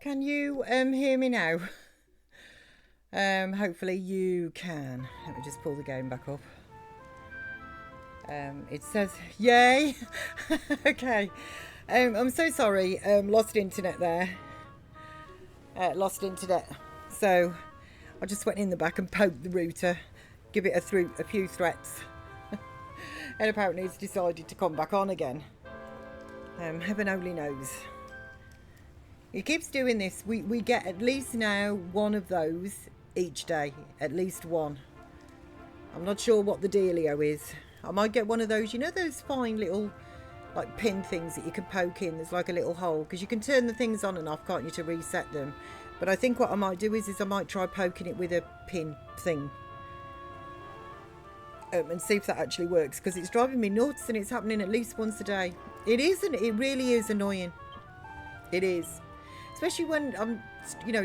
Can you hear me now? Hopefully you can. Let me just pull the game back up. It says yay. Okay. I'm so sorry. Lost internet there. Lost internet. So I just went in the back and poked the router, give it a few threats, and apparently it's decided to come back on again. Heaven only knows. It keeps doing this. We get at least now one of those each day. At least one. I'm not sure what the dealio is. I might get one of those, you know, those fine little like pin things that you can poke in. There's like a little hole because you can turn the things on and off, can't you, to reset them. But I think what I might do is I might try poking it with a pin thing and see if that actually works, because it's driving me nuts and it's happening at least once a day. It isn't. It really is annoying. It is. Especially when I'm,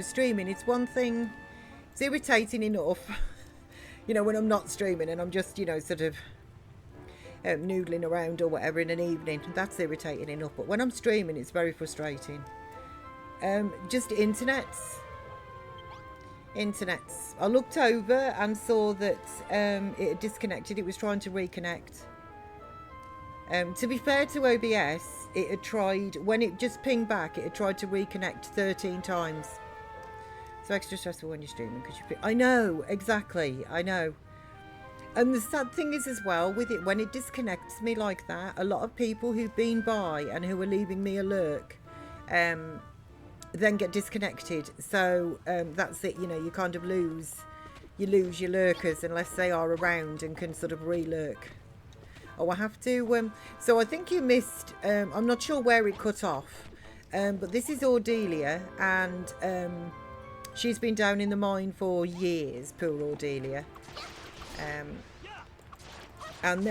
streaming. It's one thing. It's irritating enough, when I'm not streaming and I'm just, sort of noodling around or whatever in an evening. That's irritating enough. But when I'm streaming, it's very frustrating. Just internets. I looked over and saw that it had disconnected. It was trying to reconnect. To be fair to OBS, it had tried, when it just pinged back, it had tried to reconnect 13 times. So extra stressful when you're streaming because I know, exactly, I know. And the sad thing is as well with it, when it disconnects me like that, a lot of people who've been by and who are leaving me a lurk then get disconnected. So that's it, you kind of lose your lurkers unless they are around and can sort of re-lurk. Oh, I have to, so I think you missed, I'm not sure where it cut off, but this is Ordelia, and she's been down in the mine for years, poor Ordelia. And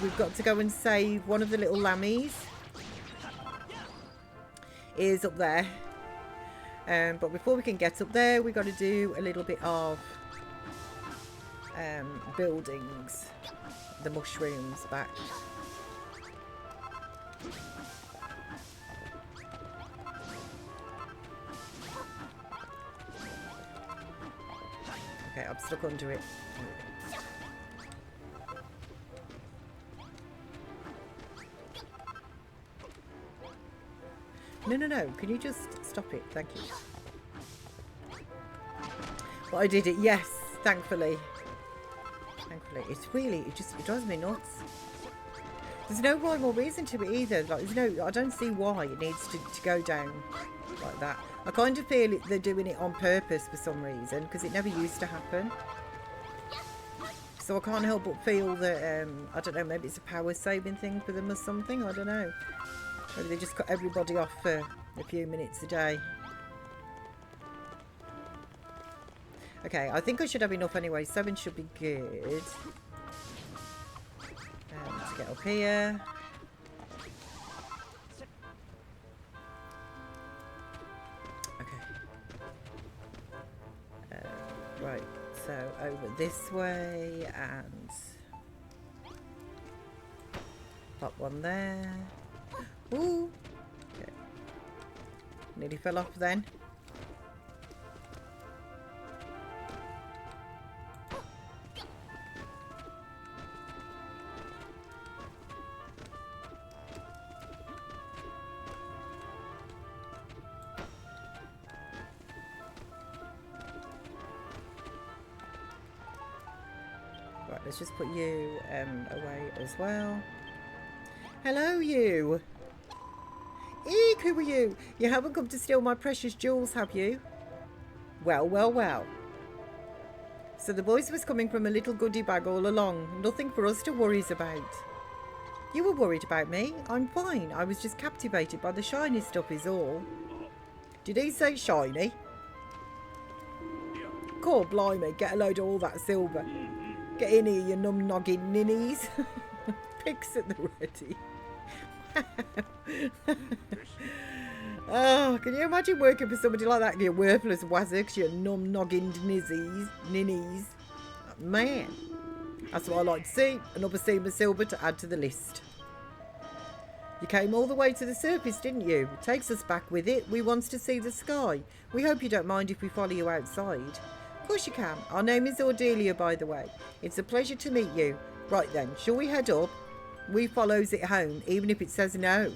we've got to go and save one of the little lammies. Is up there. But before we can get up there, we've got to do a little bit of buildings. The mushrooms back. Okay, I'm stuck under it. No. Can you just stop it? Thank you. But I did it. Yes, thankfully. It's really, it drives me nuts. There's no rhyme or reason to it either. Like, I don't see why it needs to go down like that. I kind of feel they're doing it on purpose for some reason, because it never used to happen. So I can't help but feel that, I don't know, maybe it's a power saving thing for them or something. I don't know. Maybe they just cut everybody off for a few minutes a day. Okay, I think I should have enough anyway. 7 should be good. Let's get up here. Okay. Right, so over this way and pop one there. Ooh! Okay. Nearly fell off then. Let's just put you away as well. Hello, you. Eek, who are you? You haven't come to steal my precious jewels, have you? Well. So the voice was coming from a little goodie bag all along. Nothing for us to worry about. You were worried about me? I'm fine. I was just captivated by the shiny stuff is all. Did he say shiny? God blimey, get a load of all that silver. Get in here, you num-noggin ninnies. Pigs at the ready. Oh, can you imagine working for somebody like that? You worthless wazzocks, you num-noggin ninnies. Man, that's what I like to see. Another seam of silver to add to the list. You came all the way to the surface, didn't you? It takes us back with it. We wants to see the sky. We hope you don't mind if we follow you outside. Of course you can. Our name is Cordelia, by the way. It's a pleasure to meet you. Right then, shall we head up? We follows it home, even if it says no.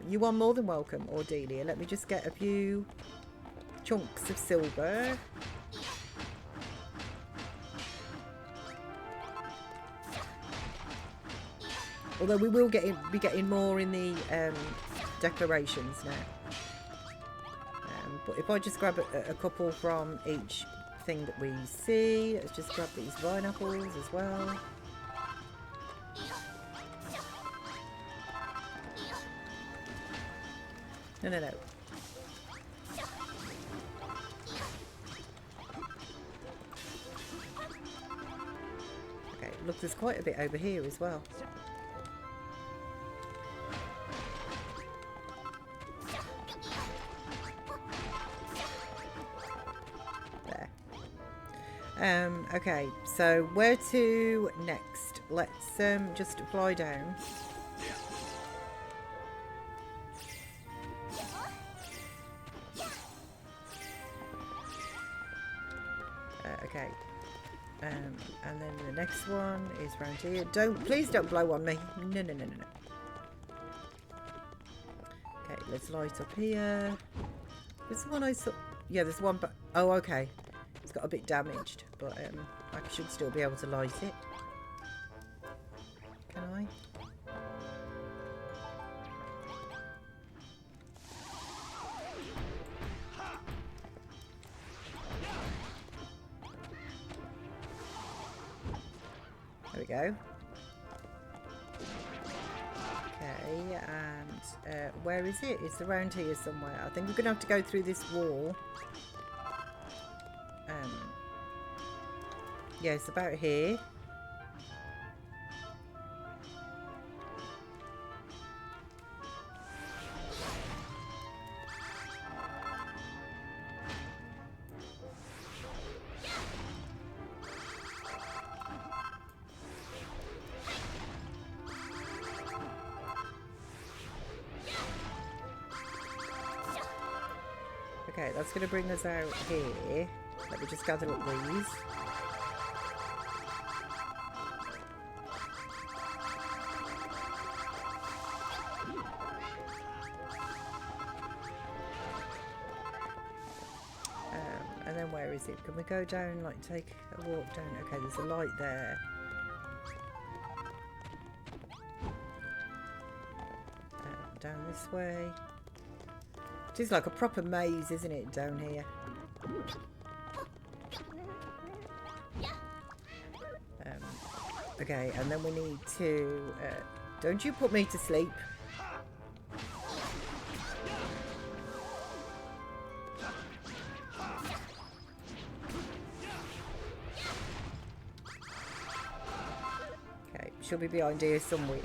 You are more than welcome, Cordelia. Let me just get a few chunks of silver. Although we will be getting more in the declarations now. But if I just grab a couple from each thing that we see. Let's just grab these pineapples as well. No. Okay, look, there's quite a bit over here as well. Okay, so where to next? Let's just fly down. Okay, and then the next one is round here. Please don't blow on me. No. Okay, let's light up here. There's one I saw. Yeah, there's one, but oh, okay. It's got a bit damaged, but I should still be able to light it. Can I? There we go. Okay, and where is it? It's around here somewhere. I think we're going to have to go through this wall. Yeah, it's about here. Okay, that's going to bring us out here. Let me just gather up these. And then where is it? Can we go down, like take a walk down? Okay, there's a light there. Down this way. It is like a proper maze, isn't it, down here? Okay, and then we need to... don't you put me to sleep. Okay, she'll be behind here somewhere.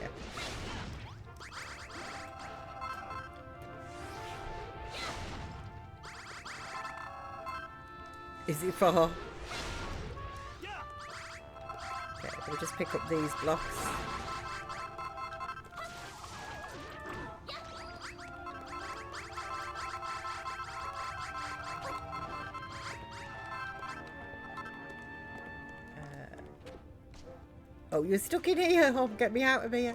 Is it far? Okay, we'll just pick up these blocks. Oh, you're stuck in here. Oh, get me out of here.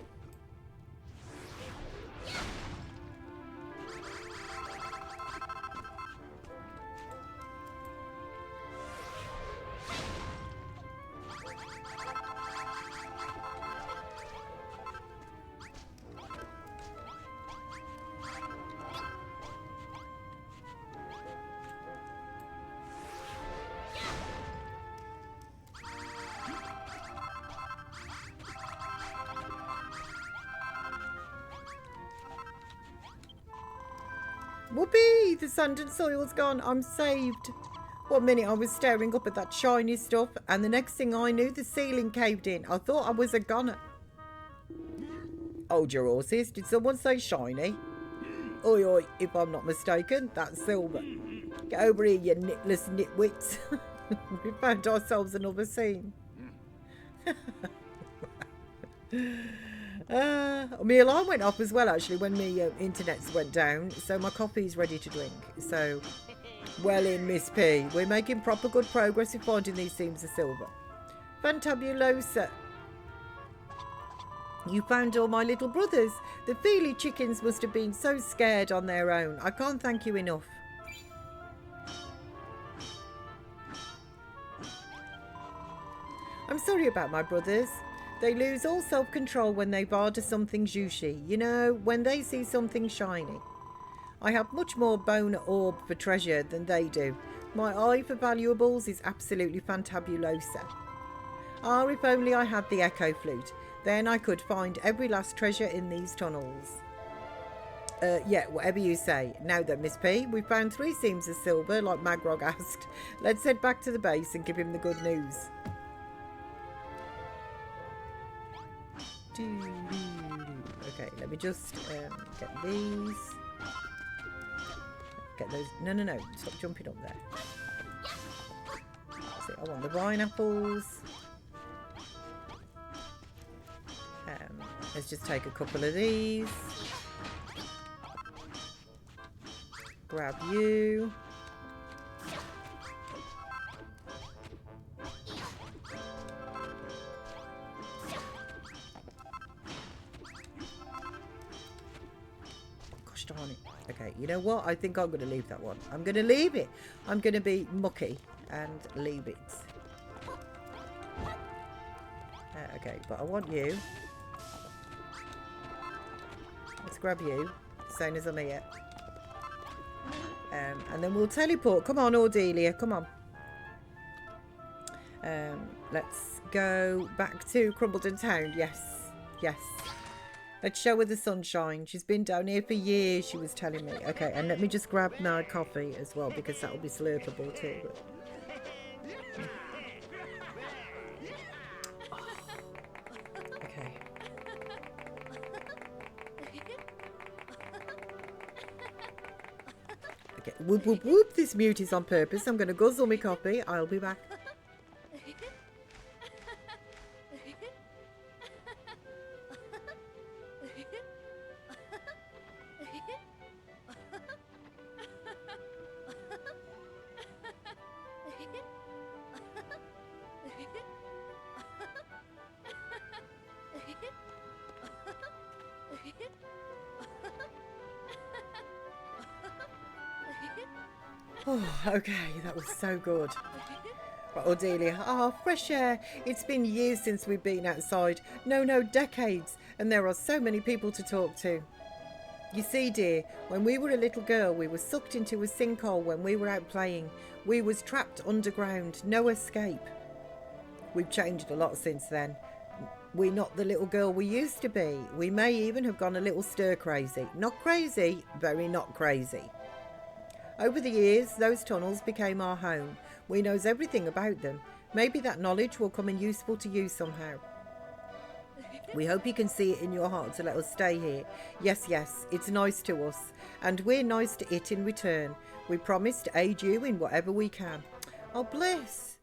Whoopee! The sand and soil's gone. I'm saved. One minute I was staring up at that shiny stuff, and the next thing I knew, the ceiling caved in. I thought I was a goner. Hold your horses. Did someone say shiny? Oi, oi, if I'm not mistaken, that's silver. Get over here, you nitless nitwits. We found ourselves another scene. My alarm went off as well, actually, when my internets went down. So my coffee's ready to drink. So, well in, Miss P. We're making proper good progress in finding these seams of silver. Fantabulosa. You found all my little brothers. The Feely chickens must have been so scared on their own. I can't thank you enough. I'm sorry about my brothers. They lose all self-control when they barter something juicy. You know, when they see something shiny. I have much more bone orb for treasure than they do. My eye for valuables is absolutely fantabulosa. Ah, if only I had the echo flute. Then I could find every last treasure in these tunnels. Yeah, whatever you say. Now then, Miss P, we found 3 seams of silver, like Magrog asked. Let's head back to the base and give him the good news. Okay, let me just get these. Get those. No. Stop jumping up there. See, I want the pineapples. Let's just take a couple of these. Grab you. Gosh darn it. Okay, you know what? I think I'm going to leave that one. I'm going to leave it. I'm going to be mucky and leave it. Okay, but I want you. Let's grab you, as soon as I'm here. And then we'll teleport. Come on, Ordelia, come on. Let's go back to Crumbledon Town. Yes. Let's show her the sunshine. She's been down here for years, she was telling me. Okay, and let me just grab my coffee as well, because that will be slurpable too. Okay. Okay, whoop whoop whoop, this mute is on purpose. I'm going to guzzle my coffee. I'll be back. Oh, okay, that was so good. Right, Ordelia, fresh air. It's been years since we've been outside. No, decades. And there are so many people to talk to. You see, dear, when we were a little girl, we were sucked into a sinkhole when we were out playing. We was trapped underground, no escape. We've changed a lot since then. We're not the little girl we used to be. We may even have gone a little stir crazy. Not crazy, very not crazy. Over the years, those tunnels became our home. We knows everything about them. Maybe that knowledge will come in useful to you somehow. We hope you can see it in your heart to let us stay here. Yes, it's nice to us. And we're nice to it in return. We promise to aid you in whatever we can. Oh, bless.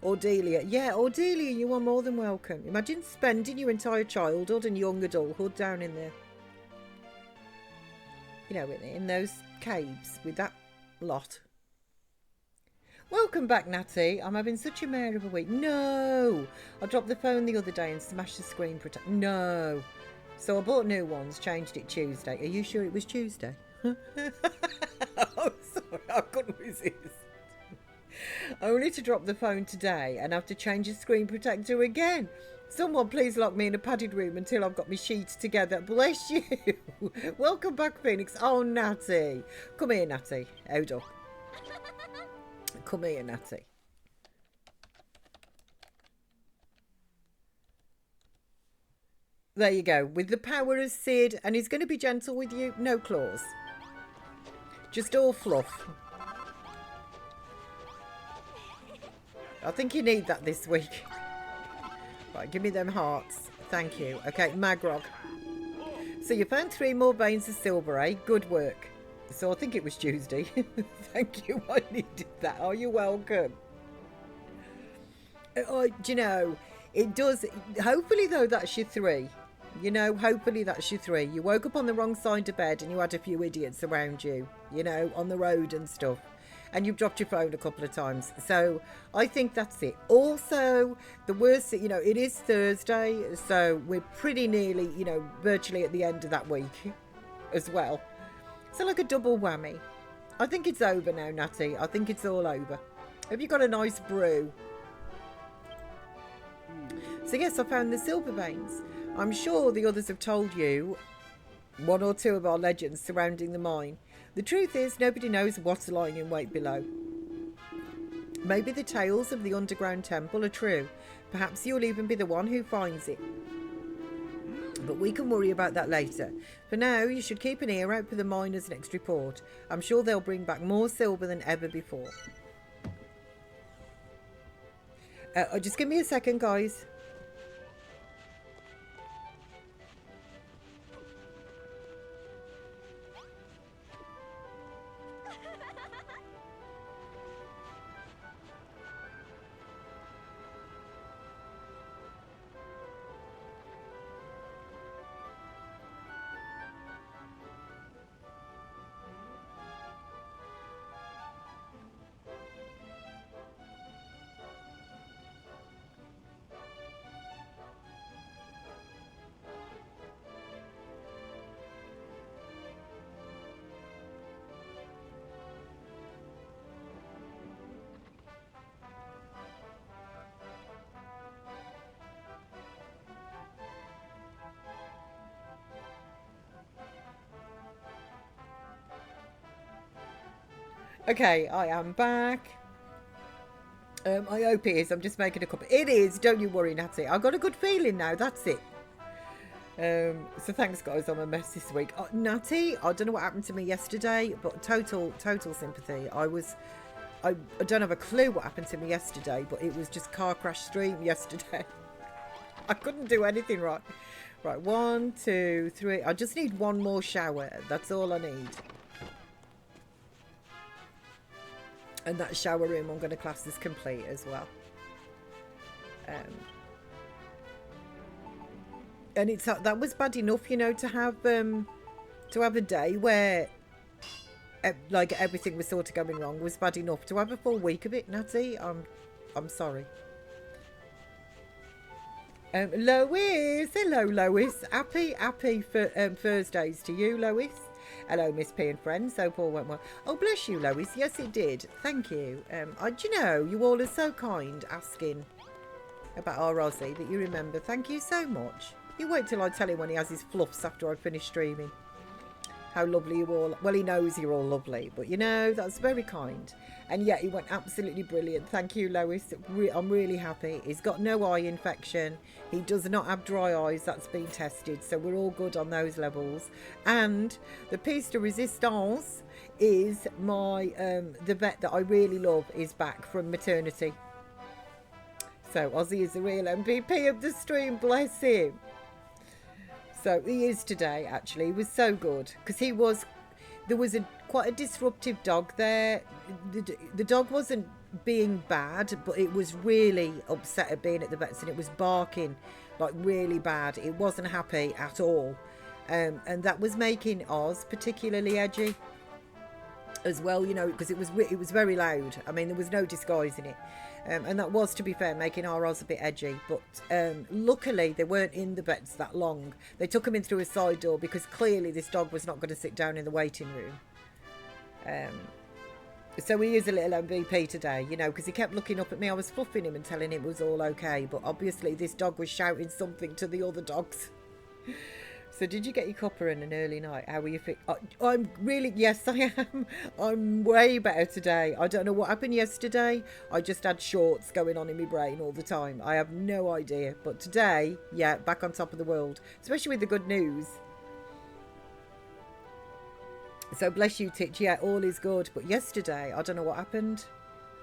Ordelia. Yeah, Ordelia, you are more than welcome. Imagine spending your entire childhood and young adulthood down in there. You know, in those caves with that lot. Welcome back, Natty. I'm having such a mare of a week. No! I dropped the phone the other day and smashed the screen protector. No! So I bought new ones, changed it Tuesday. Are you sure it was Tuesday? I'm sorry, I couldn't resist. Only to drop the phone today and have to change the screen protector again. Someone please lock me in a padded room until I've got my sheets together. Bless you. Welcome back, Phoenix. Oh, Natty. Come here, Natty. Hold up. Come here, Natty. There you go. With the power of Sid, and he's going to be gentle with you. No claws. Just all fluff. I think you need that this week. Right, give me them hearts. Thank you. Okay, Magrog. So you found 3 more veins of silver, eh? Good work. So I think it was Tuesday. Thank you. I needed that. Oh, you're welcome. Do you know, it does. Hopefully, though, that's your 3. You know, hopefully that's your 3. You woke up on the wrong side of bed and you had a few idiots around you, you know, on the road and stuff. And you've dropped your phone a couple of times. So I think that's it. Also, the worst, you know, it is Thursday. So we're pretty nearly, you know, virtually at the end of that week as well. So like a double whammy. I think it's over now, Natty. I think it's all over. Have you got a nice brew? So yes, I found the silver veins. I'm sure the others have told you 1 or 2 of our legends surrounding the mine. The truth is, nobody knows what's lying in wait below. Maybe the tales of the underground temple are true. Perhaps you'll even be the one who finds it. But we can worry about that later. For now, you should keep an ear out for the miners' next report. I'm sure they'll bring back more silver than ever before. Just give me a second, guys. Okay, I am back. I hope it is. I'm just making a cup. It is. Don't you worry, Natty. I've got a good feeling now. That's it. So thanks, guys. I'm a mess this week. Natty, I don't know what happened to me yesterday, but total sympathy. I don't have a clue what happened to me yesterday, but it was just car crash stream yesterday. I couldn't do anything right. Right, 1, 2, 3. I just need one more shower. That's all I need. And that shower room I'm going to class as complete as well. And it's that was bad enough, you know, to have a day where like everything was sort of going wrong was bad enough. To have a full week of it, Natty, I'm sorry. Lois, hello Lois. Happy for Thursdays to you, Lois. Hello, Miss P and friends. Hope all went well. Oh, bless you, Lois. Yes, it did. Thank you. Do you know, you all are so kind asking about our Aussie that you remember. Thank you so much. You wait till I tell him when he has his fluffs after I finish streaming. How lovely you all. Well, he knows you're all lovely, but you know, that's very kind. And yeah, he went absolutely brilliant. Thank you, Lois. I'm really happy. He's got no eye infection. He does not have dry eyes. That's been tested. So we're all good on those levels. And the piece de resistance is my, the vet that I really love is back from maternity. So Ozzy is the real MVP of the stream. Bless him. So he is today, actually. He was so good because there was quite a disruptive dog there. The dog wasn't being bad, but it was really upset at being at the vets and it was barking like really bad. It wasn't happy at all. And that was making Oz particularly edgy as well, you know, because it was very loud. I mean, there was no disguising it. And that was, to be fair, making our Oz a bit edgy. But luckily, they weren't in the vets that long. They took him in through a side door because clearly this dog was not going to sit down in the waiting room. So he is a little MVP today, you know, because he kept looking up at me. I was fluffing him and telling him it was all okay. But obviously, this dog was shouting something to the other dogs. So did you get your copper in an early night? How were you fit? I'm really, yes, I am. I'm way better today. I don't know what happened yesterday. I just had shorts going on in my brain all the time. I have no idea. But today, yeah, back on top of the world, especially with the good news. So bless you, Titch. Yeah, all is good. But yesterday, I don't know what happened.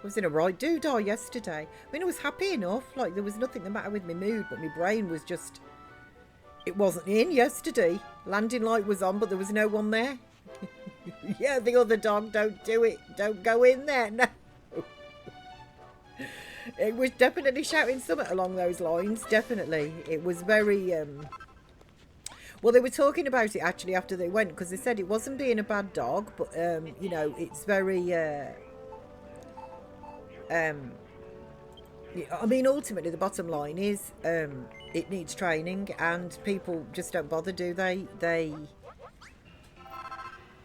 I was in a right doodah yesterday. I mean, I was happy enough. Like, there was nothing the matter with my mood, but my brain was just... It wasn't in yesterday. Landing light was on, but there was no one there. Yeah, the other dog, don't do it. Don't go in there. No. It was definitely shouting something along those lines. Definitely. It was very, Well, they were talking about it actually after they went, because they said it wasn't being a bad dog, but you know, it's very. I mean, ultimately, the bottom line is it needs training, and people just don't bother, do they? They,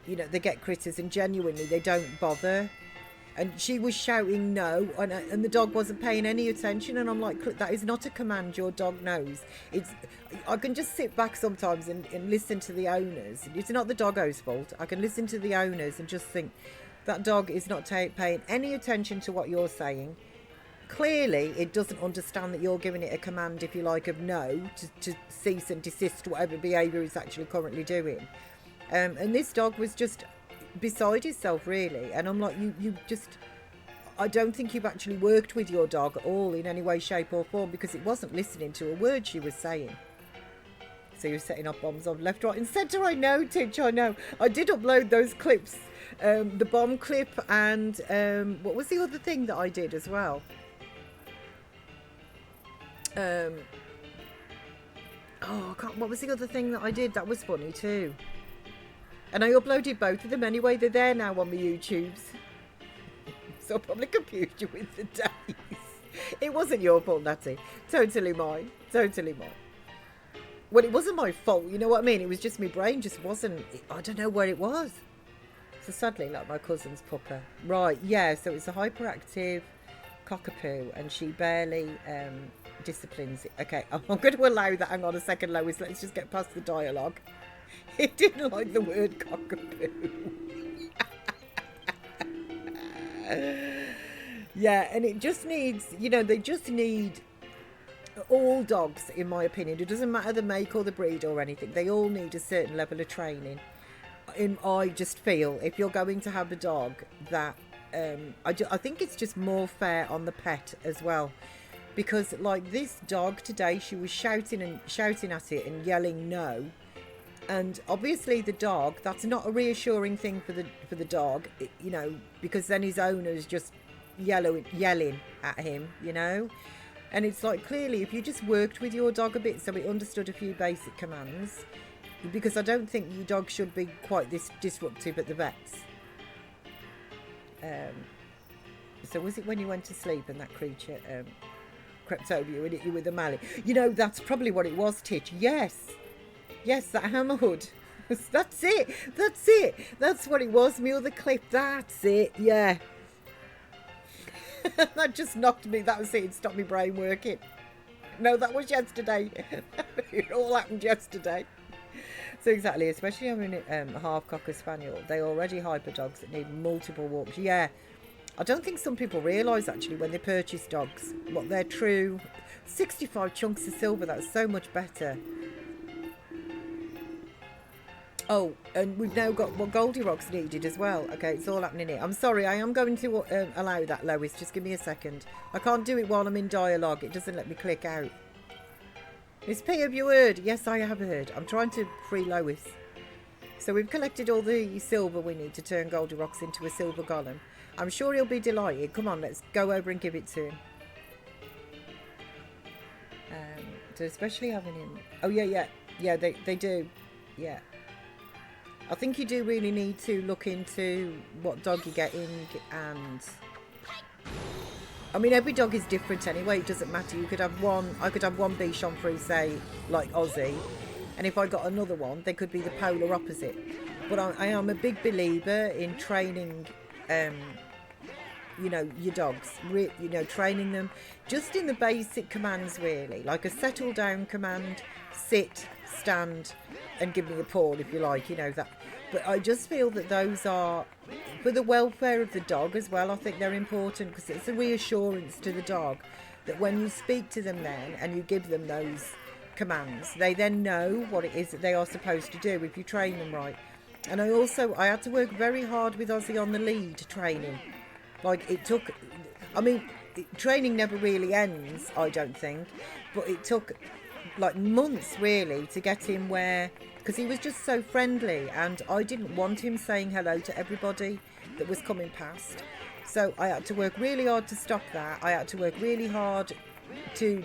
you know, they get critters, and genuinely they don't bother. And she was shouting no, and the dog wasn't paying any attention. And I'm like, that is not a command your dog knows. It's, I can just sit back sometimes and listen to the owners. It's not the doggo's fault. I can listen to the owners and just think, that dog is not paying any attention to what you're saying. Clearly, it doesn't understand that you're giving it a command, if you like, of no, to cease and desist whatever behaviour it's actually currently doing. And this dog was just beside himself, really. And I'm like, you just, I don't think you've actually worked with your dog at all in any way, shape or form, because it wasn't listening to a word she was saying. So you're setting up bombs on left, right and centre. I know, Titch, I know. I did upload those clips, the bomb clip, and what was the other thing that I did as well? What was the other thing that I did that was funny too? And I uploaded both of them anyway. They're there now on my YouTubes. So I probably confused you with the days. It wasn't your fault, Natty. Totally mine. Totally mine. Well, it wasn't my fault, you know what I mean? It was just my brain just wasn't, I don't know where it was. So sadly, like my cousin's pupper. Right, yeah, so it's a hyperactive cockapoo, and she barely disciplines it. Okay, I'm going to allow that. Hang on a second, Lois. Let's just get past the dialogue. He didn't like the word cockapoo. Yeah, and it just needs, you know, they just need, all dogs, in my opinion, it doesn't matter the make or the breed or anything, they all need a certain level of training. I just feel if you're going to have a dog that, I think it's just more fair on the pet as well. Because like this dog today, she was shouting at it and yelling no. And obviously the dog, that's not a reassuring thing for the dog, you know, because then his owner's just yelling at him, you know. And it's like, clearly, if you just worked with your dog a bit so it understood a few basic commands, because I don't think your dog should be quite this disruptive at the vets. So was it when you went to sleep and that creature crept over you and hit you with a mallet? You know, that's probably what it was, Titch. Yes, that hammerhood. That's it. That's what it was. Me other clip. That's it. Yeah. That just knocked me. That was it. It stopped my brain working. No, that was yesterday. It all happened yesterday. So exactly, especially having a half cocker spaniel, they're already hyper dogs that need multiple walks. Yeah. I don't think some people realise actually when they purchase dogs what their true 65 chunks of silver. That's so much better. Oh, and we've now got what Goldie Rocks needed as well. Okay, it's all happening here. I'm sorry, I am going to allow that, Lois. Just give me a second. I can't do it while I'm in dialogue. It doesn't let me click out. Miss P, have you heard? Yes, I have heard. I'm trying to free Lois. So we've collected all the silver we need to turn Goldie Rocks into a silver golem. I'm sure he'll be delighted. Come on, let's go over and give it to him. So especially having him... Oh, yeah, they do. Yeah. I think you do really need to look into what dog you're getting, and I mean every dog is different anyway. It doesn't matter. You could have one. I could have one Bichon Frise, say like Aussie, and if I got another one, they could be the polar opposite. But I am a big believer in training, you know, your dogs. You know, training them just in the basic commands, really, like a settle down command, sit, stand, and give me a paw if you like, you know that. But I just feel that those are for the welfare of the dog as well. I think they're important because it's a reassurance to the dog that when you speak to them then and you give them those commands, they then know what it is that they are supposed to do if you train them right. And I had to work very hard with Ozzy on the lead training. Like it took, I mean, training never really ends, I don't think, but it took like months really to get him where, because he was just so friendly and I didn't want him saying hello to everybody that was coming past. So I had to work really hard to stop that. I had to work really hard to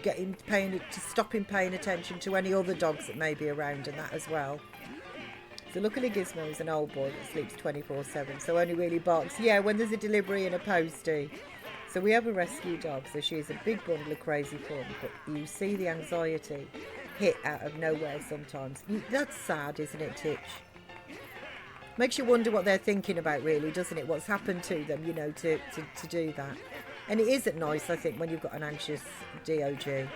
stop him paying attention to any other dogs that may be around and that as well. So luckily Gizmo is an old boy that sleeps 24/7, so only really barks, yeah, when there's a delivery and a postie. So we have a rescue dog, so she's a big bundle of crazy fun, but you see the anxiety hit out of nowhere sometimes. That's sad, isn't it, Titch? Makes you wonder what they're thinking about, really, doesn't it? What's happened to them, you know, to do that. And it isn't nice, I think, when you've got an anxious DOG.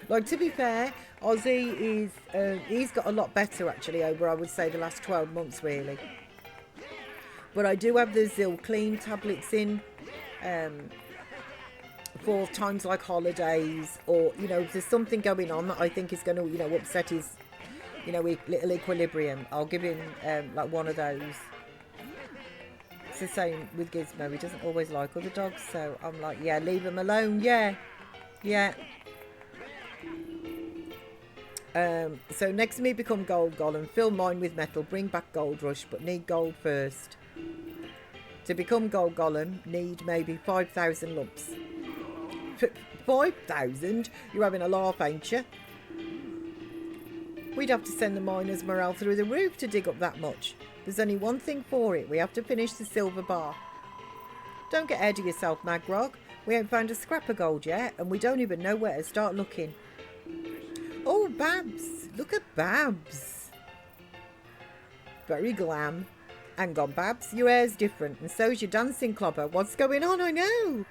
Like, to be fair, Ozzy is, he's got a lot better, actually, over, I would say, the last 12 months, really. But I do have the Zil Clean tablets in for times like holidays, or, you know, if there's something going on that I think is going to, you know, upset his, you know, little equilibrium. I'll give him, like, one of those. It's the same with Gizmo. He doesn't always like other dogs, so I'm like, yeah, leave him alone. Yeah. So next to me become Gold Golem. Fill mine with metal. Bring back Gold Rush, but need gold first. To become Gold Golem, need maybe 5,000 lumps. 5,000? You're having a laugh, ain't you? We'd have to send the miners' morale through the roof to dig up that much. There's only one thing for it. We have to finish the silver bar. Don't get ahead of yourself, Magrog. We ain't found a scrap of gold yet, and we don't even know where to start looking. Oh, Babs. Look at Babs. Very glam. Hang on, Babs. Your hair's different, and so's your dancing clobber. What's going on? I know.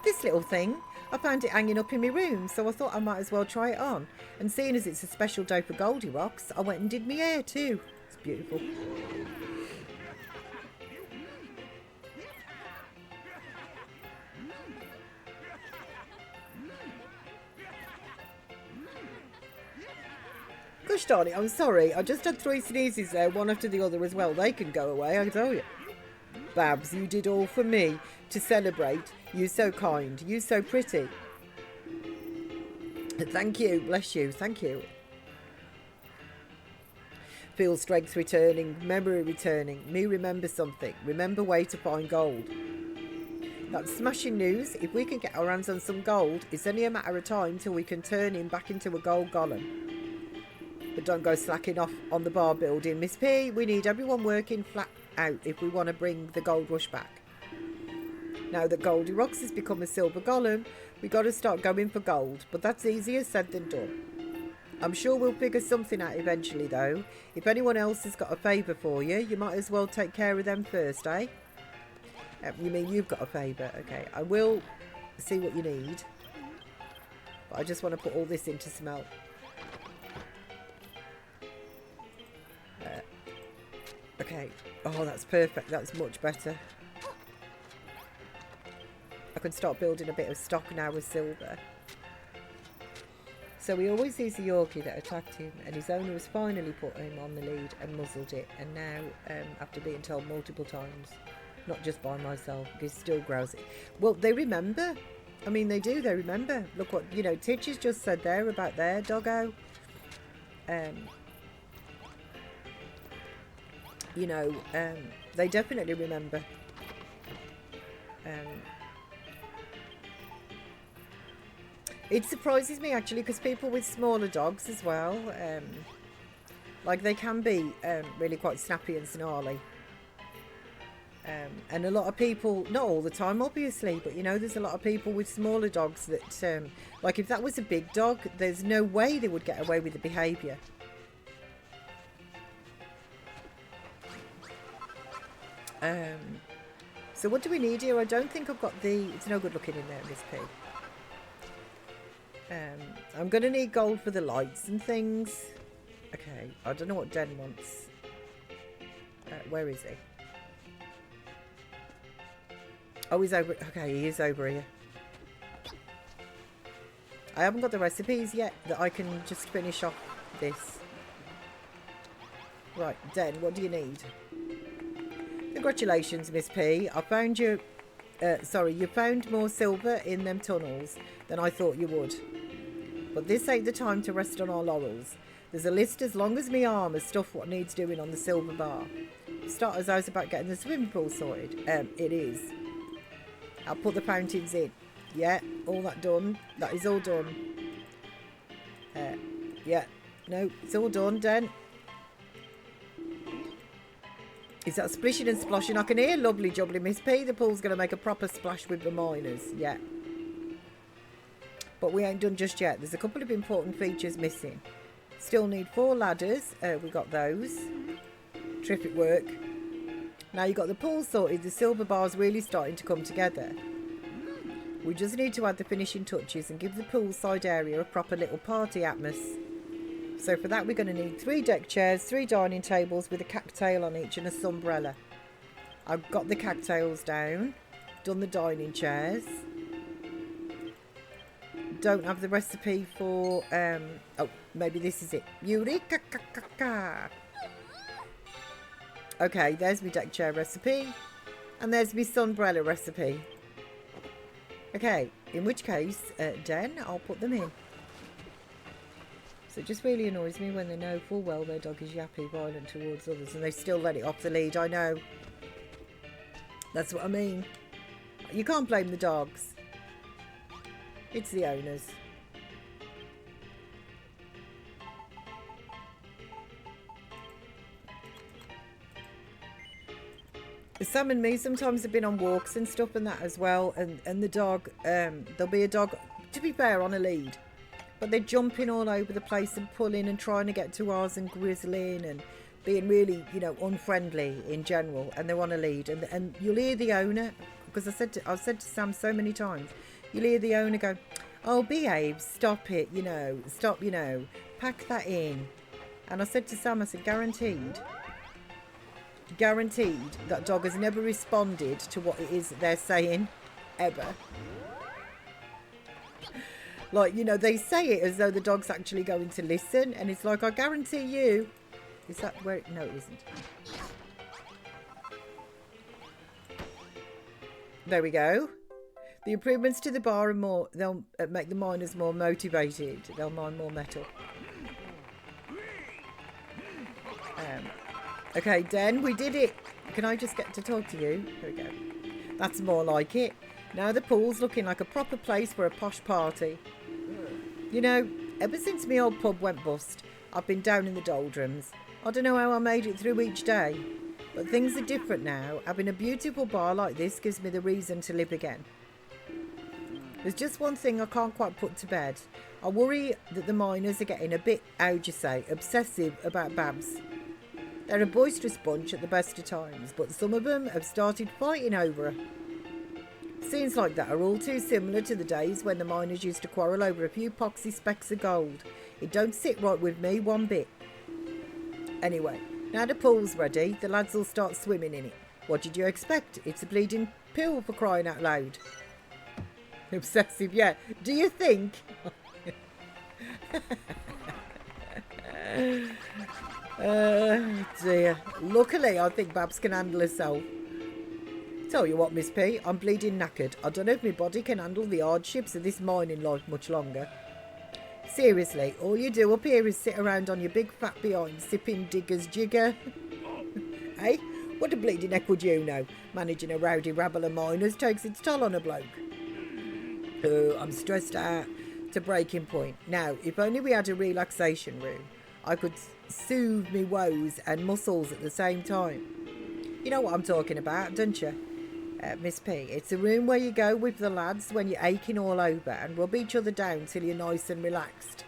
This little thing. I found it hanging up in my room, so I thought I might as well try it on. And seeing as it's a special day for Goldie Rocks, I went and did my hair too. It's beautiful. Gosh darn it, I'm sorry. I just had 3 sneezes there, one after the other as well. They can go away, I tell you. Babs, you did all for me to celebrate. You so kind. You so pretty. Thank you. Bless you. Thank you. Feel strength returning. Memory returning. Me remember something. Remember way to find gold. That's smashing news. If we can get our hands on some gold, it's only a matter of time till we can turn him back into a gold golem. But don't go slacking off on the bar building, Miss P. We need everyone working flat out if we want to bring the gold rush back. Now that Goldie Rocks has become a silver golem, we got to start going for gold, but that's easier said than done. I'm sure we'll figure something out eventually, though. If anyone else has got a favour for you, you might as well take care of them first, eh? You mean you've got a favour? Okay, I will see what you need, but I just want to put all this in to smelt. Okay. Oh, that's perfect. That's much better. I can start building a bit of stock now with silver. So he always sees the Yorkie that attacked him, and his owner has finally put him on the lead and muzzled it. And now, after being told multiple times, not just by myself, he still growls it. Well, they remember. I mean, they do. They remember. Look what, you know, Titch has just said there about their doggo. You know, they definitely remember. It surprises me actually, because people with smaller dogs as well, like they can be really quite snappy and snarly. And a lot of people, not all the time obviously, but you know, there's a lot of people with smaller dogs that, like if that was a big dog, there's no way they would get away with the behaviour. So what do we need here? I don't think I've got the... It's no good looking in there, Miss P. I'm going to need gold for the lights and things. Okay, I don't know what Den wants. Where is he? Oh, he's over... Okay, he is over here. I haven't got the recipes yet that I can just finish off this. Right, Den, what do you need? Congratulations, Miss P. I found you... you found more silver in them tunnels than I thought you would. But this ain't the time to rest on our laurels. There's a list as long as me arm of stuff what needs doing on the silver bar. For starters, I was about getting the swimming pool sorted. It is. I'll put the fountains in. Yeah, all that done. That is all done. Yeah, no, it's all done, Den. Is that splishing and splashing? I can hear lovely jubbly Miss P. The pool's going to make a proper splash with the miners. Yeah. But we ain't done just yet. There's a couple of important features missing. Still need 4 ladders. We got those. Terrific work. Now you've got the pool sorted. The silver bar's really starting to come together. We just need to add the finishing touches and give the poolside area a proper little party atmosphere. So for that we're going to need 3 deck chairs, 3 dining tables with a cattail on each and a sunbrella. I've got the cattails down, done the dining chairs. Don't have the recipe for, oh, maybe this is it. Eureka! Okay, there's my deck chair recipe. And there's my sunbrella recipe. Okay, in which case, Den, I'll put them in. So it just really annoys me when they know full well their dog is yappy, violent towards others, and they still let it off the lead. I know. That's what I mean. You can't blame the dogs. It's the owners. Sam and me sometimes have been on walks and stuff and that as well, and the dog, there'll be a dog, to be fair, on a lead. But they're jumping all over the place and pulling and trying to get to ours and grizzling and being really, you know, unfriendly in general. And they're on a lead. And you'll hear the owner, because I've said to Sam so many times, you'll hear the owner go, oh, behave, stop it, you know, stop, you know, pack that in. And I said to Sam, I said, guaranteed that dog has never responded to what it is that they're saying, ever. Like, you know, they say it as though the dog's actually going to listen. And it's like, I guarantee you. Is that where it... No, it isn't. There we go. The improvements to the bar are more... They'll make the miners more motivated. They'll mine more metal. Okay, Den, we did it. Can I just get to talk to you? Here we go. That's more like it. Now the pool's looking like a proper place for a posh party. You know, ever since my old pub went bust, I've been down in the doldrums. I don't know how I made it through each day. But things are different now. Having a beautiful bar like this gives me the reason to live again. There's just one thing I can't quite put to bed. I worry that the miners are getting a bit, how'd you say, obsessive about Babs. They're a boisterous bunch at the best of times, but some of them have started fighting over her. Scenes like that are all too similar to the days when the miners used to quarrel over a few poxy specks of gold. It don't sit right with me one bit. Anyway, now the pool's ready, the lads will start swimming in it. What did you expect? It's a bleeding pill, for crying out loud. Obsessive, yeah. Do you think? Dear. Luckily, I think Babs can handle herself. Tell you what, Miss P, I'm bleeding knackered. I don't know if my body can handle the hardships of this mining life much longer. Seriously, all you do up here is sit around on your big fat behind sipping Digger's Jigger. Hey, what a bleeding heck would you know? Managing a rowdy rabble of miners takes its toll on a bloke. Oh, I'm stressed out to breaking point. Now, if only we had a relaxation room, I could soothe me woes and muscles at the same time. You know what I'm talking about, don't you? Miss P, it's a room where you go with the lads when you're aching all over and rub each other down till you're nice and relaxed.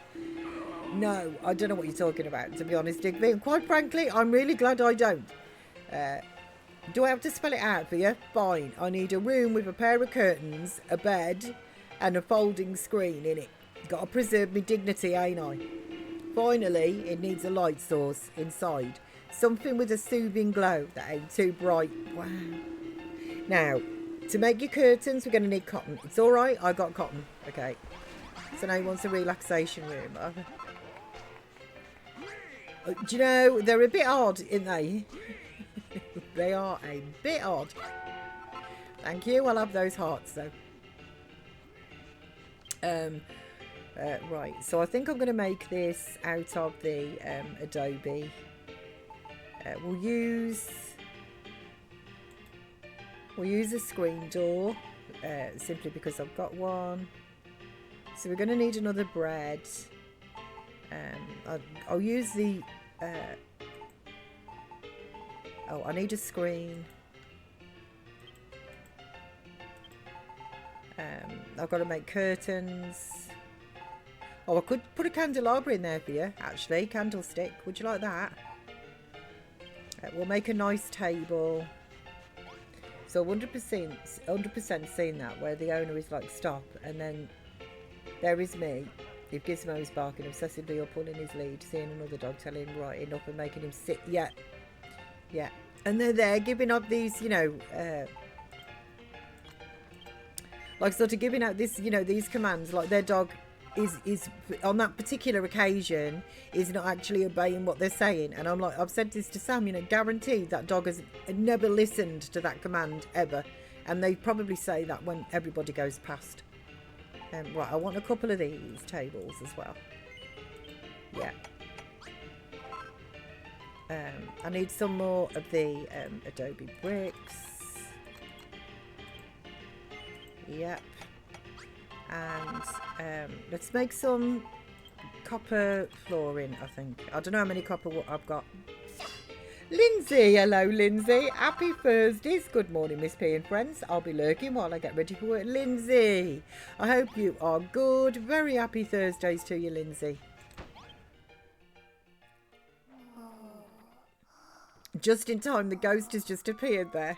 No, I don't know what you're talking about, to be honest, Digby. And quite frankly, I'm really glad I don't. Do I have to spell it out for you? Fine. I need a room with a pair of curtains, a bed, and a folding screen in it. Got to preserve my dignity, ain't I? Finally, it needs a light source inside. Something with a soothing glow that ain't too bright. Wow. Now, to make your curtains, we're going to need cotton. It's all right, I got cotton. Okay. So now he wants a relaxation room. Do you know, they're a bit odd, aren't they? They are a bit odd. Thank you, I'll have those hearts, though. Right, so I think I'm going to make this out of the Adobe. We'll use a screen door. simply because I've got one. So we're going to need another bread. I'll use the... oh, I need a screen. I've got to make curtains. Oh, I could put a candelabra in there for you, actually. Candlestick. Would you like that? We'll make a nice table. So 100% seen that, where the owner is like, stop. And then there is me. If Gizmo is barking obsessively or pulling his lead, seeing another dog, telling him right enough and making him sit. Yeah. Yeah. And they're there giving up these, you know... like sort of giving out this, you know, these commands, like their dog is on that particular occasion is not actually obeying what they're saying. And I'm like, I've said this to Sam, you know, guaranteed that dog has never listened to that command ever. And they probably say that when everybody goes past. Right, I want a couple of these tables as well. Yeah. I need some more of the adobe bricks. Yep. And let's make some copper flooring, I think. I don't know how many copper I've got. Lindsay, hello Lindsay. Happy Thursdays. Good morning, Miss P and friends. I'll be lurking while I get ready for work. Lindsay, I hope you are good. Very happy Thursdays to you, Lindsay. Just in time, the ghost has just appeared there.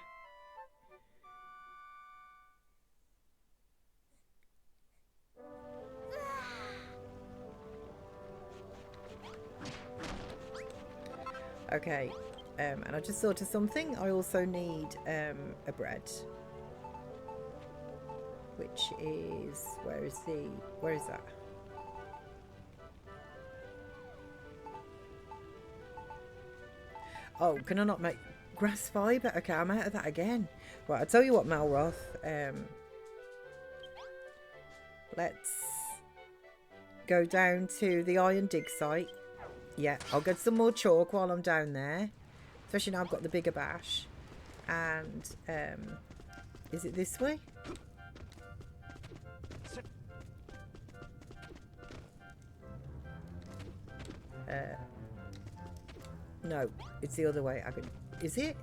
Okay, and I just thought of something. I also need a bread, which is, where is that? Oh, can I not make grass fibre? Okay, I'm out of that again. Right, I'll tell you what, Malroth. Let's go down to the iron dig site. Yeah, I'll get some more chalk while I'm down there. Especially now I've got the bigger bash. And, is it this way? No, it's the other way. Is it?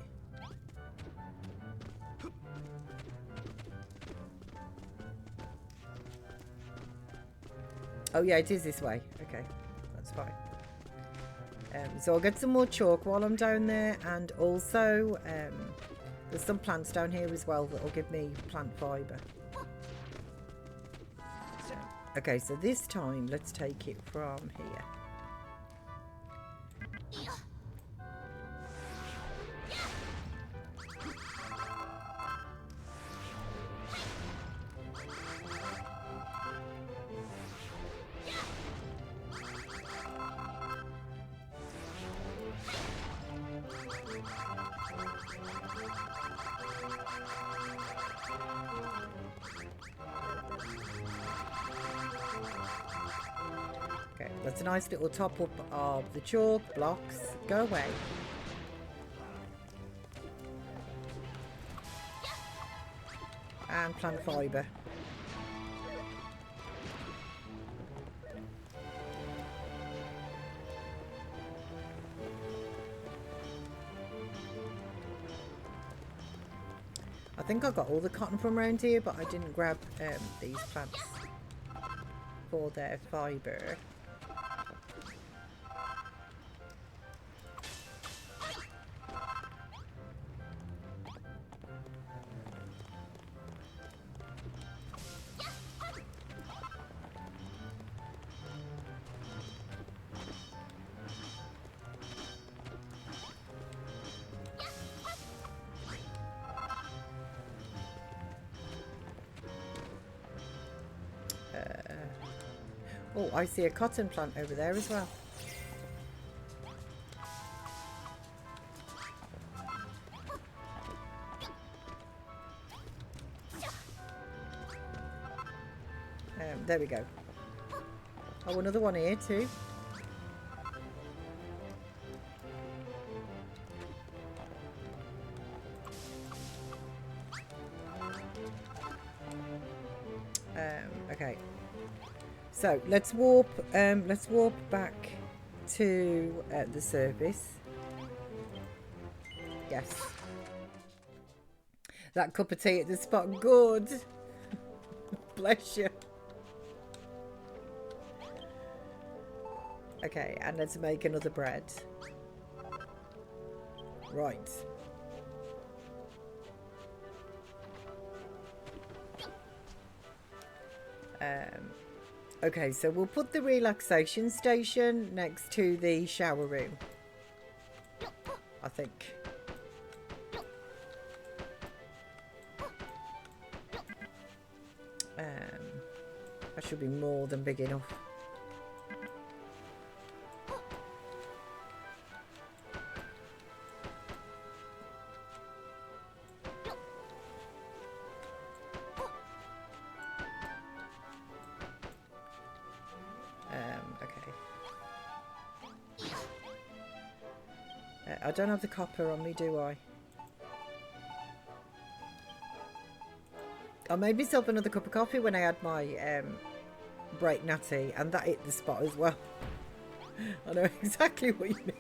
Oh yeah, it is this way. Okay, that's fine. So I'll get some more chalk while I'm down there, and also there's some plants down here as well that will give me plant fibre. Okay, so this time let's take it from here. That's a nice little top up of the chalk blocks. Go away. And plant fibre. I think I got all the cotton from around here, but I didn't grab these plants for their fibre. Oh, I see a cotton plant over there as well. There we go. Oh, another one here too. Okay. So let's warp back to the surface. Yes. That cup of tea at the spot, good. Bless you. Okay, and let's make another bread. Right. Okay, so we'll put the relaxation station next to the shower room, I think. That should be more than big enough. Okay. I don't have the copper on me, do I? I made myself another cup of coffee when I had my break natty, and that hit the spot as well. I know exactly what you mean.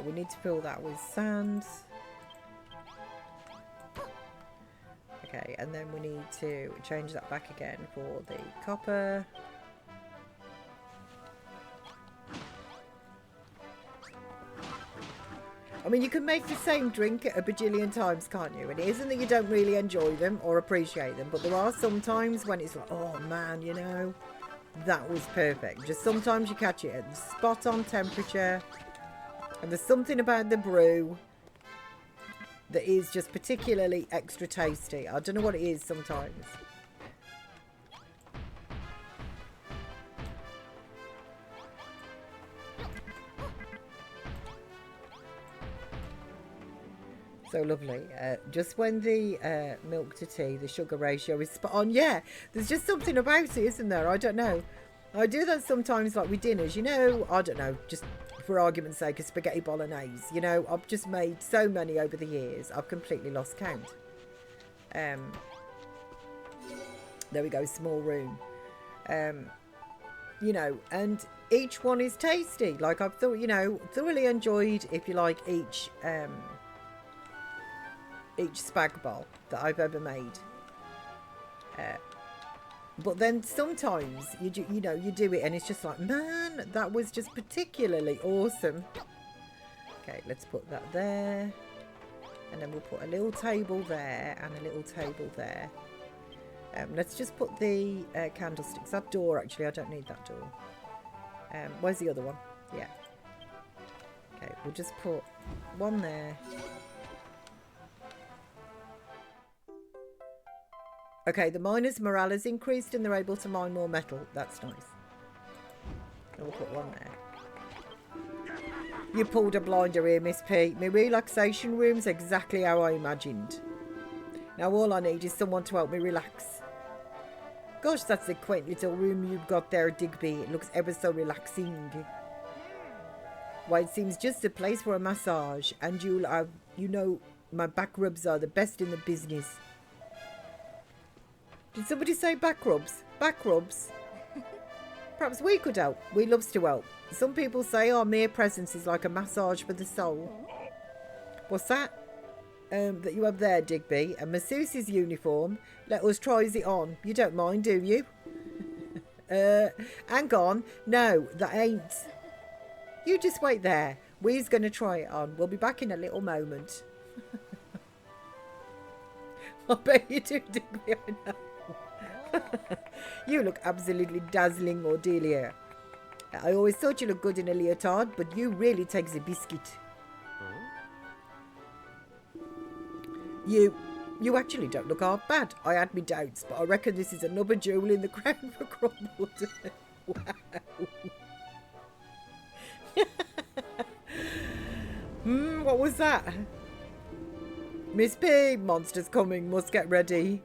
We need to fill that with sand. Okay, and then we need to change that back again for the copper. I mean, you can make the same drink a bajillion times, can't you? And it isn't that you don't really enjoy them or appreciate them, but there are some times when it's like, oh man, you know, that was perfect. Just sometimes you catch it at the spot on temperature, and there's something about the brew that is just particularly extra tasty. I don't know what it is sometimes. So lovely. Just when the milk to tea, the sugar ratio is spot on. Yeah, there's just something about it, isn't there? I don't know. I do that sometimes, like with dinners, you know. I don't know, just for argument's sake, a spaghetti bolognese. You know, I've just made so many over the years, I've completely lost count. There we go, small room. You know, and each one is tasty. Like I've thought, you know, thoroughly enjoyed, if you like, each spag bol that I've ever made. But then sometimes you do it and it's just like, man, that was just particularly awesome. Okay, let's put that there, and then we'll put a little table there and a little table there. Let's just put the candlesticks. That door, actually, I don't need that door. Where's the other one? Yeah. Okay, we'll just put one there. Okay, the miners' morale has increased and they're able to mine more metal. That's nice. And we'll put one there. You pulled a blinder here, Miss P. My relaxation room's exactly how I imagined. Now all I need is someone to help me relax. Gosh, that's a quaint little room you've got there, Digby. It looks ever so relaxing. Why, it seems just a place for a massage. And you'll have, you know, my back rubs are the best in the business. Did somebody say back rubs? Back rubs? Perhaps we could help. We loves to help. Some people say our mere presence is like a massage for the soul. What's that? That you have there, Digby? A masseuse's uniform. Let us try it on. You don't mind, do you? Hang on. No, that ain't. You just wait there. We's going to try it on. We'll be back in a little moment. I bet you do, Digby. I know. You look absolutely dazzling, Ordelia. I always thought you looked good in a leotard, but you really take the biscuit. You actually don't look half bad. I had me doubts, but I reckon this is another jewel in the crown for Khrumbul. Wow. What was that? Miss P, monster's coming, must get ready.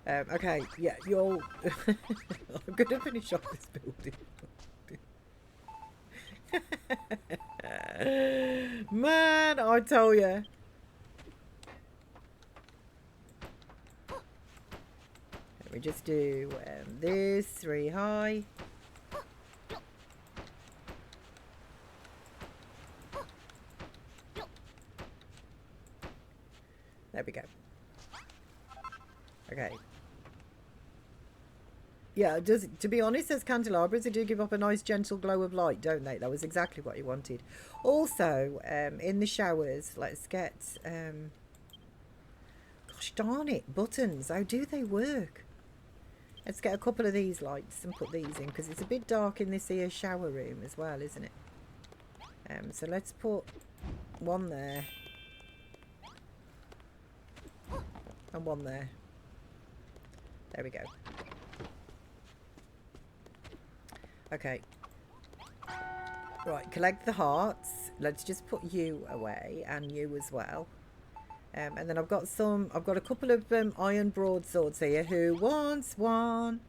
Okay, yeah, you're... I'm going to finish off this building. Man, I tell you. We just do this 3 high. There we go. Okay. Yeah, to be honest, as candelabras, they do give up a nice gentle glow of light, don't they? That was exactly what you wanted. Also, in the showers, let's get... gosh darn it, buttons. How do they work? Let's get a couple of these lights and put these in, because it's a bit dark in this here shower room as well, isn't it? So let's put one there. And one there. There we go. Okay. Right, collect the hearts. Let's just put you away and you as well. And then I've got a couple of iron broadswords here. Who wants one?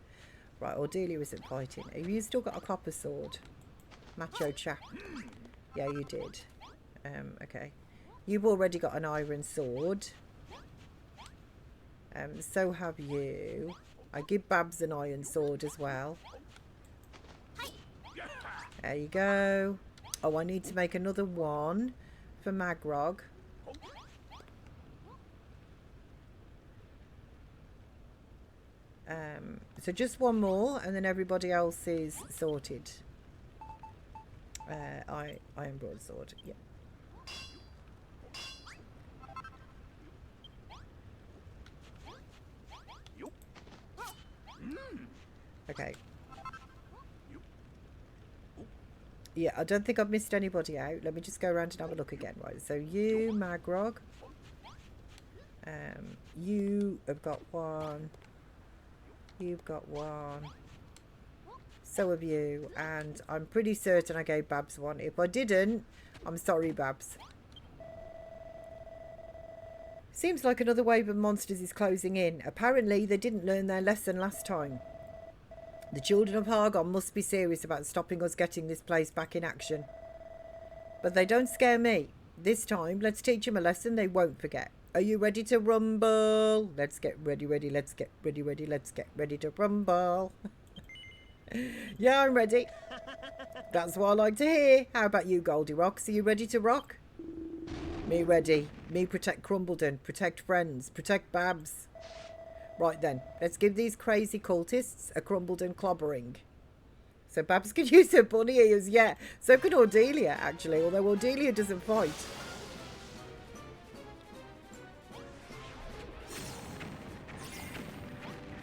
Right, Cordelia isn't fighting. Have you still got a copper sword? Macho chap. Yeah, you did. Okay. You've already got an iron sword. So have you. I give Babs an iron sword as well. There you go. Oh, I need to make another one for Magrog. So just one more and then everybody else is sorted. Iron broadsword, yeah. Okay. Yeah, I don't think I've missed anybody out. Let me just go around and have a look again. Right, so you, Magrog. You have got one. You've got one. So have you. And I'm pretty certain I gave Babs one. If I didn't, I'm sorry, Babs. Seems like another wave of monsters is closing in. Apparently, they didn't learn their lesson last time. The children of Hargon must be serious about stopping us getting this place back in action. But they don't scare me. This time, let's teach them a lesson they won't forget. Are you ready to rumble? Let's get ready, let's get ready, let's get ready to rumble. Yeah, I'm ready. That's what I like to hear. How about you, Goldilocks? Are you ready to rock? Me ready. Me protect Khrumbulden, protect friends, protect Babs. Right then, let's give these crazy cultists a Khrumbulden clobbering. So Babs can use her bunny ears, yeah. So can Cordelia, actually, although Cordelia doesn't fight.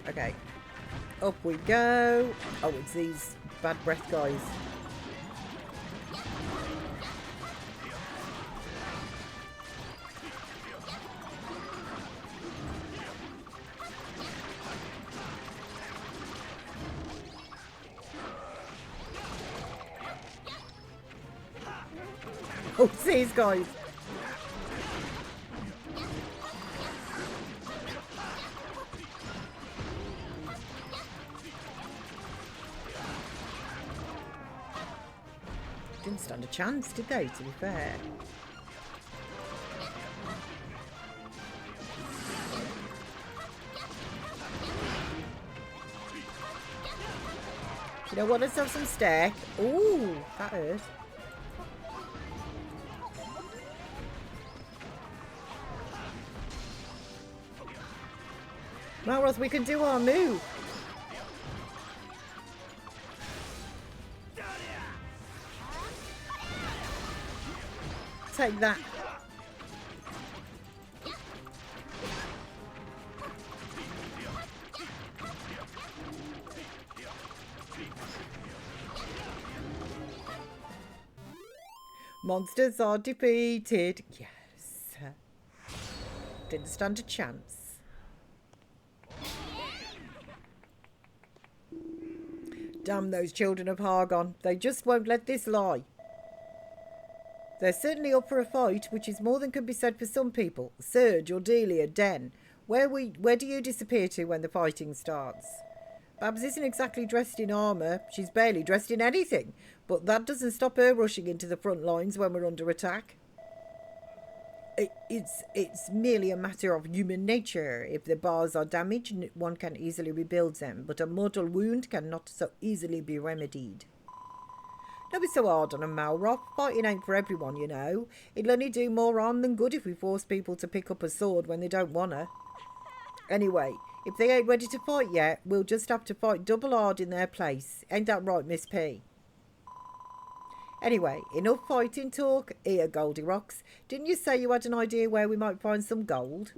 Okay. Up we go. Oh, it's these bad breath guys. Oh, it's these guys. Didn't stand a chance, did they, to be fair? You know what, let's have some steak. Ooh, that hurt. Malroth, we can do our move. Take that. Monsters are defeated. Yes. Didn't stand a chance. Damn those children of Hargon. They just won't let this lie. They're certainly up for a fight, which is more than can be said for some people. Serge, Cordelia, Den. Where do you disappear to when the fighting starts? Babs isn't exactly dressed in armour. She's barely dressed in anything. But that doesn't stop her rushing into the front lines when we're under attack. It's merely a matter of human nature. If the bars are damaged, one can easily rebuild them, but a mortal wound cannot so easily be remedied. Don't be so hard on a Malroth. Fighting ain't for everyone, you know. It'll only do more harm than good if we force people to pick up a sword when they don't wanna. Anyway, if they ain't ready to fight yet, we'll just have to fight double hard in their place. Ain't that right, Miss P? Anyway, enough fighting talk. Here, Goldilocks. Didn't you say you had an idea where we might find some gold?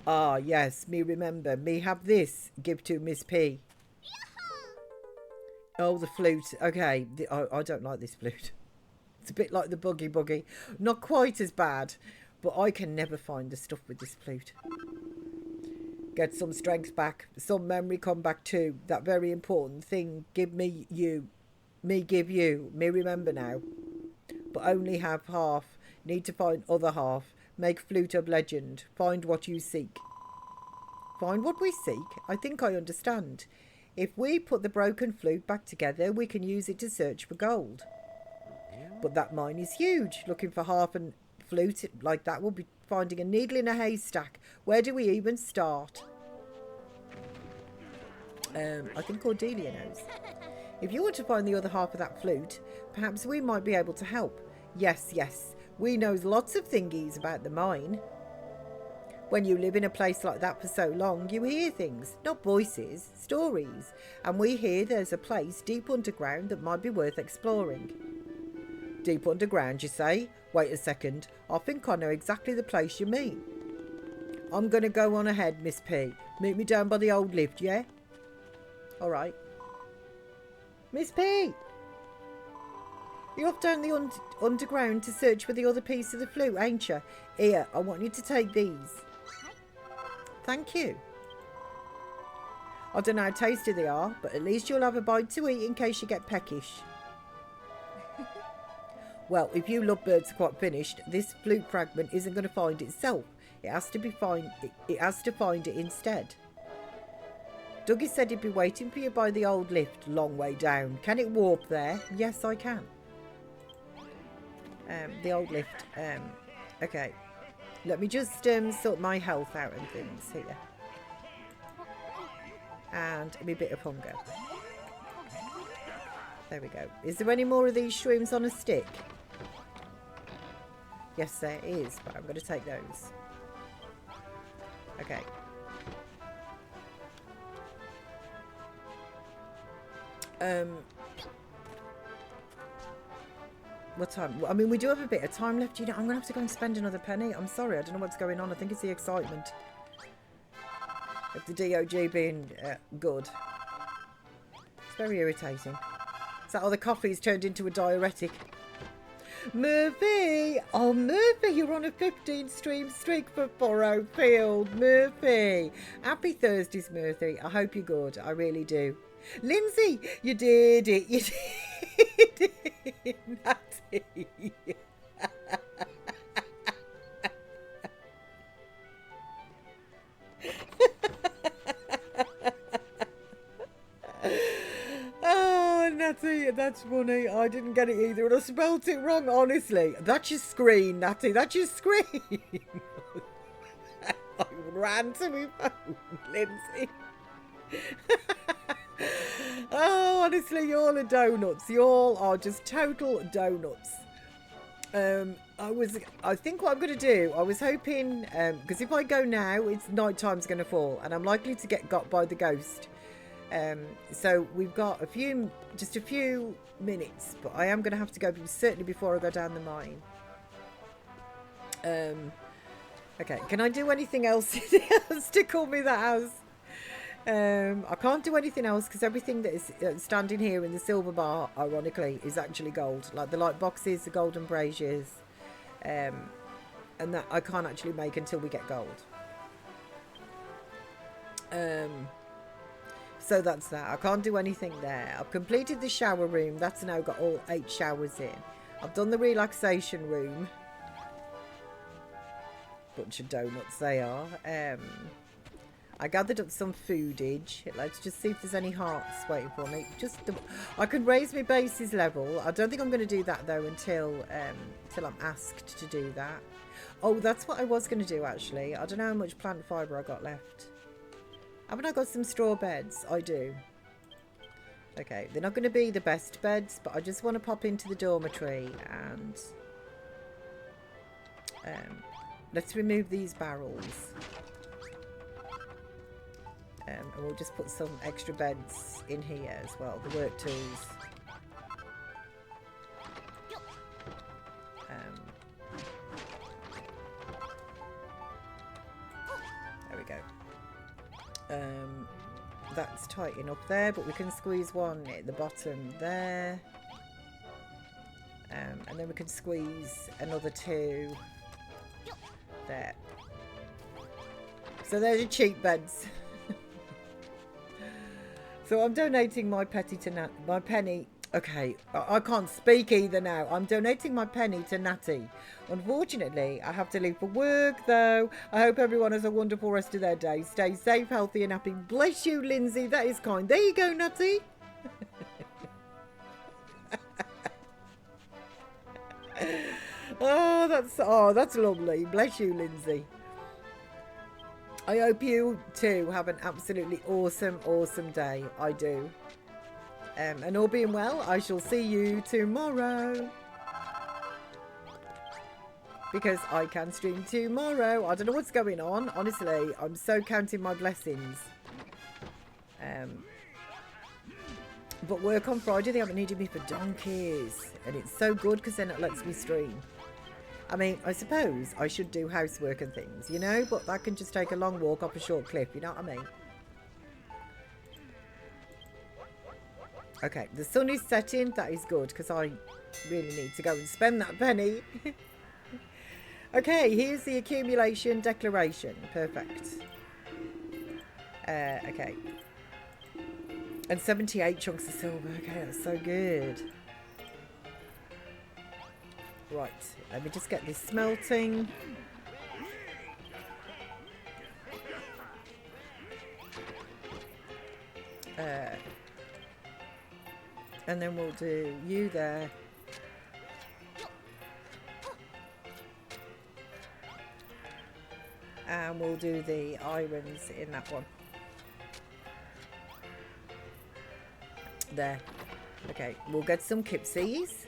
Ah, yes, me remember. Me have this. Give to Miss P. Oh, the flute. Okay, I don't like this flute. It's a bit like the boogie boogie. Not quite as bad, but I can never find the stuff with this flute. Get some strength back. Some memory come back too. That very important thing. Give me you. Me give you. Me remember now. But only have half. Need to find other half. Make flute of legend. Find what you seek. Find what we seek? I think I understand. If we put the broken flute back together, we can use it to search for gold. But that mine is huge. Looking for half a flute like that will be finding a needle in a haystack. Where do we even start? I think Cordelia knows. If you want to find the other half of that flute, perhaps we might be able to help. Yes, yes. We knows lots of thingies about the mine. When you live in a place like that for so long, you hear things, not voices, stories. And we hear there's a place deep underground that might be worth exploring. Deep underground, you say? Wait a second. I think I know exactly the place you mean. I'm going to go on ahead, Miss P. Meet me down by the old lift, yeah? All right. Miss P! You're off down the underground to search for the other piece of the flute, ain't you? Here, I want you to take these. Thank you. I don't know how tasty they are, but at least you'll have a bite to eat in case you get peckish. Well, if you lovebirds are quite finished, this flute fragment isn't going to find itself. It has to find it instead. Dougie said he'd be waiting for you by the old lift, long way down. Can it warp there? Yes, I can. The old lift. Okay. Let me just sort my health out and things here. And a bit of hunger. There we go. Is there any more of these shrooms on a stick? Yes, there is, but I'm going to take those. Okay. What time? I mean, we do have a bit of time left. You know, I'm going to have to go and spend another penny. I'm sorry, I don't know what's going on. I think it's the excitement of the DOG being good. It's very irritating. Is that all the coffee's turned into a diuretic? Murphy! Oh, Murphy, you're on a 15-stream streak for Furrowfield. Murphy! Happy Thursdays, Murphy. I hope you're good. I really do. Lindsay, you did it. You did it. Natty. Oh, Natty, that's funny. I didn't get it either, and I spelt it wrong, honestly. That's your screen, Natty. That's your screen. I ran to my phone, Lindsay. Oh, honestly, you all are donuts. You all are just total donuts. I think what I'm going to do, I was hoping, because if I go now, it's night time's going to fall, and I'm likely to get got by the ghost. So we've got just a few minutes, but I am going to have to go, certainly before I go down the mine. Okay, can I do anything else to call me that house? I can't do anything else because everything that is standing here in the silver bar, ironically, is actually gold. Like the light boxes, the golden braziers, and that I can't actually make until we get gold. So that's that. I can't do anything there. I've completed the shower room. That's now got all 8 showers in. I've done the relaxation room. Bunch of donuts they are. I gathered up some foodage. Let's just see if there's any hearts waiting for me. I could raise my bases level. I don't think I'm going to do that though until I'm asked to do that. Oh, that's what I was going to do, actually. I don't know how much plant fibre I got left. Haven't I got some straw beds? I do. Okay, they're not going to be the best beds, but I just want to pop into the dormitory and... let's remove these barrels. And we'll just put some extra beds in here as well, the work tools. There we go. That's tight enough there, but we can squeeze one at the bottom there. And then we can squeeze another two there. So they're the cheap beds. So I'm donating my penny. Okay, I can't speak either now. I'm donating my penny to Natty. Unfortunately, I have to leave for work though. I hope everyone has a wonderful rest of their day. Stay safe, healthy and happy. Bless you, Lindsay. That is kind. There you go, Natty. Oh, that's lovely. Bless you, Lindsay. I hope you too have an absolutely awesome, awesome day. I do. And all being well, I shall see you tomorrow. Because I can stream tomorrow. I don't know what's going on. Honestly, I'm so counting my blessings. But work on Friday, they haven't needed me for donkeys. And it's so good because then it lets me stream. I mean, I suppose I should do housework and things, you know? But that can just take a long walk up a short cliff, you know what I mean? Okay, the sun is setting. That is good because I really need to go and spend that penny. Okay, here's the accumulation declaration. Perfect. Okay. And 78 chunks of silver. Okay, that's so good. Right, let me just get this smelting. And then we'll do you there. And we'll do the irons in that one. There. Okay, we'll get some kipsies.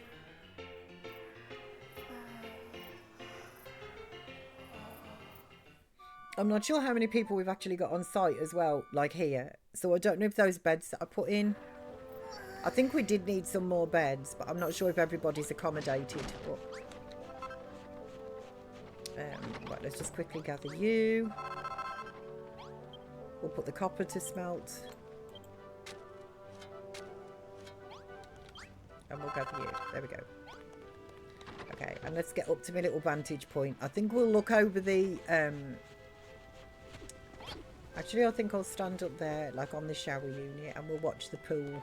I'm not sure how many people we've actually got on site as well, like here. So I don't know if those beds that I put in... I think we did need some more beds, but I'm not sure if everybody's accommodated. But... right, let's just quickly gather you. We'll put the copper to smelt. And we'll gather you. There we go. Okay, and let's get up to my little vantage point. I think we'll look over the... Actually, I think I'll stand up there, like on the shower unit, and we'll watch the pool.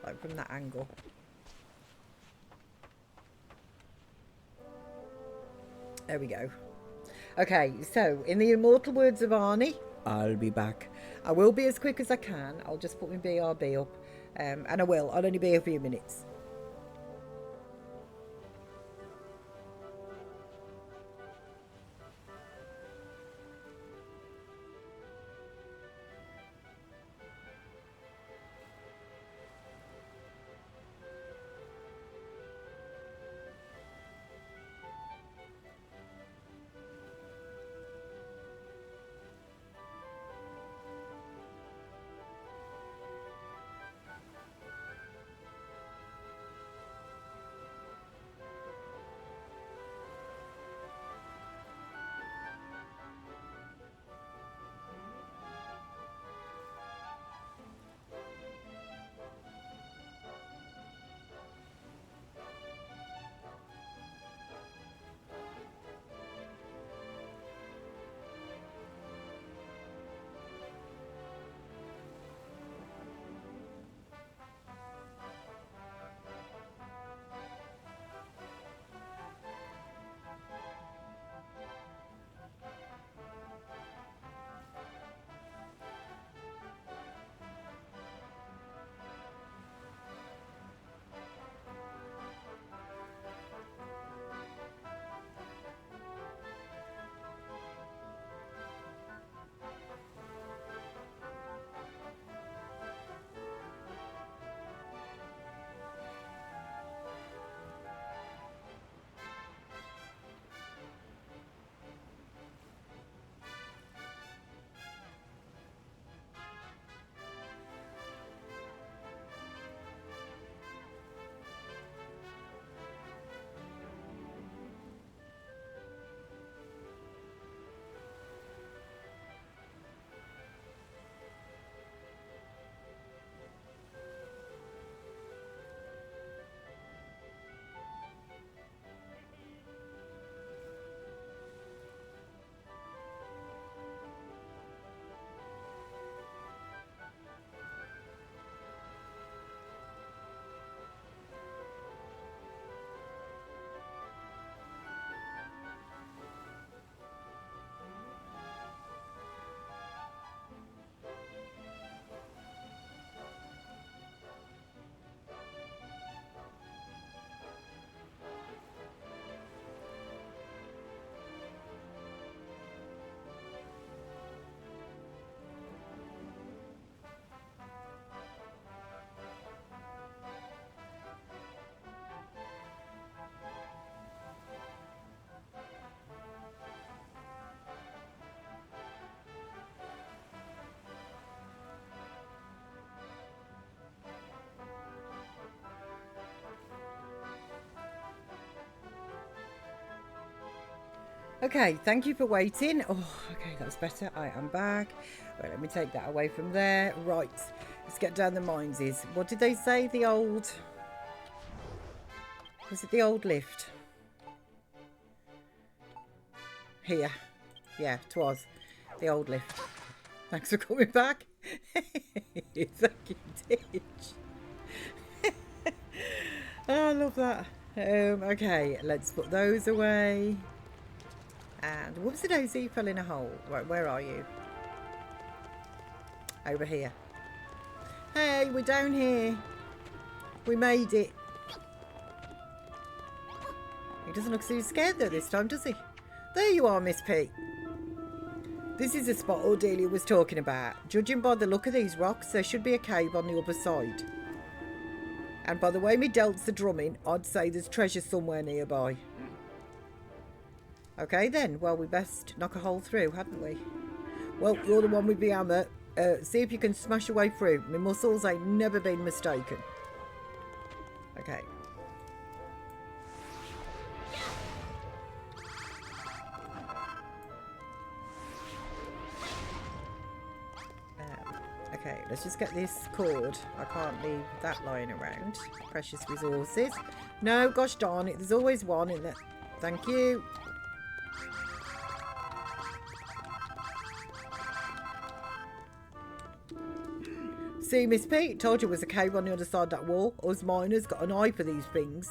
Like from that angle. There we go. Okay, so in the immortal words of Arnie, I'll be back. I will be as quick as I can. I'll just put my BRB up. And I will. I'll only be a few minutes. Okay, thank you for waiting. Oh, okay, that's better. I am back. Right, let me take that away from there. Right, let's get down the mines. What did they say? The old... Was it the old lift? Here. Yeah, it was. The old lift. Thanks for coming back. Thank you, Ditch. Oh, I love that. Okay, let's put those away. And whoopsie daisy, fell in a hole. Right, where are you? Over here. Hey, we're down here. We made it. He doesn't look so scared though this time, does he? There you are, Miss P. This is the spot Cordelia was talking about. Judging by the look of these rocks, there should be a cave on the other side. And by the way me delts are drumming, I'd say there's treasure somewhere nearby. Okay then, well we best knock a hole through, hadn't we? Well, you're the one with the hammer. See if you can smash your way through. My muscles ain't never been mistaken. Okay. Okay, let's just get this cord. I can't leave that lying around. Precious resources. No, gosh darn it. There's always one in there. Thank you. See, Miss Pete, told you it was a cave on the other side of that wall. Us miners got an eye for these things.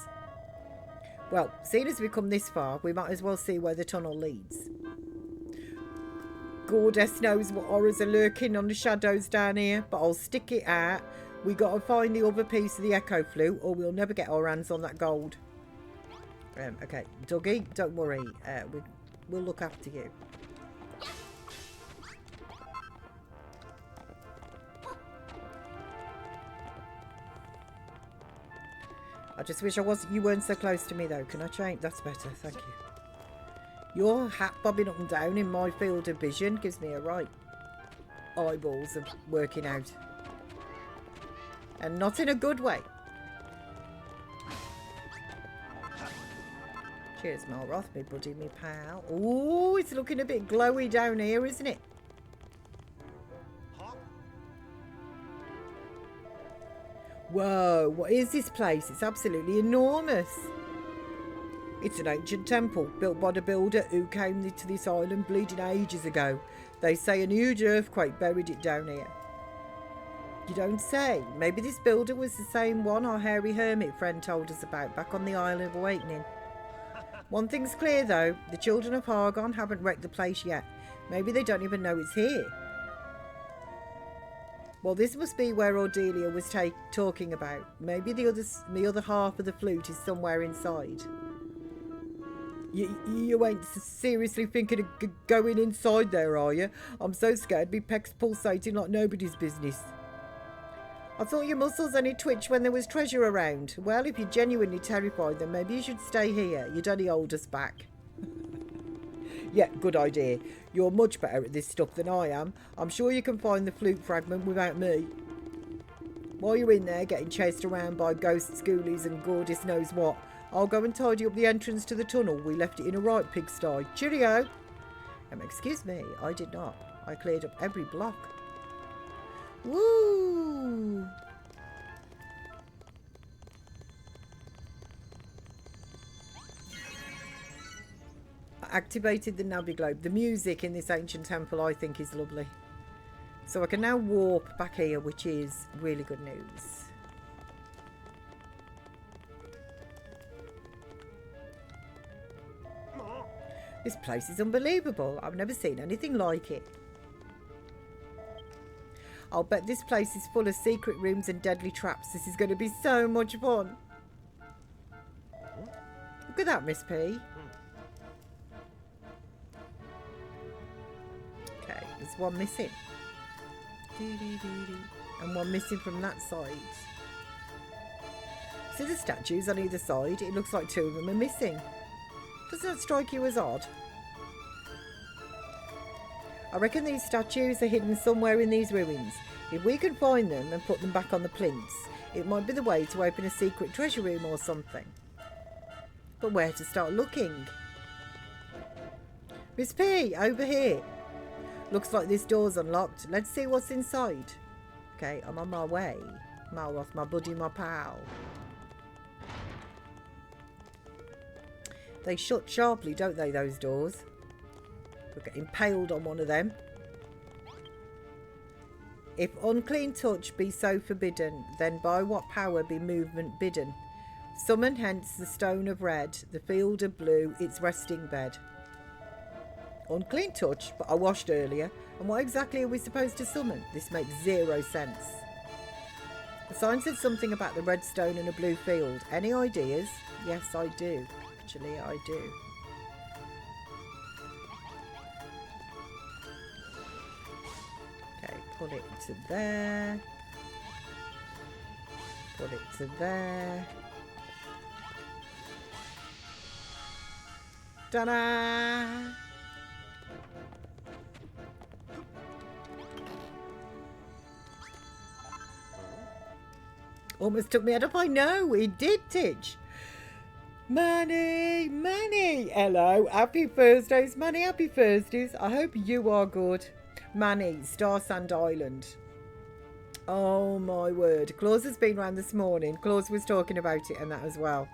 Well, seeing as we've come this far, we might as well see where the tunnel leads. Goddess knows what horrors are lurking on the shadows down here, but I'll stick it out. We gotta find the other piece of the echo flute, or we'll never get our hands on that gold. Okay, Dougie, don't worry. We'll look after you. I just wish you weren't so close to me though. Can I change? That's better, thank you. Your hat bobbing up and down in my field of vision gives me a right eyeballs of working out. And not in a good way. Cheers, Malroth, me buddy, me pal. Oh, it's looking a bit glowy down here, isn't it? Whoa, what is this place? It's absolutely enormous. It's an ancient temple built by the builder who came to this island bleeding ages ago. They say a huge earthquake buried it down here. You don't say. Maybe this builder was the same one our hairy hermit friend told us about back on the Isle of Awakening. One thing's clear though, the children of Hargon haven't wrecked the place yet. Maybe they don't even know it's here. Well, this must be where Cordelia was talking about. Maybe the other half of the flute is somewhere inside. You ain't seriously thinking of going inside there, are you? I'm so scared me pecs pulsating like nobody's business. I thought your muscles only twitch when there was treasure around. Well, if you're genuinely terrified, then maybe you should stay here. You'd only hold us back. Yeah, good idea. You're much better at this stuff than I am. I'm sure you can find the flute fragment without me. While you're in there getting chased around by ghosts, ghoulies and goddess knows what, I'll go and tidy up the entrance to the tunnel. We left it in a right pigsty. Cheerio! Excuse me, I did not. I cleared up every block. Woo! I activated the Naviglobe. The music in this ancient temple I think is lovely. So I can now warp back here, which is really good news. This place is unbelievable. I've never seen anything like it. I'll bet this place is full of secret rooms and deadly traps. This is going to be so much fun. Look at that, Miss P. Okay, there's one missing. And one missing from that side. See the statues on either side? It looks like two of them are missing. Doesn't that strike you as odd? I reckon these statues are hidden somewhere in these ruins. If we can find them and put them back on the plinths, it might be the way to open a secret treasure room or something. But where to start looking? Miss P, over here. Looks like this door's unlocked. Let's see what's inside. Okay, I'm on my way. Malroth, my buddy, my pal. They shut sharply, don't they, those doors? We'll get impaled on one of them. If unclean touch be so forbidden, then by what power be movement bidden? Summon hence the stone of red, the field of blue, its resting bed. Unclean touch, but I washed earlier. And what exactly are we supposed to summon? This makes zero sense. The sign said something about the red stone and a blue field. Any ideas? Yes, I do. Actually, I do. Okay, pull it to there. Pull it to there. Ta-da! Almost took me out of. I know, it did, Titch. Manny, Manny. Hello, happy Thursdays, Manny, happy Thursdays. I hope you are good. Manny, Star Sand Island. Oh my word. Claus has been around this morning. Claus was talking about it and that as well.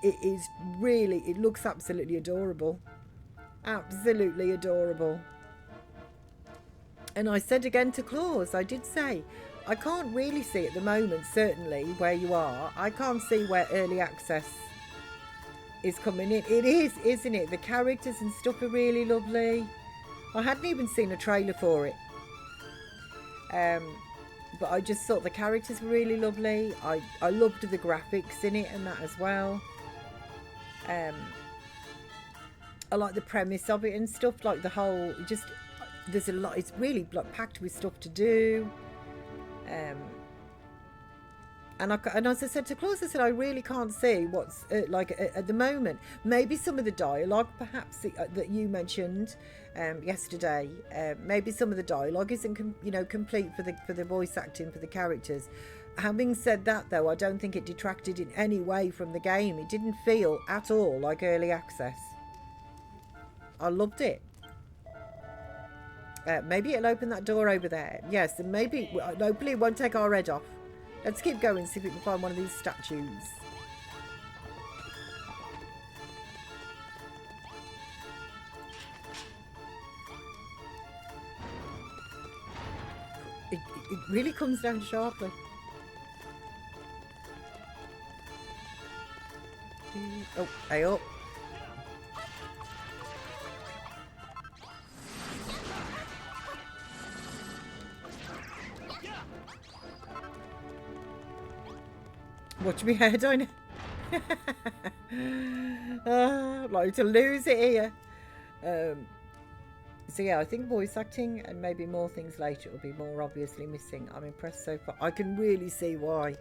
It is really, it looks absolutely adorable. Absolutely adorable. And I said again to Claus, I did say, I can't really see at the moment, certainly, where you are. I can't see where early access is coming in. It is, isn't it? The characters and stuff are really lovely. I hadn't even seen a trailer for it. But I just thought the characters were really lovely. I loved the graphics in it and that as well. I like the premise of it and stuff, like the whole, just, there's a lot, it's really like packed with stuff to do. And as I said to Claus, I said, I really can't see what's at the moment. Maybe some of the dialogue, perhaps that you mentioned yesterday. Maybe some of the dialogue isn't complete for the voice acting for the characters. Having said that, though, I don't think it detracted in any way from the game. It didn't feel at all like early access. I loved it. Maybe it'll open that door over there. Yes, and maybe, hopefully it won't take our head off. Let's keep going, see if we can find one of these statues. It really comes down sharply. Oh, hey up. Watch me head, I know. I'd like to lose it here. So yeah, I think voice acting and maybe more things later will be more obviously missing. I'm impressed so far. I can really see why.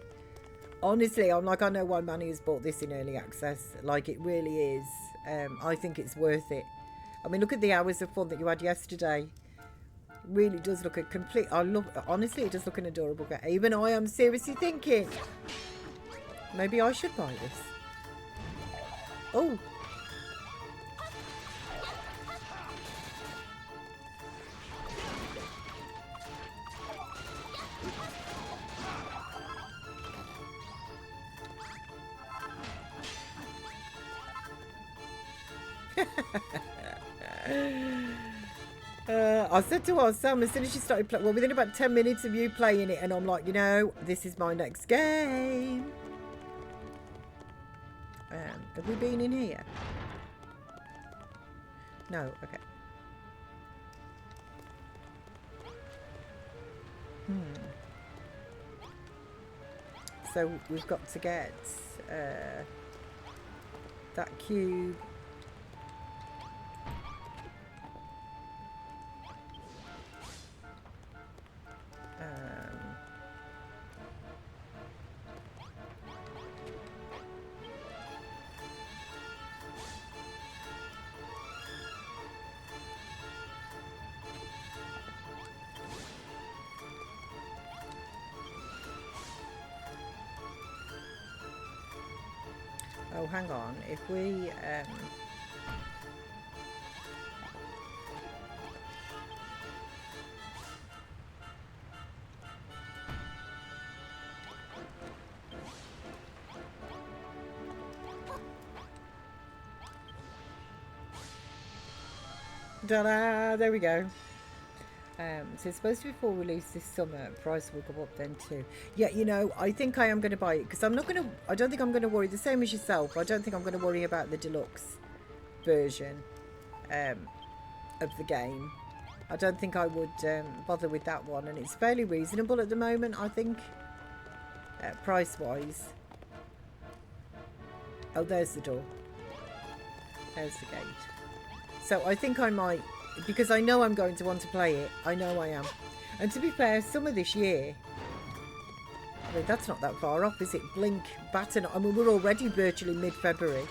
Honestly, I'm like, I know why Manny has bought this in early access. Like, it really is. I think it's worth it. I mean, look at the hours of fun that you had yesterday. Really does look a complete. Honestly, it does look an adorable game. Even I am seriously thinking, maybe I should buy this. Oh. I said to our Sam, as soon as she started playing, well, within about 10 minutes of you playing it, and I'm like, this is my next game. Have we been in here? No, okay. So we've got to get that cube. Oh, hang on. If we Ta-da! There we go. So it's supposed to be full release this summer. Price will go up then too. Yeah, you know, I think I am going to buy it because I don't think I'm going to worry, the same as yourself. I don't think I'm going to worry about the deluxe version of the game. I don't think I would bother with that one, and it's fairly reasonable at the moment, I think, price-wise. Oh, there's the door. There's the gate. So I think I might, because I know I'm going to want to play it. I know I am. And to be fair, summer this year, I mean, that's not that far off, is it? Blink, batten. I mean, we're already virtually mid-February.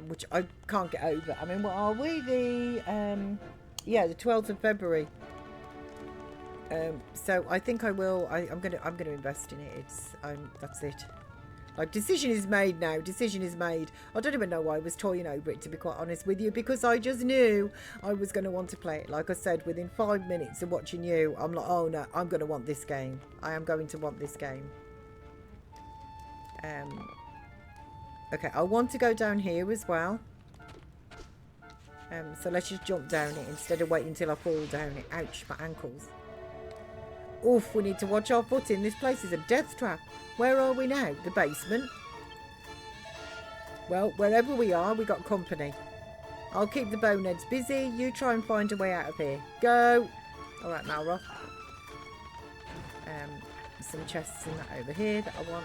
Which I can't get over. I mean, what are we? Yeah, the 12th of February. So I think I will. I'm gonna invest in it. That's it. Like, decision is made now. Decision is made. I don't even know why I was toying over it, to be quite honest with you, because I just knew I was going to want to play it. Like I said, within 5 minutes of watching you, I'm like, oh no, I'm going to want this game. I am going to want this game. Okay, I want to go down here as well. So let's just jump down it instead of waiting until I fall down it. Ouch, my ankles. Oof, we need to watch our footing. This place is a death trap. Where are we now? The basement? Well, wherever we are, we got company. I'll keep the boneheads busy. You try and find a way out of here. Go! Alright, Malroth. Some chests in that over here that I want.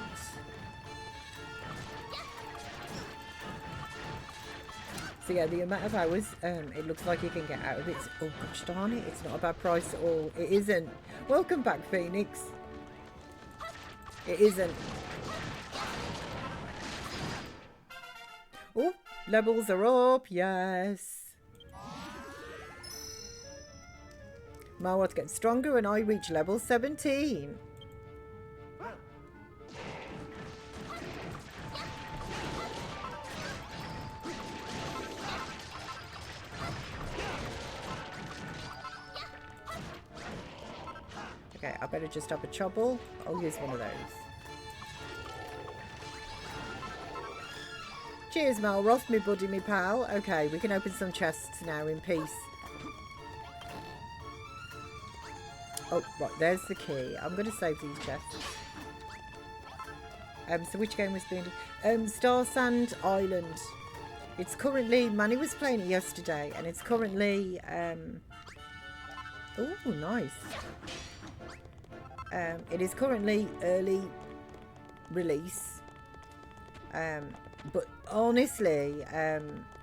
So yeah, the amount of hours it looks like you can get out of it. Oh gosh darn it, it's not a bad price at all. It isn't. Welcome back, Phoenix. It isn't. Oh, levels are up, yes. Malroth gets stronger and I reach level 17. Okay, I better just have a chobble. I'll use one of those. Cheers, Malroth, me buddy, me pal. Okay, we can open some chests now in peace. Oh, right, there's the key. I'm going to save these chests. So which game was being... Star Sand Island. It's currently... Manny was playing it yesterday, and it's currently... Oh, nice. It is currently early release, but honestly,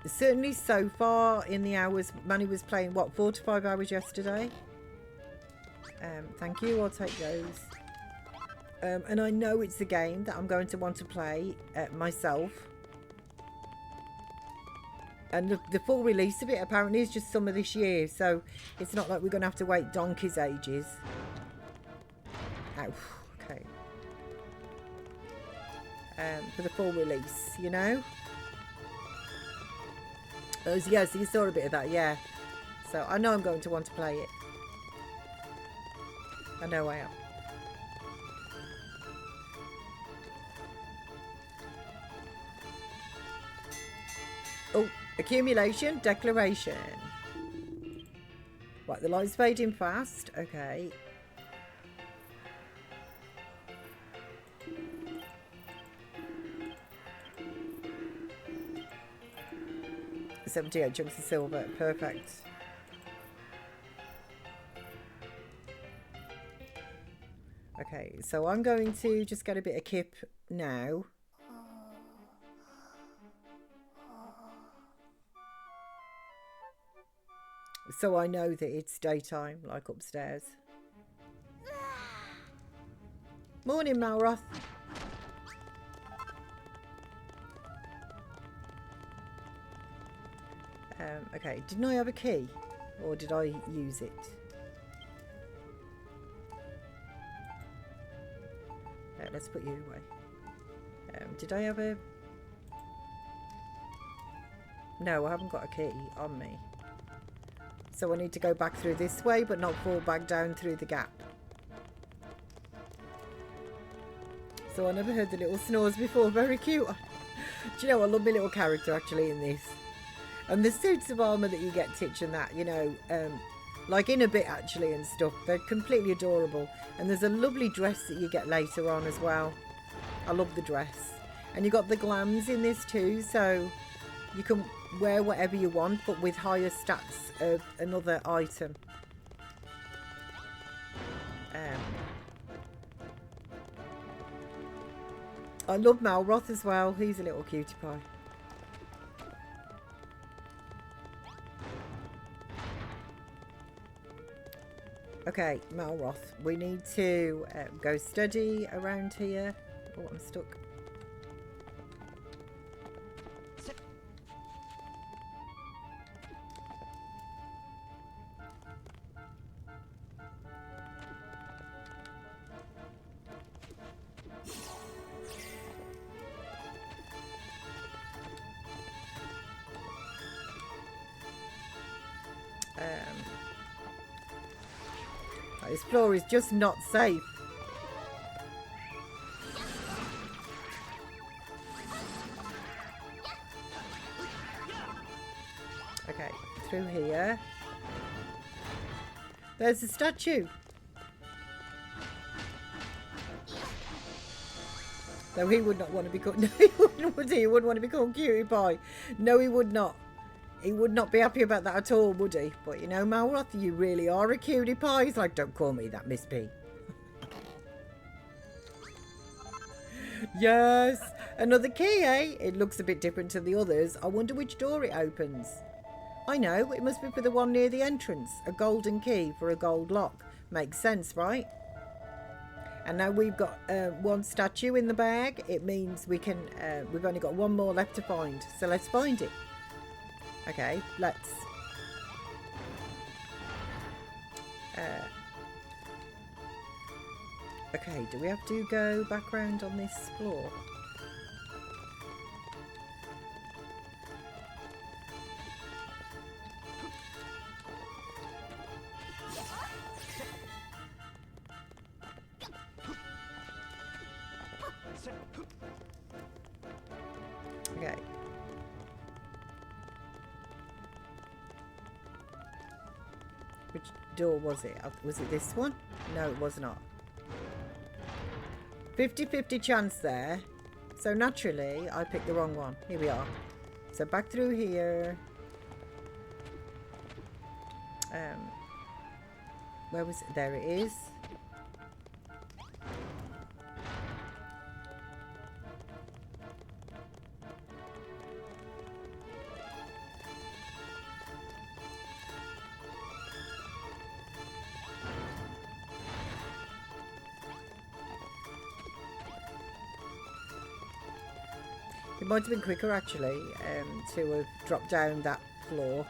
certainly so far in the hours, Manny was playing, what, 4 to 5 hours yesterday? Thank you, I'll take those. And I know it's a game that I'm going to want to play myself. And the full release of it apparently is just summer this year, so it's not like we're going to have to wait donkey's ages. Ow, okay. For the full release, you know? Yeah, so you saw a bit of that, yeah. So I know I'm going to want to play it. I know I am. Oh, accumulation, declaration. Right, the light's fading fast. Okay. 78 chunks of silver. Perfect. Okay, so I'm going to just get a bit of kip now. So I know that it's daytime, like upstairs. Morning, Malroth. Okay, didn't I have a key? Or did I use it? Let's put you away. Did I have a... No, I haven't got a key on me. So I need to go back through this way, but not fall back down through the gap. So I never heard the little snores before. Very cute. Do you know, I love my little character actually in this. And the suits of armour that you get, Titch, and that, you know, like in a bit actually and stuff. They're completely adorable. And there's a lovely dress that you get later on as well. I love the dress. And you got the glams in this too, so you can wear whatever you want, but with higher stats of another item. I love Malroth as well. He's a little cutie pie. Okay, Malroth. We need to go study around here. Oh, I'm stuck. This floor is just not safe. Okay, through here. There's a statue. Though he would not want to be called. No, he wouldn't, would he? He wouldn't want to be called Cutie Pie. No, he would not. He would not be happy about that at all, would he? But you know, Malroth, you really are a cutie pie. He's like, don't call me that, Miss P. Yes. Another key, eh? It looks a bit different to the others. I wonder which door it opens. I know. It must be for the one near the entrance. A golden key for a gold lock. Makes sense, right? And now we've got one statue in the bag. It means we can... we've only got one more left to find. So let's find it. Okay, let's... okay, do we have to go back round on this floor? Okay. Which door was it? Was it this one? No, it was not. 50-50 chance there. So naturally, I picked the wrong one. Here we are. So back through here. Where was it? There it is. It might have been quicker actually to have dropped down that floor.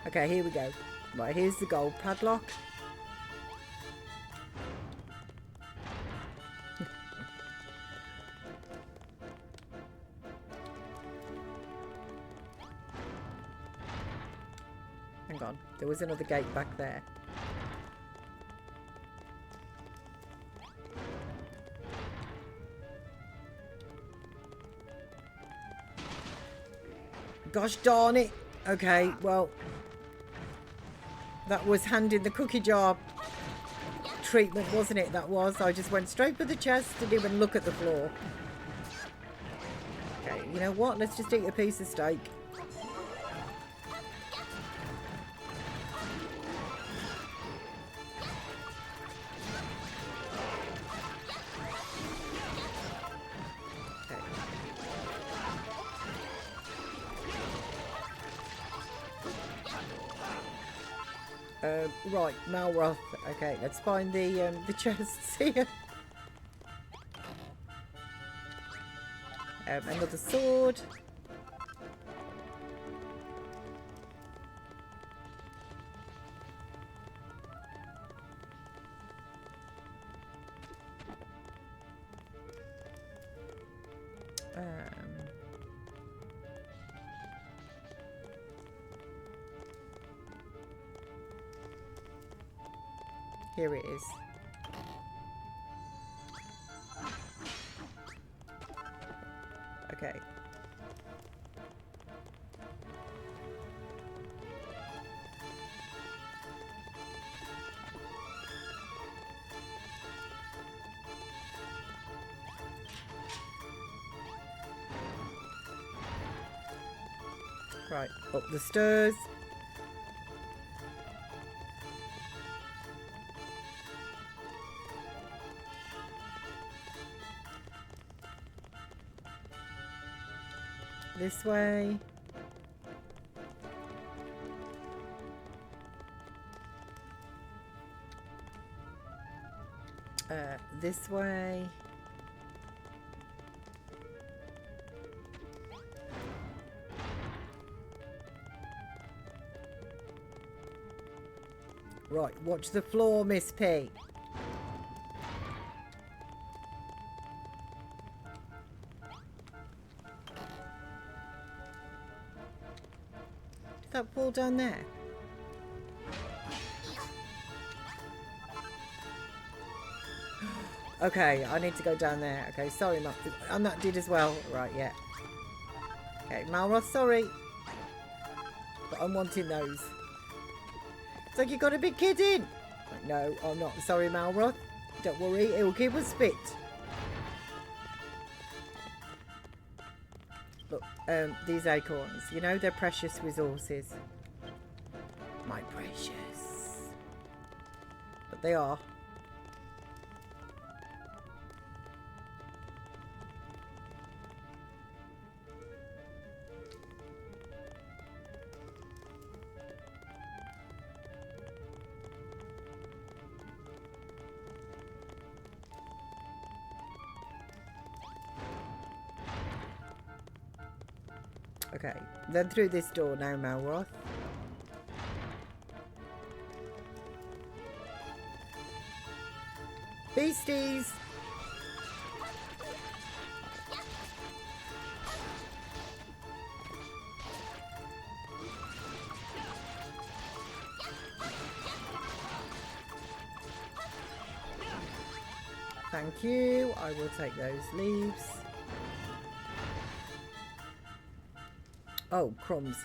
Okay, here we go. Right, here's the gold padlock. Hang on, there was another gate back there. Gosh darn it. Okay, well, that was hand in the cookie jar treatment, wasn't it? That was. I just went straight for the chest, didn't even look at the floor. Okay, you know what? Let's just eat a piece of steak. Right, Malroth. Okay, let's find the chests here. Another sword. Here it is. Right, up the stairs. This way. This way. Right, watch the floor, Miss P. Did that fall down there? Okay, I need to go down there. Okay, sorry, Matt. And that did as well. Right, yeah. Okay, Malroth, sorry. But I'm wanting those. It's like you got to be kidding. Like, no, I'm not. Sorry, Malroth. Don't worry, it will keep us fit. Look, these acorns, you know, they're precious resources. My precious. But they are. Okay, then through this door now, Malroth. Beasties! Thank you. I will take those leaves. Oh, crumbs.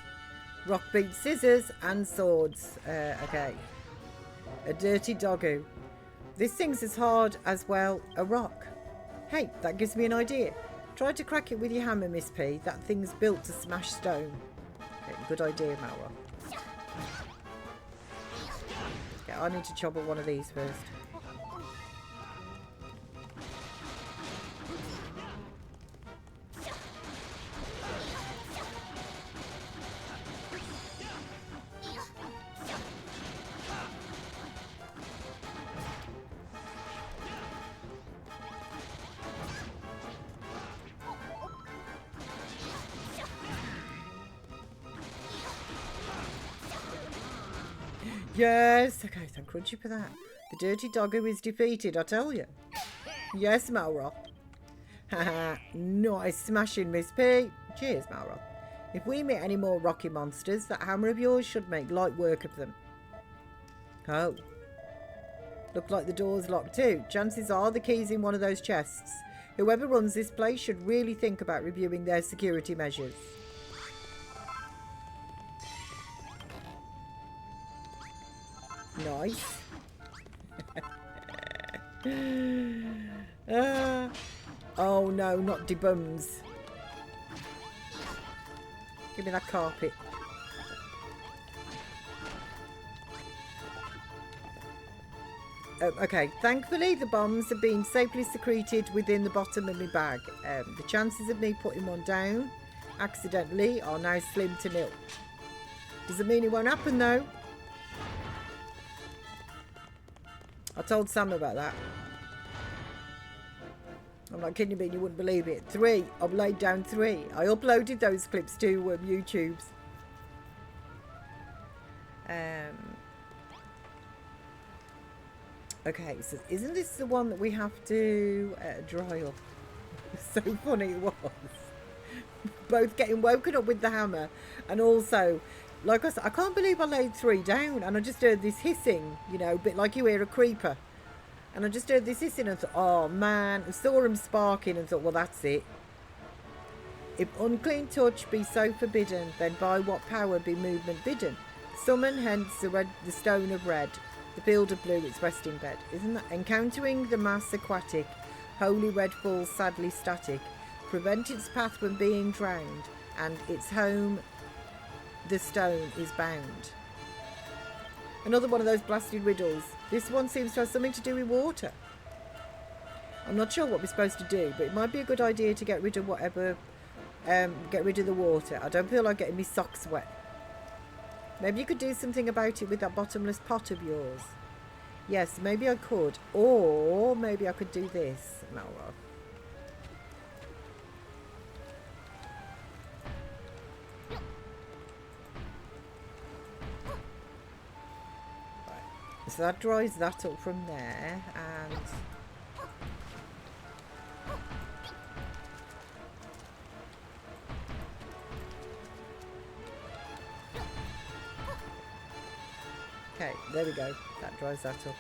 Rock beat scissors and swords. Okay. A dirty doggo. This thing's as hard as, well, a rock. Hey, that gives me an idea. Try to crack it with your hammer, Miss P. That thing's built to smash stone. Okay, good idea, Malroth. Okay, I need to chop up one of these first. Yes. Okay, thank Crunchy for that. The dirty doggo is defeated, I tell you. Yes, Malroth. Haha, nice smashing, Miss P. Cheers, Malroth. If we meet any more rocky monsters, that hammer of yours should make light work of them. Oh. Look like the door's locked too. Chances are the key's in one of those chests. Whoever runs this place should really think about reviewing their security measures. Nice. Oh no, not debums. Give me that carpet. Okay, thankfully the bombs have been safely secreted within the bottom of my bag. The chances of me putting one down accidentally are now slim to nil. Doesn't mean it won't happen though. I told Sam about that. I'm not kidding you, you wouldn't believe it. 3. I've laid down 3. I uploaded those clips to YouTube's. Okay, so isn't this the one that we have to dry up? So funny it was. Both getting woken up with the hammer and also, like I said, I can't believe I laid 3 down and I just heard this hissing, you know, a bit like you hear a creeper. And I just heard this hissing and thought, oh man, I saw him sparking and thought, well, that's it. If unclean touch be so forbidden, then by what power be movement bidden? Summon hence the stone of red, the field of blue, its resting bed. Isn't that encountering the mass aquatic, holy red falls sadly static, prevent its path from being drowned, and its home the stone is bound. Another one of those blasted riddles. This one seems to have something to do with water. I'm not sure what we're supposed to do, but it might be a good idea to get rid of whatever, get rid of the water. I don't feel like getting my socks wet. Maybe you could do something about it with that bottomless pot of yours. Yes, maybe I could. Or maybe I could do this. Malroth. Right. So that dries that up from there, and okay, there we go. That dries that up.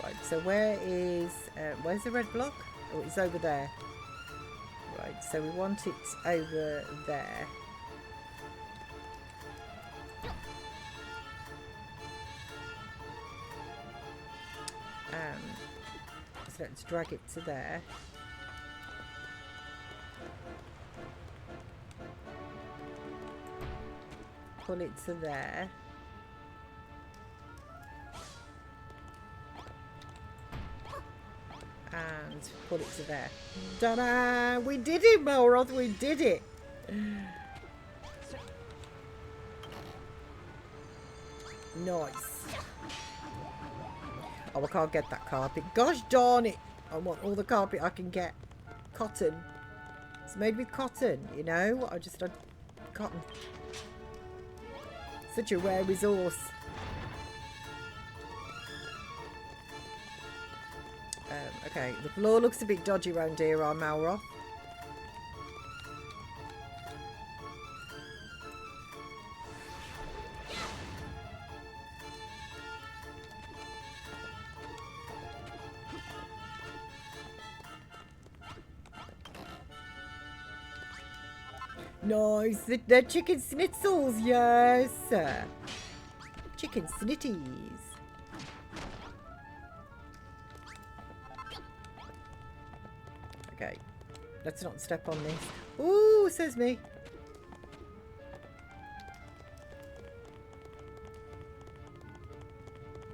Right, so where's the red block? Oh, it's over there. Right, so we want it over there. So let's drag it to there. Pull it to there. And put it to there. Ta-da! We did it, Malroth! We did it! Nice. Oh, I can't get that carpet. Gosh darn it! I want all the carpet I can get. Cotton. It's made with cotton, you know? I just... cotton. Such a rare resource. Okay, the floor looks a bit dodgy around here on Malroth. Nice, the chicken schnitzels, yes. Chicken snitties. Okay, let's not step on this. Ooh, says me.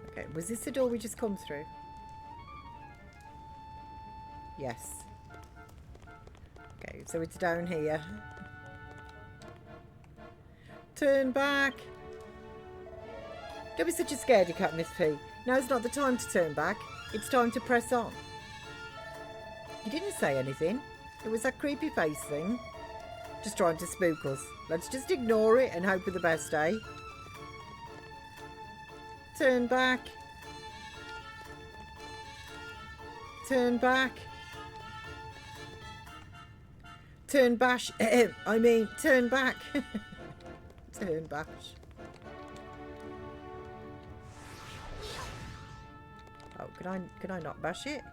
Okay, was this the door we just come through? Yes. Okay, so it's down here. Turn back. Don't be such a scaredy cat, Miss P. Now's not the time to turn back. It's time to press on. You didn't say anything. It was that creepy face thing. Just trying to spook us. Let's just ignore it and hope for the best, eh? Turn back. Turn back. Turn bash. I mean, turn back. Turn bash. Oh, can I not bash it?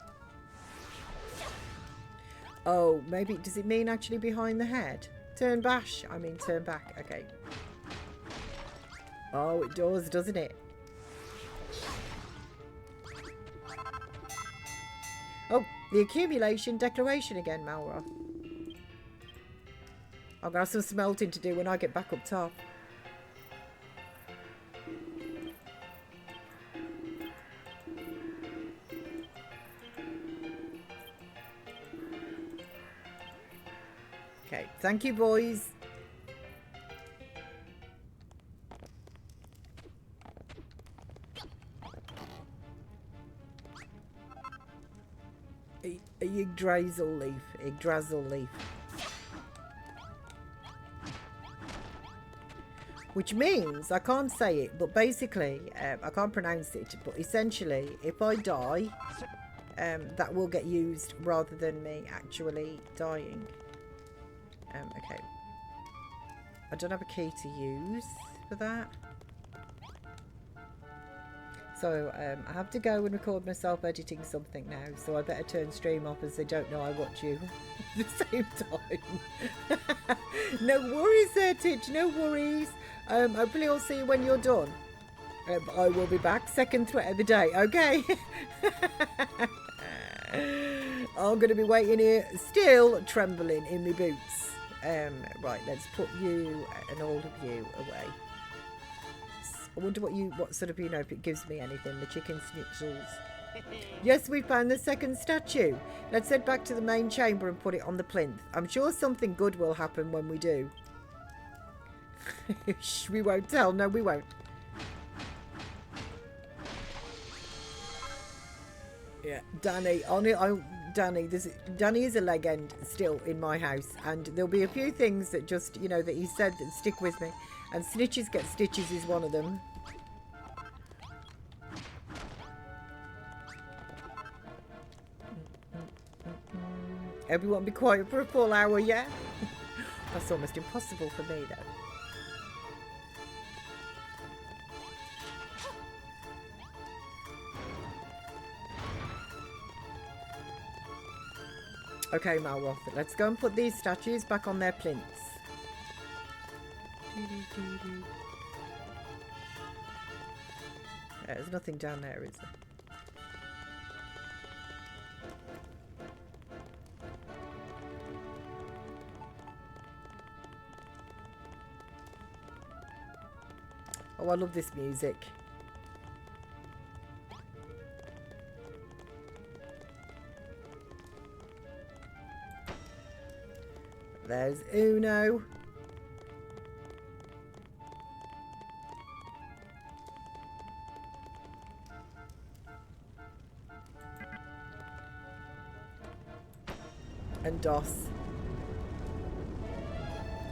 Oh, maybe, does it mean actually behind the head? Turn bash, I mean turn back, okay. Oh, it does, doesn't it? Oh, the accumulation declaration again, Malroth. I'm going to have some smelting to do when I get back up top. Okay, thank you, boys. A Yggdrasil leaf. Yggdrasil leaf. Which means, I can't say it, but basically, I can't pronounce it, but essentially, if I die, that will get used rather than me actually dying. Okay. I don't have a key to use for that. So, I have to go and record myself editing something now, so I better turn stream off as they don't know I watch you at the same time. No worries there, Titch, no worries. Hopefully I'll see you when you're done. I will be back, second threat of the day, okay? I'm going to be waiting here, still trembling in my boots. Right, let's put you and all of you away. I wonder what sort of, if it gives me anything. The chicken schnitzels. Yes, we found the second statue. Let's head back to the main chamber and put it on the plinth. I'm sure something good will happen when we do. Shh, we won't tell. No, we won't. Yeah, Danny. Danny is a legend still in my house, and there'll be a few things that just, that he said that stick with me. And snitches get stitches is one of them. Everyone be quiet for a full hour, yeah? That's almost impossible for me, though. Okay, Malroth, let's go and put these statues back on their plinths. There's nothing down there, is there? Oh, I love this music. There's Uno. And Dos.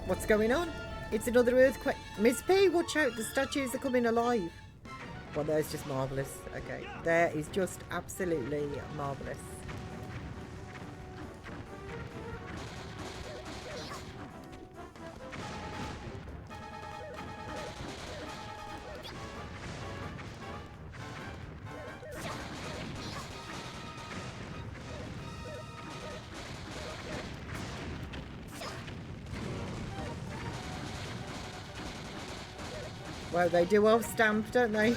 What's going on? It's another earthquake. Miss P, watch out. The statues are coming alive. Well, there's just marvellous. Okay. There is just absolutely marvellous. Well, they do all stamp, don't they?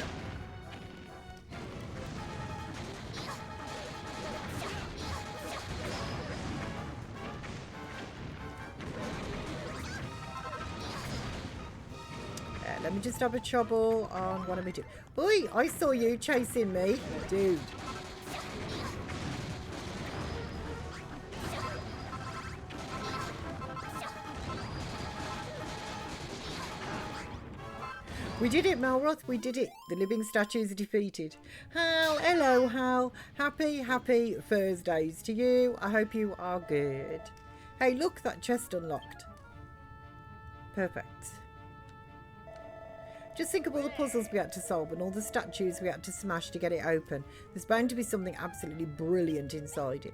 Let me just have a trouble on what am I doing? Oi, I saw you chasing me, dude. We did it, Malroth. We did it. The living statues are defeated. Hal, hello, Hal. Happy Thursdays to you. I hope you are good. Hey, look, that chest unlocked. Perfect. Just think of all the puzzles we had to solve and all the statues we had to smash to get it open. There's bound to be something absolutely brilliant inside it.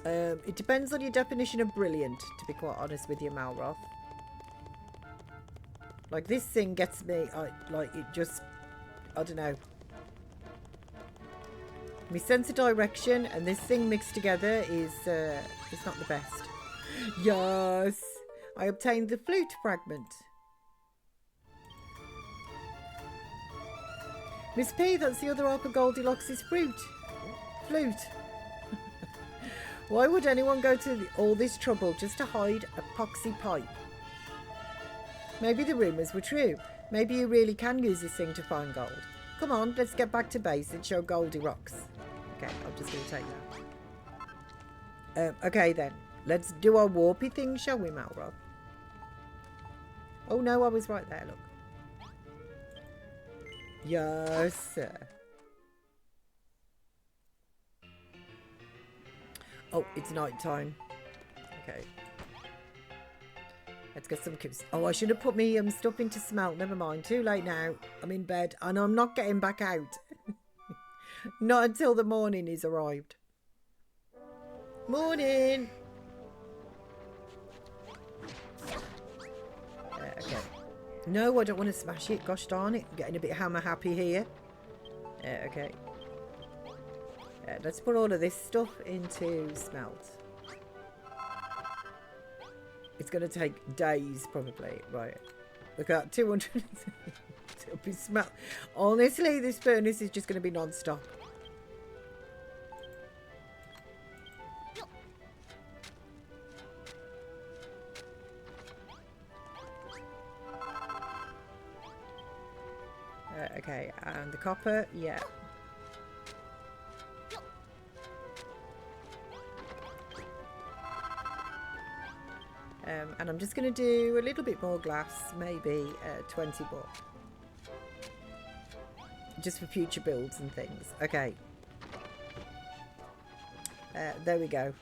It depends on your definition of brilliant, to be quite honest with you, Malroth. Like, this thing gets me, I don't know. My sense of direction and this thing mixed together is not the best. Yes! I obtained the flute fragment. Miss P, that's the other half of Goldilocks' flute. Why would anyone go to all this trouble just to hide a poxy pipe? Maybe the rumours were true. Maybe you really can use this thing to find gold. Come on, let's get back to base and show Goldie rocks. Okay, I'm just going to take that. Okay then, let's do our warpy thing, shall we, Malroth? Oh no, I was right there, look. Yes, sir. Oh, it's night time. Okay. Let's get some cubes. Oh, I should have put me stuff into smelt. Never mind. Too late now. I'm in bed and I'm not getting back out. Not until the morning is arrived. Morning. Okay. No, I don't want to smash it. Gosh darn it. I'm getting a bit hammer happy here. Okay. Let's put all of this stuff into smelt. It's going to take days, probably. Right. Look at that. 200. It'll be smelt. Honestly, this furnace is just going to be non-stop. Okay, and the copper, yeah. And I'm just going to do a little bit more glass, maybe 20 more. Just for future builds and things. Okay. There we go.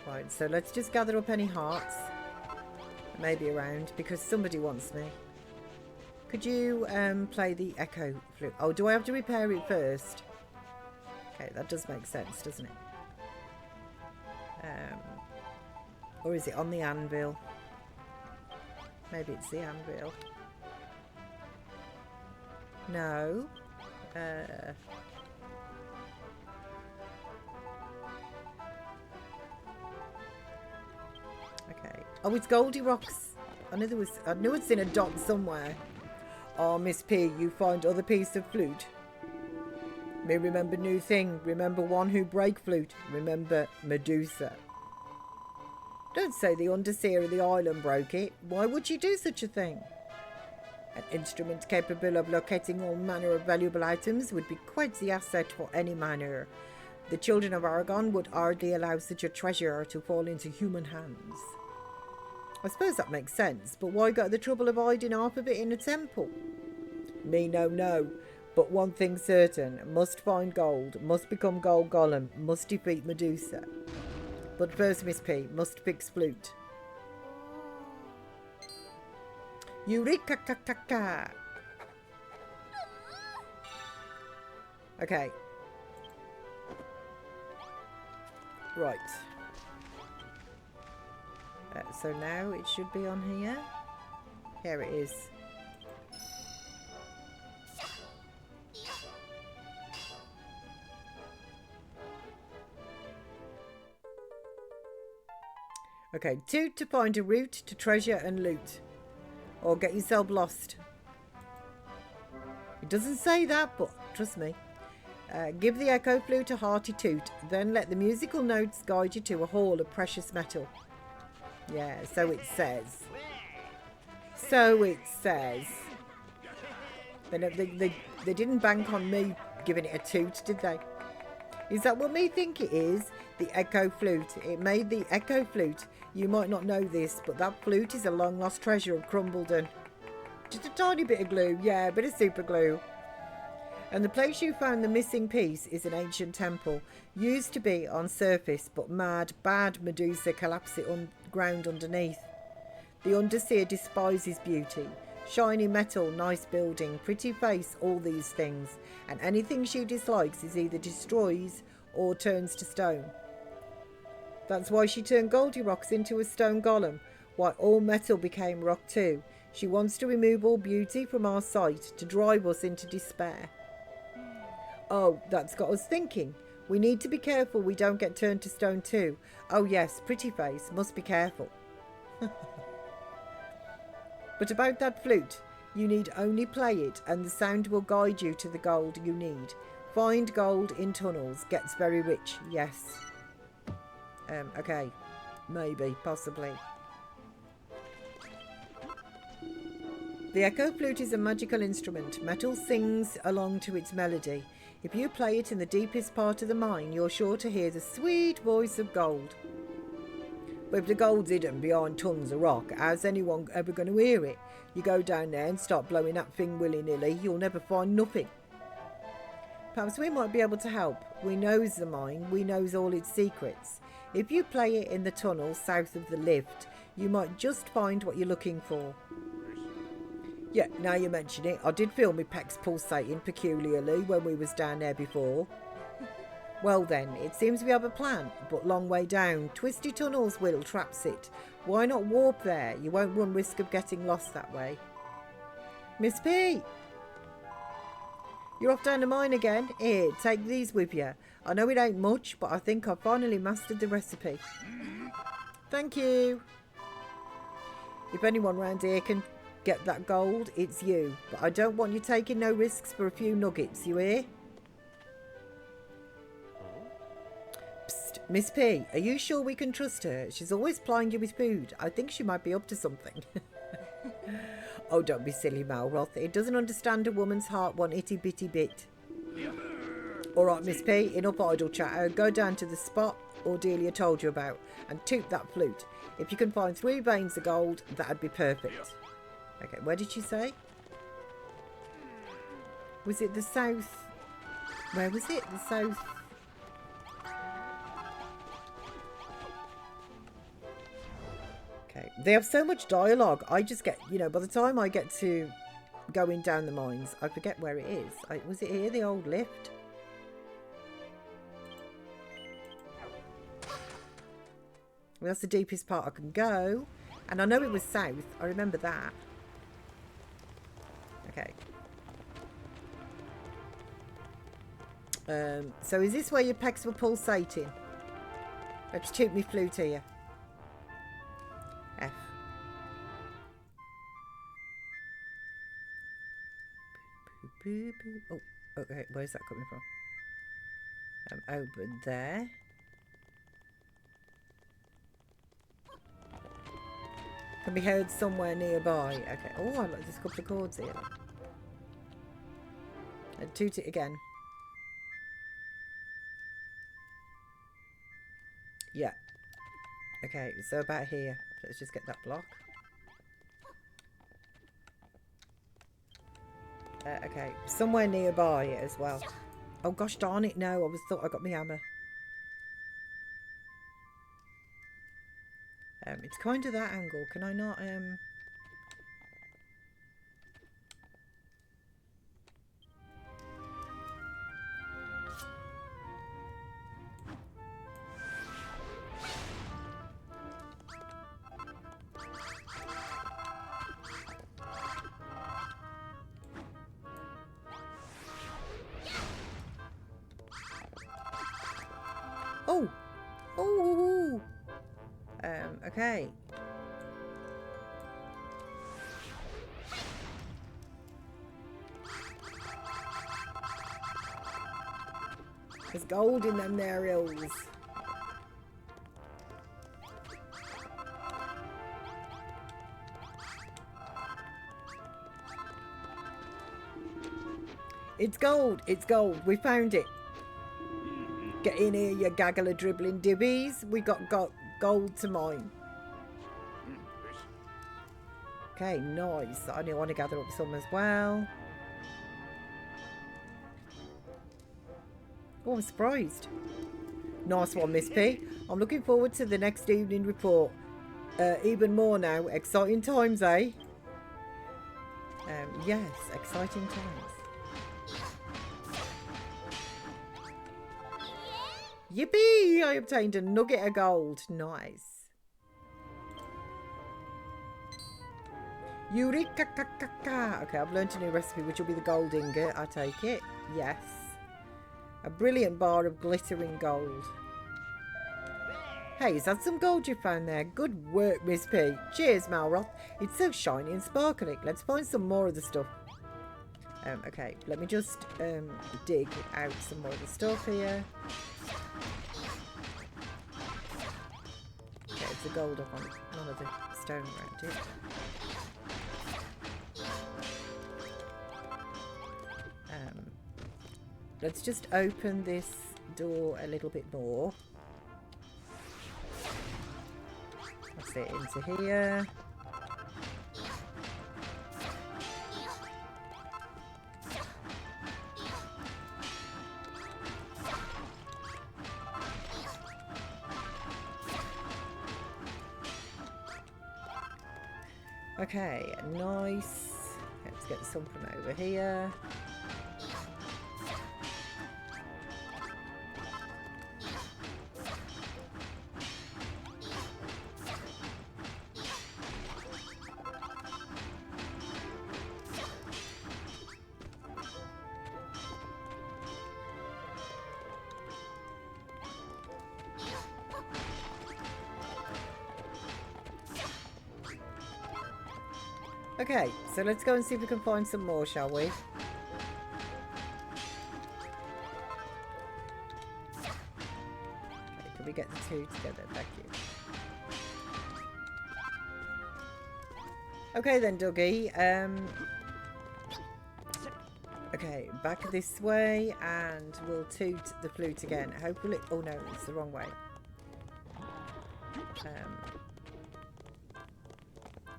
Right, so let's just gather up any hearts. Maybe around, because somebody wants me. Could you play the echo flute? Oh, do I have to repair it first? Okay, that does make sense, doesn't it? Or is it on the anvil? Maybe it's the anvil. No. Okay. Oh, it's Goldie Rocks. I knew I'd seen a dot somewhere. Oh, Miss P, you find other piece of flute. Me remember new thing. Remember one who break flute. Remember Medusa. Don't say the underseer of the island broke it. Why would she do such a thing? An instrument capable of locating all manner of valuable items would be quite the asset for any miner. The children of Aragon would hardly allow such a treasure to fall into human hands. I suppose that makes sense, but why go to the trouble of hiding half of it in a temple? Me no know, but one thing certain, must find gold, must become gold golem, must defeat Medusa. But first, Miss P, must fix flute. Eureka-ka-ka-ka! Okay. Right. So now it should be on here. Here it is. Okay, 2 to find a route to treasure and loot. Or get yourself lost. It doesn't say that, but trust me. Give the echo flute a hearty toot, then let the musical notes guide you to a haul of precious metal. Yeah, so it says. So it says. They didn't bank on me giving it a toot, did they? Is that what me think it is? The echo flute. It made the echo flute. You might not know this, but that flute is a long-lost treasure of Khrumbulden. Just a tiny bit of glue, yeah, a bit of super glue. And the place you found the missing piece is an ancient temple. Used to be on surface, but bad Medusa collapsed it ground underneath. The underseer despises beauty. Shiny metal, nice building, pretty face, all these things. And anything she dislikes is either destroys or turns to stone. That's why she turned Goldie Rocks into a stone golem. Why all metal became rock too. She wants to remove all beauty from our sight, to drive us into despair. Oh, that's got us thinking. We need to be careful we don't get turned to stone too. Oh yes, pretty face, must be careful. But about that flute, you need only play it and the sound will guide you to the gold you need. Find gold in tunnels, gets very rich, yes. Okay, maybe, possibly. The echo flute is a magical instrument. Metal sings along to its melody. If you play it in the deepest part of the mine, you're sure to hear the sweet voice of gold. But if the gold's hidden behind tons of rock, how's anyone ever going to hear it? You go down there and start blowing that thing willy-nilly, you'll never find nothing. Perhaps we might be able to help. We knows the mine, we knows all its secrets. If you play it in the tunnel south of the lift, you might just find what you're looking for. Yeah, now you mention it, I did feel my pecs pulsating peculiarly when we was down there before. Well then, it seems we have a plan, but long way down. Twisty tunnels will traps it. Why not warp there? You won't run risk of getting lost that way. Miss P! You're off down the mine again? Here, take these with you. I know it ain't much, but I think I've finally mastered the recipe. Thank you. If anyone round here can get that gold, it's you. But I don't want you taking no risks for a few nuggets, you hear? Psst, Miss P, are you sure we can trust her? She's always plying you with food. I think she might be up to something. Oh, don't be silly, Malroth. It doesn't understand a woman's heart one itty bitty bit. All right, Miss P, enough idle chatter. Go down to the spot Cordelia told you about and toot that flute. If you can find 3 veins of gold, that'd be perfect. Okay, where did she say? Was it the south? Where was it? The south? Okay, they have so much dialogue. I just get, you know, by the time I get to going down the mines, I forget where it is. Was it here, the old lift? Well, that's the deepest part I can go. And I know it was south. I remember that. Okay. So is this where your pecs were pulsating? Let's toot me flute here. F. Oh, okay. Where's that coming from? Open there. Can be heard somewhere nearby. Okay. Oh, I like this couple of chords here. And toot it again. Yeah. Okay, so about here. Let's just get that block. Okay, somewhere nearby as well. Oh gosh darn it, no, I thought I got my hammer. It's kind of that angle. Can I not Oh! Oh! Okay. There's gold in them there hills. It's gold. It's gold. We found it. Get in here, you gaggle of dribbling dibbies. We got gold to mine. Okay, nice. I want to gather up some as well. Oh, I'm surprised. Nice one, Miss P. I'm looking forward to the next evening report. Even more now. Exciting times, eh? Yes, exciting times. Yippee! I obtained a nugget of gold. Nice. Eureka! Okay, I've learned a new recipe, which will be the gold ingot. I take it. Yes. A brilliant bar of glittering gold. Hey, is that some gold you found there? Good work, Miss P. Cheers, Malroth. It's so shiny and sparkling. Let's find some more of the stuff. Okay, let me just dig out some more of the stuff here. Okay, it's the gold up on none of the stone around it. Let's just open this door a little bit more. Let's get into here. Okay, nice. Let's get some from over here. Okay, so let's go and see if we can find some more, shall we? Okay, can we get the two together? Thank you. Okay then, Dougie. Okay, back this way, and we'll toot the flute again. Hopefully... Oh no, it's the wrong way.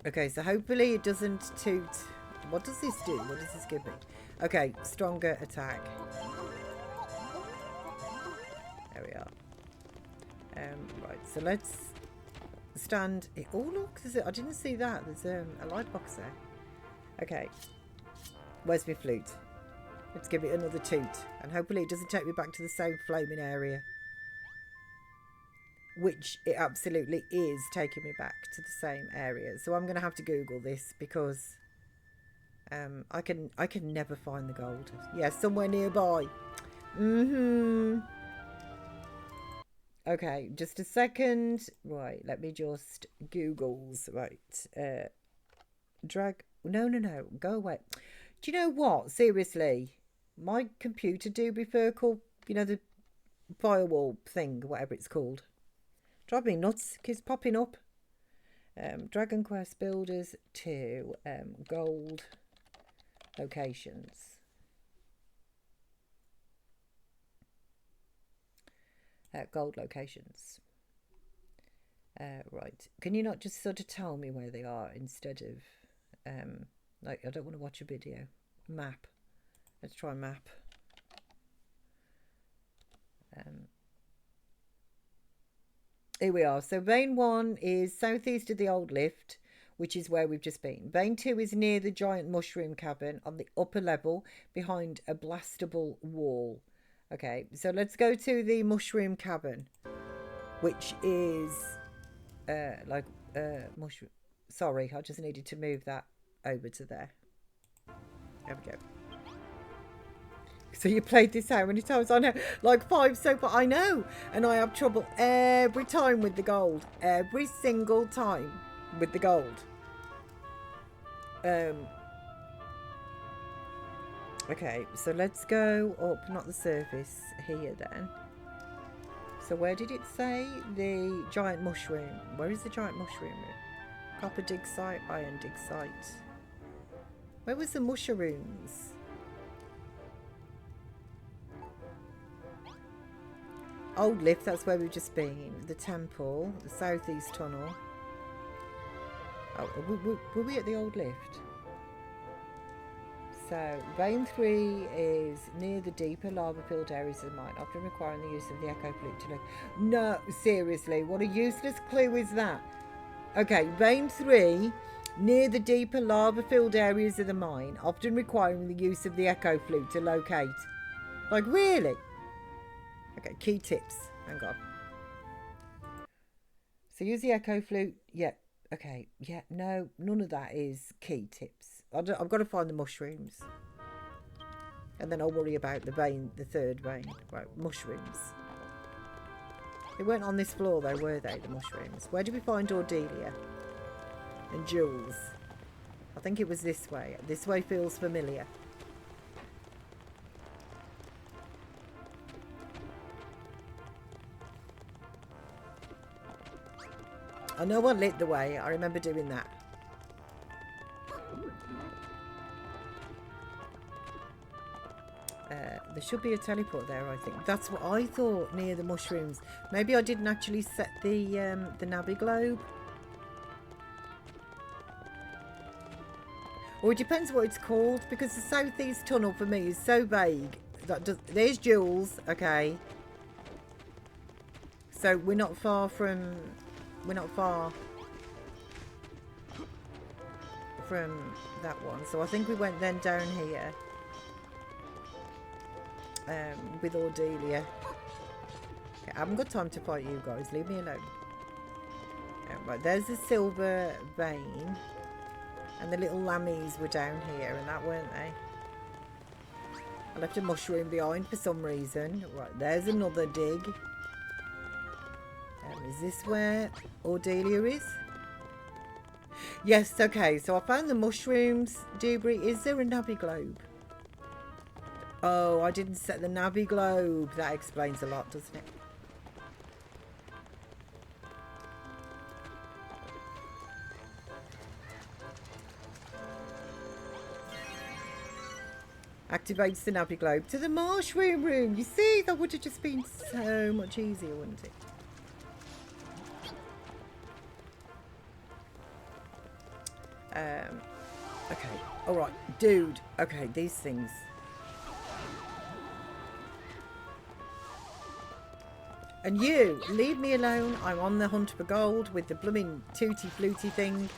Okay, so hopefully it doesn't toot... What does this do? What does this give me? Okay, stronger attack. There we are. Right, so let's stand... Oh, look, I didn't see that. There's a light box there. Okay. Where's my flute? Let's give it another toot. And hopefully it doesn't take me back to the same flaming area. Which it absolutely is taking me back to the same area. So I'm going to have to Google this because I can never find the gold. Yeah, somewhere nearby. Okay, just a second. Right, let me just Google's. Right. Drag. No. Go away. Do you know what? Seriously. My computer do prefer called, you know, the firewall thing, whatever it's called. Drive me nuts. Keeps popping up. Dragon Quest Builders 2. Gold locations. Gold locations. Right. Can you not just sort of tell me where they are instead of... like, I don't want to watch a video. Map. Let's try map. Here we are. So Vein 1 is southeast of the old lift, which is where we've just been. Vein 2 is near the giant mushroom cabin on the upper level behind a blastable wall. Okay, so let's go to the mushroom cabin, which is mushroom. Sorry, I just needed to move that over to there. There we go. So you played this how many times? I know, like 5 so far. I know, and I have trouble every time with the gold. Every single time with the gold. Okay, so let's go up, not the surface, here then. So where did it say? The giant mushroom. Where is the giant mushroom? Copper dig site, iron dig site. Where was the mushrooms? Old lift, that's where we've just been. The temple, the southeast tunnel. Oh, were we at the old lift? So, Vein 3 is near the deeper lava-filled areas of the mine, often requiring the use of the echo flute to look. No, seriously, what a useless clue is that? Okay, Vein 3, near the deeper lava-filled areas of the mine, often requiring the use of the echo flute to locate. Like, really? Okay, key tips. Hang on. So, use the echo flute. Yeah, okay. Yeah, no, none of that is key tips. I've got to find the mushrooms. And then I'll worry about the vein, the third vein. Right, mushrooms. They weren't on this floor though, were they, the mushrooms? Where did we find Ordelia? And Jules? I think it was this way. This way feels familiar. I know I lit the way. I remember doing that. There should be a teleport there, I think. That's what I thought near the mushrooms. Maybe I didn't actually set the Navi globe. Or it depends what it's called, because the southeast tunnel for me is so vague. There's Jules, okay. So we're not far from that one. So I think we went then down here. With Ordelia. Okay, I haven't got time to fight you guys. Leave me alone. Right, there's the silver vein. And the little lammies were down here, and that weren't they? I left a mushroom behind for some reason. Right, there's another dig. Is this where Ordelia is? Yes, okay. So I found the mushrooms. Dewberry, is there a Navi globe? Oh, I didn't set the Navi globe. That explains a lot, doesn't it? Activates the navi globe to the mushroom room. You see, that would have just been so much easier, wouldn't it? Okay. All right, dude. Okay, these things. And you, leave me alone. I'm on the hunt for gold with the blooming tooty fluty thing.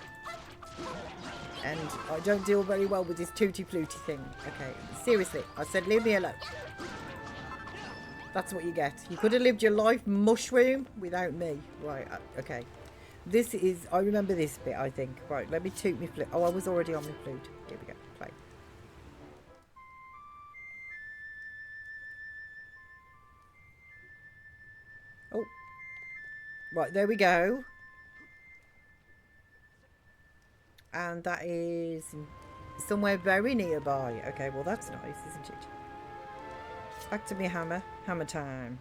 And I don't deal very well with this tooty fluty thing. Okay, seriously, I said leave me alone. That's what you get. You could have lived your life mushroom without me. Right, okay. This is, I remember this bit, I think. Right, let me toot my flute. Oh, I was already on my flute. Here we go, play. Oh. Right, there we go. And that is somewhere very nearby. Okay, well that's nice, isn't it? Back to me hammer. Hammer time.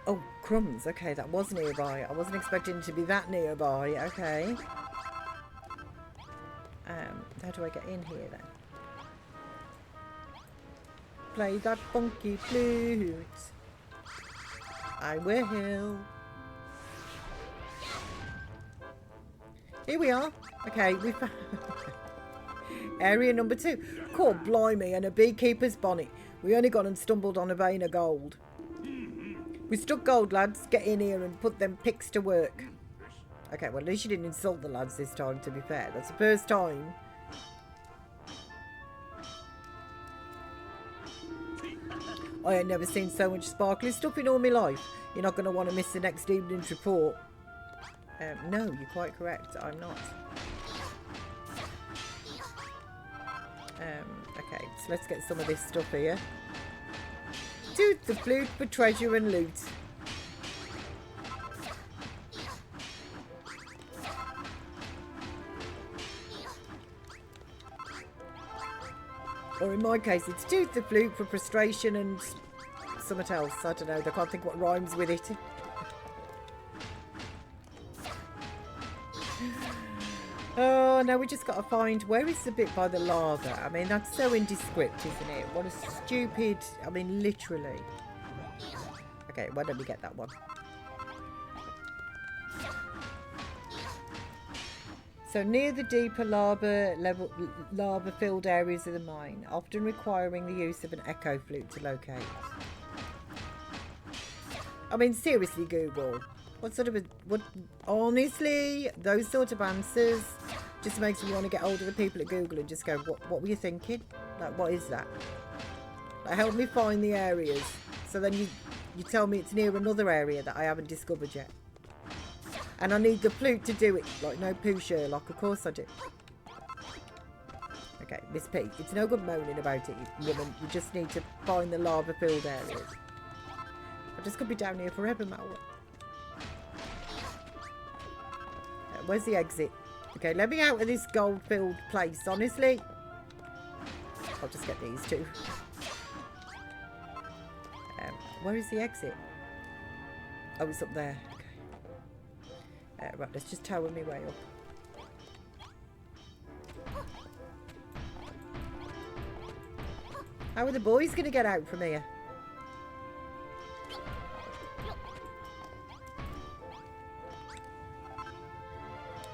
Oh, crumbs. Okay, that was nearby. I wasn't expecting it to be that nearby. Okay. How do I get in here then? Play that funky flute. I will. Here we are. Okay, we found area number 2. Cool, blimey, and a beekeeper's bonnet. We only got and stumbled on a vein of gold. We struck gold, lads. Get in here and put them picks to work. Okay, well, at least you didn't insult the lads this time, to be fair. That's the first time. I ain't never seen so much sparkly stuff in all my life. You're not going to want to miss the next evening's report. No, you're quite correct. I'm not. Okay, so let's get some of this stuff here. Toot the flute for treasure and loot. Or in my case, it's toot the flute for frustration and something else. I don't know. I can't think what rhymes with it. Oh, now we just got to find... Where is the bit by the lava? I mean, that's so indescript, isn't it? What a stupid... I mean, literally. Okay, why don't we get that one? So near the deeper lava-filled areas of the mine, often requiring the use of an echo flute to locate. I mean, seriously, Google. What sort of a... What? Honestly, those sort of answers just makes me want to get hold of the people at Google and just go, what were you thinking? Like, what is that? Like, help me find the areas. So then you tell me it's near another area that I haven't discovered yet. And I need the flute to do it. Like, no poo Sherlock. Of course I do. Okay, Miss P. It's no good moaning about it, woman. You just need to find the lava-filled areas. I just could be down here forever, Malwa. Where's the exit? Okay, let me out of this gold-filled place, honestly. I'll just get these two. Where is the exit? Oh, it's up there. Right, let's just tower me way up. How are the boys going to get out from here?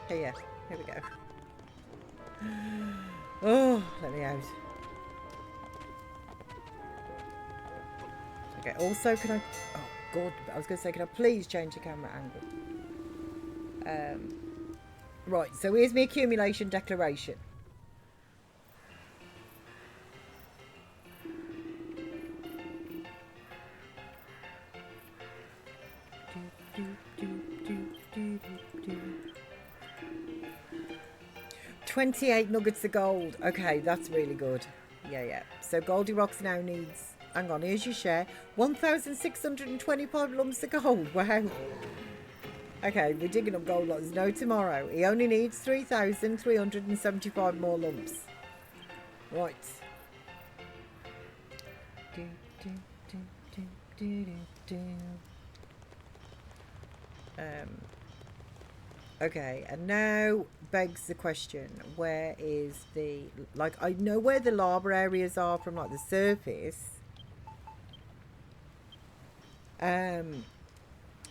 Here we go. Oh, let me out. Okay, also can I... Oh, God, I was going to say, can I please change the camera angle? Right, so here's my accumulation declaration. $28 nuggets of gold. Okay, that's really good. Yeah. So Goldie Rocks now needs... Hang on, here's your share. 1,625 lumps of gold. Wow. Okay, we're digging up gold lots. No tomorrow. He only needs 3,375 more lumps. Right. Okay, and now begs the question, where is the, like, I know where the lava areas are from, like, the surface.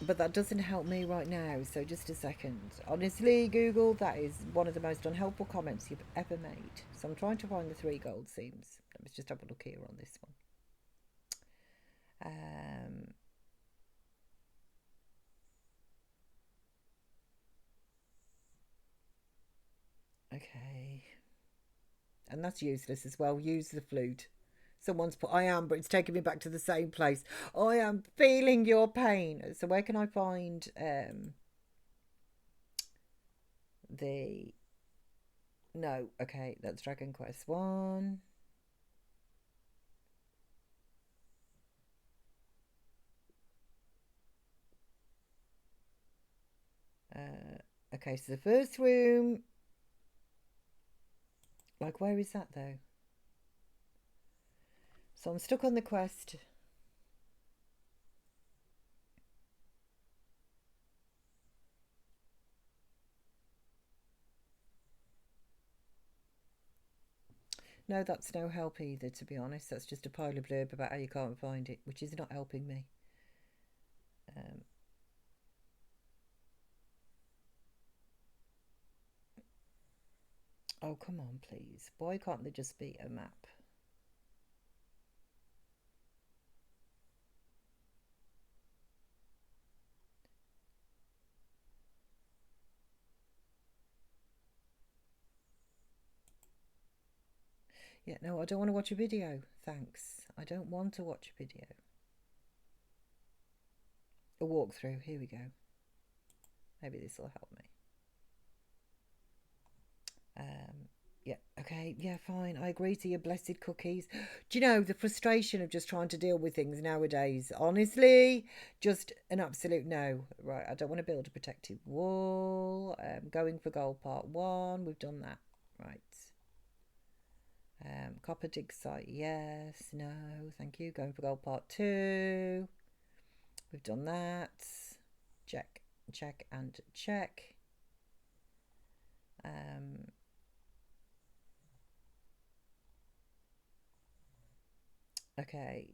But that doesn't help me right now, so just a second. Honestly, Google, that is one of the most unhelpful comments you've ever made. So I'm trying to find the 3 gold seams. Let's just have a look here on this one. Okay. And that's useless as well. Use the flute. Someone's put, I am, but it's taking me back to the same place. I am feeling your pain. So where can I find the... No, okay, that's Dragon Quest 1. Okay, so the first room... Like, where is that, though? So I'm stuck on the quest. No, that's no help either, to be honest. That's just a pile of blurb about how you can't find it, which is not helping me. Oh, come on, please. Why can't there just be a map? Yeah, no, I don't want to watch a video. Thanks. I don't want to watch a video. A walkthrough. Here we go. Maybe this will help me. Yeah, okay, yeah, fine. I agree to your blessed cookies. Do you know the frustration of just trying to deal with things nowadays? Honestly, just an absolute no. Right, I don't want to build a protective wall. Going for gold part 1. We've done that. Right. Copper dig site, yes. No, thank you. Going for gold part 2. We've done that. Check, check, and check. Okay.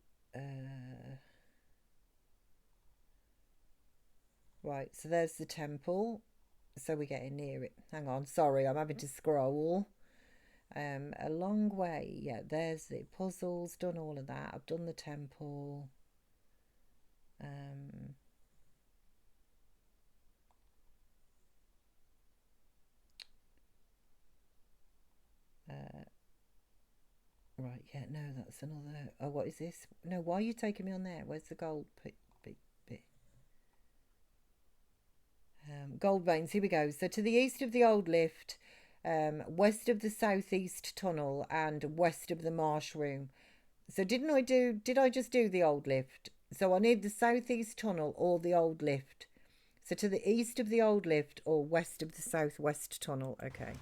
Right, so there's the temple. So we're getting near it. Hang on, sorry, I'm having to scroll. A long way. Yeah, there's the puzzles, done all of that. I've done the temple. Right, yeah, no, that's another... Oh, what is this? No, why are you taking me on there? Where's the gold bit? Gold veins, here we go. So to the east of the old lift, west of the southeast tunnel, and west of the marsh room. So did I just do the old lift? So I need the southeast tunnel or the old lift. So to the east of the old lift or west of the southwest tunnel. Okay.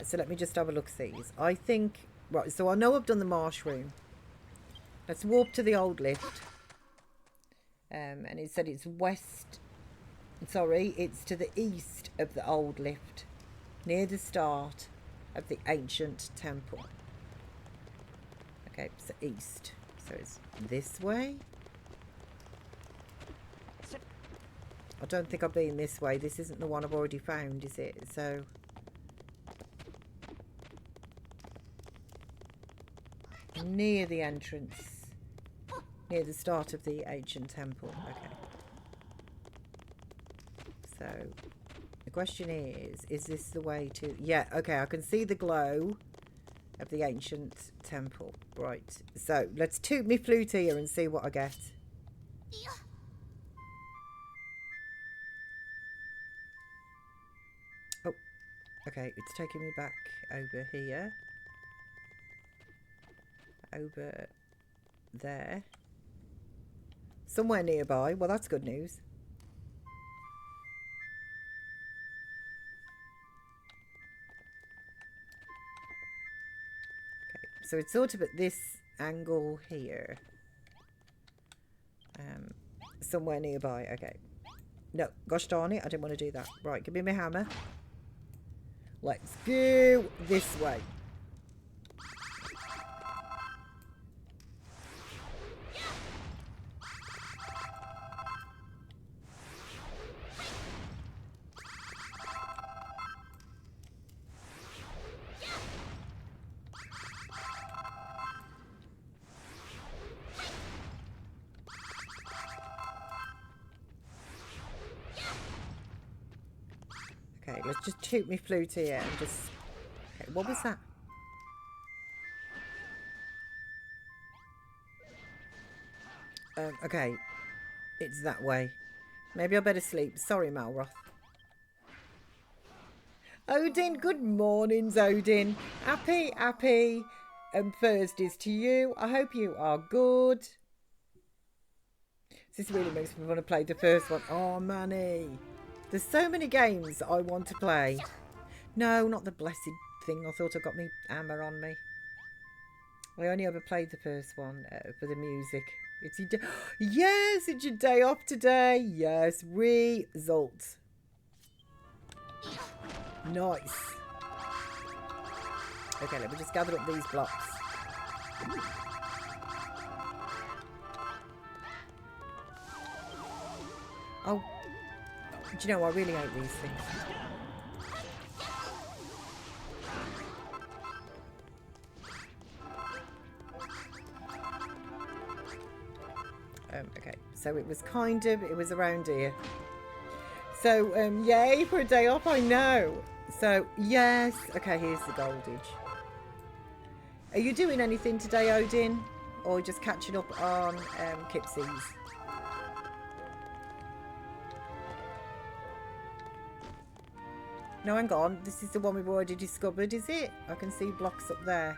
So let me just have a look at these. I think... Right, so I know I've done the marsh room. Let's warp to the old lift. And it said it's west... Sorry, it's to the east of the old lift. Near the start of the ancient temple. Okay, so east. So it's this way. I don't think I've been this way. This isn't the one I've already found, is it? So... near the entrance. Near the start of the ancient temple. Okay. So, the question is this the way to... Yeah, okay, I can see the glow of the ancient temple. Right, so let's toot me flute here and see what I get. Oh, okay, it's taking me back over here. Over there. Somewhere nearby. Well, that's good news. Okay, so it's sort of at this angle here. Somewhere nearby. Okay. No, gosh darn it, I didn't want to do that. Right, give me my hammer. Let's go this way. Okay, let's just toot me flute here and just... Okay, what was that? Okay, it's that way. Maybe I better sleep. Sorry, Malroth. Odin, good mornings, Odin. Happy Thursdays to you. I hope you are good. This really makes me want to play the first one. Oh, Manny. There's so many games I want to play. No, not the blessed thing. I thought I got me hammer on me. I only ever played the first one for the music. It's your day. Yes, it's your day off today. Yes, result. Nice. Okay, let me just gather up these blocks. Oh, do you know, I really hate these things. Okay, so it was around here. So, yay for a day off, I know. So, yes. Okay, here's the goldage. Are you doing anything today, Odin? Or just catching up on Kipsies? No, hang on. This is the one we've already discovered, is it? I can see blocks up there.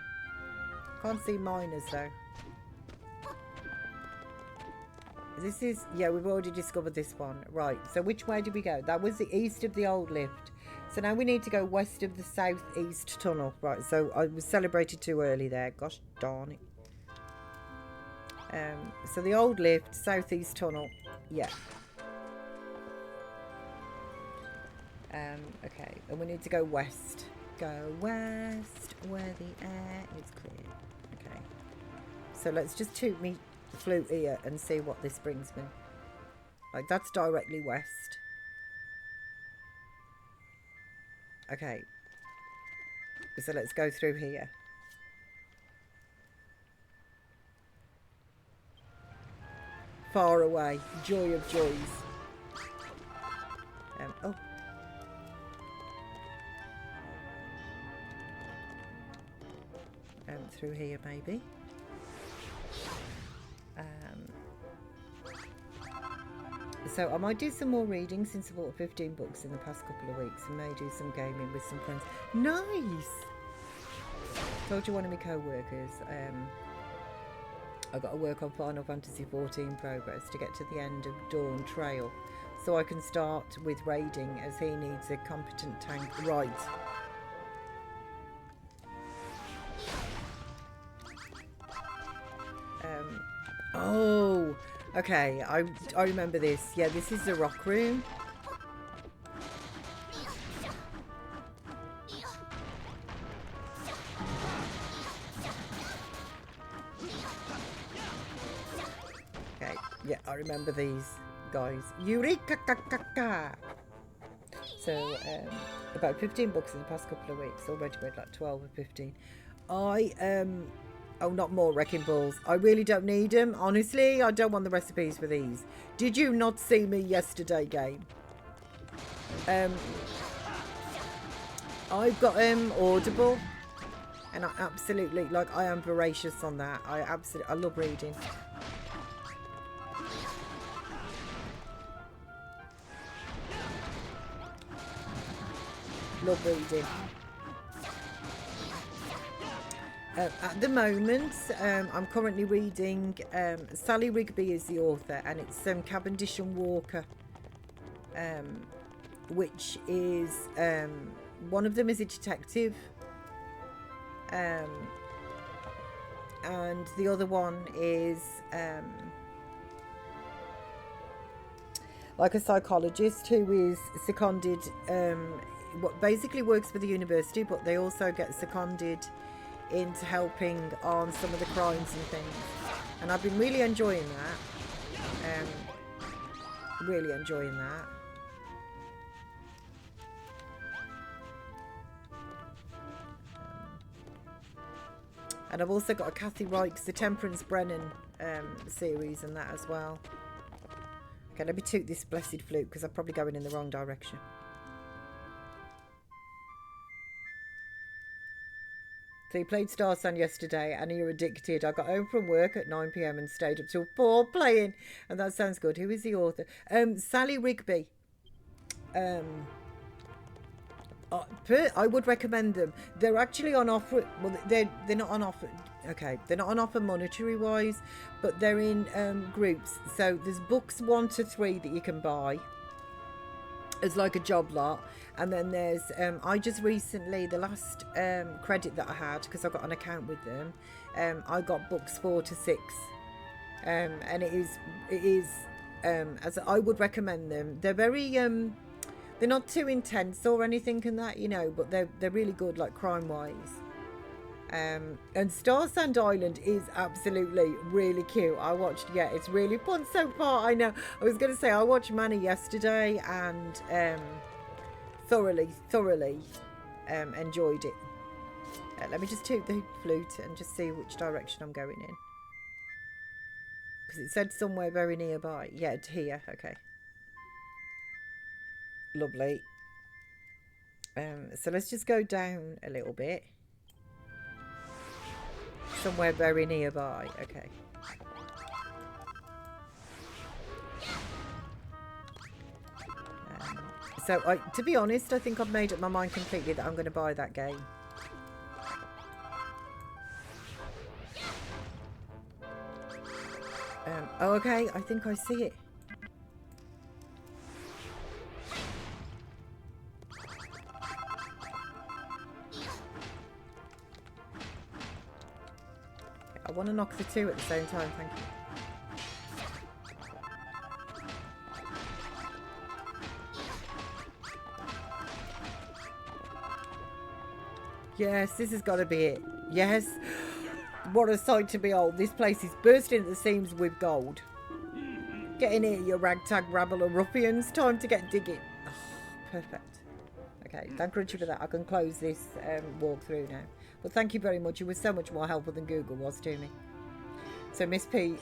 Can't see miners, though. This is... Yeah, we've already discovered this one. Right, so which way did we go? That was the east of the old lift. So now we need to go west of the southeast tunnel. Right, so I was celebrated too early there. Gosh darn it. So the old lift, southeast tunnel. Yeah. Okay, and we need to go west. Go west, where the air is clear. Okay. So let's just toot me flute here and see what this brings me. Like, that's directly west. Okay. So let's go through here. Far away. Joy of joys. Oh. Through here, maybe. So I might do some more reading since I bought 15 books in the past couple of weeks, and may do some gaming with some friends. Nice! Told you one of my co-workers, I've got to work on Final Fantasy XIV progress to get to the end of Dawn Trail, so I can start with raiding, as he needs a competent tank. Right. Oh, okay, I remember this. Yeah, this is the rock room. Okay, yeah, I remember these guys. Eureka! So, about 15 books in the past couple of weeks. Already read like 12 or 15. Oh, not more wrecking balls. I really don't need them. Honestly, I don't want the recipes for these. Did you not see me yesterday, game? I've got Audible, and I absolutely, like, I am voracious on that. I love reading. Love reading. At the moment, I'm currently reading, Sally Rigby is the author, and it's Cavendish and Walker, which is, one of them is a detective, and the other one is, like a psychologist who is seconded, what basically works for the university, but they also get seconded into helping on some of the crimes and things. And I've been really enjoying that. Really enjoying that. And I've also got a Kathy Reichs, the Temperance Brennan series and that as well. Okay, let me toot this blessed flute because I'm probably going in the wrong direction. So you played Star Sun yesterday and you're addicted. I got home from work at 9 p.m. and stayed up till 4 playing. And that sounds good. Who is the author? Sally Rigby. I would recommend them. They're actually on offer. Well, they're not on offer. Okay, they're not on offer monetary wise, but they're in groups. So there's books 1 to 3 that you can buy as like a job lot, and then there's I just recently, the last credit that I had, because I got an account with them, I got books 4 to 6, and it is as I would recommend them. They're very they're not too intense or anything in that, you know, but they're really good, like crime wise. And Star Sand Island is absolutely really cute. I watched, yeah, it's really fun so far. I know, I was going to say I watched Manny yesterday and thoroughly enjoyed it. Let me just toot the flute and just see which direction I'm going in, because it said somewhere very nearby. Yeah, it's here. Okay, lovely. So let's just go down a little bit. Somewhere very nearby. Okay. So to be honest, I think I've made up my mind completely that I'm going to buy that game. Oh, okay. I think I see it. I want to knock the 2 at the same time, thank you. Yes, this has got to be it. Yes. What a sight to behold. This place is bursting at the seams with gold. Get in here, you ragtag rabble of ruffians. Time to get digging. Oh, perfect. Okay, thank you for that. I can close this walkthrough now. But thank you very much. You were so much more helpful than Google was to me. So Miss P,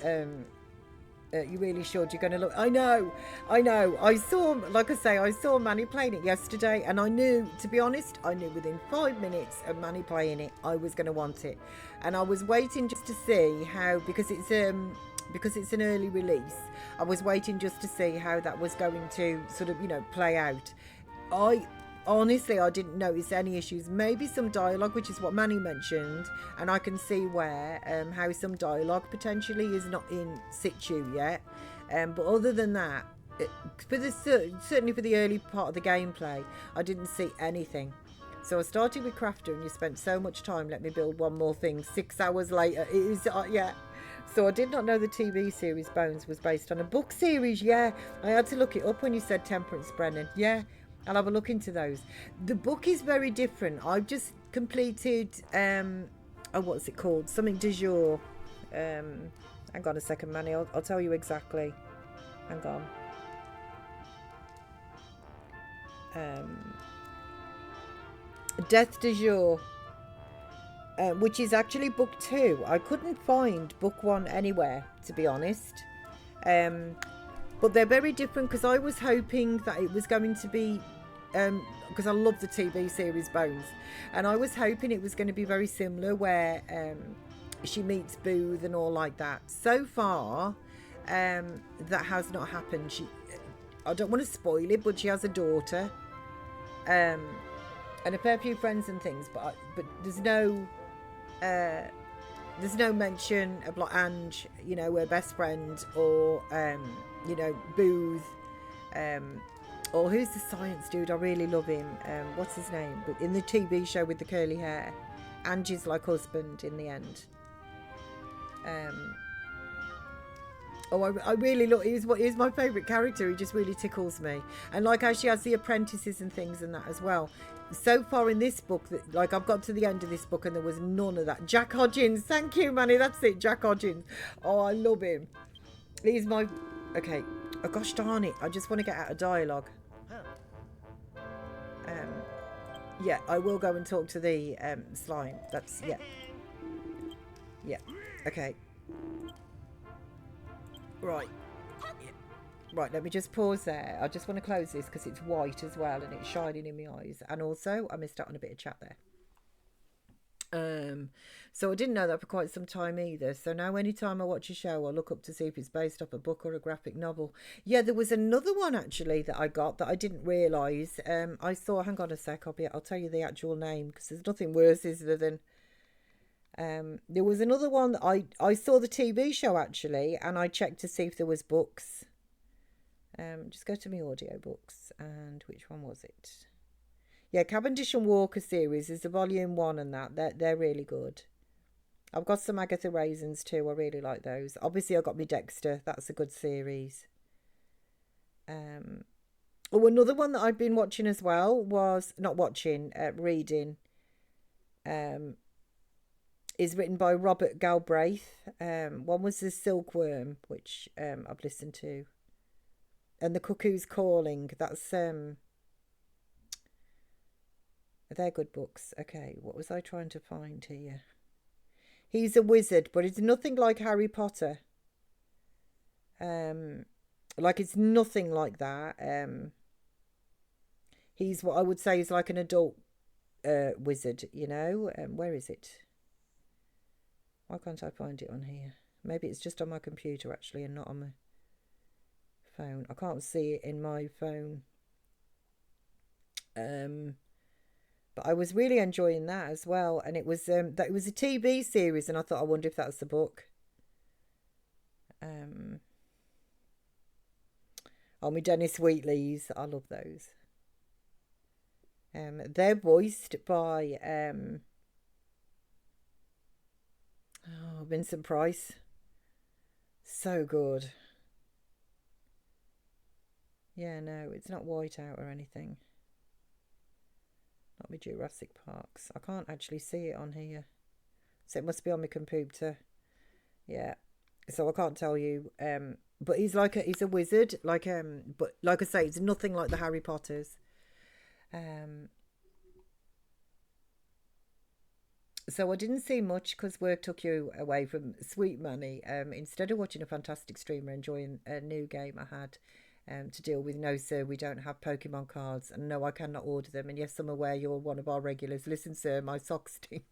you really should. You're going to look. I know. I saw, like I say, I saw Manny playing it yesterday, and I knew, to be honest, I knew within 5 minutes of Manny playing it, I was going to want it. And I was waiting just to see how, because it's an early release, I was waiting just to see how that was going to sort of, you know, play out. Honestly, I didn't notice any issues. Maybe some dialogue, which is what Manny mentioned, and I can see where how some dialogue potentially is not in situ yet. But other than that, certainly for the early part of the gameplay, I didn't see anything. So I started with Crafter, and you spent so much time. Let me build one more thing. 6 hours later, it is yeah. So I did not know the TV series Bones was based on a book series. Yeah, I had to look it up when you said Temperance Brennan. Yeah. I'll have a look into those. The book is very different. I've just completed, what's it called? Something du jour. Hang on a second, Manny. I'll tell you exactly. Hang on. Death du jour, which is actually book 2. I couldn't find book 1 anywhere, to be honest. But they're very different, because I was hoping that it was going to be, because I love the TV series Bones, and I was hoping it was going to be very similar, where she meets Booth and all like that. So far, that has not happened. I don't want to spoil it, but she has a daughter, and a fair few friends and things, but there's no mention of like Ange, you know, her best friend, or you know, Booth, or who's the science dude? I really love him. What's his name? But in the TV show with the curly hair, Angie's like husband in the end. Oh, I really look. He's my favourite character. He just really tickles me. And like how she has the apprentices and things and that as well. So far in this book, that like I've got to the end of this book and there was none of that. Jack Hodgins, thank you, Manny. That's it, Jack Hodgins. Oh, I love him. He's my. Okay. Oh gosh darn it! I just want to get out of dialogue. Yeah, I will go and talk to the slime. That's yeah. Yeah. Okay. Right. Right, let me just pause there. I just want to close this because it's white as well and it's shining in my eyes. And also, I missed out on a bit of chat there. So I didn't know that for quite some time either. So now anytime I watch a show, I'll look up to see if it's based off a book or a graphic novel. Yeah, there was another one actually that I got that I didn't realise. I saw, hang on a sec, I'll tell you the actual name because there's nothing worse, is there, than... there was another one that I saw the TV show actually and I checked to see if there was books. Just go to my audiobooks and which one was it? Yeah, Cavendish and Walker series is the volume 1 and that. They're really good. I've got some Agatha Raisins too. I really like those. Obviously, I got me Dexter. That's a good series. Oh, another one that I've been watching as well was... Not watching, reading. Is written by Robert Galbraith. One was The Silkworm, which I've listened to. And The Cuckoo's Calling. That's... They're good books. Okay, what was I trying to find here? He's a wizard, but it's nothing like Harry Potter. Like it's nothing like that. He's what I would say is like an adult wizard, you know. Where is it? Why can't I find it on here? Maybe it's just on my computer actually and not on my phone. I can't see it in my phone. But I was really enjoying that as well, and it was a TV series, and I thought, I wonder if that's the book. Oh, my Dennis Wheatley's, I love those. They're voiced by Vincent Price. So good. Yeah, no, it's not Whiteout or anything. Not my Jurassic Parks. I can't actually see it on here. So it must be on my computer. Yeah. So I can't tell you. But he's a wizard. But like I say, it's nothing like the Harry Potters. So I didn't see much because work took you away from Sweet Money. Instead of watching a fantastic streamer enjoying a new game I had to deal with. No, sir, we don't have Pokemon cards. And no, I cannot order them. And yes, I'm aware you're one of our regulars. Listen, sir, my socks stink.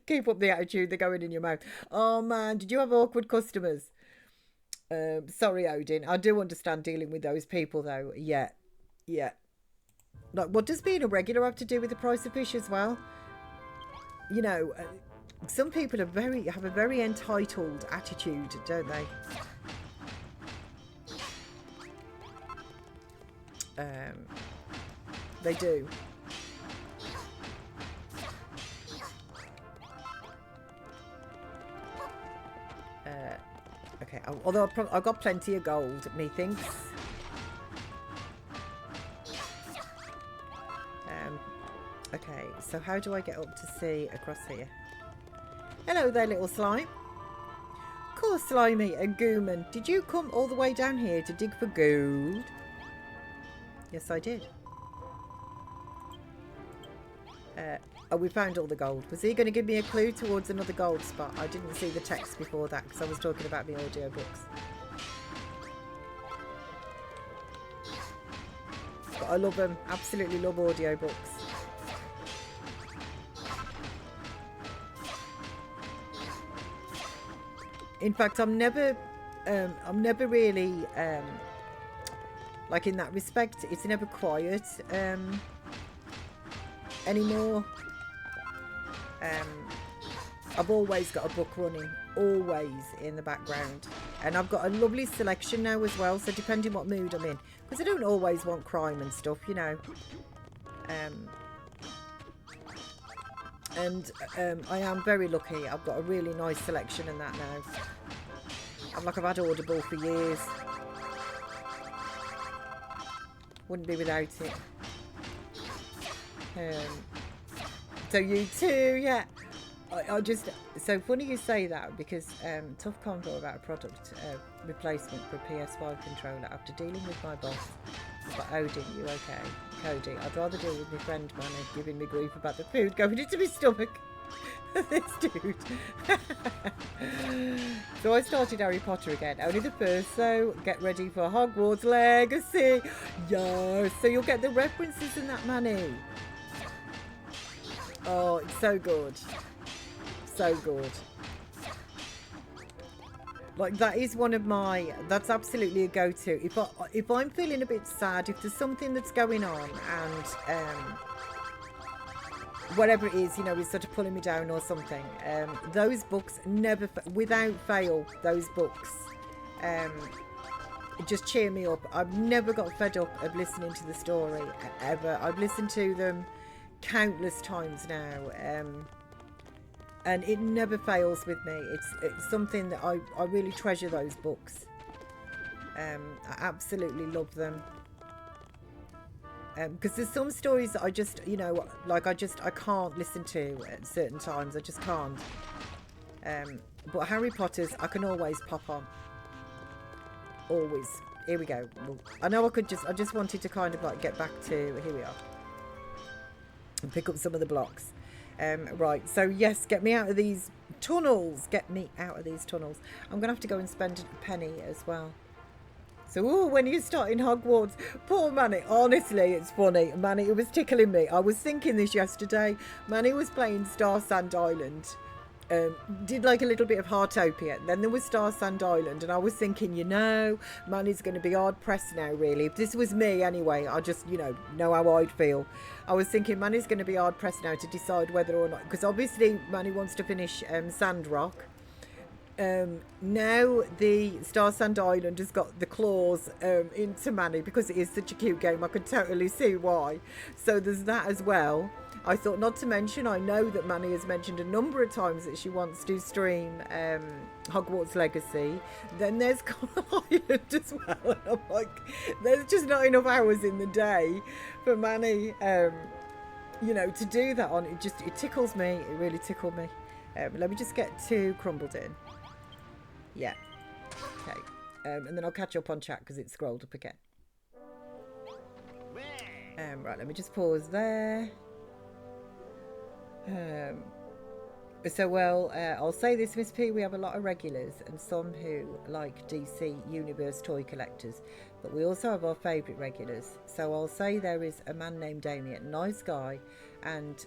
Keep up the attitude. They're going in your mouth. Oh, man, did you have awkward customers? Sorry, Odin. I do understand dealing with those people, though. Yeah. Like, what does being a regular have to do with the price of fish as well? You know, some people have a very entitled attitude, don't they? They do. Okay, although I've got plenty of gold, methinks. Okay, so how do I get up to see across here? Hello there, little slime. Of course, Slimy and Gooman. Did you come all the way down here to dig for gold? Yes, I did. Oh, we found all the gold. Was he going to give me a clue towards another gold spot? I didn't see the text before that because I was talking about the audiobooks. But I love them. Absolutely love audiobooks. In fact, I'm never really like in that respect. It's never quiet anymore. I've always got a book running, always in the background, and I've got a lovely selection now as well. So depending what mood I'm in, because I don't always want crime and stuff, you know. And I am very lucky. I've got a really nice selection in that now. I've had Audible for years. Wouldn't be without it. So you too, yeah. I just, so funny you say that, because tough convo about a product replacement for a PS5 controller after dealing with my boss. But Odin, you okay? Cody, I'd rather deal with my friend Manny giving me grief about the food going into my stomach. This dude. So I started Harry Potter again. Only the first, so get ready for Hogwarts Legacy. Yes, so you'll get the references in that, Manny. Oh, it's so good. So good. Like, that is one of my, that's absolutely a go-to. If I'm feeling a bit sad, if there's something that's going on and whatever it is, you know, is sort of pulling me down or something, those books never, without fail, those books just cheer me up. I've never got fed up of listening to the story, ever. I've listened to them countless times now, and it never fails with me. It's something that I really treasure, those books. I absolutely love them. Because there's some stories that I just, you know, like I can't listen to at certain times. I just can't. But Harry Potter's, I can always pop on. Always. Here we go. I know I just wanted to kind of like get back to, here we are. And pick up some of the blocks. Right, so yes, get me out of these tunnels. Get me out of these tunnels. I'm going to have to go and spend a penny as well. So, ooh, when you start in Hogwarts, poor Manny, honestly, it's funny. Manny, it was tickling me. I was thinking this yesterday. Manny was playing Star Sand Island. Did like a little bit of Heartopia. Then there was Star Sand Island. And I was thinking, you know, Manny's going to be hard pressed now, really. If this was me anyway, I just, you know how I'd feel. I was thinking Manny's going to be hard pressed now to decide whether or not, because obviously Manny wants to finish Sandrock. Now the Star Sand Island has got the claws into Manny, because it is such a cute game. I could totally see why. So there's that as well. I thought, not to mention, I know that Manny has mentioned a number of times that she wants to stream Hogwarts Legacy. Then there's Coral Island as well. And I'm like, there's just not enough hours in the day for Manny, you know, to do that on. It tickles me. It really tickled me. Let me just get to Crumbled in. Yeah. Okay. And then I'll catch up on chat because it's scrolled up again. Right, let me just pause there. I'll say this, Miss P, we have a lot of regulars and some who like DC Universe toy collectors, but we also have our favourite regulars. So I'll say there is a man named Damien, nice guy, and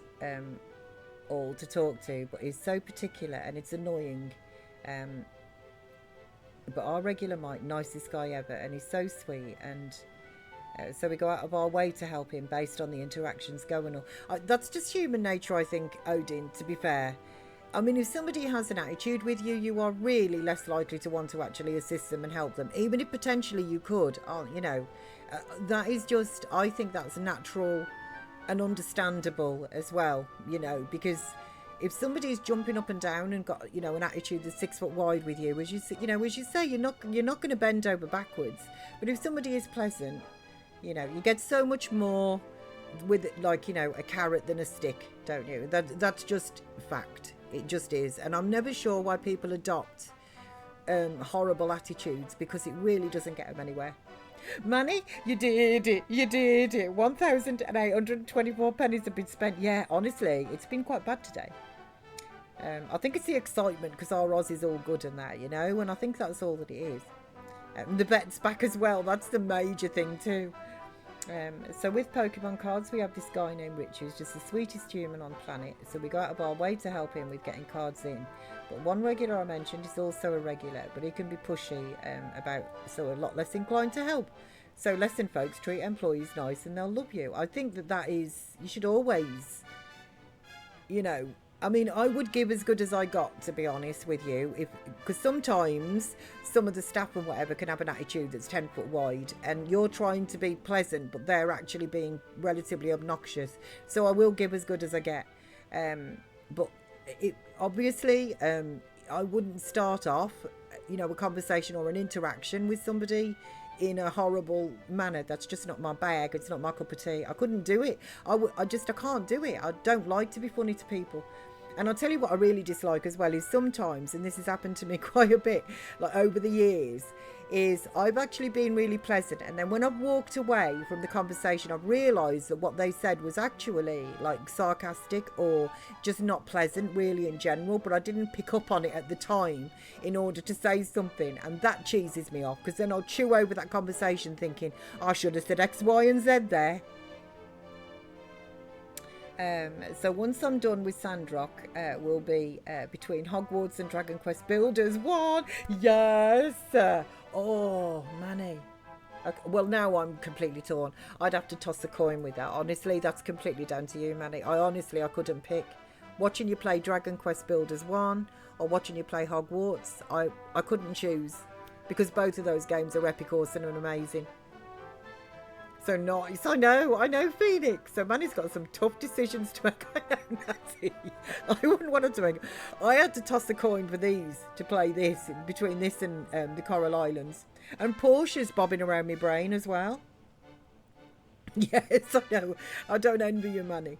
all to talk to, but he's so particular and it's annoying. But our regular Mike, nicest guy ever, and he's so sweet, and so we go out of our way to help him based on the interactions going on. That's just human nature, I think, Odin, to be fair. I mean, if somebody has an attitude with you, you are really less likely to want to actually assist them and help them, even if potentially you could. You know, that is just, I think that's natural and understandable as well, you know, because if somebody's jumping up and down and got, you know, an attitude that's 6 foot wide with you, as you say, you're not going to bend over backwards. But if somebody is pleasant, you know, you get so much more with it, like, you know, a carrot than a stick, don't you? That's just fact. It just is. And I'm never sure why people adopt horrible attitudes, because it really doesn't get them anywhere. Manny, you did it. You did it. 1,824 pennies have been spent. Yeah, honestly, it's been quite bad today. I think it's the excitement, because our Oz is all good and that, you know, and I think that's all that it is. The bet's back as well. That's the major thing too. So with Pokemon cards, we have this guy named Rich, who's just the sweetest human on the planet. So we go out of our way to help him with getting cards in. But one regular I mentioned is also a regular, but he can be pushy so a lot less inclined to help. So listen, folks, treat employees nice and they'll love you. I think that is, you should always, you know, I mean, I would give as good as I got, to be honest with you, because sometimes some of the staff and whatever can have an attitude that's 10 foot wide, and you're trying to be pleasant, but they're actually being relatively obnoxious. So I will give as good as I get. But obviously, I wouldn't start off you know, a conversation or an interaction with somebody in a horrible manner. That's just not my bag. It's not my cup of tea. I couldn't do it. I can't do it. I don't like to be funny to people. And I'll tell you what I really dislike as well is sometimes, and this has happened to me quite a bit, like over the years, is I've actually been really pleasant, and then when I've walked away from the conversation, I've realised that what they said was actually like sarcastic or just not pleasant really in general, but I didn't pick up on it at the time in order to say something, and that cheeses me off, because then I'll chew over that conversation thinking I should have said X, Y and Z there. So once I'm done with Sandrock, we'll be between Hogwarts and Dragon Quest Builders 1. Yes! Oh, Manny. Okay, well, now I'm completely torn. I'd have to toss a coin with that. Honestly, that's completely down to you, Manny. I couldn't pick. Watching you play Dragon Quest Builders 1 or watching you play Hogwarts, I couldn't choose. Because both of those games are epic, awesome and amazing. So nice. I know, Phoenix. So Manny's got some tough decisions to make. I know, Natty. I wouldn't want to make. I had to toss a coin for these to play this between this and the Coral Islands. And Portia's bobbing around my brain as well. Yes, I know. I don't envy you, Manny.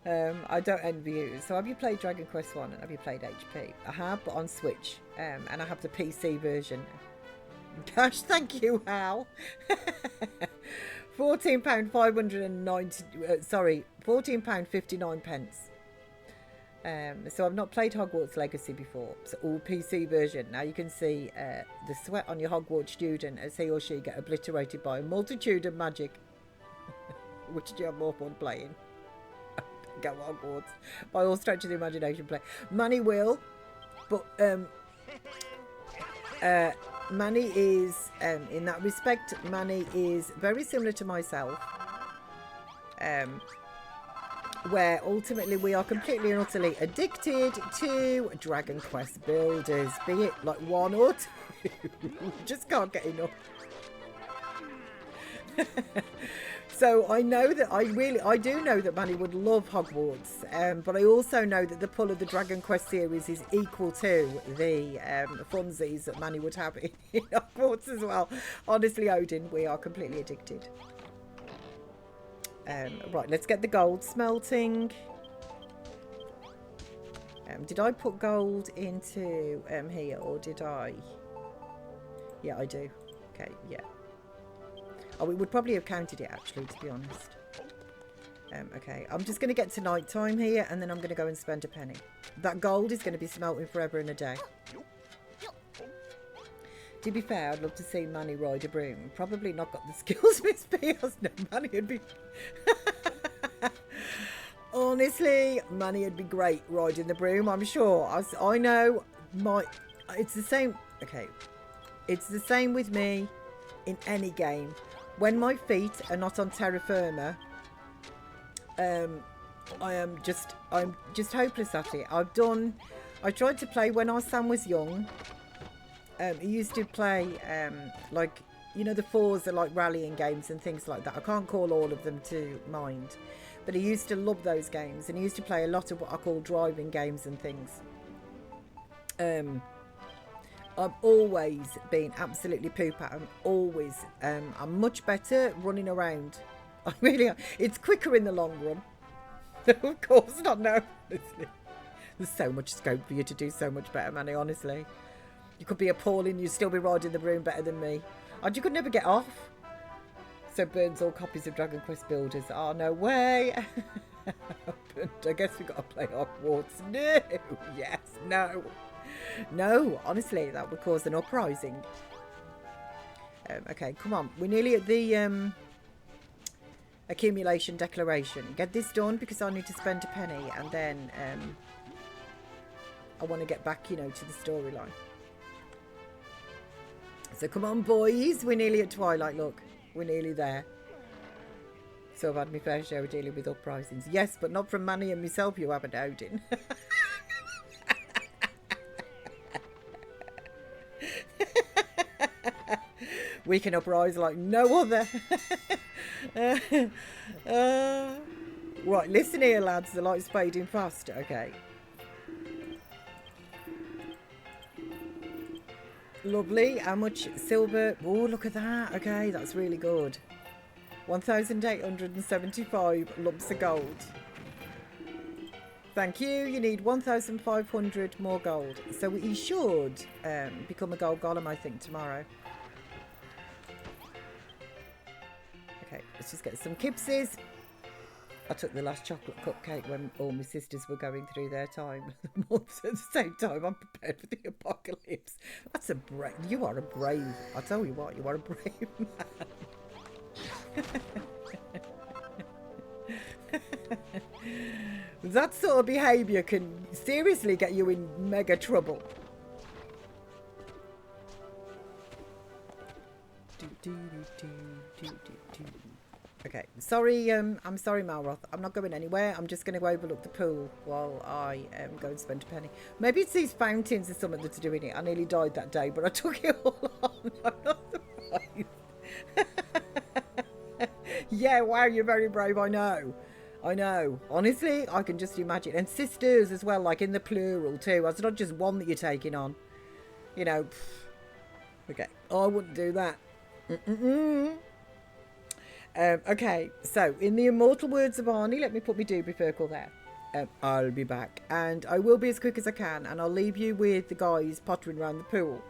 I don't envy you. So have you played Dragon Quest 1 and have you played HP? I have, but on Switch. And I have the PC version. Gosh, thank you, Hal. £14.59. So I've not played Hogwarts Legacy before. So all PC version. Now you can see the sweat on your Hogwarts student as he or she get obliterated by a multitude of magic. Which do you have more fun playing? Go Hogwarts. By all stretch of the imagination play. Manny will, but Manny is, in that respect, Manny is very similar to myself, where ultimately we are completely and utterly addicted to Dragon Quest Builders, be it like 1 or 2. Just can't get enough. So I know that I do know that Manny would love Hogwarts, but I also know that the pull of the Dragon Quest series is equal to the funsies that Manny would have in Hogwarts as well. Honestly, Odin, we are completely addicted. Right, let's get the gold smelting. Did I put gold into here, or did I? Yeah, I do. Okay, yeah. Oh, we would probably have counted it, actually, to be honest. Okay, I'm just going to get to night time here, and then I'm going to go and spend a penny. That gold is going to be smelting forever and a day. To be fair, I'd love to see Manny ride a broom. Probably not got the skills Miss P has. No, Manny would be... Honestly, Manny would be great riding the broom, I'm sure. I know it's the same... Okay. It's the same with me in any game. When my feet are not on terra firma, I'm just hopeless at it. I tried to play when our son was young. He used to play like, you know, the 4s are like rallying games and things like that. I can't call all of them to mind, but he used to love those games, and he used to play a lot of what I call driving games and things. I've always been absolutely poop at them. Always. I'm much better running around. I really am. It's quicker in the long run. Of course not, no. Honestly. There's so much scope for you to do so much better, Manny, honestly. You could be appalling. You'd still be riding the broom better than me. And you could never get off. So burns all copies of Dragon Quest Builders. Oh, no way. I guess we've got to play Hogwarts. No. Yes, no. No, honestly, that would cause an uprising. Okay, come on. We're nearly at the accumulation declaration. Get this done because I need to spend a penny, and then I want to get back, you know, to the storyline. So come on, boys. We're nearly at Twilight. Look, we're nearly there. So I've had my fair share of dealing with uprisings. Yes, but not from Manny and myself, you haven't, Odin. We can uprise like no other. Right, listen here, lads. The light's fading fast. Okay. Lovely. How much silver? Oh, look at that. Okay, that's really good. 1,875 lumps of gold. Thank you. You need 1,500 more gold. So he should become a gold golem, I think, tomorrow. Okay, let's just get some kipsies. I took the last chocolate cupcake when all my sisters were going through their time. Months at the same time, I'm prepared for the apocalypse. That's a brave. You are a brave. I tell you what, you are a brave man. That sort of behaviour can seriously get you in mega trouble. Okay, sorry, I'm sorry, Malroth. I'm not going anywhere. I'm just going to go overlook the pool while I go and spend a penny. Maybe it's these fountains or something that's doing it. I nearly died that day, but I took it all on. I'm not surprised. Yeah, wow, you're very brave. I know. I know. Honestly, I can just imagine. And sisters as well, like in the plural too. It's not just one that you're taking on. You know. Okay, I wouldn't do that. Okay, so in the immortal words of Arnie, let me put my doobie circle there. I'll be back, and I will be as quick as I can, and I'll leave you with the guys pottering around the pool.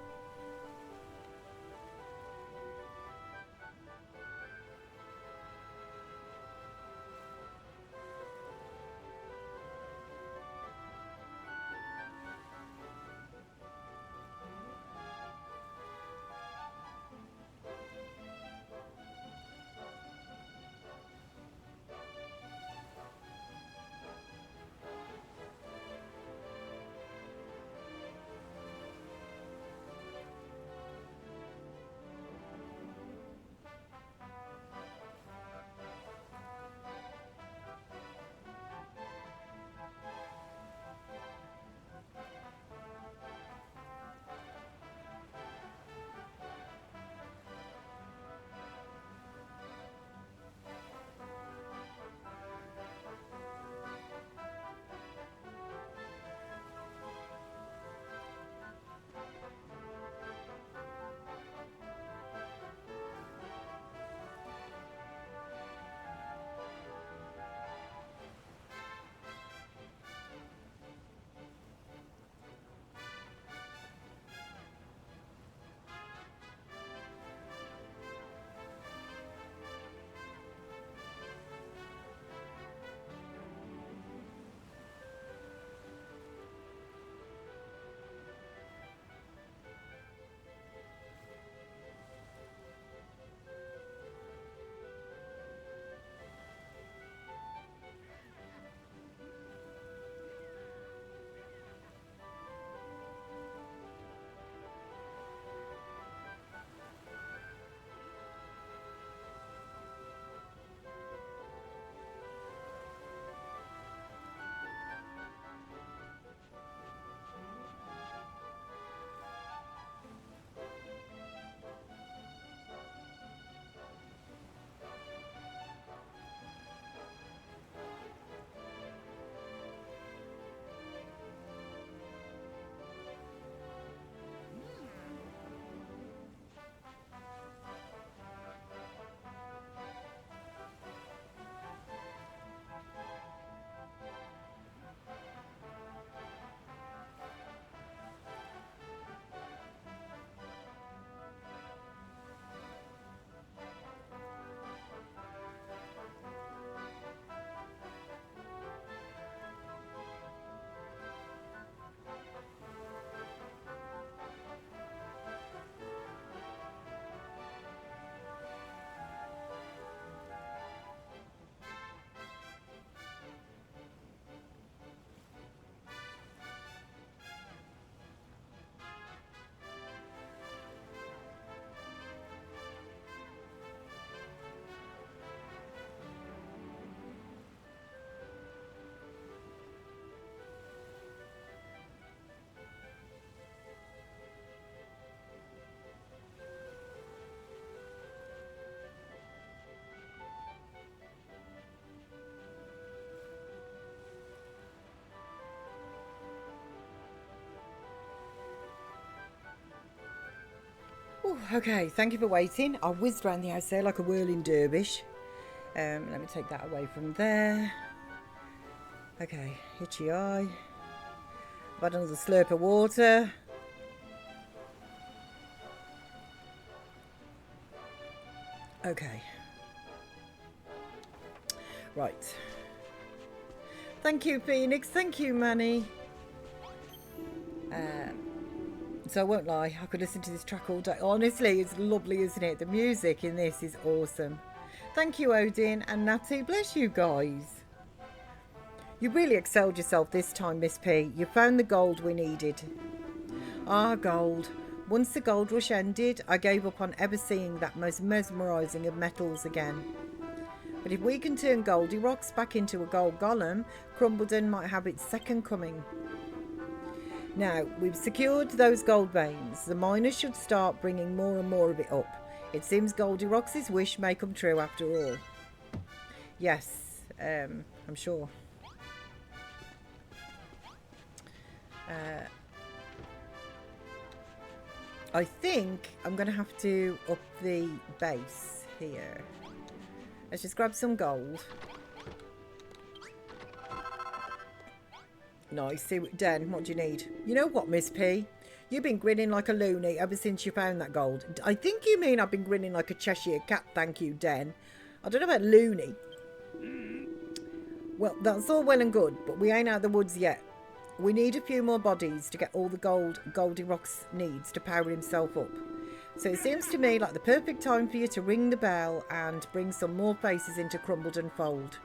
Whew, okay, thank you for waiting. I whizzed around the house there like a whirling dervish. Let me take that away from there. Okay, itchy eye. I've had another slurp of water. Okay. Right. Thank you, Phoenix. Thank you, Manny. So I won't lie, I could listen to this track all day. Honestly, it's lovely, isn't it? The music in this is awesome. Thank you, Odin and Natty. Bless you guys. You really excelled yourself this time, Miss P. You found the gold we needed. Ah, gold. Once the gold rush ended, I gave up on ever seeing that most mesmerising of metals again. But if we can turn Goldie Rocks back into a gold golem, Khrumbul might have its second coming. Now, we've secured those gold veins. The miners should start bringing more and more of it up. It seems Goldie Rocks' wish may come true after all. Yes, I'm sure. I think I'm going to have to up the base here. Let's just grab some gold. Nice. See what, Den, what do you need? You know what, Miss P? You've been grinning like a loony ever since you found that gold. I think you mean I've been grinning like a Cheshire cat, thank you, Den. I don't know about loony. Well, that's all well and good, but we ain't out of the woods yet. We need a few more bodies to get all the gold Goldie Rocks needs to power himself up. So it seems to me like the perfect time for you to ring the bell and bring some more faces into Khrumbul Fold.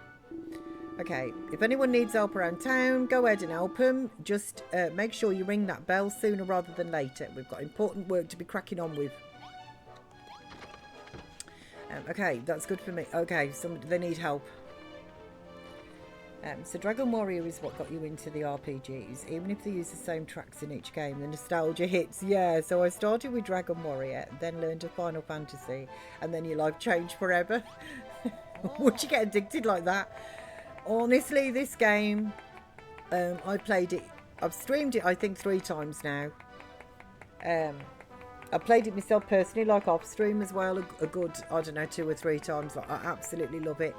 Okay, if anyone needs help around town, go ahead and help them. Just make sure you ring that bell sooner rather than later. We've got important work to be cracking on with. Okay, that's good for me. Okay, they need help. So Dragon Warrior is what got you into the RPGs. Even if they use the same tracks in each game, the nostalgia hits. Yeah, so I started with Dragon Warrior, then learned to Final Fantasy, and then your life changed forever. Would you get addicted like that? Honestly, this game, I played it, I've streamed it I think 3 times now. I played it myself personally, like off stream as well, a good, I don't know, 2 or 3 times. I absolutely love it.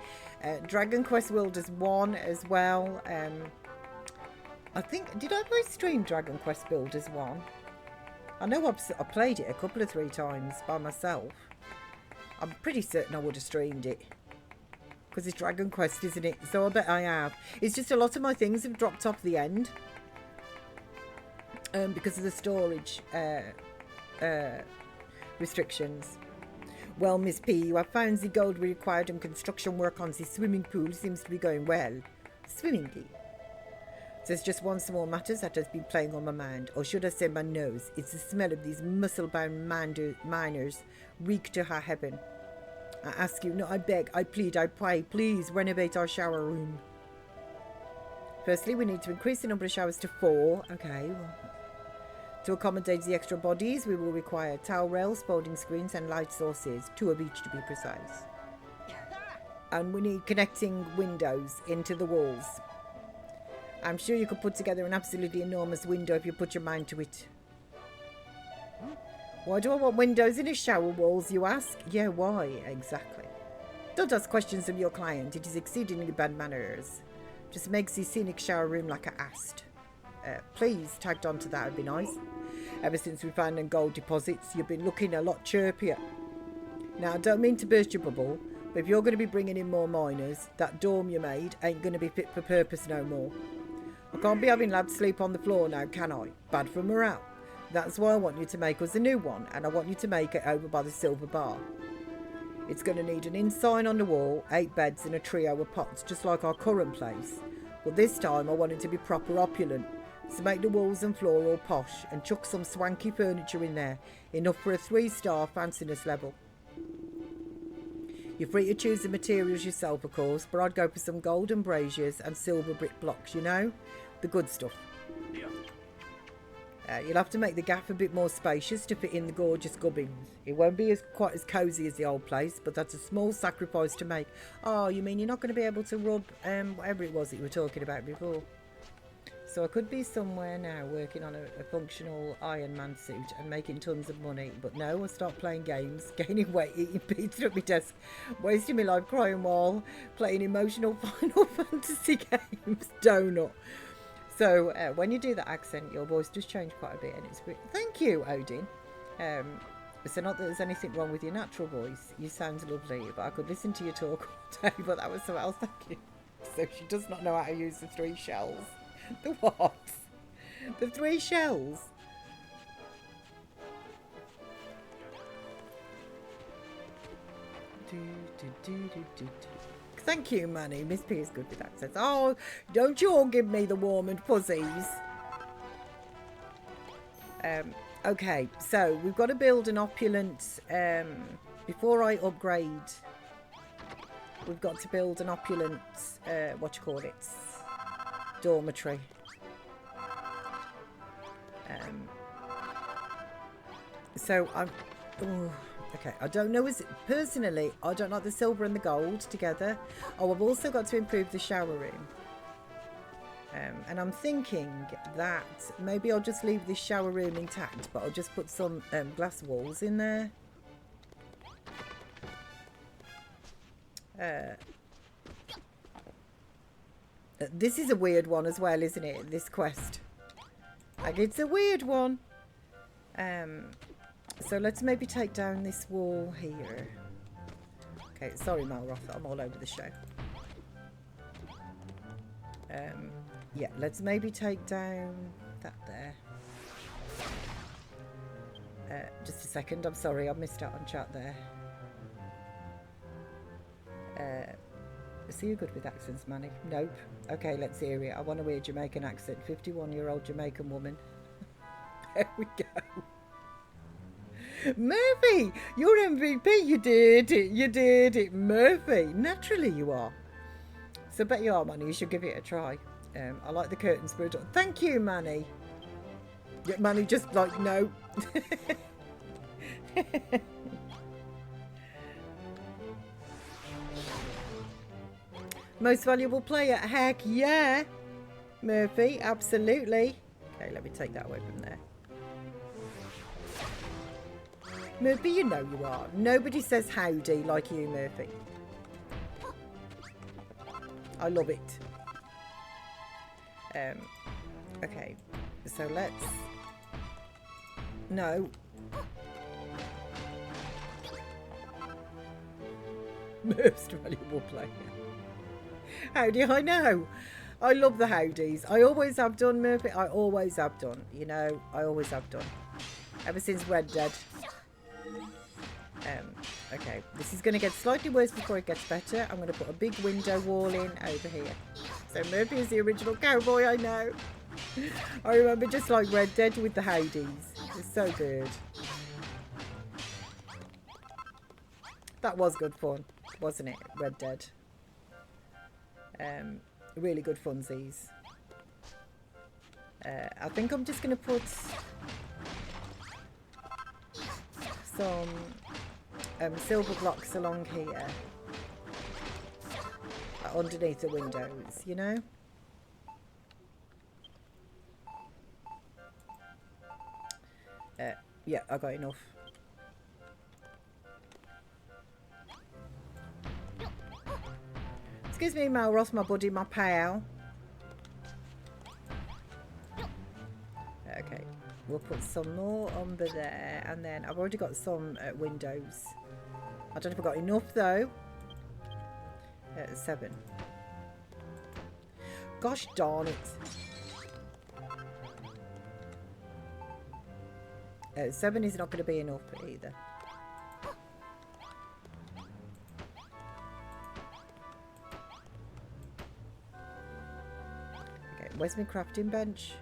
Dragon Quest Builders 1 as well. I think, did I play stream Dragon Quest Builders 1? I know I played it a couple of 3 times by myself. I'm pretty certain I would have streamed it. Because it's Dragon Quest, isn't it? So I bet I have. It's just a lot of my things have dropped off the end. Because of the storage restrictions. Well, Miss P, you have found the gold we required and construction work on the swimming pool seems to be going well. Swimmingly. There's just one small matter that has been playing on my mind, or should I say my nose. It's the smell of these muscle-bound miners reek to high heaven. I ask you, no, I beg, I plead, I pray, please renovate our shower room. Firstly, we need to increase the number of showers to 4. Okay, well, to accommodate the extra bodies, we will require towel rails, folding screens and light sources, 2 of each to be precise. And we need connecting windows into the walls. I'm sure you could put together an absolutely enormous window if you put your mind to it. Why do I want windows in a shower walls, you ask? Yeah, why, exactly. Don't ask questions of your client, it is exceedingly bad manners. Just makes the scenic shower room like a ast. Please, tagged on to that would be nice. Ever since we found them gold deposits, you've been looking a lot chirpier. Now, I don't mean to burst your bubble, but if you're going to be bringing in more miners, that dorm you made ain't going to be fit for purpose no more. I can't be having lads sleep on the floor now, can I? Bad for morale. That's why I want you to make us a new one, and I want you to make it over by the silver bar. It's going to need an ensign on the wall, 8 beds and a trio of pots, just like our current place. But this time I want it to be proper opulent. So make the walls and floor all posh and chuck some swanky furniture in there, enough for a 3-star fanciness level. You're free to choose the materials yourself, of course, but I'd go for some golden braziers and silver brick blocks, you know? The good stuff. Yeah. You'll have to make the gaff a bit more spacious to fit in the gorgeous gubbins. It won't be quite as cosy as the old place, but that's a small sacrifice to make. Oh, you mean you're not going to be able to rub whatever it was that you were talking about before? So I could be somewhere now working on a functional Iron Man suit and making tons of money. But no, I start playing games, gaining weight, eating pizza at my desk, wasting my life crying while playing emotional Final Fantasy games. Donut. So when you do that accent, your voice does change quite a bit, and it's thank you, Odin. So not that there's anything wrong with your natural voice. You sound lovely, but I could listen to you talk all day. But that was something else. Thank you. So she does not know how to use the 3 shells. The what? The 3 shells? Thank you, Manny. Miss P is good with accents. Oh, don't you all give me the warm and fuzzies. Okay, so we've got to build an opulent, before I upgrade, we've got to build an opulent, dormitory. So I'm, okay, I don't know, personally, I don't like the silver and the gold together. Oh, I've also got to improve the shower room. And I'm thinking that maybe I'll just leave this shower room intact, but I'll just put some glass walls in there. This is a weird one as well, isn't it? This quest. Like, it's a weird one. So let's maybe take down this wall here. Okay, sorry, Malroth, I'm all over the show. Yeah, let's maybe take down that there. Just a second, I'm sorry, I missed out on chat there. So you're good with accents, Manny? Nope. Okay, let's hear it. I want to hear Jamaican accent. 51-year-old Jamaican woman. There we go. Murphy, you're MVP. You did it. You did it, Murphy. Naturally, you are. So bet you are, Manny. You should give it a try. I like the curtains, but thank you, Manny. Yeah, Manny just like no. Most valuable player? Heck yeah, Murphy. Absolutely. Okay, let me take that away from there. Murphy, you know you are. Nobody says howdy like you, Murphy. I love it. Okay, so let's... No. Most valuable player. Howdy, I know. I love the howdies. I always have done, Murphy. I always have done. You know, I always have done. Ever since Red Dead. Okay, this is going to get slightly worse before it gets better. I'm going to put a big window wall in over here. So Murphy is the original cowboy, I know. I remember just like Red Dead with the howdies. It's so good. That was good fun, wasn't it, Red Dead? Really good funsies. I think I'm just going to put some silver blocks along here, underneath the windows, you know. Yeah, I got enough. Excuse me, Malroth, my buddy, my pal. Okay, we'll put some more under there, and then I've already got some windows. I don't know if I got enough though. 7. Gosh darn it. 7 is not going to be enough either. Okay, where's my crafting bench?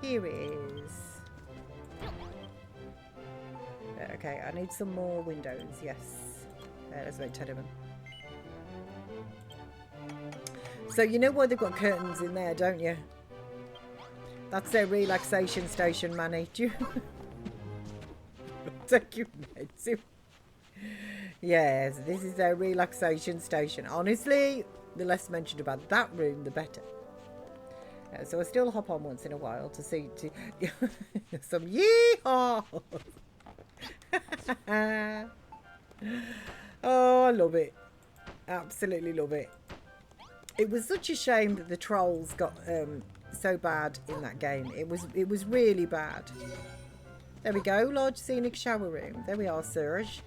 Here it is. Okay, I need some more windows, yes. Let's make 10 of them. So you know why they've got curtains in there, don't you? That's their relaxation station, Manny. Do you... Take you meds. Yes, this is their relaxation station. Honestly, the less mentioned about that room, the better. So I still hop on once in a while to see some yeehaw. Oh, I love it. Absolutely love it. It was such a shame that the trolls got so bad in that game. It was really bad. There we go, large scenic shower room. There we are, Serge.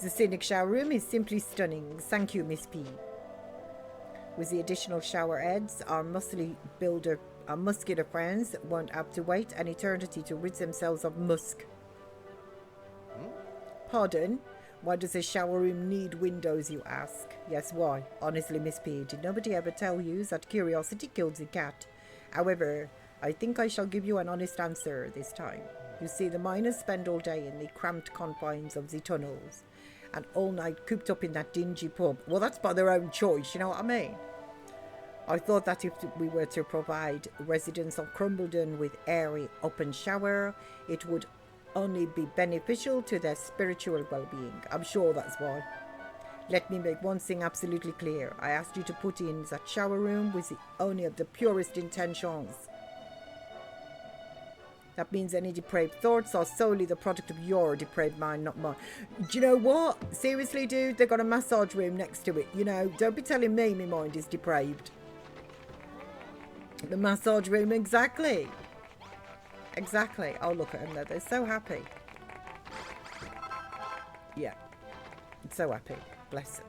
The scenic shower room is simply stunning. Thank you, Miss P. With the additional shower heads, our muscular friends won't have to wait an eternity to rid themselves of musk. Pardon? Why does a shower room need windows, you ask? Yes, why? Honestly, Miss P, did nobody ever tell you that curiosity kills a cat? However, I think I shall give you an honest answer this time. You see, the miners spend all day in the cramped confines of the tunnels, and all night cooped up in that dingy pub. Well, that's by their own choice, you know what I mean? I thought that if we were to provide residents of Khrumbul with airy open shower, it would only be beneficial to their spiritual well-being. I'm sure that's why. Let me make one thing absolutely clear. I asked you to put in that shower room with the only of the purest intentions. That means any depraved thoughts are solely the product of your depraved mind, not mine. Do you know what? Seriously, dude, they've got a massage room next to it. You know, don't be telling me my mind is depraved. The massage room, exactly. Exactly. Oh, look at them there. They're so happy. Yeah. So happy. Bless them.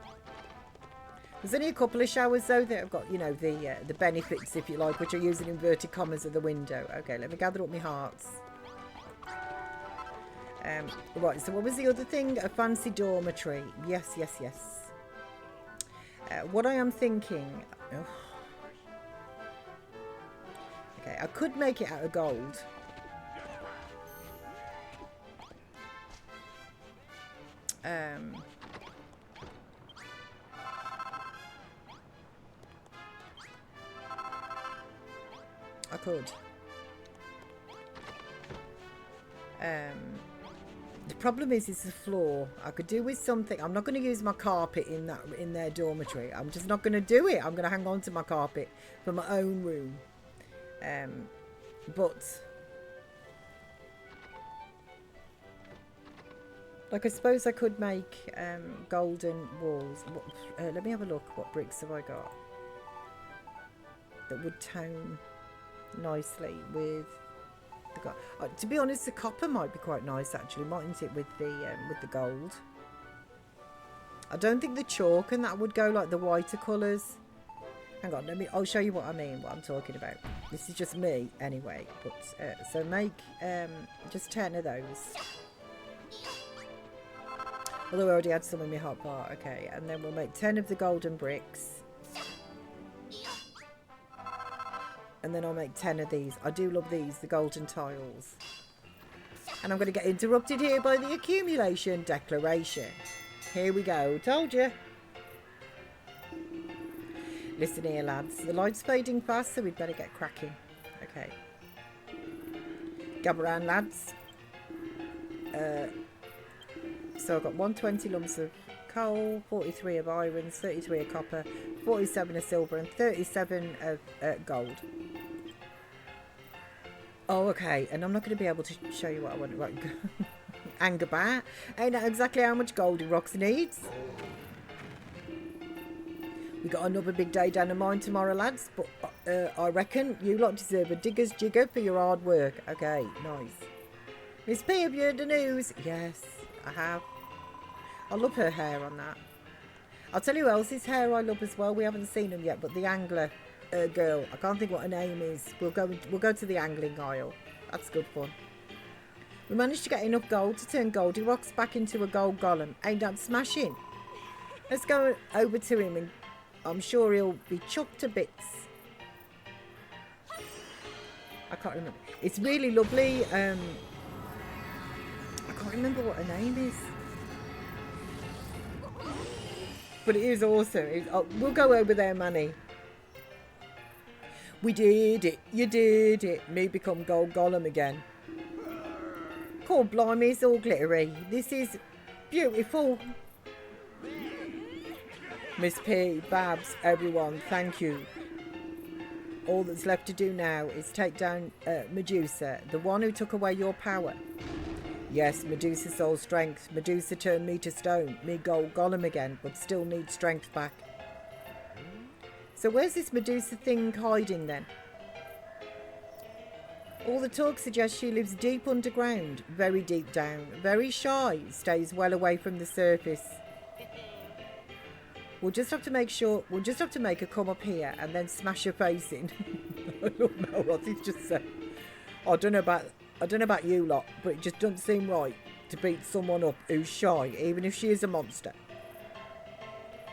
There's only a couple of showers, though, that have got, you know, the benefits, if you like, which are using inverted commas of the window. Okay, let me gather up my hearts. Right, so what was the other thing? A fancy dormitory. Yes, yes, yes. What I am thinking... Oh. Okay, I could make it out of gold. I could. The problem is the floor. I could do with something. I'm not going to use my carpet in their dormitory. I'm just not going to do it. I'm going to hang on to my carpet for my own room. But like, I suppose I could make golden walls. Let me have a look. What bricks have I got that would tone nicely with the gold? To be honest, the copper might be quite nice, actually, mightn't it, with the gold? I don't think the chalk and that would go, like the whiter colours. Hang on, I'll show you what I mean, what I'm talking about. This is just me, anyway. But so make just 10 of those. Although I already had some in my hot bar. Okay, and then we'll make 10 of the golden bricks. And then I'll make 10 of these. I do love these, the golden tiles. And I'm going to get interrupted here by the accumulation declaration. Here we go. Told you. Listen here, lads. The light's fading fast, so we'd better get cracking. Okay. Gab around, lads. So I've got 120 lumps of coal, 43 of iron, 33 of copper, 47 of silver, and 37 of gold. Oh, okay. And I'm not going to be able to show you what I want. Right. Anger bat. I know exactly how much Goldie Rocks needs. We got another big day down the mine tomorrow, lads. But I reckon you lot deserve a digger's jigger for your hard work. Okay, nice. Miss P, have you heard the news? Yes, I have. I love her hair on that. I'll tell you who else's hair I love as well. We haven't seen them yet, but the angler girl. I can't think what her name is. We'll go to the angling aisle. That's good fun. We managed to get enough gold to turn Goldilocks back into a gold golem. Ain't that smashing? Let's go over to him and I'm sure he'll be chucked to bits. I can't remember. It's really lovely. I can't remember what her name is. But it is awesome. We'll go over there, Manny. We did it. You did it. Me become gold golem again. Cool, blimey, it's all glittery. This is beautiful. Miss P, Babs, everyone, thank you. All that's left to do now is take down Medusa, the one who took away your power. Yes, Medusa soul strength. Medusa turned me to stone, me gold golem again, but still needs strength back. So where's this Medusa thing hiding then? All the talk suggests she lives deep underground, very deep down, very shy, stays well away from the surface. We'll just have to make her come up here and then smash her face in. I don't know what he's just said. I don't know about you lot, but it just doesn't seem right to beat someone up who's shy, even if she is a monster.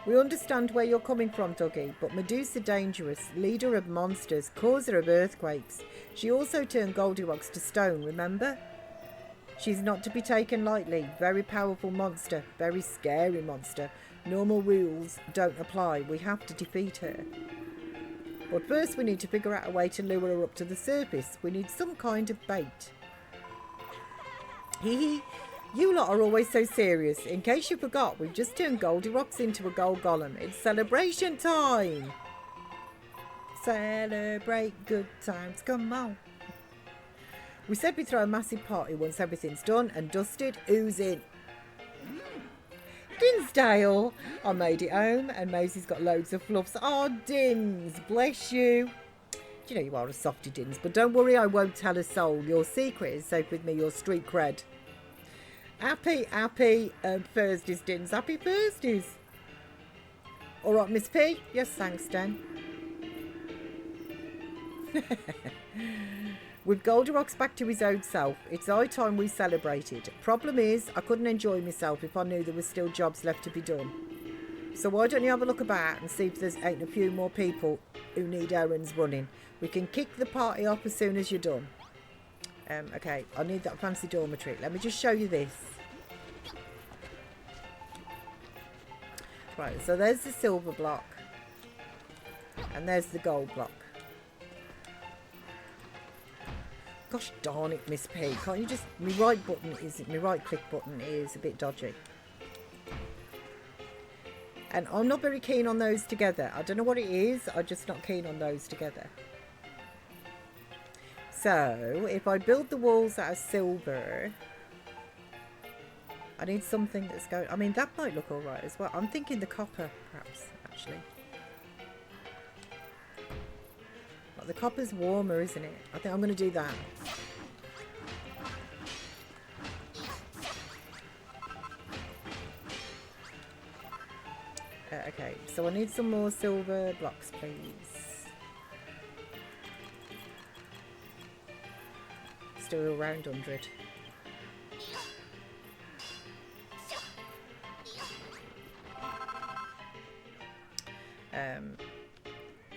We understand where you're coming from, Dougie, but Medusa dangerous, leader of monsters, causer of earthquakes. She also turned Goldilocks to stone, remember? She's not to be taken lightly. Very powerful monster, very scary monster. Normal rules don't apply. We have to defeat her. But first we need to figure out a way to lure her up to the surface. We need some kind of bait. Hee hee. You lot are always so serious. In case you forgot, we've just turned Goldilocks into a gold golem. It's celebration time. Celebrate good times. Come on. We said we'd throw a massive party once everything's done and dusted. Who's in? Dinsdale. I made it home and Maisie's got loads of fluffs. Oh, Dins, bless you. Do you know you are a softy, Dins? But don't worry, I won't tell a soul. Your secret is safe with me, your street cred. Happy Thursdays, Dins. Happy Thursdays. All right, Miss P. Yes, thanks, Dan. With Goldilocks back to his own self, it's high time we celebrated. Problem is, I couldn't enjoy myself if I knew there was still jobs left to be done. So why don't you have a look about and see if there's ain't a few more people who need errands running. We can kick the party off as soon as you're done. Okay, I need that fancy dormitory. Let me just show you this. Right, so there's the silver block. And there's the gold block. Gosh darn it, Miss P. Can't you just... My right click button is a bit dodgy. And I'm not very keen on those together. I don't know what it is. I'm just not keen on those together. So, if I build the walls out of silver, I need something that's going... I mean, that might look alright as well. I'm thinking the copper, perhaps, actually. But the copper's warmer, isn't it? I think I'm going to do that. Okay, so I need some more silver blocks, please. Still around 100.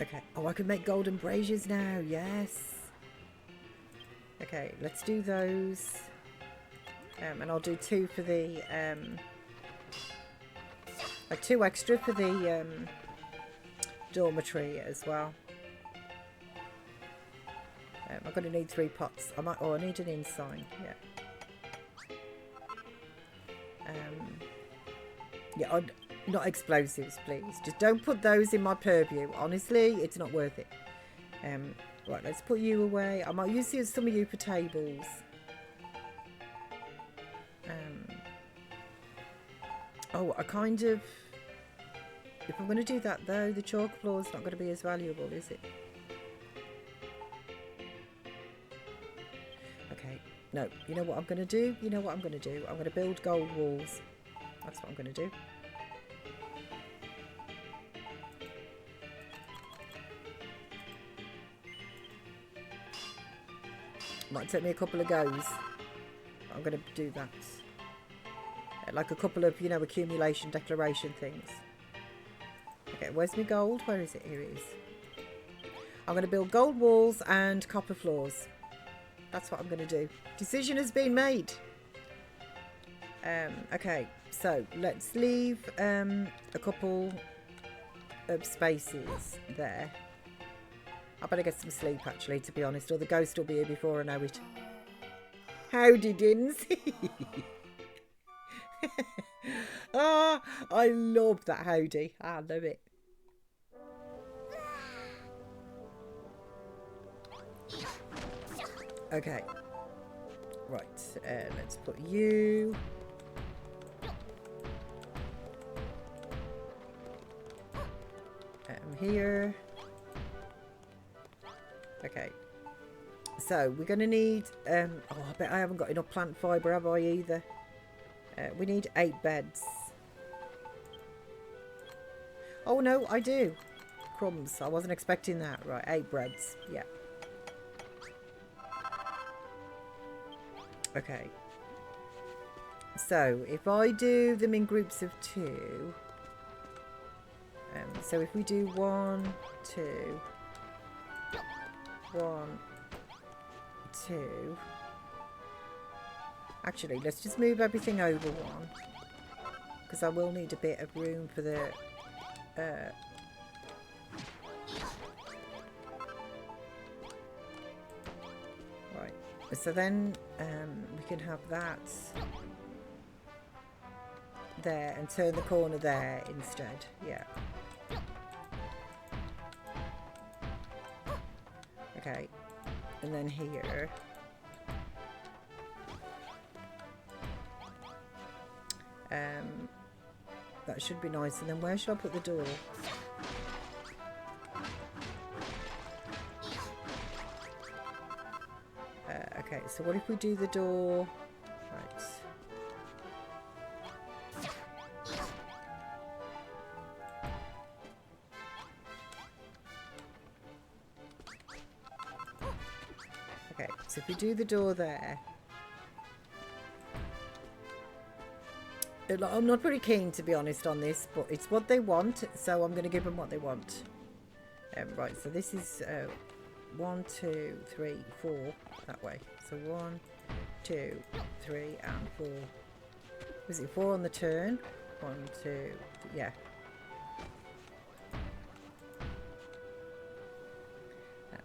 Okay. Oh, I can make golden braziers now. Yes. Okay, let's do those. And I'll do 2 for the... 2 extra for the dormitory as well. I'm going to need 3 pots. I need an ensign. Yeah. Yeah, not explosives, please. Just don't put those in my purview. Honestly, it's not worth it. Right, let's put you away. I might use some of you for tables. Oh, I kind of... If I'm going to do that, though, the chalk floor is not going to be as valuable, is it? Okay. No, you know what I'm going to do? I'm going to build gold walls. That's what I'm going to do. Might take me a couple of goes. I'm going to do that. Like a couple of, accumulation declaration things. Okay, where's my gold? Where is it? Here it is. I'm going to build gold walls and copper floors. That's what I'm going to do. Decision has been made. Okay, so let's leave a couple of spaces there. I better get some sleep, actually, to be honest, or the ghost will be here before I know it. Howdy, Dins. I love that howdy. I love it. Okay. Right, let's put you. Here. Okay. So we're going to need. Oh, I bet I haven't got enough plant fibre, have I either? We need 8 beds. Oh no, I do. Crumbs. I wasn't expecting that. Right, 8 breads. Yeah. Okay. So if I do them in groups of 2. So if we do 1, 2, 1, 2. Actually, let's just move everything over 1, because I will need a bit of room for the. Right. So then we can have that there and turn the corner there instead. Yeah. Okay, and then here. That should be nice. And then where should I put the door? Okay, so what if we do the door? Right. Okay, so if we do the door there. I'm not very keen, to be honest, on this, but it's what they want, so I'm going to give them what they want. Right, so this is 1, 2, 3, 4 that way. So 1, 2, 3, and 4. Was it 4 on the turn? 1, 2, yeah.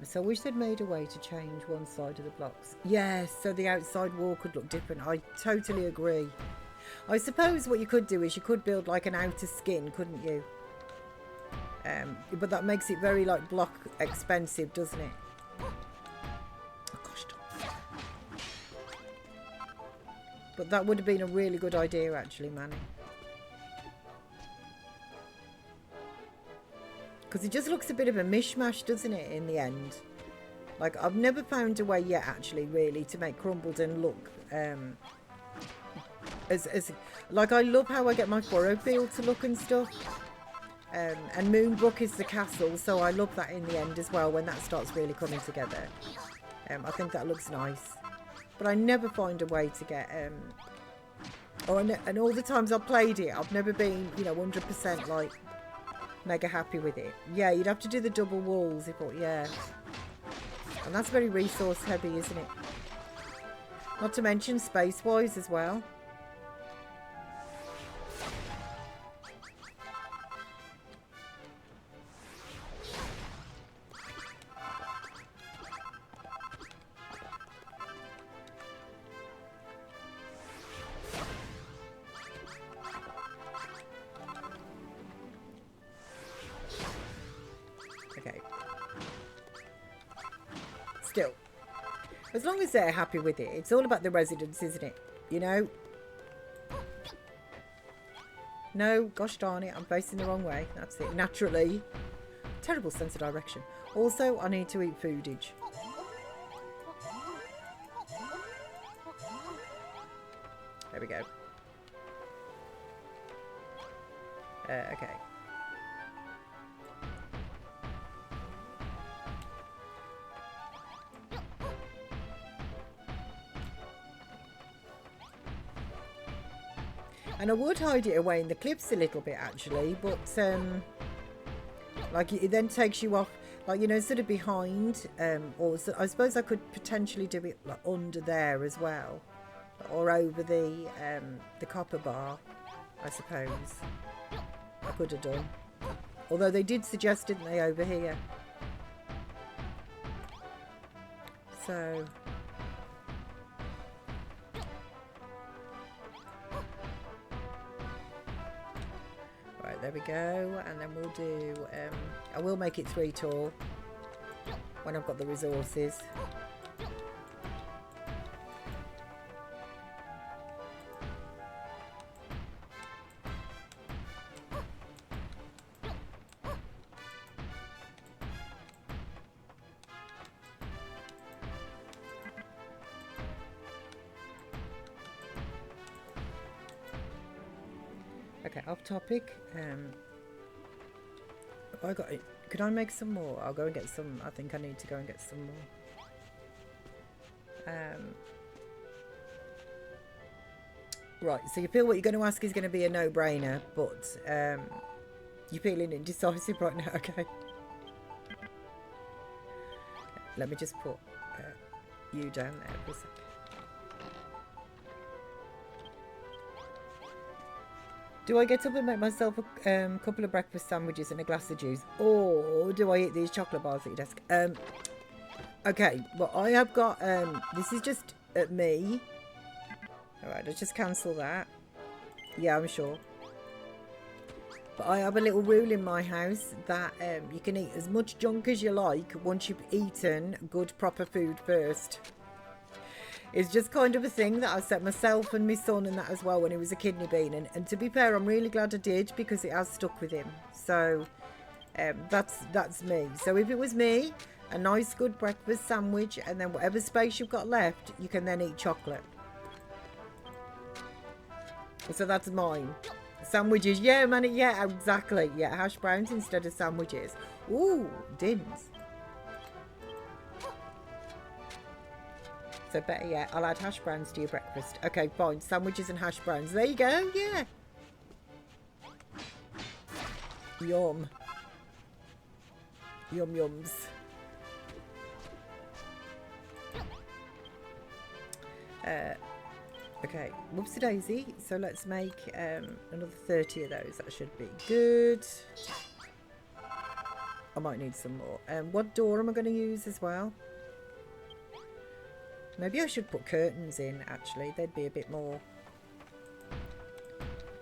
So I wish they'd made a way to change one side of the blocks. Yes, so the outside wall could look different. I totally agree. I suppose what you could do is you could build like an outer skin, couldn't you? But that makes it very like block expensive, doesn't it? Oh gosh. But that would have been a really good idea actually, Manny. Because it just looks a bit of a mishmash, doesn't it, in the end? Like, I've never found a way yet actually really to make Khrumbulden look like, I love how I get my furrow field to look and stuff, and Moonbrook is the castle, so I love that in the end as well when that starts really coming together. I think that looks nice, but I never find a way to get and all the times I've played it I've never been, you know, 100% like mega happy with it. Yeah, you'd have to do the double walls if yeah, and that's very resource heavy, isn't it? Not to mention space wise as well. Still, as long as they're happy with it, it's all about the residents, isn't it? You know? No, gosh darn it, I'm facing the wrong way. That's it, naturally. Terrible sense of direction. Also, I need to eat foodage. There we go. Okay. And I would hide it away in the cliffs a little bit actually, but like it then takes you off, like, you know, sort of behind, or so I suppose I could potentially do it like under there as well, or over the copper bar, I suppose. I could have done. Although they did suggest, didn't they, over here? So there we go. And then we'll do, I will make it 3 tall when I've got the resources. Okay, off topic. I got it. Could I make some more? I'll go and get some. I think I need to go and get some more. Right, so you feel what you're going to ask is going to be a no-brainer, but you're feeling indecisive right now, okay? Let me just put you down there for a second. Do I get up and make myself a couple of breakfast sandwiches and a glass of juice? Or do I eat these chocolate bars at your desk? Okay, well, I have got, this is just at me. Alright, let's just cancel that. Yeah, I'm sure. But I have a little rule in my house that you can eat as much junk as you like once you've eaten good, proper food first. It's just kind of a thing that I set myself and my son and that as well when he was a kidney bean. And to be fair, I'm really glad I did because it has stuck with him. So that's me. So if it was me, a nice good breakfast sandwich and then whatever space you've got left, you can then eat chocolate. So that's mine. Sandwiches, yeah, man, yeah, exactly. Yeah, hash browns instead of sandwiches. Ooh, dins. So better yet, I'll add hash browns to your breakfast. Okay, fine. Sandwiches and hash browns. There you go. Yeah. Yum. Yum yums. Okay, whoopsie daisy. So let's make another 30 of those. That should be good. I might need some more. What door am I going to use as well? Maybe I should put curtains in, actually. They'd be a bit more...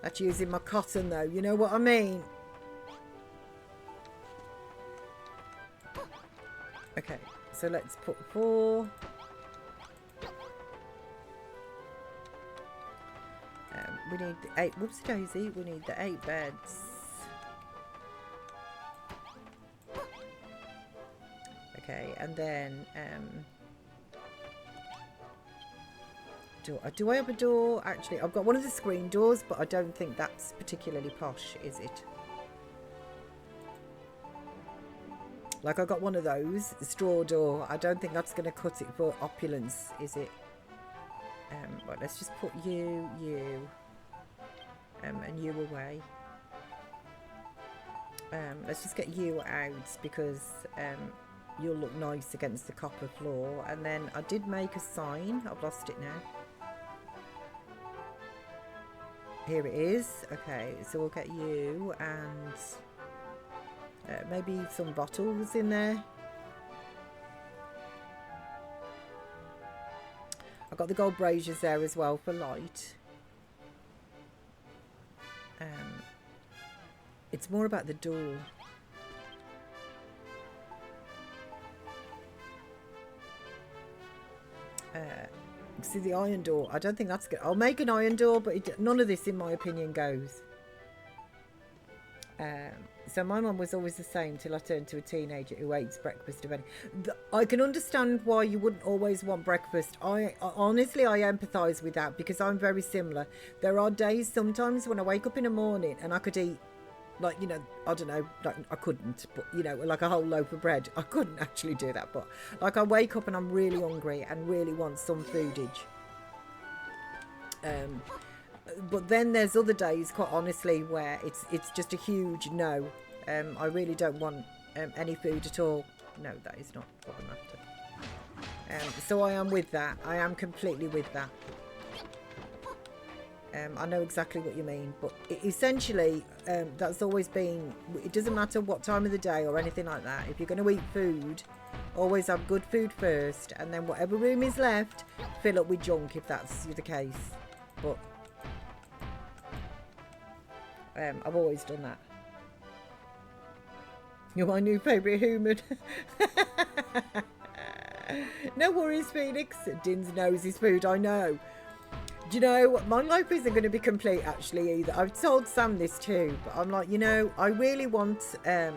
That's using my cotton, though. You know what I mean? Okay, so let's put 4. We need the 8... Whoopsie daisy. We need the 8 beds. Okay, and then... Do I have a door? Actually, I've got one of the screen doors, but I don't think that's particularly posh, is it? Like, I got one of those, the straw door. I don't think that's going to cut it for opulence, is it? Right, let's just put you, and you away. Let's just get you out because you'll look nice against the copper floor. And then I did make a sign. I've lost it now. Here it is. Okay, so we'll get you and maybe some bottles in there. I've got the gold braziers there as well for light. It's more about the door. See the iron door. I don't think that's good. I'll make an iron door, but none of this, in my opinion, goes. So my mum was always the same till I turned to a teenager who eats breakfast. I can understand why you wouldn't always want breakfast. Honestly, I empathise with that because I'm very similar. There are days sometimes when I wake up in the morning and I could eat, like, you know, I don't know, like I couldn't, but, you know, like a whole loaf of bread. I couldn't actually do that, but like I wake up and I'm really hungry and really want some foodage. But then there's other days, quite honestly, where it's just a huge no. I really don't want any food at all. No, that is not what I'm after. So I am with that. I am completely with that. I know exactly what you mean, but essentially that's always been, it doesn't matter what time of the day or anything like that. If you're going to eat food, always have good food first, and then whatever room is left, fill up with junk if that's the case. But I've always done that. You're my new favourite human. No worries, Phoenix. Din's knows his food, I know. Do you know, my life isn't going to be complete actually either. I've told Sam this too, but I'm like, you know, I really want to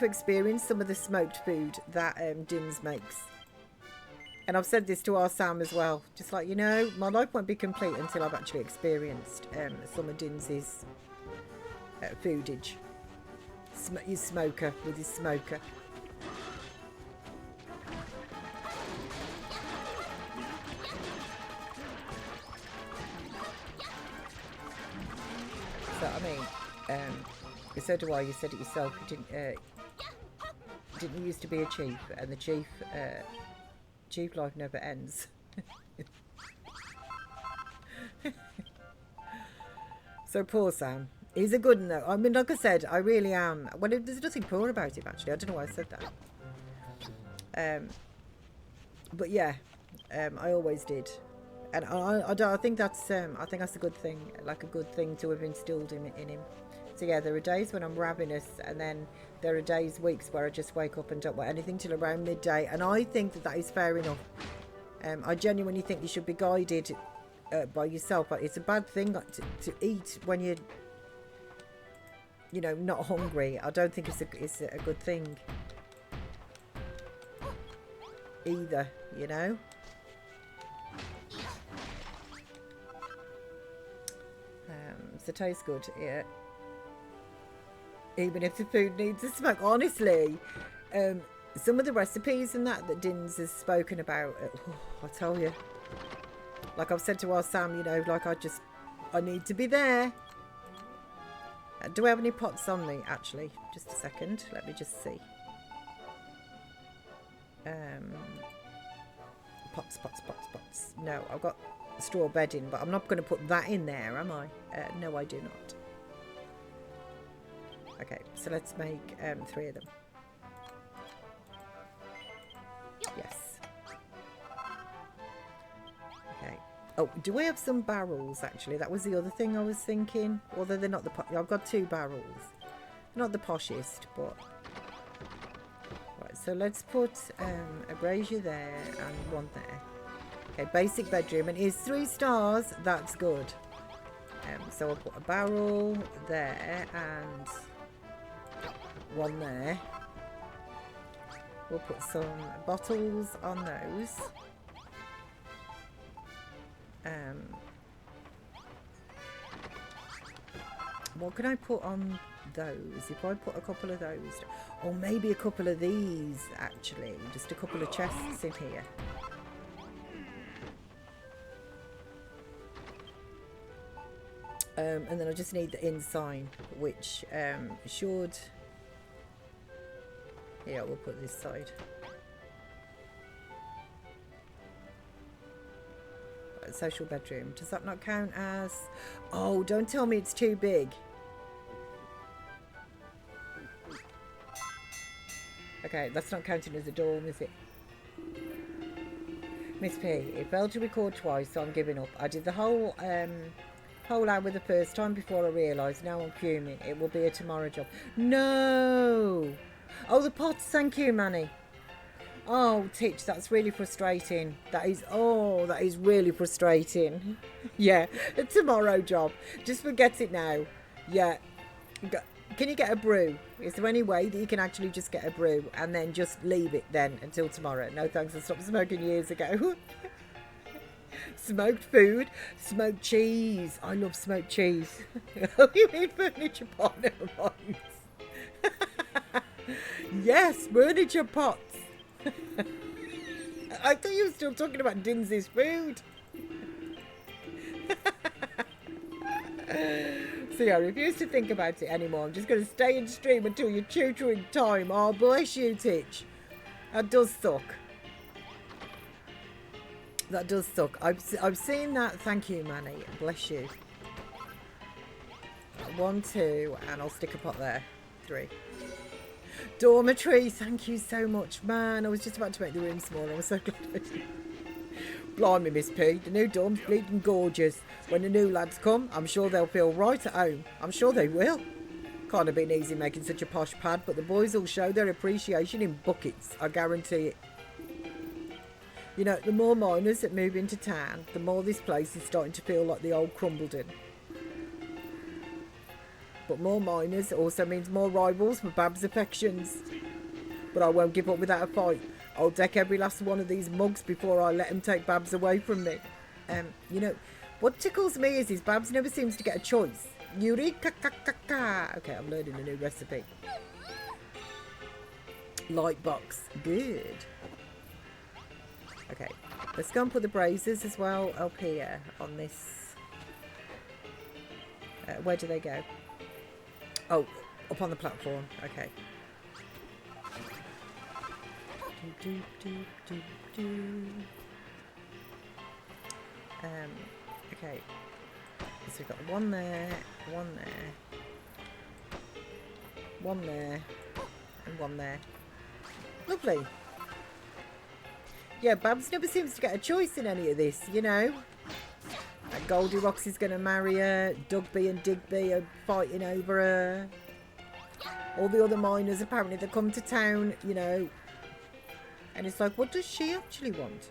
experience some of the smoked food that Din's makes. And I've said this to our Sam as well. Just like, you know, my life won't be complete until I've actually experienced some of Din's foodage. His smoker, with his smoker. So, I mean, so do I. You said it yourself. You didn't used to be a chief, and the chief life never ends. So poor Sam. He's a good one though. I mean, like I said, I really am. Well, there's nothing poor about him actually. I don't know why I said that. But yeah, I always did, and I think that's a good thing, like a good thing to have instilled in him. So yeah, there are days when I'm ravenous, and then there are days, weeks where I just wake up and don't want anything till around midday, and I think that is fair enough. I genuinely think you should be guided by yourself. But it's a bad thing to eat when you're, you know, not hungry. I don't think it's a good thing either, you know. So it tastes good, yeah. Even if the food needs a smoke, honestly. Some of the recipes and that Din's has spoken about, I tell you, like I've said to our Sam, you know, like I need to be there. Do I have any pots on me, actually? Just a second, let me just see. Pots. No, I've got straw bedding, but I'm not going to put that in there, am I? No, I do not. Okay, so let's make 3 of them. Yes. Okay. Oh, do we have some barrels, actually? That was the other thing I was thinking. Although they're not the... I've got 2 barrels. Not the poshest, but... Right, so let's put a brazier there and 1 there. Okay, basic bedroom. And here's 3 stars. That's good. So I'll put a barrel there and 1 there. We'll put some bottles on those. What can I put on those? If I put a couple of those, or maybe a couple of these, actually, just a couple of chests in here. And then I just need the inside, which should... Yeah, we'll put this side. Social bedroom. Does that not count as... Oh, don't tell me it's too big. Okay, that's not counting as a dorm, is it? Miss P, it failed to record twice, so I'm giving up. I did the whole hour the first time before I realised. Now I'm fuming. It will be a tomorrow job. No! Oh, the pots, thank you, Manny. Oh, Titch, that's really frustrating. That is really frustrating. Yeah, a tomorrow job. Just forget it now. Yeah. Can you get a brew? Is there any way that you can actually just get a brew and then just leave it then until tomorrow? No thanks, I stopped smoking years ago. Smoked food, smoked cheese. I love smoked cheese. Oh, you mean furniture pot? Never mind. Yes, furniture pots. I thought you were still talking about Dinsy's food. See, I refuse to think about it anymore. I'm just going to stay and stream until your tutoring time. Oh, bless you, Titch. That does suck. That does suck. I've seen that. Thank you, Manny. Bless you. 1, 2, and I'll stick a pot there. 3. Dormitory, thank you so much, man. I was just about to make the room smaller. I'm so glad I did. Blimey, Miss P, the new dorm's bleeding gorgeous. When the new lads come, I'm sure they'll feel right at home. I'm sure they will. Can't have been easy making such a posh pad, but the boys will show their appreciation in buckets, I guarantee it. You know, the more miners that move into town, the more this place is starting to feel like the old Khrumbul. But more miners also means more rivals for Bab's affections. But I won't give up without a fight. I'll deck every last one of these mugs before I let him take Babs away from me. You know, what tickles me is Babs never seems to get a choice. Eureka! Okay, I'm learning a new recipe. Light box. Good. Okay, let's go and put the braziers as well up here on this. Where do they go? Oh, up on the platform. Okay. Okay. So we've got one there, one there, one there, and one there. Lovely. Yeah, Babs never seems to get a choice in any of this, you know. Goldilocks is going to marry her. Dugby and Digby are fighting over her. All the other miners, apparently, they come to town, you know. And it's like, what does she actually want?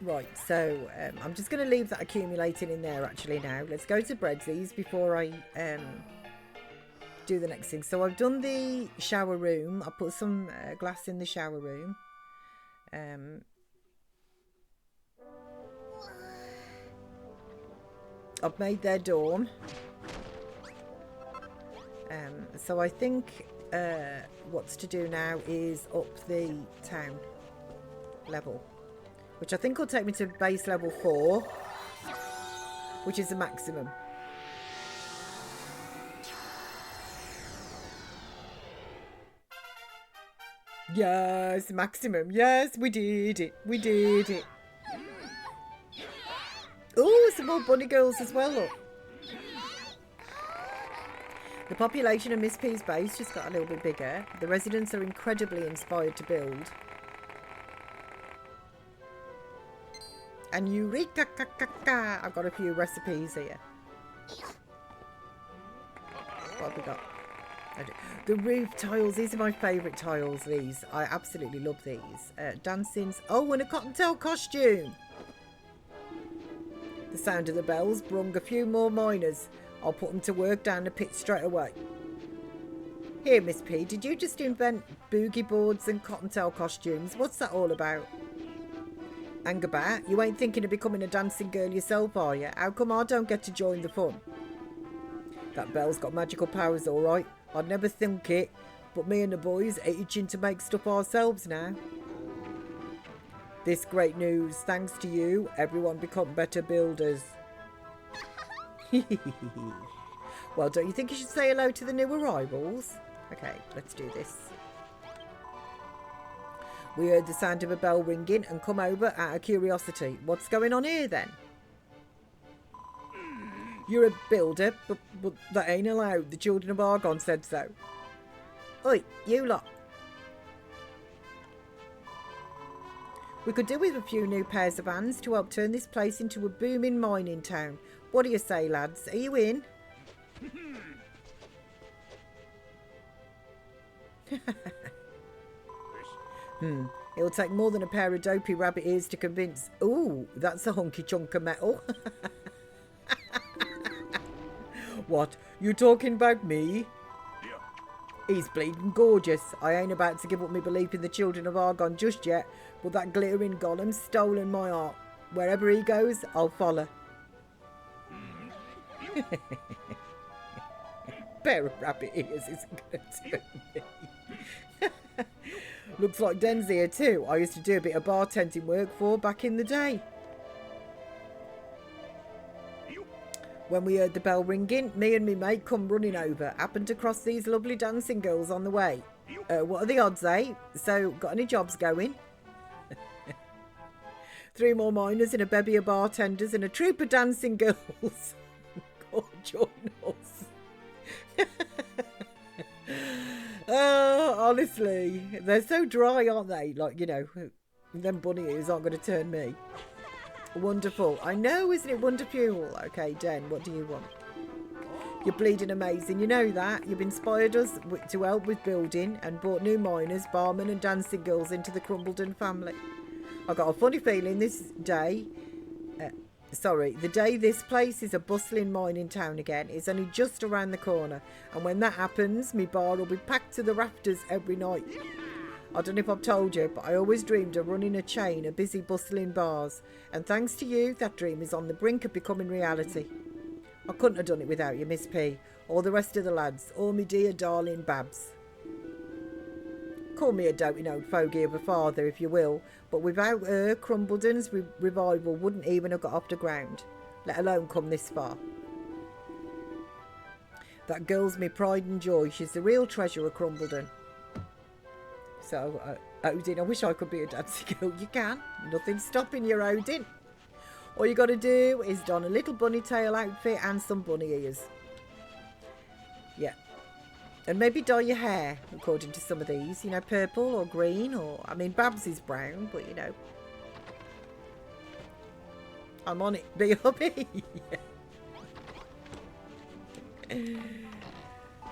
Right, so I'm just going to leave that accumulating in there actually now. Let's go to breadsies before I do the next thing. So I've done the shower room. I put some glass in the shower room. I've made their dorm. So I think what's to do now is up the town level, which I think will take me to base level 4, which is the maximum. Yes, maximum. Yes, we did it. We did it. Oh, some more bunny girls as well, look. The population of Miss P's base just got a little bit bigger. The residents are incredibly inspired to build. And eureka! I've got a few recipes here. What have we got? The roof tiles. These are my favourite tiles, these. I absolutely love these. Dancings. Oh, and a cottontail costume. The sound of the bells brung a few more miners. I'll put them to work down the pit straight away. Here, Miss P, did you just invent boogie boards and cottontail costumes? What's that all about? Hang about, you ain't thinking of becoming a dancing girl yourself, are you? How come I don't get to join the fun? That bell's got magical powers, all right. I'd never think it, but me and the boys are itching to make stuff ourselves now. This great news, thanks to you, everyone become better builders. Well, don't you think you should say hello to the new arrivals? Okay, let's do this. We heard the sound of a bell ringing and come over out of curiosity. What's going on here then? You're a builder, but that ain't allowed. The children of Argon said so. Oi, you lot. We could do with a few new pairs of hands to help turn this place into a booming mining town. What do you say, lads? Are you in? It'll take more than a pair of dopey rabbit ears to convince. Ooh, that's a hunky chunk of metal. What? You talking about me? He's bleeding gorgeous. I ain't about to give up my belief in the children of Argon just yet, but that glittering golem's stolen my heart. Wherever he goes, I'll follow. Pair of rabbit ears isn't going to turn me. Looks like Den's here too. I used to do a bit of bartending work for back in the day. When we heard the bell ringing, me and me mate come running over. Happened to cross these lovely dancing girls on the way. What are the odds, eh? So, got any jobs going? 3 more miners and a bevy of bartenders and a troop of dancing girls. Go join us. Oh, honestly, they're so dry, aren't they? Like, you know, them bunny ears aren't going to turn me. Wonderful. I know, isn't it wonderful? Okay, Den, what do you want? You're bleeding amazing. You know that. You've inspired us to help with building and brought new miners, barmen and dancing girls into the Crumbledon family. I got a funny feeling the day this place is a bustling mining town again is only just around the corner. And when that happens, me bar will be packed to the rafters every night. I don't know if I've told you, but I always dreamed of running a chain of busy, bustling bars. And thanks to you, that dream is on the brink of becoming reality. I couldn't have done it without you, Miss P, or the rest of the lads, or me dear darling Babs. Call me a doting old fogey of a father, if you will, but without her, Crumbledon's revival wouldn't even have got off the ground, let alone come this far. That girl's me pride and joy. She's the real treasure of Crumbledon. So, Odin, I wish I could be a dancing girl. You can. Nothing's stopping you, Odin. All you got to do is don a little bunny tail outfit and some bunny ears. Yeah. And maybe dye your hair, according to some of these. You know, purple or green or... I mean, Babs is brown, but you know. I'm on it, be hubby.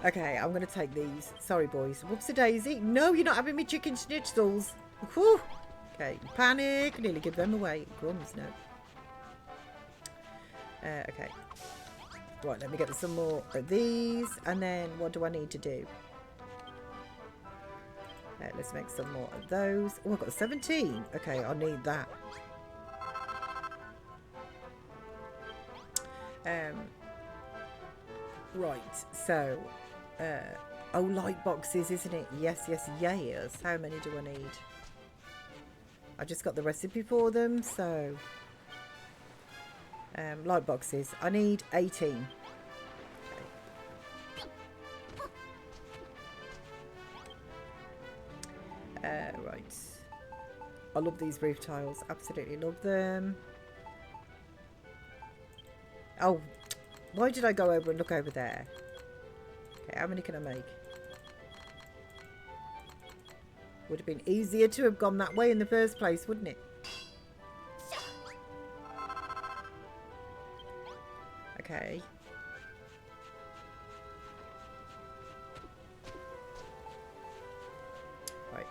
Okay, I'm going to take these. Sorry, boys. Whoops-a-daisy. No, you're not having me chicken schnitzels. Whew. Okay, panic. Nearly give them away. Crumbs, no. Okay. Right, let me get some more of these. And then what do I need to do? Let's make some more of those. Oh, I've got 17. Okay, I need that. Right, so... oh, light boxes, isn't it? Yes, yes, yes. How many do I need? I just got the recipe for them, so... light boxes. I need 18. Okay. Right. I love these roof tiles. Absolutely love them. Oh, why did I go over and look over there? Okay, how many can I make? Would have been easier to have gone that way in the first place, wouldn't it? Okay. Right.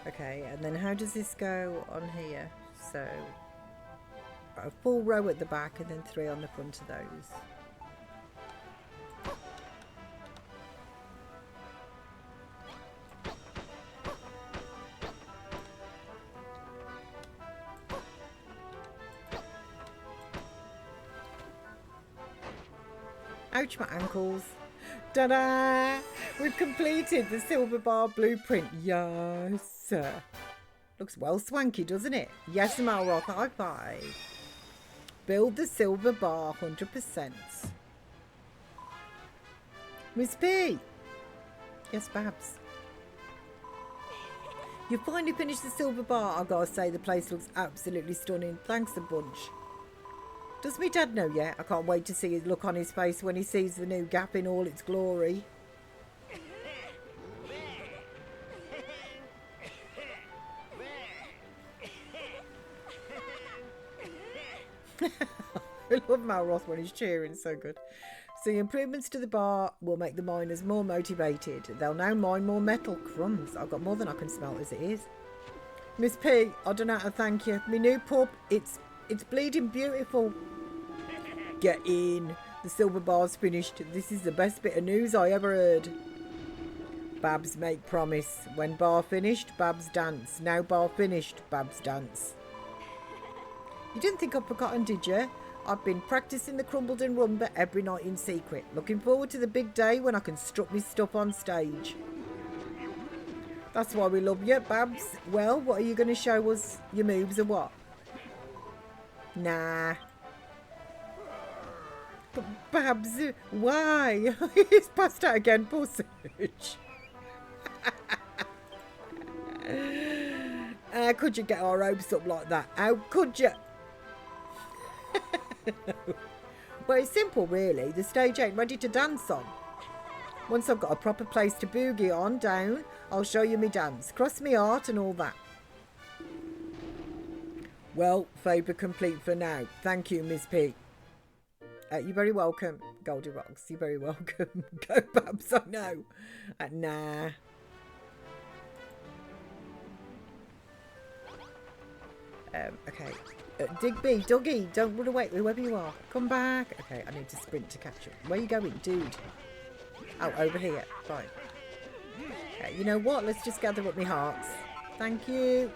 Okay, and then how does this go on here? So, a full row at the back and then 3 on the front of those. Ouch, my ankles. Ta-da! We've completed the silver bar blueprint. Yes. Looks well swanky, doesn't it? Yes, Malroth, high five. Build the silver bar 100%. Miss P. Yes, Babs. You finally finished the silver bar. I gotta say, the place looks absolutely stunning. Thanks a bunch. Does me dad know yet? I can't wait to see his look on his face when he sees the new gap in all its glory. I love Malroth when he's cheering, so good. So the improvements to the bar will make the miners more motivated. They'll now mine more metal. Crumbs, I've got more than I can smelt as it is. Miss P, I don't know how to thank you. My new pub, it's bleeding beautiful. Get in. The silver bar's finished. This is the best bit of news I ever heard. Babs make promise. When bar finished, Babs dance. Now bar finished, Babs dance. You didn't think I'd forgotten, did you? I've been practicing the Crumbledon rumba every night in secret. Looking forward to the big day when I can strut me stuff on stage. That's why we love you, Babs. Well, what are you going to show us? Your moves or what? Nah. Babs, why? He's passed out again, poor Serge. How could you get our hopes up like that? How could you? Well, it's simple, really. The stage ain't ready to dance on. Once I've got a proper place to boogie on down, I'll show you me dance. Cross me heart and all that. Well, favour complete for now. Thank you, Miss P. You're very welcome, Goldilocks. You're very welcome. Go, Babs, I know. Nah. Okay. Digby, Doggy, don't run away, whoever you are. Come back. Okay, I need to sprint to catch you. Where are you going, dude? Oh, over here. Fine. Okay, you know what? Let's just gather up my hearts. Thank you.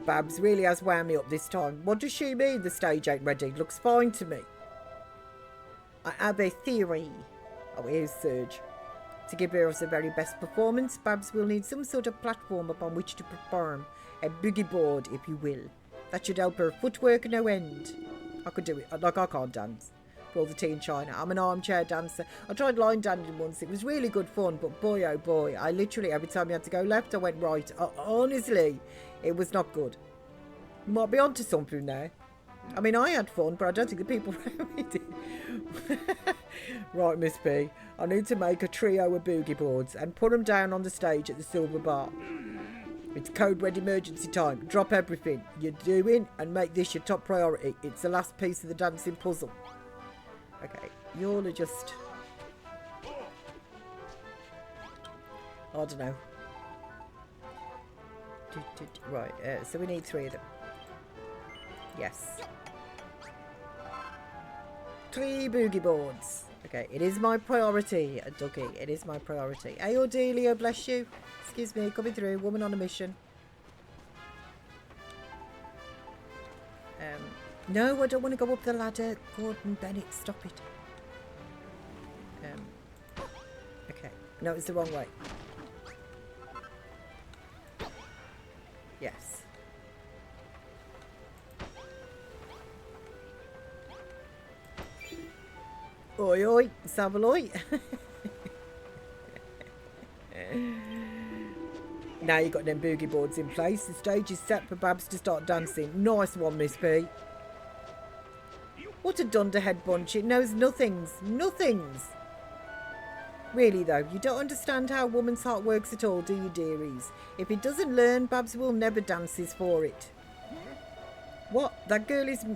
Babs really has wound me up this time. What does she mean the stage ain't ready? Looks fine to me. I have a theory. Oh, here's Serge. To give her the very best performance, Babs will need some sort of platform upon which to perform. A boogie board, if you will. That should help her footwork no end. I could do it. Like, I can't dance. For all the tea in China. I'm an armchair dancer. I tried line dancing once. It was really good fun, but boy, oh boy. I literally, every time you had to go left, I went right. Honestly, it was not good. You might be onto something there. I mean, I had fun, but I don't think the people around me did. Right, Miss P. I need to make a trio of boogie boards and put them down on the stage at the Silver Bar. It's code red emergency time. Drop everything you're doing and make this your top priority. It's the last piece of the dancing puzzle. Okay, you all are just... I don't know. Right, so we need 3 of them. Yes. 3 boogie boards. Okay, it is my priority, Dougie. It is my priority. Hey, Ordelia, bless you. Excuse me, coming through. Woman on a mission. No, I don't want to go up the ladder. Gordon Bennett, stop it. Okay. No, it's the wrong way. Yes. Oi, oi, Savaloy. Now you've got them boogie boards in place. The stage is set for Babs to start dancing. Nice one, Miss P. What a dunderhead bunch. It knows nothings. Nothings. Really, though, you don't understand how a woman's heart works at all, do you, dearies? If it doesn't learn, Babs will never dances for it. What that girl is...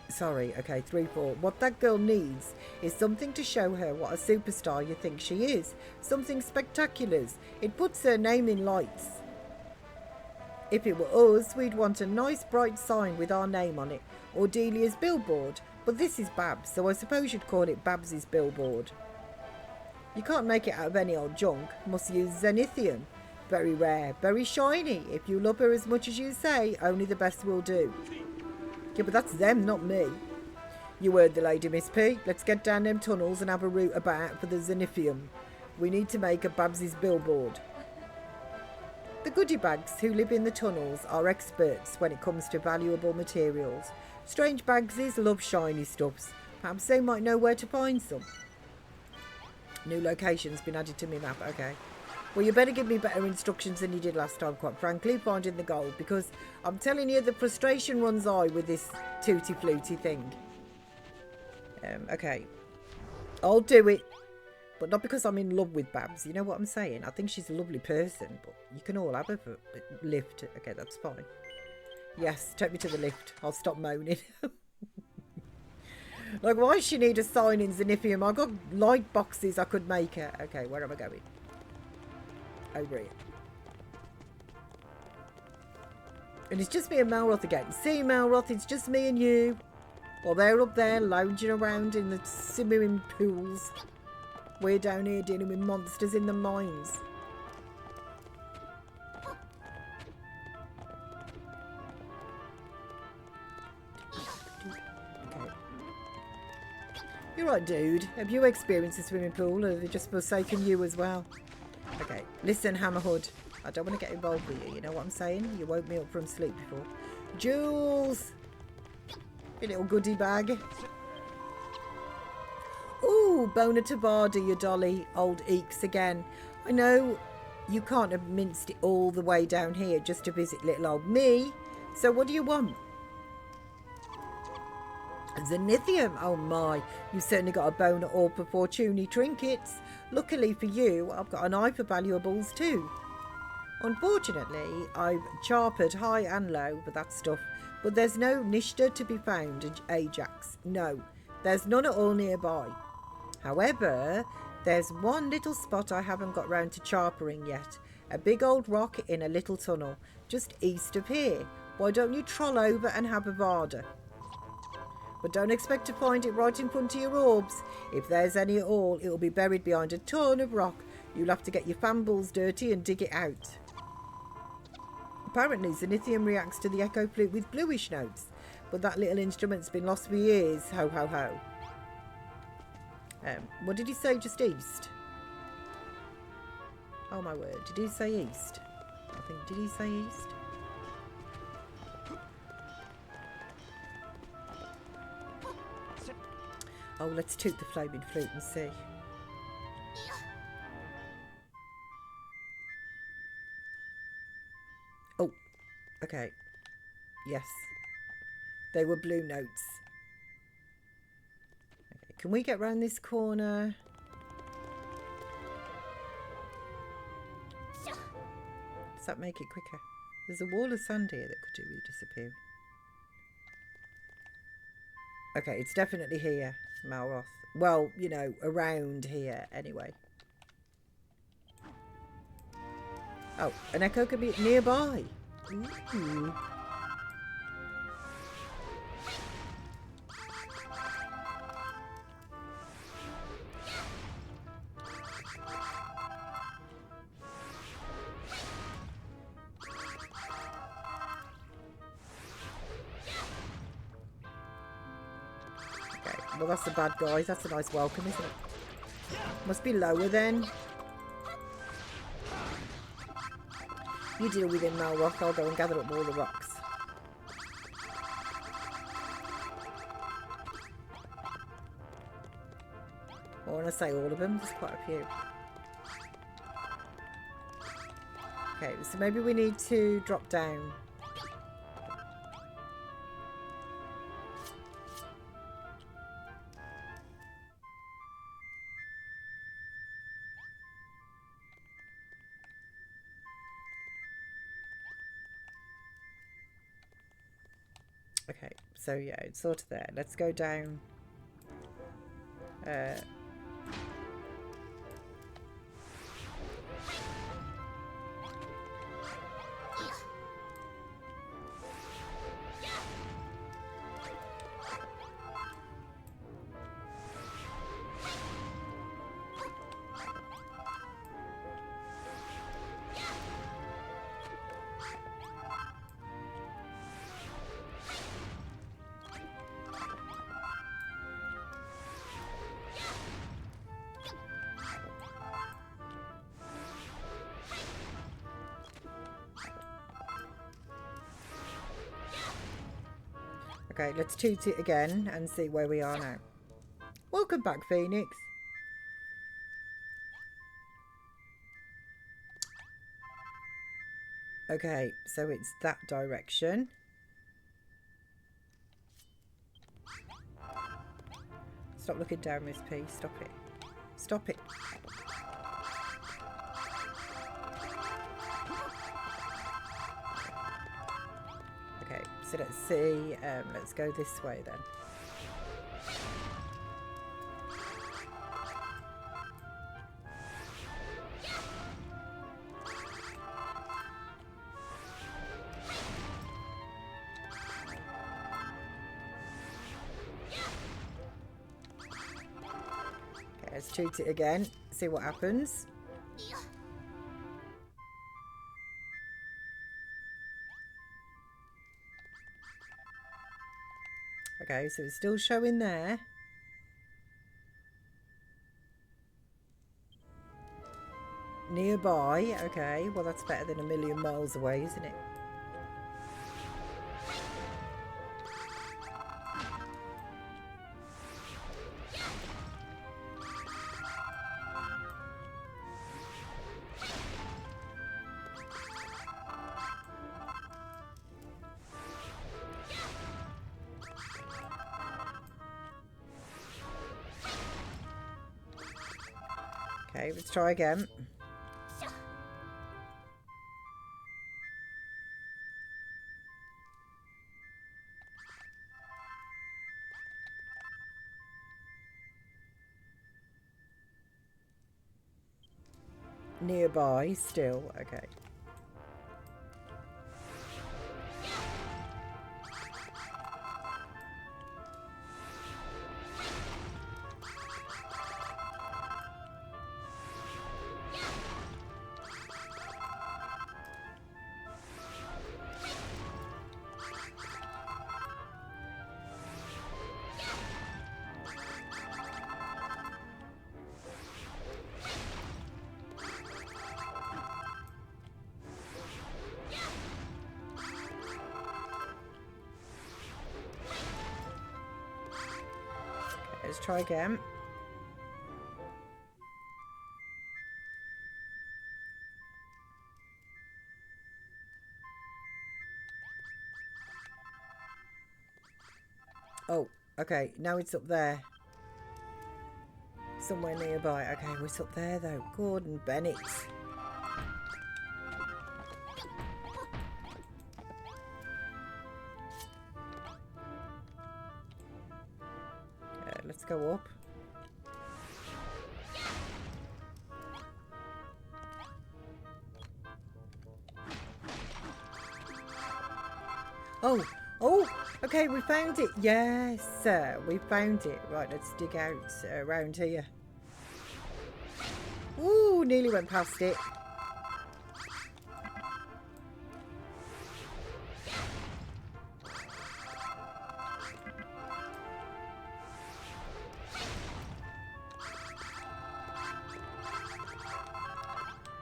Sorry, okay, 3-4. What that girl needs is something to show her what a superstar you think she is. Something spectacular. It puts her name in lights. If it were us, we'd want a nice bright sign with our name on it. Or Delia's billboard. But this is Babs, so I suppose you'd call it Babs's billboard. You can't make it out of any old junk. Must use zenithium. Very rare, very shiny. If you love her as much as you say, only the best will do. Yeah, but that's them, not me. You heard the lady, Miss P. Let's get down them tunnels and have a route about for the zenithium. We need to make a Babs's billboard. The goodie bags who live in the tunnels are experts when it comes to valuable materials. Strange bagsies love shiny stuffs. Perhaps they might know where to find some. New location's been added to my map. Okay. Well, you better give me better instructions than you did last time, quite frankly, finding the gold. Because I'm telling you, the frustration runs high with this tutti-fluty thing. Okay. I'll do it. But not because I'm in love with Babs. You know what I'm saying? I think she's a lovely person. But you can all have her for lift. Okay, that's fine. Yes, take me to the lift. I'll stop moaning. Like, why does she need a sign in Zenithium? I've got light boxes I could make her. Okay, where am I going? Over here. And it's just me and Malroth again. See, Malroth, it's just me and you. While they're up there lounging around in the swimming pools. We're down here dealing with monsters in the mines. Okay. You're right, dude. Have you experienced a swimming pool, or have they just forsaken you as well? Okay, listen, Hammerhood. I don't want to get involved with you. You know what I'm saying? You woke me up from sleep before. Jules! Your little goodie bag. Ooh, Bona Tabada, you dolly. Old Eeks again. I know you can't have minced it all the way down here just to visit little old me. So what do you want? Zenithium, oh my, you've certainly got a Bona Orpa Fortuny trinkets. Luckily for you, I've got an eye for valuables too. Unfortunately, I've charpered high and low for that stuff, but there's no Nishta to be found in Ajax. No, there's none at all nearby. However, there's one little spot I haven't got round to charpering yet. A big old rock in a little tunnel, just east of here. Why don't you troll over and have a varder? But don't expect to find it right in front of your orbs. If there's any at all, it'll be buried behind a ton of rock. You'll have to get your fambles dirty and dig it out. Apparently, Zenithium reacts to the echo flute with bluish notes, but that little instrument's been lost for years. Ho, ho, ho. What did he say just east? Oh my word, did he say east? I think, did he say east? Oh, let's toot the flaming flute and see. Oh, okay. Yes. They were blue notes. Okay, can we get round this corner? Does that make it quicker? There's a wall of sand here that could do with disappearing. Okay, it's definitely here, Malroth. Well, you know, around here anyway. Oh, an echo could be nearby. Ooh. Well, that's the bad guys. That's a nice welcome, isn't it? Must be lower then. You deal with him, Malroth. I'll go and gather up all the rocks. Or when I say all of them, there's quite a few. Okay, so maybe we need to drop down. Okay, so yeah, it's sort of there. Let's go down. Okay, let's toot it again and see where we are now. Welcome back, Phoenix. Okay, so it's that direction. Stop looking down, Miss P. Stop it. Stop it. Okay, so let's see. Let's go this way then. Okay, let's shoot it again. See what happens. Okay, so it's still showing there. Nearby. Okay, well that's better than a million miles away, isn't it? Okay, let's try again. Nearby still. Okay. Let's try again. Oh, okay. Now it's up there. Somewhere nearby. Okay, it's up there though. Gordon Bennett. Let's go up. Oh, oh, okay, we found it. Yes, we found it. Right, let's dig out around here. Ooh, nearly went past it.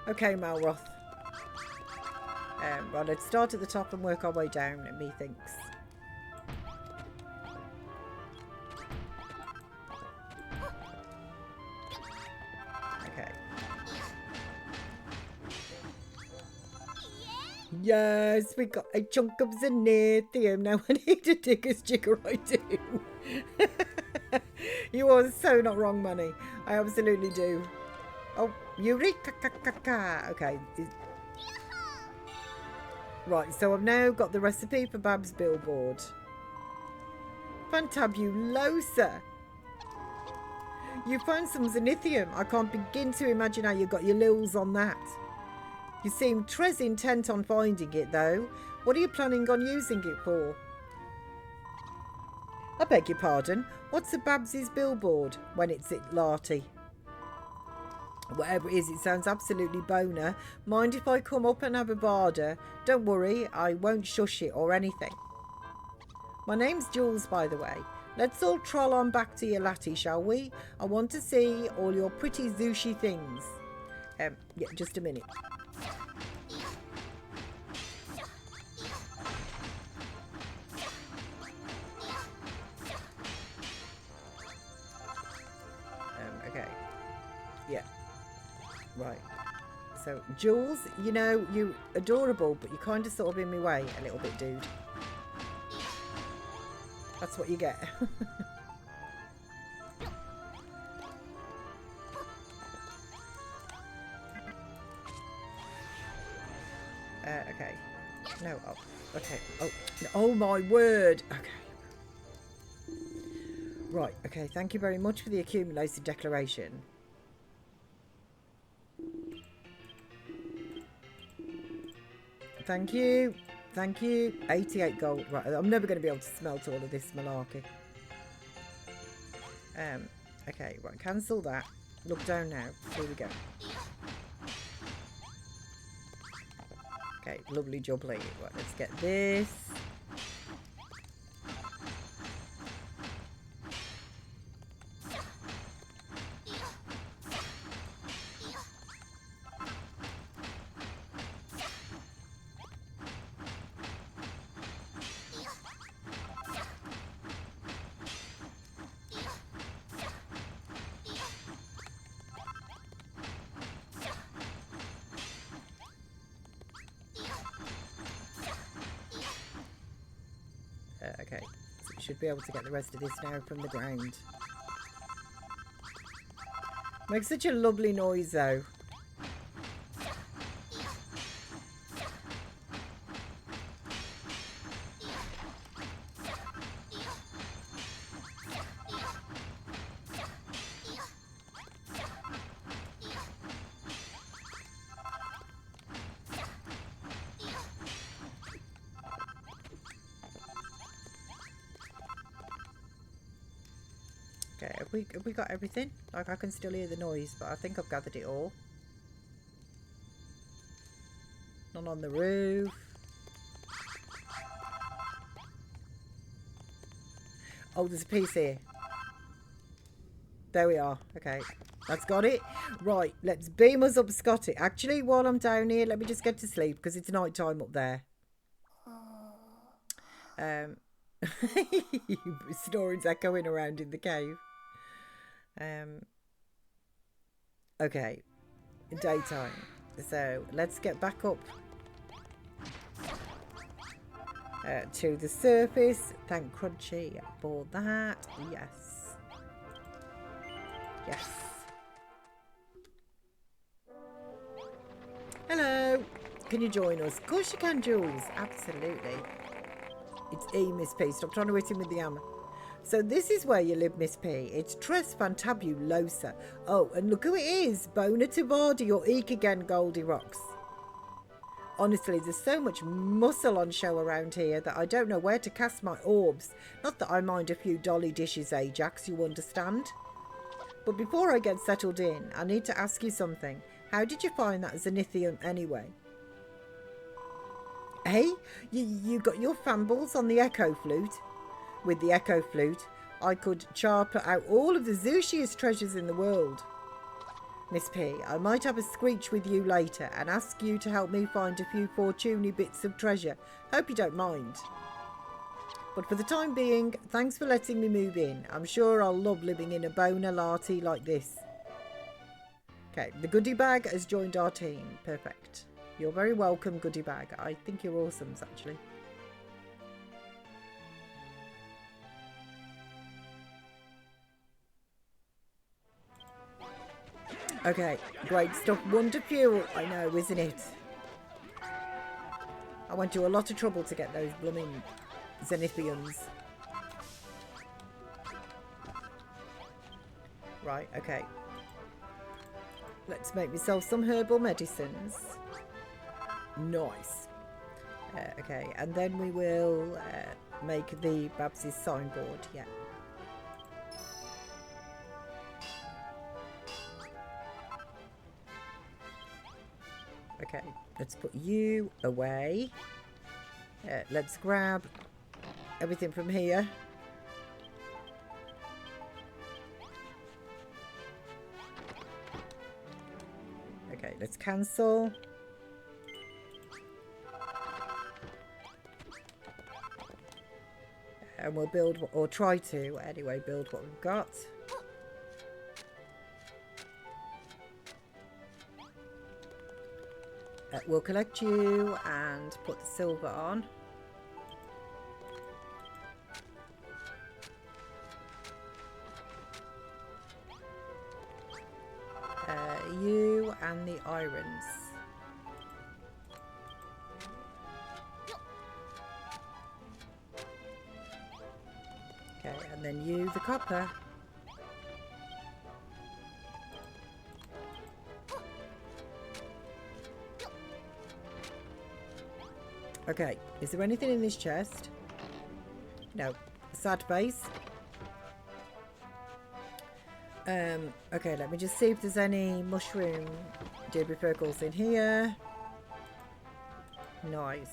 Okay, Malroth. Right, let's start at the top and work our way down, methinks. Okay. Yes, we got a chunk of Zenithium. Now I need to dig a jigger, I do. You are so not wrong, Money. I absolutely do. Oh, Eureka! Okay. Right, so I've now got the recipe for Bab's billboard. Fantabulosa! You found some Zenithium. I can't begin to imagine how you got your lils on that. You seem tres intent on finding it, though. What are you planning on using it for? I beg your pardon. What's a Babs's billboard when it's at Larty? Whatever it is, it sounds absolutely boner. Mind if I come up and have a barder? Don't worry, I won't shush it or anything. My name's Jules, by the way. Let's all troll on back to your latte, shall we? I want to see all your pretty zooshy things. Yeah, just a minute. Okay. Yeah. Right. So, Jules, you know, you're adorable, but you're kind of sort of in my way a little bit, dude. That's what you get. Okay. No, oh, okay. Oh my word. Okay. Right, okay. Thank you very much for the accumulated declaration. Thank you. Thank you. 88 gold. Right, I'm never going to be able to smelt all of this malarkey. Okay, right, cancel that. Look down now. Here we go. Okay, lovely jubbly. Right, let's get this. Okay, so we should be able to get the rest of this now from the ground. Makes such a lovely noise though. Okay, have we got everything? Like, I can still hear the noise, but I think I've gathered it all. None on the roof. Oh, there's a piece here. There we are. Okay, that's got it. Right, let's beam us up Scotty. Actually, while I'm down here, let me just get to sleep because it's night time up there. Snoring's echoing around in the cave. Okay, daytime. So let's get back up to the surface. Thank Crunchy for that. Yes. Yes. Hello. Can you join us? Of course you can, Jules. Absolutely. It's Miss P. Stop trying to hit him with the hammer. So this is where you live, Miss P. It's Tres Fantabulosa. Oh, and look who it is. Bona Tavardi or Eek again, Goldie Rocks. Honestly, there's so much muscle on show around here that I don't know where to cast my orbs. Not that I mind a few dolly dishes, Ajax, you understand. But before I get settled in, I need to ask you something. How did you find that Zenithium anyway? Hey, you got your fumbles on the echo flute? With the echo flute, I could chart out all of the Zushiest treasures in the world. Miss P, I might have a screech with you later and ask you to help me find a few fortuney bits of treasure. Hope you don't mind. But for the time being, thanks for letting me move in. I'm sure I'll love living in a Bona Larty like this. Okay, the goodie bag has joined our team. Perfect. You're very welcome, goodie bag. I think you're awesome, actually. Okay, great stuff. Wonder fuel. I know, isn't it? I went to a lot of trouble to get those blooming Zenithiums. Right, okay. Let's make myself some herbal medicines. Nice. Okay, and then we will make the Babs's signboard. Yeah. Okay, let's put you away. Let's grab everything from here. Okay, let's cancel. And we'll build, or try to, anyway, build what we've got. We'll collect you and put the silver on. You and the irons. Okay, and then you the copper. Okay, is there anything in this chest? No. Sad face. Okay, let me just see if there's any mushroom debifurcles in here. Nice.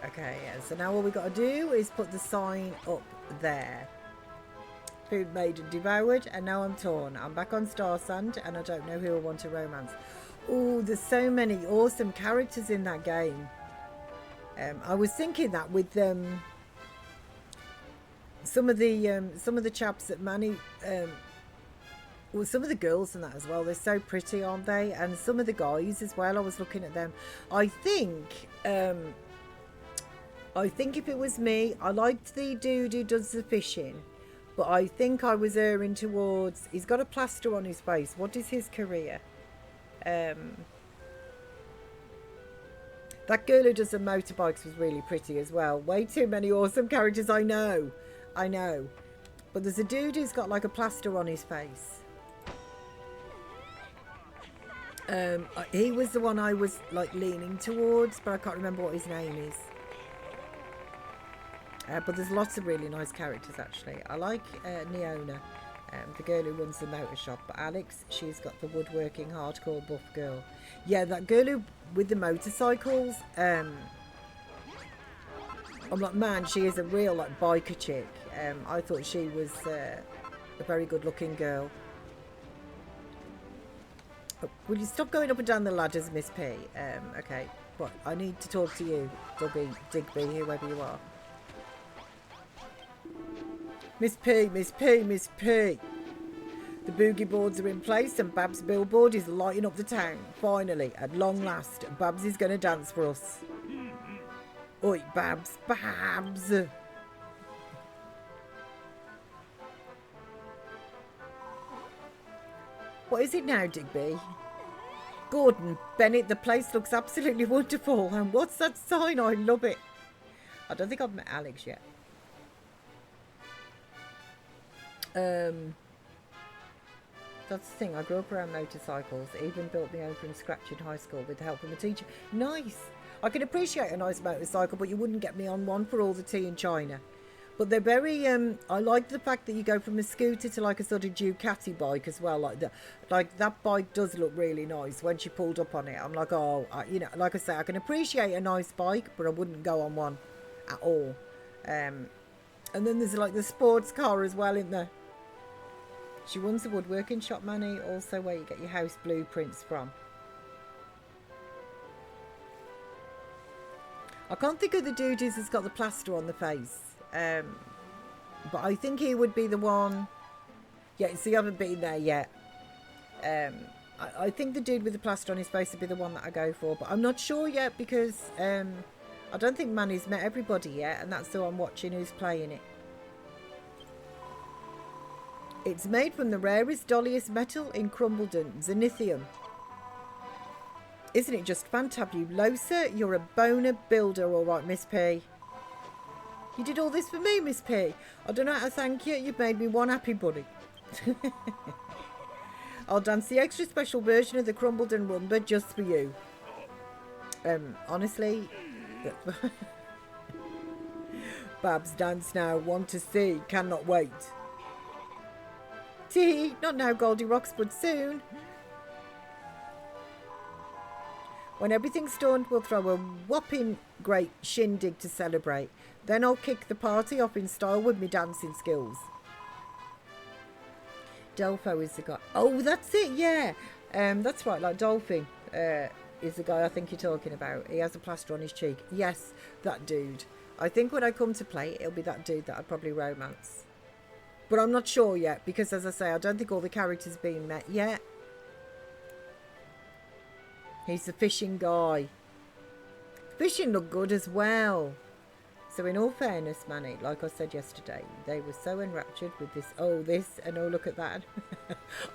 Okay, yeah, so now all we got to do is put the sign up there. Food made and devoured, and now I'm torn. I'm back on Star Sand, and I don't know who I want to romance. Oh, there's so many awesome characters in that game. I was thinking that with some of the chaps that Manny Well, some of the girls and that as well, they're so pretty, aren't they? And some of the guys as well, I was looking at them. I think if it was me, I liked the dude who does the fishing, but I think I was erring towards, he's got a plaster on his face. What is his career? That girl who does the motorbikes was really pretty as well. Way too many awesome characters, I know. But there's a dude who's got like a plaster on his face. He was the one I was like leaning towards, but I can't remember what his name is. But there's lots of really nice characters actually. I like Neona, the girl who runs the motor shop. But Alex, she's got the woodworking hardcore buff girl. Yeah, that girl who with the motorcycles. I'm like, man, she is a real like biker chick. I thought she was a very good looking girl. Will you stop going up and down the ladders, Miss P? Okay, but I need to talk to you, Digby, whoever you are. Miss P. The boogie boards are in place and Babs' billboard is lighting up the town. Finally, at long last, Babs is going to dance for us. Oi, Babs. What is it now, Digby? Gordon Bennett, the place looks absolutely wonderful. And what's that sign? I love it. I don't think I've met Alex yet. That's the thing. I grew up around motorcycles. Even built my own from scratch in high school with the help of a teacher. Nice. I can appreciate a nice motorcycle, but you wouldn't get me on one for all the tea in China. But they're very, I like the fact that you go from a scooter to like a sort of Ducati bike as well. Like that bike does look really nice. When she pulled up on it, I'm like, oh, you know, like I say, I can appreciate a nice bike, but I wouldn't go on one at all. And then there's like the sports car as well in there. She runs a woodworking shop, Manny, also where you get your house blueprints from. I can't think of the dude who's got the plaster on the face. But I think he would be the one. Yeah, so you haven't been there yet. I think the dude with the plaster on his face would be the one that I go for, but I'm not sure yet because I don't think Manny's met everybody yet, and that's who I'm watching who's playing it. It's made from the rarest, dolliest metal in Khrumbul, Zenithium. Isn't it just fantabulosa? You're a boner builder, all right, Miss P. You did all this for me, Miss P. I don't know how to thank you. You've made me one happy bunny. I'll dance the extra special version of the Khrumbul Rumba just for you. Honestly, Babs dance now. Want to see. Cannot wait. Tee, not now, Goldilocks, but soon. When everything's done, we'll throw a whopping great shindig to celebrate. Then I'll kick the party off in style with me dancing skills. Dolfo is the guy. Oh, that's it, yeah. That's right, like Dolphin is the guy I think you're talking about. He has a plaster on his cheek. Yes, that dude. I think when I come to play, it'll be that dude that I'd probably romance. But I'm not sure yet, because as I say, I don't think all the characters have been met yet. He's the fishing guy. Fishing looked good as well. So in all fairness, Manny, like I said yesterday, they were so enraptured with this, and oh, look at that.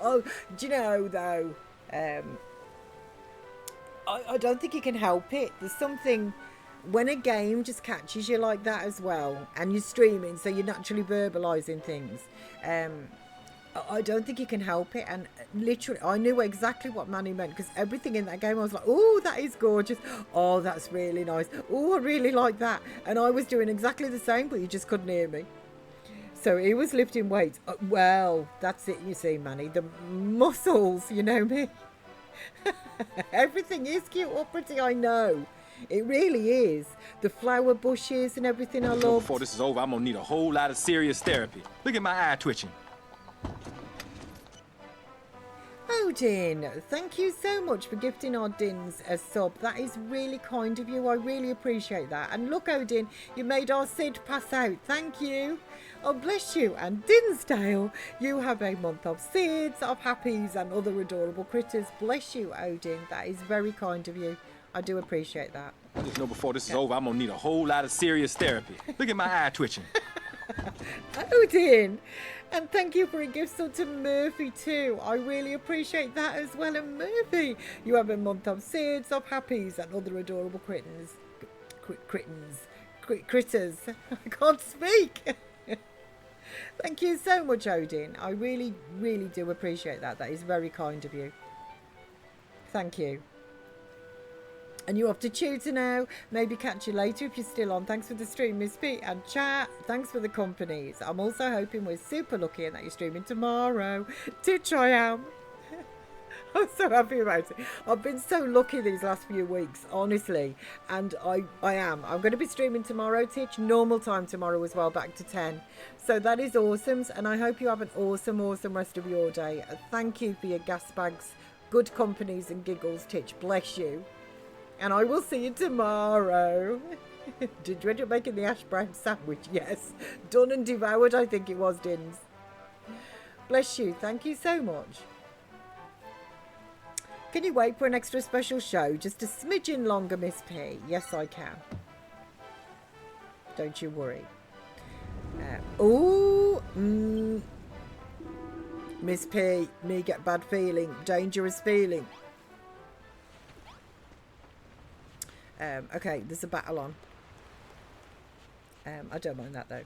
Oh, do you know, though, I don't think you can help it. There's something, when a game just catches you like that as well, and you're streaming, so you're naturally verbalising things, I don't think you can help it. And literally, I knew exactly what Manny meant, because everything in that game, I was like, oh, that is gorgeous. Oh, that's really nice. Oh, I really like that. And I was doing exactly the same, but you just couldn't hear me. So he was lifting weights. Well, that's it, you see, Manny. The muscles, you know me. Everything is cute or pretty, I know. It really is. The flower bushes and everything I love. Before this is over, I'm going to need a whole lot of serious therapy. Look at my eye twitching. Odin, thank you so much for gifting our Dins a sub. That is really kind of you. I really appreciate that. And look, Odin, you made our Sid pass out. Thank you. Oh, bless you. And Dinsdale, you have a month of seeds, of happies and other adorable critters. Bless you, Odin. That is very kind of you. I do appreciate that. I just know before this is over, I'm gonna need a whole lot of serious therapy. Look at my eye twitching. Odin, and thank you for a gift sub to Murphy too. I really appreciate that as well. And Murphy, you have a month of seeds, of happies and other adorable critters. Critters. I can't speak. Thank you so much, Odin. I really, really do appreciate that. That is very kind of you. Thank you. And you're off to tutor now. Maybe catch you later if you're still on. Thanks for the stream, Miss Pete. And chat, thanks for the companies. I'm also hoping we're super lucky and that you're streaming tomorrow. Titch, I am. I'm so happy about it. I've been so lucky these last few weeks, honestly. And I am. I'm going to be streaming tomorrow, Titch. Normal time tomorrow as well, back to 10. So that is awesome. And I hope you have an awesome, awesome rest of your day. Thank you for your gas bags, good companies and giggles, Titch. Bless you. And I will see you tomorrow. Did you end up making the hash brown sandwich? Yes. Done and devoured, I think it was, Dins. Bless you. Thank you so much. Can you wait for an extra special show? Just a smidgen longer, Miss P. Yes, I can. Don't you worry. Miss P, me get bad feeling. Dangerous feeling. Okay, there's a battle on. I don't mind that though.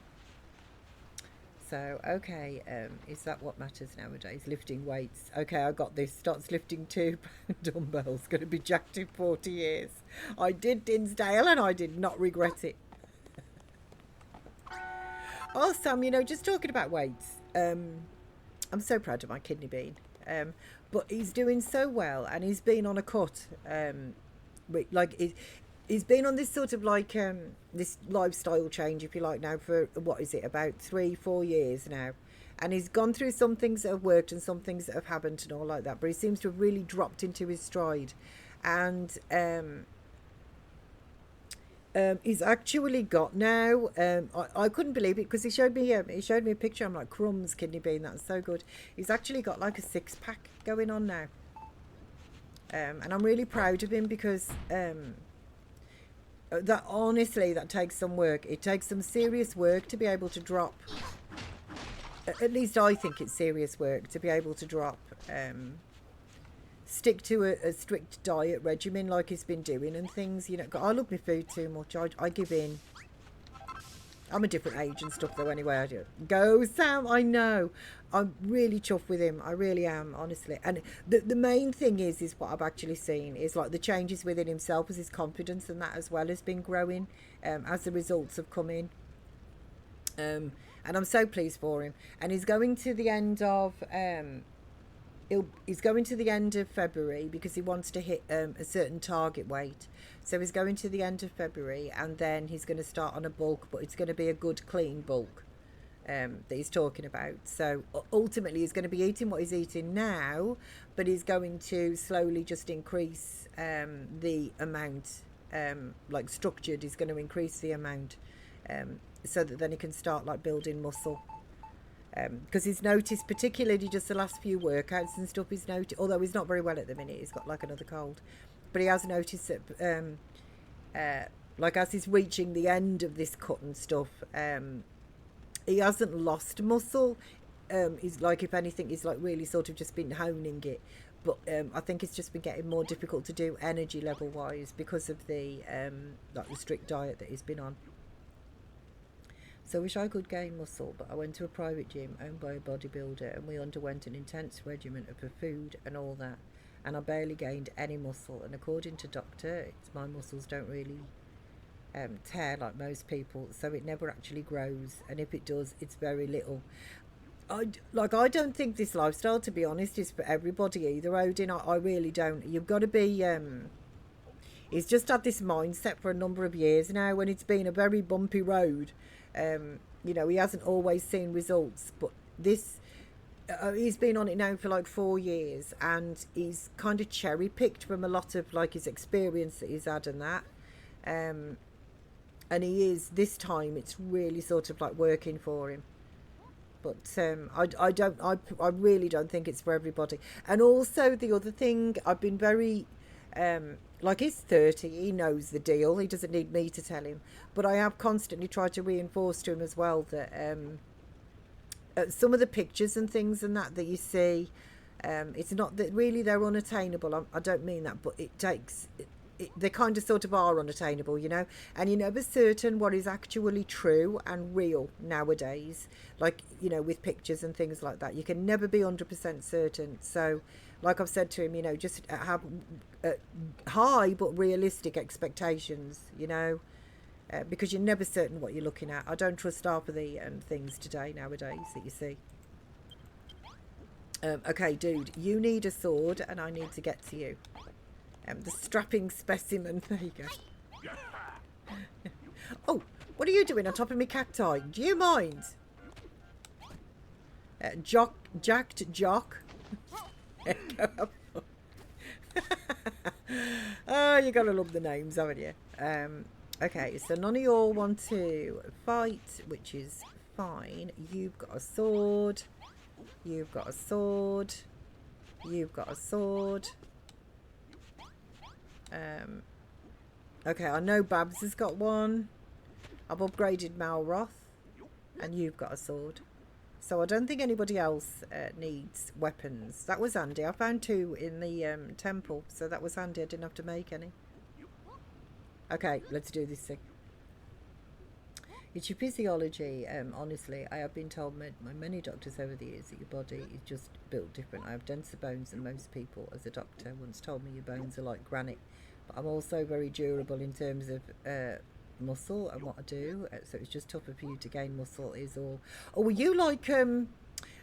So, okay, is that what matters nowadays? Lifting weights. Okay, I got this. Starts lifting 2 dumbbells. Going to be jacked in 40 years. I did Dinsdale and I did not regret it. Oh, Sam, you know, just talking about weights. I'm so proud of my kidney bean. But he's doing so well and he's been on a cut. He's been on this sort of like this lifestyle change, if you like, now for what is it, about 3-4 years now, and he's gone through some things that have worked and some things that have happened and all like that, but he seems to have really dropped into his stride. And he's actually got now, I couldn't believe it because he showed me a picture. I'm like, crumbs, kidney bean, that's so good. He's actually got like a 6-pack going on now, and I'm really proud of him because that honestly, that takes some work. It takes some serious work to be able to drop. At least I think it's serious work to be able to drop. Stick to a strict diet regimen like he's been doing and things. You know, I love my food too much. I give in. I'm a different age and stuff though anyway. I do. Go Sam, I know. I'm really chuffed with him. I really am, honestly. And the main thing is what I've actually seen is like the changes within himself, as his confidence and that as well has been growing as the results have come in. And I'm so pleased for him. And he's going to the end of he's going to the end of February because he wants to hit a certain target weight. So he's going to the end of February and then he's going to start on a bulk, but it's going to be a good clean bulk that he's talking about. So ultimately he's going to be eating what he's eating now, but he's going to slowly just increase the amount, like structured. He's going to increase the amount so that then he can start like building muscle. Because he's noticed, particularly just the last few workouts and stuff, he's noticed, although he's not very well at the minute, he's got like another cold, but he has noticed that like as he's reaching the end of this cut and stuff, he hasn't lost muscle. He's like, if anything, he's like really sort of just been honing it, but I think it's just been getting more difficult to do energy level wise because of the like the strict diet that he's been on. So I wish I could gain muscle, but I went to a private gym owned by a bodybuilder and we underwent an intense regimen of food and all that, and I barely gained any muscle. And according to doctor, my muscles don't really tear like most people, so it never actually grows, and if it does, it's very little. I don't think this lifestyle, to be honest, is for everybody either, Odin. I really don't. You've got to be he's just had this mindset for a number of years now, and it's been a very bumpy road. You know, he hasn't always seen results, but this he's been on it now for like 4 years, and he's kind of cherry picked from a lot of like his experience that he's had and that, and he is, this time it's really sort of like working for him. But I really don't think it's for everybody. And also the other thing, I've been very, like he's 30, he knows the deal. He doesn't need me to tell him. But I have constantly tried to reinforce to him as well that some of the pictures and things and that you see, it's not that really they're unattainable. I don't mean that, but it takes... they kind of sort of are unattainable, you know, and you're never certain what is actually true and real nowadays, like, you know, with pictures and things like that. You can never be 100% certain. So like I've said to him, you know, just have high but realistic expectations, you know, because you're never certain what you're looking at. I don't trust half of the things today nowadays that you see. Okay, dude, you need a sword and I need to get to you. The strapping specimen. There you go. Oh, what are you doing on top of me cacti? Do you mind? Jacked Jock. Oh, you gotta love the names, haven't you? Okay, so none of y'all want to fight, which is fine. You've got a sword. You've got a sword. You've got a sword. Okay, I know Babs has got one. I've upgraded Malroth, and you've got a sword. So I don't think anybody else needs weapons. That was handy. I found 2 in the temple, so that was handy. I didn't have to make any. Okay, let's do this thing. It's your physiology. Honestly, I have been told by many doctors over the years that your body is just built different. I have denser bones than most people, as a doctor once told me. Your bones are like granite. But I'm also very durable in terms of muscle and what I do. So it's just tougher for you to gain muscle is all. Oh, are you like, are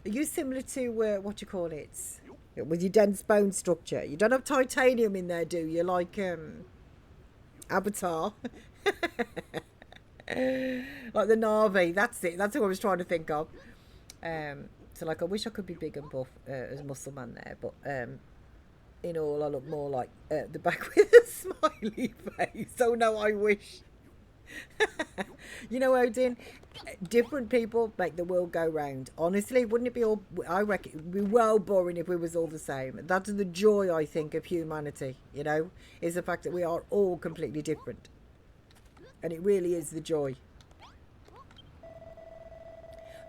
you similar to, what do you call it? With your dense bone structure. You don't have titanium in there, do you? Like, Avatar. Like the Na'vi, that's it. That's what I was trying to think of. So like, I wish I could be big and buff as a muscle man there, but in all, I look more like the back with a smiley face. Oh no, I wish. You know, Odin, different people make the world go round. Honestly, wouldn't it be all? I reckon it'd be well boring if we was all the same. That's the joy, I think, of humanity. You know, is the fact that we are all completely different. And it really is the joy.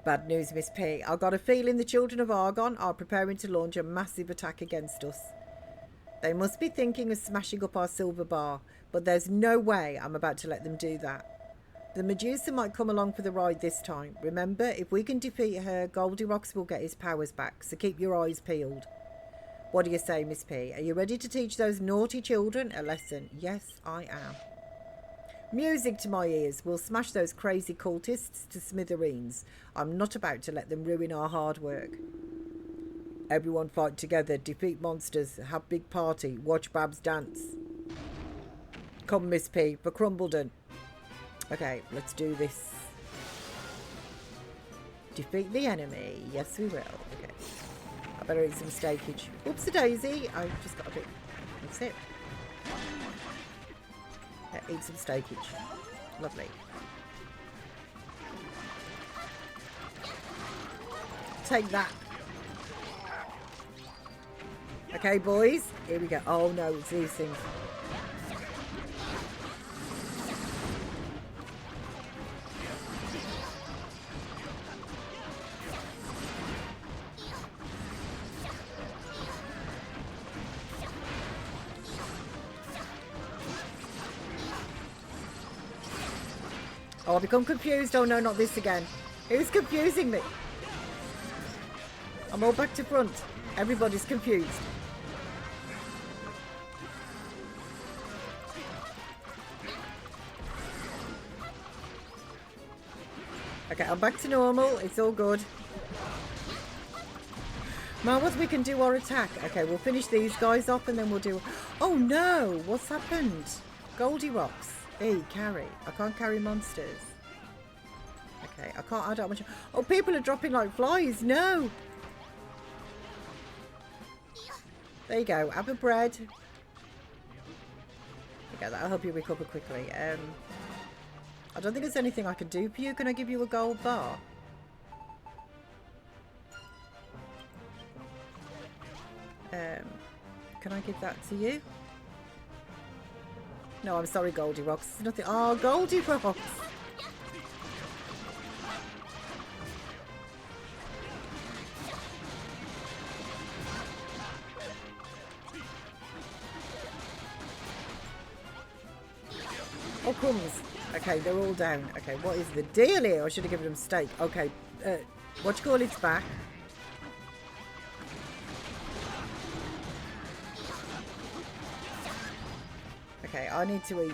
Bad news, Miss P. I've got a feeling the children of Argon are preparing to launch a massive attack against us. They must be thinking of smashing up our silver bar, but there's no way I'm about to let them do that. The Medusa might come along for the ride this time. Remember, if we can defeat her, Goldilocks will get his powers back, so keep your eyes peeled. What do you say, Miss P? Are you ready to teach those naughty children a lesson? Yes, I am. Music to my ears. We'll smash those crazy cultists to smithereens. I'm not about to let them ruin our hard work. Everyone fight together, defeat monsters, have big party, watch Babs dance. Come, Miss P, for Khrumbulden. Okay, let's do this. Defeat the enemy. Yes, we will. Okay. I better eat some steakage. Oops, a daisy. I just got a bit... That's it. Eat some steakage. Lovely. Take that. Okay, boys. Here we go. Oh, no, it's these things. Oh, I've become confused. Oh no, not this again. Who's confusing me? I'm all back to front. Everybody's confused. Okay, I'm back to normal. It's all good. Marvels, we can do our attack. Okay, we'll finish these guys off and then we'll do... Oh no! What's happened? Goldie Rocks. Hey, carry. I can't carry monsters. Okay, I can't add up much. Oh, people are dropping like flies. No. There you go. Have a bread. There you go. That'll help you recover quickly. I don't think there's anything I can do for you. Can I give you a gold bar? Can I give that to you? No, I'm sorry, Goldie Rocks. It's nothing. Oh, Goldie Rocks. Oh, crumbs. Okay, they're all down. Okay, what is the deal here? I should have given them steak. Okay, what you call it's back. Okay, I need to eat.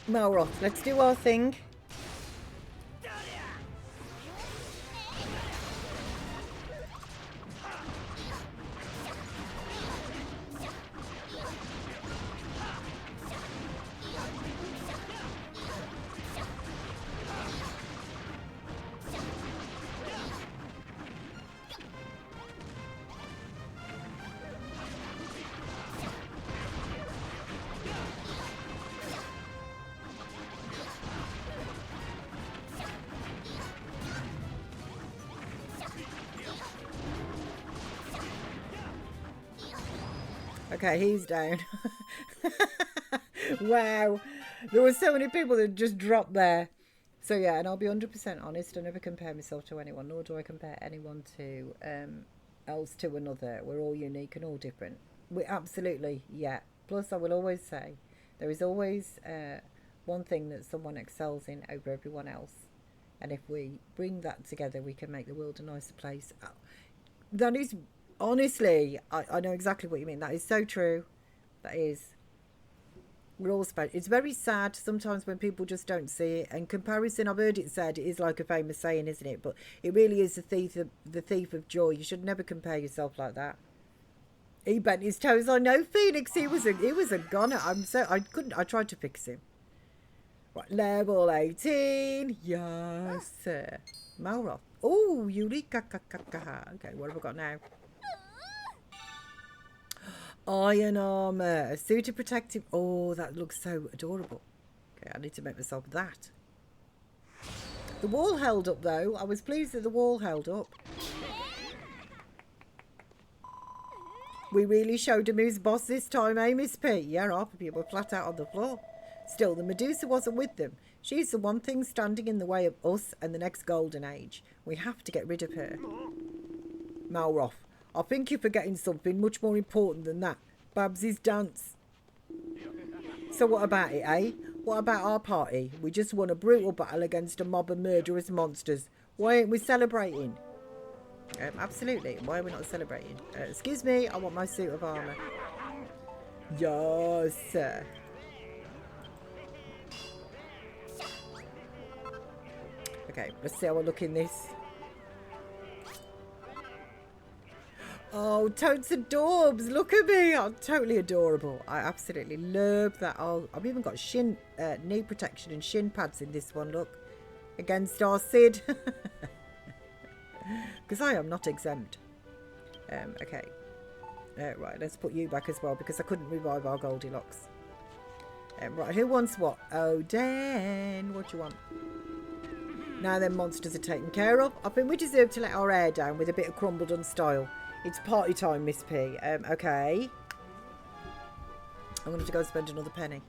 Malroth, let's do our thing. Okay, he's down. Wow. There were so many people that just dropped there. So yeah, and I'll be 100% honest. I never compare myself to anyone, nor do I compare anyone to else to another. We're all unique and all different. We absolutely, yeah. Plus, I will always say, there is always one thing that someone excels in over everyone else. And if we bring that together, we can make the world a nicer place. That is... Honestly, I know exactly what you mean. That is so true. That is. We're all special. It's very sad sometimes when people just don't see it. And comparison, I've heard it said, it is like a famous saying, isn't it? But it really is the thief of joy. You should never compare yourself like that. He bent his toes. I know, Phoenix. He was a goner. I tried to fix him. Right, level 18. Yes, sir. Malroth. Oh, Eureka. Okay, what have I got now? Iron armour, a suit of protective. Oh, that looks so adorable. Okay, I need to make myself that. The wall held up though. I was pleased that the wall held up. We really showed him who's boss this time, eh, Miss P? Yeah, half of you were flat out on the floor. Still, the Medusa wasn't with them. She's the one thing standing in the way of us and the next golden age. We have to get rid of her. Malroth. I think you're forgetting something much more important than that. Babsy's dance. So what about it, eh? What about our party? We just won a brutal battle against a mob of murderous monsters. Why aren't we celebrating? Absolutely. Why are we not celebrating? Excuse me, I want my suit of armour. Yes, sir. Okay, let's see how I look in this. Oh, totes adorbs. Look at me. I'm totally adorable. I absolutely love that. Oh, I've even got knee protection and shin pads in this one, look. Against our Sid. Because I am not exempt. Okay. Right, let's put you back as well because I couldn't revive our Goldilocks. Right, who wants what? Oh, Dan. What do you want? Now then, monsters are taken care of. I think we deserve to let our hair down with a bit of crumbled on style. It's party time, Miss P. Okay. I'm going to have to go spend another penny.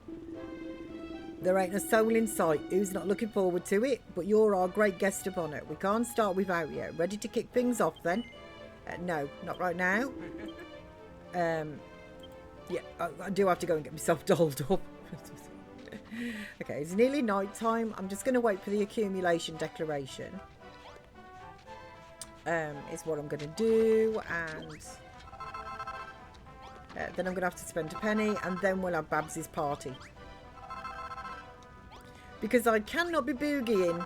There ain't a soul in sight. Who's not looking forward to it? But you're our great guest of honour. We can't start without you. Ready to kick things off then? No, not right now. Yeah, I do have to go and get myself dolled up. Okay, it's nearly night time. I'm just going to wait for the accumulation declaration. Is what I'm going to do, and then I'm going to have to spend a penny, and then we'll have Babsy's party. Because I cannot be boogieing.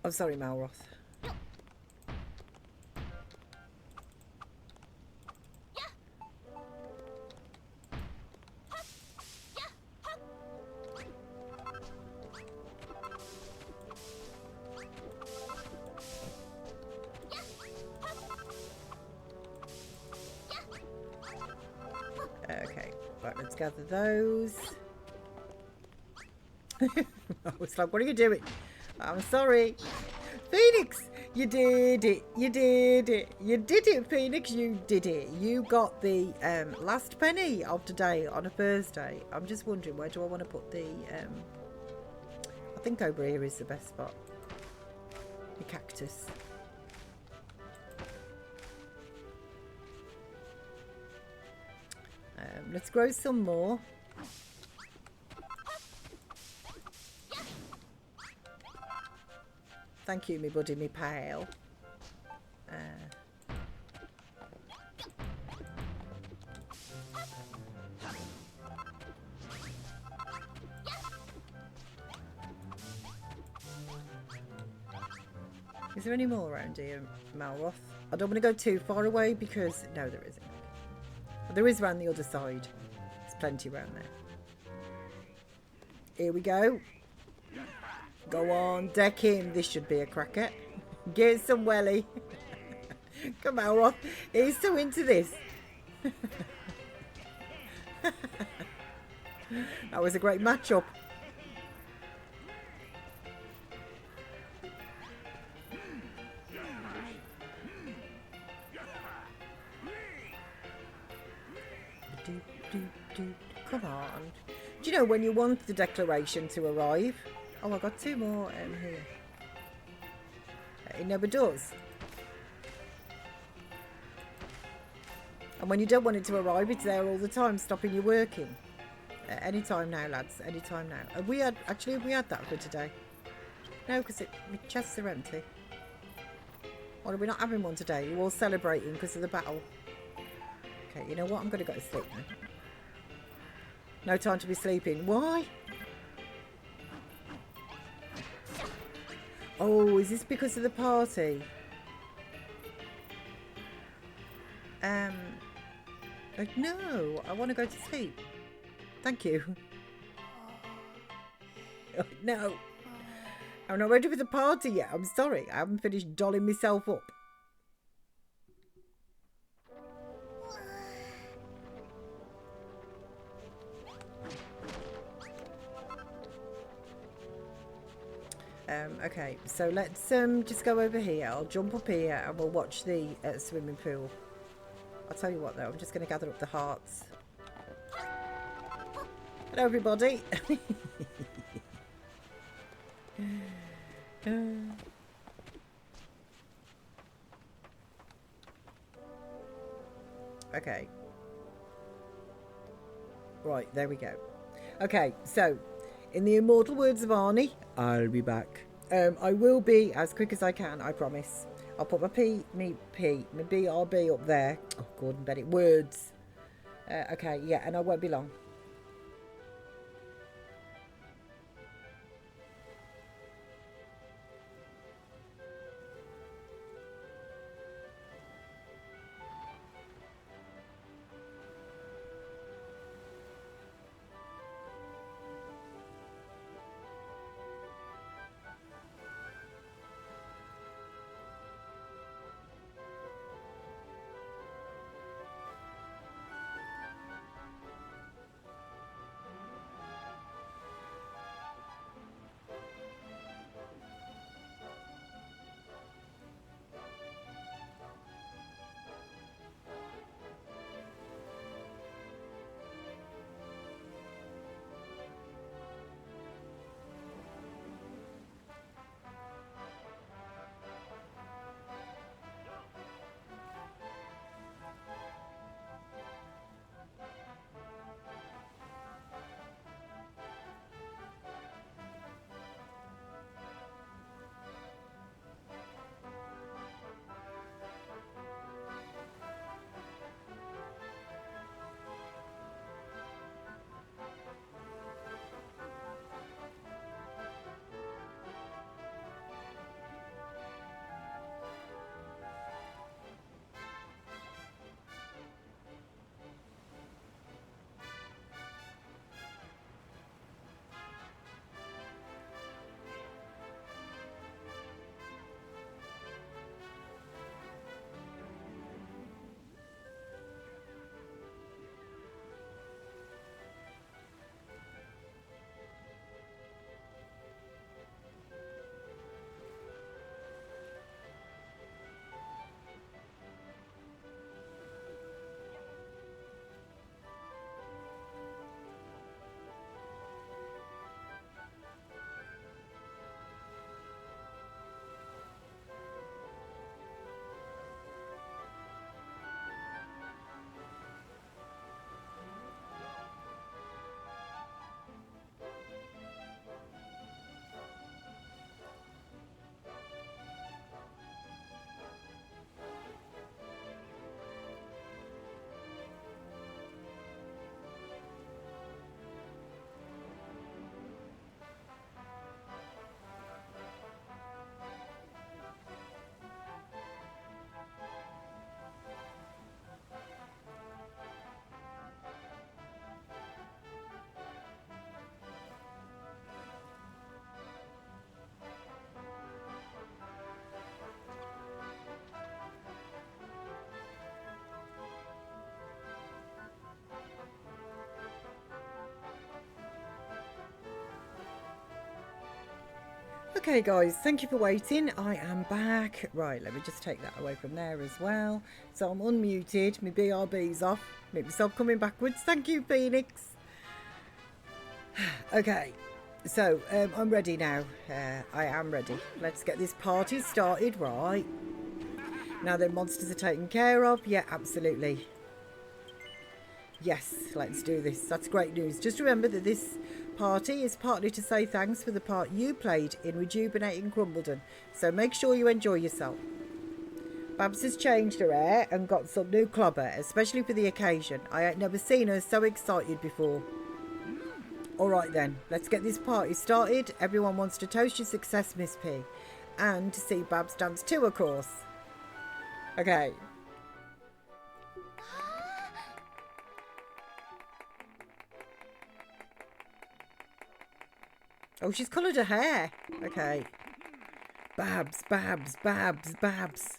I'm sorry, Malroth. Let's gather those. I was like, what are you doing? I'm sorry. Phoenix, you did it. You did it. You did it, Phoenix. You did it. You got the last penny of today on a Thursday. I'm just wondering, where do I want to put the... I think over here is the best spot. The cactus. Let's grow some more. Thank you, me buddy, me pal. Is there any more around here, Malroth? I don't want to go too far away because... No, there isn't. But there is around the other side. There's plenty around there. Here we go. Go on, deck him. This should be a cracker. Get some welly. Come on, Roth. He's so into this. That was a great matchup. Come on. Do you know when you want the declaration to arrive? Oh, I got two more here. It never does. And when you don't want it to arrive, it's there all the time, stopping you working. Any time now, lads. Any time now. Have we had that for today? No, because my chests are empty. Or are we not having one today? You're all celebrating because of the battle. Okay, you know what? I'm going to go to sleep now. No time to be sleeping. Why? Oh, is this because of the party? No, I want to go to sleep. Thank you. Oh, no. I'm not ready for the party yet. I'm sorry. I haven't finished dolling myself up. Okay, so let's just go over here. I'll jump up here and we'll watch the swimming pool. I'll tell you what though, I'm just going to gather up the hearts. Hello everybody. Okay. Right, there we go. Okay, so in the immortal words of Arnie, I'll be back. I will be as quick as I can, I promise. I'll put my BRB up there. Oh, Gordon Bennett, words. Okay, yeah, and I won't be long. Okay guys, thank you for waiting. I am back. Right, let me just take that away from there as well. So I'm unmuted, my BRB's off. Make myself coming backwards. Thank you, Phoenix. Okay, so I'm ready now. I am ready. Let's get this party started, right? Now the monsters are taken care of. Yeah, absolutely. Yes, let's do this. That's great news. Just remember that this party is partly to say thanks for the part you played in rejuvenating Khrumbulden. So make sure you enjoy yourself. Babs has changed her hair and got some new clobber, especially for the occasion. I ain't never seen her so excited before. Alright then, let's get this party started. Everyone wants to toast your success, Miss P. And to see Babs dance too, of course. Okay. Oh, she's coloured her hair. Okay. Babs, Babs, Babs, Babs.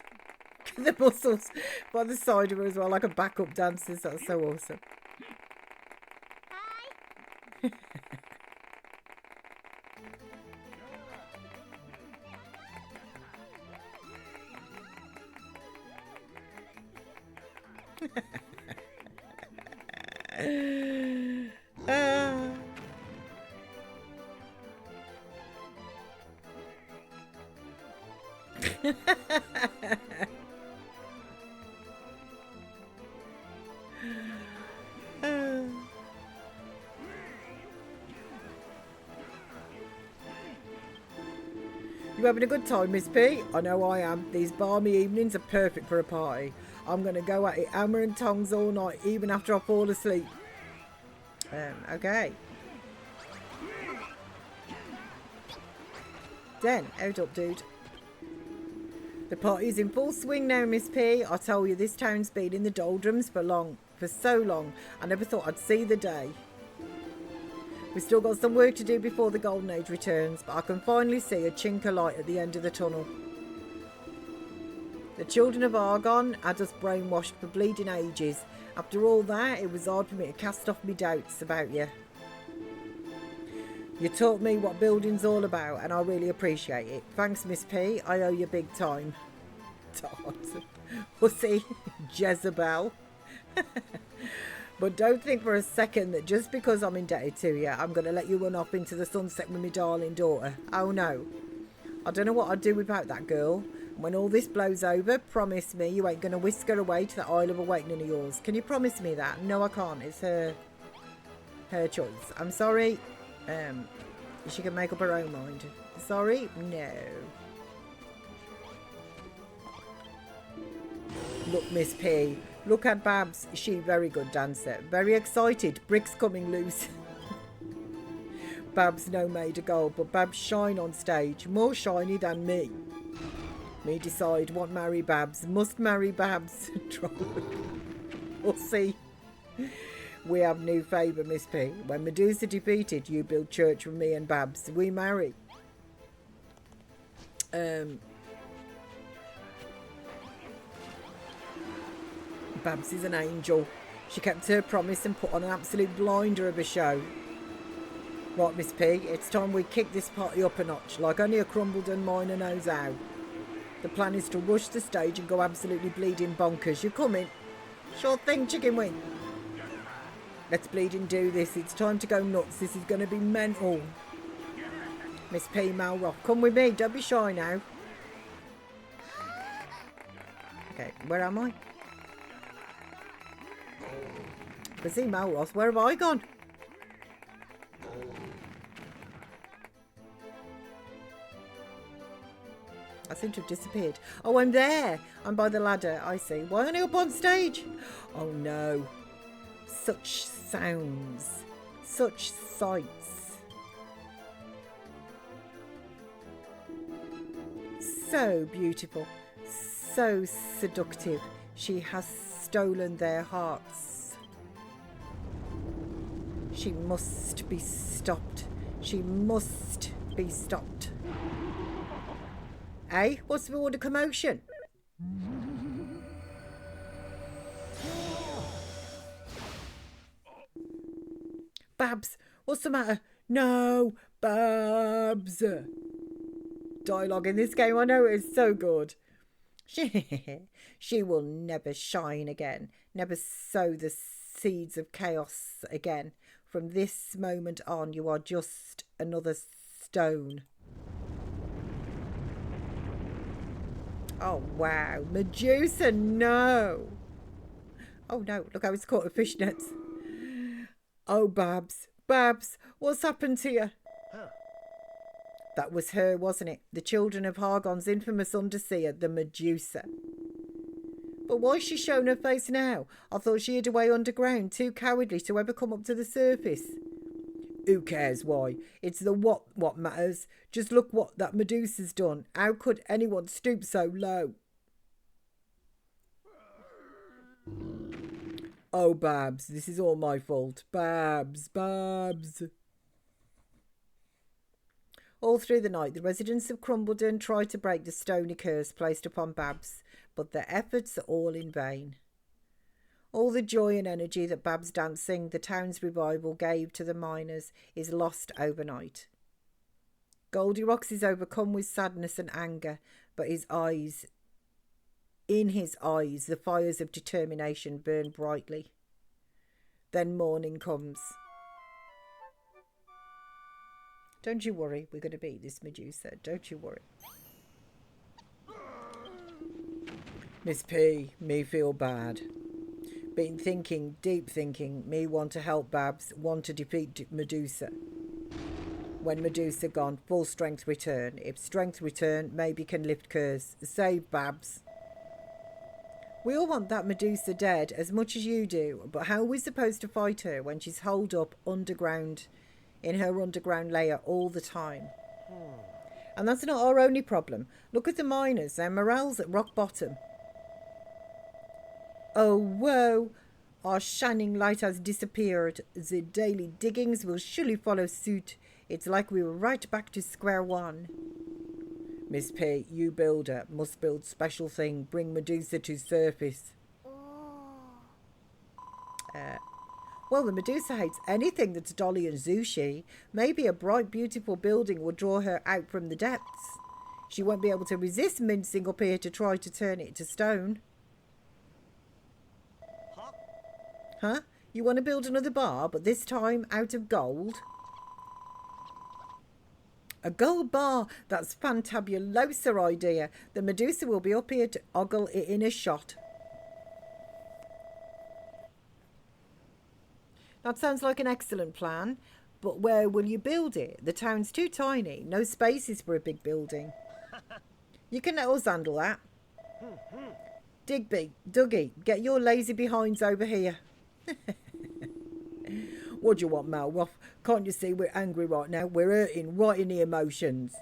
The muscles by the side of her as well, like a backup dancer. That's so awesome. Hi. You having a good time, Miss P? I know I am. These balmy evenings are perfect for a party. I'm going to go at it hammer and tongs all night, even after I fall asleep. Okay. Den, out up, dude. The party's in full swing now, Miss P. I tell you, this town's been in the doldrums for so long. I never thought I'd see the day. We've still got some work to do before the Golden Age returns, but I can finally see a chink of light at the end of the tunnel. The children of Argon had us brainwashed for bleeding ages. After all that, it was hard for me to cast off my doubts about you. You taught me what building's all about, and I really appreciate it. Thanks, Miss P. I owe you big time. Todd. Pussy. Jezebel. But don't think for a second that just because I'm indebted to you, I'm going to let you run off into the sunset with my darling daughter. Oh no. I don't know what I'd do without that girl. When all this blows over, promise me you ain't going to whisk her away to the Isle of Awakening of yours. Can you promise me that? No, I can't. It's her choice. I'm sorry. She can make up her own mind. Sorry? No. Look, Miss P. Look at Babs. She very good dancer. Very excited. Bricks coming loose. Babs no made of gold, but Babs shine on stage. More shiny than me. Me decide want marry Babs. Must marry Babs. We'll see. We have new favour, Miss P. When Medusa defeated, you build church with me and Babs. We marry. Babs is an angel. She kept her promise and put on an absolute blinder of a show. Right, Miss P, it's time we kick this party up a notch, like only a Khrumbulden miner knows how. The plan is to rush the stage and go absolutely bleeding bonkers. You coming? Sure thing, chicken wing. Let's bleeding do this. It's time to go nuts. This is going to be mental. Miss P. Malroth, come with me. Don't be shy now. Okay, where am I? I see Malroth. Where have I gone? I seem to have disappeared. Oh, I'm there. I'm by the ladder. I see. Why aren't I up on stage? Oh, no. Such sounds. Such sights. So beautiful. So seductive. She has stolen their hearts. She must be stopped. She must be stopped. Eh? What's with all the commotion? Babs, what's the matter? No, Babs. dialogue in this game. I know it is so good. She will never shine again, never sow the seeds of chaos again. From this moment on, you are just another stone. Oh, wow. Medusa, no. Oh, no. Look how it's caught with fishnets. Oh, Babs. Babs, what's happened to you? Huh. That was her, wasn't it? The children of Hargon's infamous underseer, the Medusa. But why's she shown her face now? I thought she hid away underground, too cowardly to ever come up to the surface. Who cares why? It's the what matters. Just look what that Medusa's done. How could anyone stoop so low? Oh, Babs, this is all my fault. Babs, Babs. All through the night, the residents of Khrumbul tried to break the stony curse placed upon Babs, but their efforts are all in vain. All the joy and energy that Babs dancing, the town's revival, gave to the miners is lost overnight. Goldilocks is overcome with sadness and anger, but in his eyes, the fires of determination burn brightly. Then morning comes. Don't you worry, we're going to beat this Medusa. Don't you worry. Miss P, me feel bad. Been thinking, deep thinking, me want to help Babs, want to defeat Medusa. When Medusa gone, full strength return. If strength return, maybe can lift curse. Save Babs. We all want that Medusa dead as much as you do, but how are we supposed to fight her when she's holed up underground, in her underground lair all the time? And that's not our only problem. Look at the miners, their morale's at rock bottom. Oh, whoa! Our shining light has disappeared. The daily diggings will surely follow suit. It's like we were right back to square one. Miss P, you builder, must build special thing. Bring Medusa to surface. Well, the Medusa hates anything that's dolly and Zushi. Maybe a bright, beautiful building will draw her out from the depths. She won't be able to resist mincing up here to try to turn it to stone. Huh? You want to build another bar, but this time out of gold? A gold bar? That's fantabulosa idea. The Medusa will be up here to ogle it in a shot. That sounds like an excellent plan. But where will you build it? The town's too tiny. No spaces for a big building. You can let us handle that. Digby, Dougie, get your lazy behinds over here. What do you want, Malroth? Can't you see we're angry right now? We're hurting right in the emotions.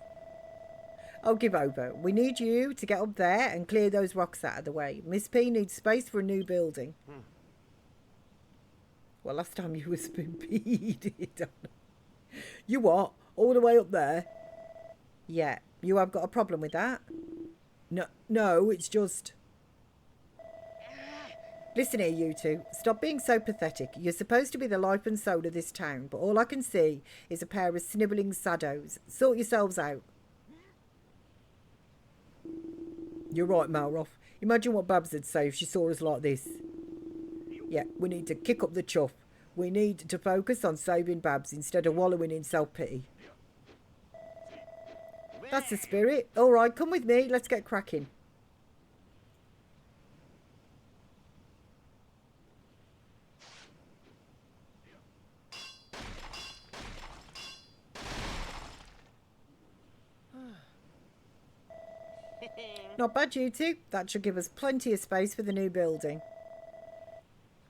I'll give over. We need you to get up there and clear those rocks out of the way. Miss P needs space for a new building. Well, last time you was being peed. You what? All the way up there? Yeah. You have got a problem with that? No, it's just... Listen here, you two. Stop being so pathetic. You're supposed to be the life and soul of this town, but all I can see is a pair of snivelling saddos. Sort yourselves out. You're right, Malroth. Imagine what Babs would say if she saw us like this. Yeah, we need to kick up the chuff. We need to focus on saving Babs instead of wallowing in self-pity. That's the spirit. All right, come with me. Let's get cracking. Not bad, you two. That should give us plenty of space for the new building.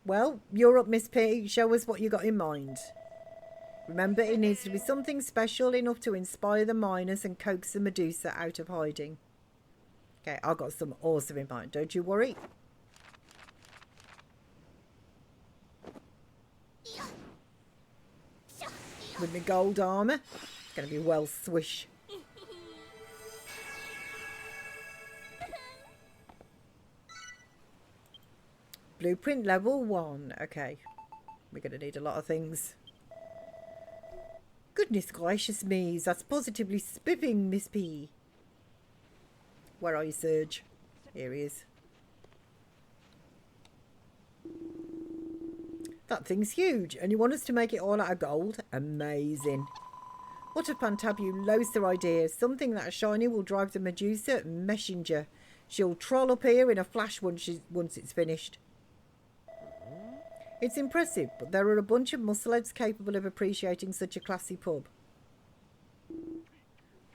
Well, you're up, Miss P. Show us what you got in mind. Remember, it needs to be something special enough to inspire the miners and coax the Medusa out of hiding. Okay, I've got some awesome in mind. Don't you worry. With my gold armour. It's going to be well swish. Blueprint level 1. Okay. We're going to need a lot of things. Goodness gracious me. That's positively spiffing, Miss P. Where are you, Serge? Here he is. That thing's huge, and you want us to make it all out of gold? Amazing. What a fantabulosa idea. Something that shiny will drive the Medusa messenger. She'll troll up here in a flash once it's finished. It's impressive, but there are a bunch of muscleheads capable of appreciating such a classy pub.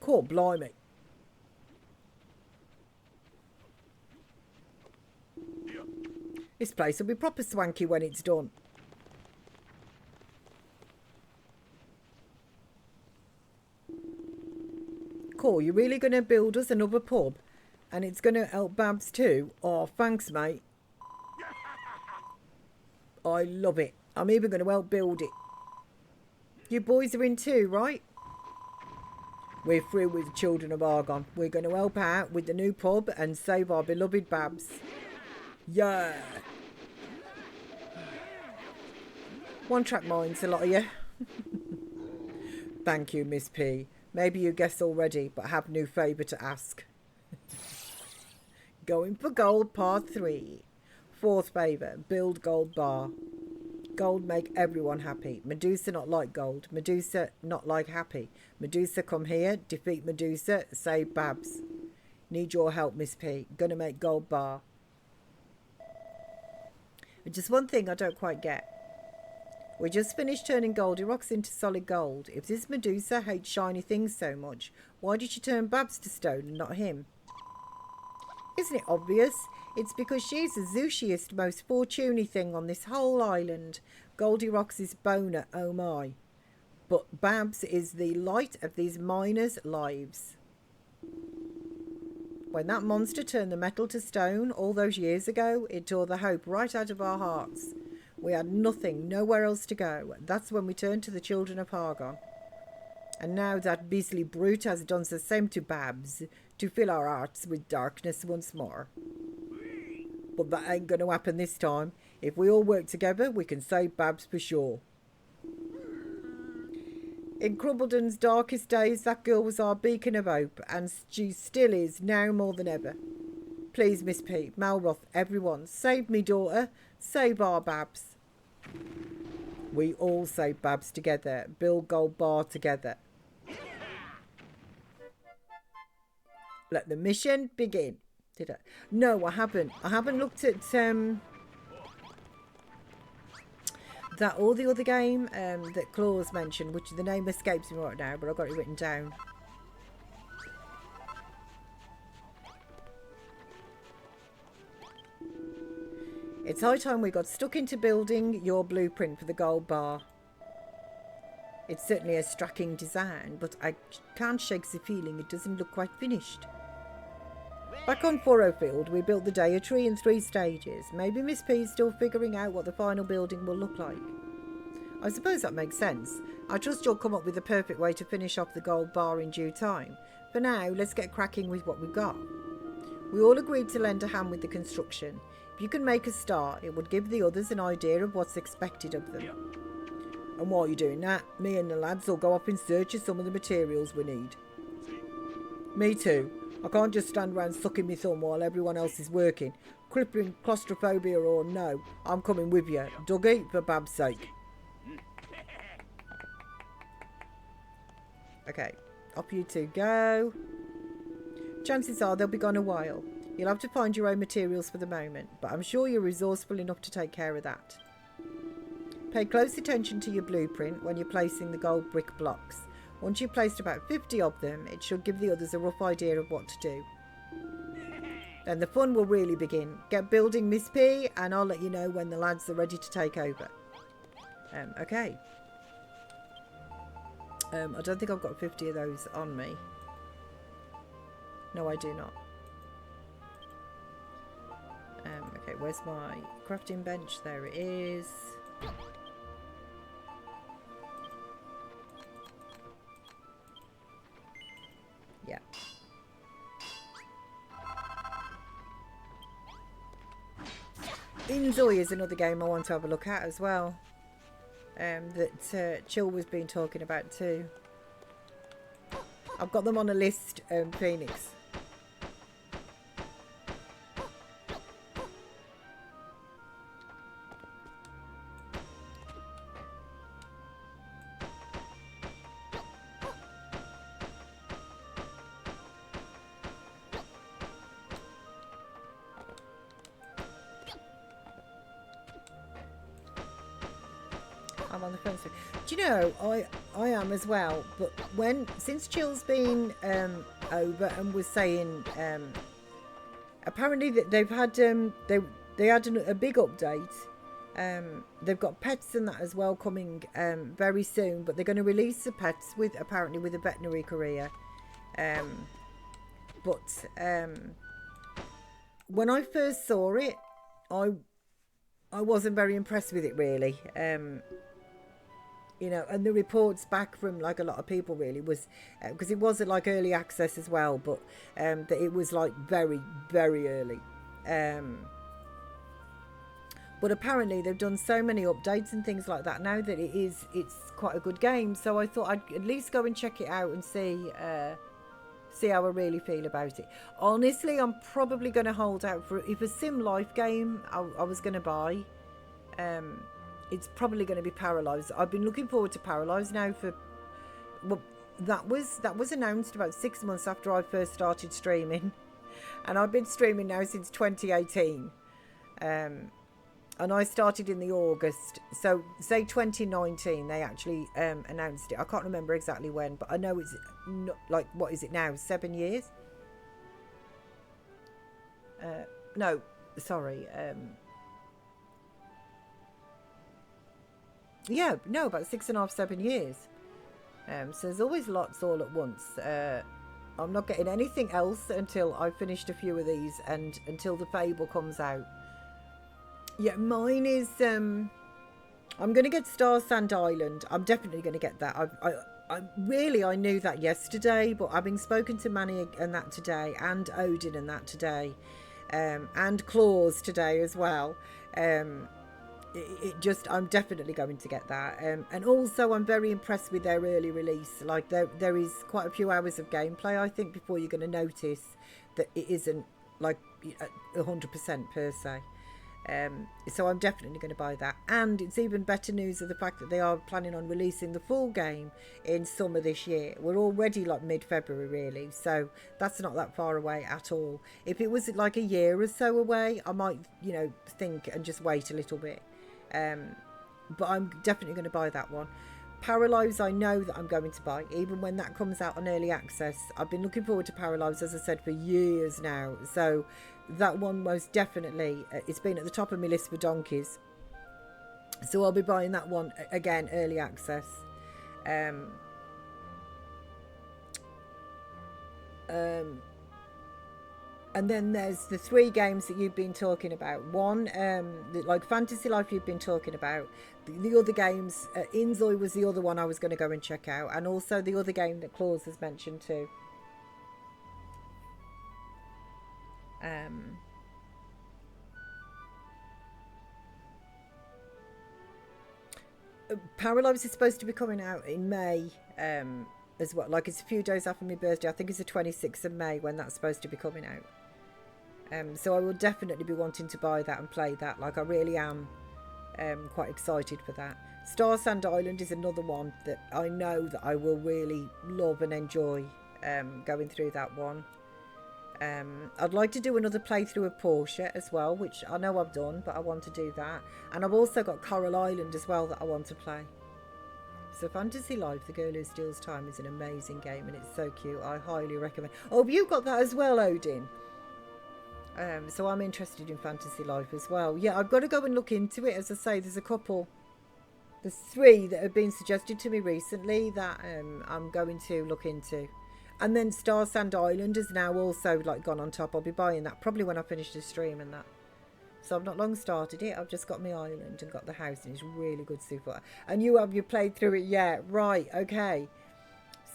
Cool, blimey. This place will be proper swanky when it's done. Cool, you're really going to build us another pub? And it's going to help Babs too? Oh, thanks, mate. I love it. I'm even going to help build it. You boys are in too, right? We're through with the children of Argon. We're going to help out with the new pub and save our beloved Babs. Yeah. One-track minds, a lot of you. Thank you, Miss P. Maybe you guessed already, but have no favour to ask. Going for gold, part 3. Fourth favour, build gold bar. Gold make everyone happy. Medusa not like gold. Medusa not like happy. Medusa come here, defeat Medusa, save Babs. Need your help, Miss P. Gonna make gold bar. But just one thing I don't quite get. We just finished turning Goldie Rocks into solid gold. If this Medusa hates shiny things so much, why did she turn Babs to stone and not him? Isn't it obvious? It's because she's the zooshiest, most fortuney thing on this whole island. Goldie Rocks is boner, oh my. But Babs is the light of these miners' lives. When that monster turned the metal to stone all those years ago, it tore the hope right out of our hearts. We had nothing, nowhere else to go. That's when we turned to the children of Argon. And now that beastly brute has done the same to Babs, to fill our hearts with darkness once more. But that ain't going to happen this time. If we all work together, we can save Babs for sure. In Crumbledon's darkest days, that girl was our beacon of hope, and she still is now more than ever. Please, Miss P, Malroth, everyone, save me daughter, save our Babs. We all save Babs together, build gold bar together. Let the mission begin. Did I? No, I haven't. I haven't looked at that or the other game that Claus mentioned, which the name escapes me right now, but I've got it written down. It's high time we got stuck into building your blueprint for the gold bar. It's certainly a striking design, but I can't shake the feeling it doesn't look quite finished. Back on Furrowfield, we built the Daya tree in 3 stages. Maybe Miss P's still figuring out what the final building will look like. I suppose that makes sense. I trust you'll come up with the perfect way to finish off the gold bar in due time. For now, let's get cracking with what we've got. We all agreed to lend a hand with the construction. If you can make a start, it would give the others an idea of what's expected of them. And while you're doing that, me and the lads will go off in search of some of the materials we need. Me too. I can't just stand around sucking my thumb while everyone else is working. Crippling claustrophobia or no, I'm coming with you. Dougie, for Bab's sake. Okay, up you two go. Chances are they'll be gone a while. You'll have to find your own materials for the moment, but I'm sure you're resourceful enough to take care of that. Pay close attention to your blueprint when you're placing the gold brick blocks. Once you've placed about 50 of them, it should give the others a rough idea of what to do. Then the fun will really begin. Get building, Miss P, and I'll let you know when the lads are ready to take over. Okay. I don't think I've got 50 of those on me. No, I do not. Okay, where's my crafting bench? There it is. Yeah. Inzoi is another game I want to have a look at as well. That Chill was been talking about too. I've got them on a list, Phoenix. I'm on the fence. Do you know, I am as well. But since Chill's been over and was saying, apparently that they've had they had a big update. They've got pets and that as well coming very soon. But they're going to release the pets with a veterinary career. But when I first saw it, I wasn't very impressed with it really. You know, and the reports back from like a lot of people really was because it wasn't like early access as well, but that it was like very, very early. But apparently they've done so many updates and things like that now that it's quite a good game. So I thought I'd at least go and check it out and see how I really feel about it. Honestly, I'm probably going to hold out for if a Sim Life game I was going to buy. It's probably going to be Paralysed. I've been looking forward to Paralysed now for well, that was announced about 6 months after I first started streaming, and I've been streaming now since 2018. And I started in the August, so say 2019 they actually announced it. I can't remember exactly when, but I know it's not, like, what is it now, 7 years? No, sorry. Yeah, no, about 6.5, 7 years. So there's always lots all at once. I'm not getting anything else until I've finished a few of these and until the Fable comes out. Yeah, mine is I'm going to get Star Sand Island. I'm definitely going to get that. I knew that yesterday, but having spoken to Manny and that today, and Odin and that today, and Claus today as well, I'm definitely going to get that. And also I'm very impressed with their early release. Like there is quite a few hours of gameplay, I think, before you're going to notice that it isn't like 100% per se. So I'm definitely going to buy that. And it's even better news of the fact that they are planning on releasing the full game in summer this year. We're already like mid-February really, so that's not that far away at all. If it was like a year or so away, I might, think and just wait a little bit. But I'm definitely going to buy that one. Paralysed, I know that I'm going to buy, even when that comes out on early access. I've been looking forward to Paralysed, as I said, for years now. So that one most definitely, it's been at the top of my list for donkeys. So I'll be buying that one again, early access. And then there's the 3 games that you've been talking about. One, like Fantasy Life you've been talking about. The other games, Inzoi was the other one I was going to go and check out. And also the other game that Claus has mentioned too. Paralysed is supposed to be coming out in May as well. Like, it's a few days after my birthday. I think it's the 26th of May when that's supposed to be coming out. So I will definitely be wanting to buy that and play that. Like, I really am quite excited for that. Star Sand Island is another one that I know that I will really love and enjoy going through that one. I'd like to do another playthrough of Portia as well, which I know I've done, but I want to do that. And I've also got Coral Island as well that I want to play. So Fantasy Life, The Girl Who Steals Time, is an amazing game and it's so cute. I highly recommend. Oh, you got that as well, Odin. So I'm interested in Fantasy Life as well. Yeah, I've got to go and look into it. As I say, there's 3 that have been suggested to me recently that I'm going to look into. And then Star Sand Island has now also like gone on top. I'll be buying that probably when I finish the stream and that. So I've not long started it. I've just got my island and got the house, and it's really good so far. And you played through it yet? Right, okay.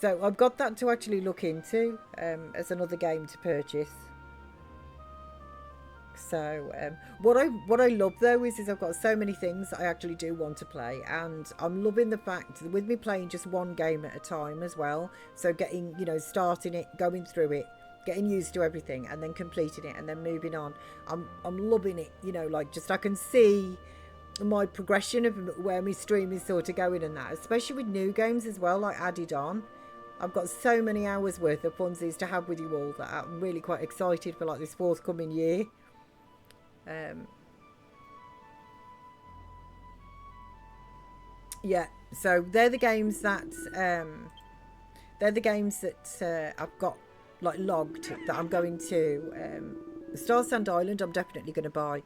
So I've got that to actually look into as another game to purchase. So what I love though is I've got so many things that I actually do want to play, and I'm loving the fact that with me playing just one game at a time as well. So getting, starting it, going through it, getting used to everything, and then completing it, and then moving on. I'm loving it. Like, just I can see my progression of where my stream is sort of going and that, especially with new games as well, like added on. I've got so many hours worth of funsies to have with you all that I'm really quite excited for like this forthcoming year. Yeah, so they're the games that I've got like logged that I'm going to. Star Sand Island I'm definitely going to buy.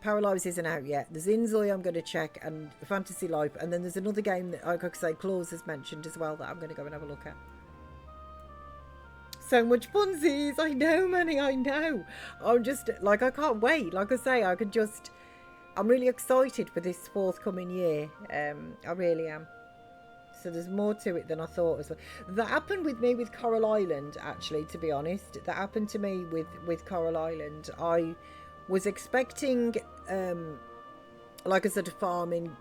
Paralyze isn't out yet. There's Inzoy I'm going to check, and Fantasy Life, and then there's another game that, like I say, Claus has mentioned as well, that I'm going to go and have a look at. So much funsies, I know, Manny, I know. I'm just like, I can't wait. Like I say, I'm really excited for this forthcoming year. I really am. So there's more to it than I thought as well. That happened with me with Coral Island, actually, to be honest. That happened to me with Coral Island. I was expecting like a sort of farming,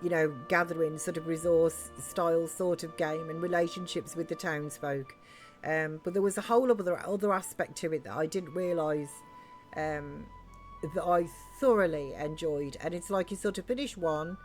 gathering sort of resource style sort of game and relationships with the townsfolk. But there was a whole other aspect to it that I didn't realise that I thoroughly enjoyed. And it's like you sort of finish one,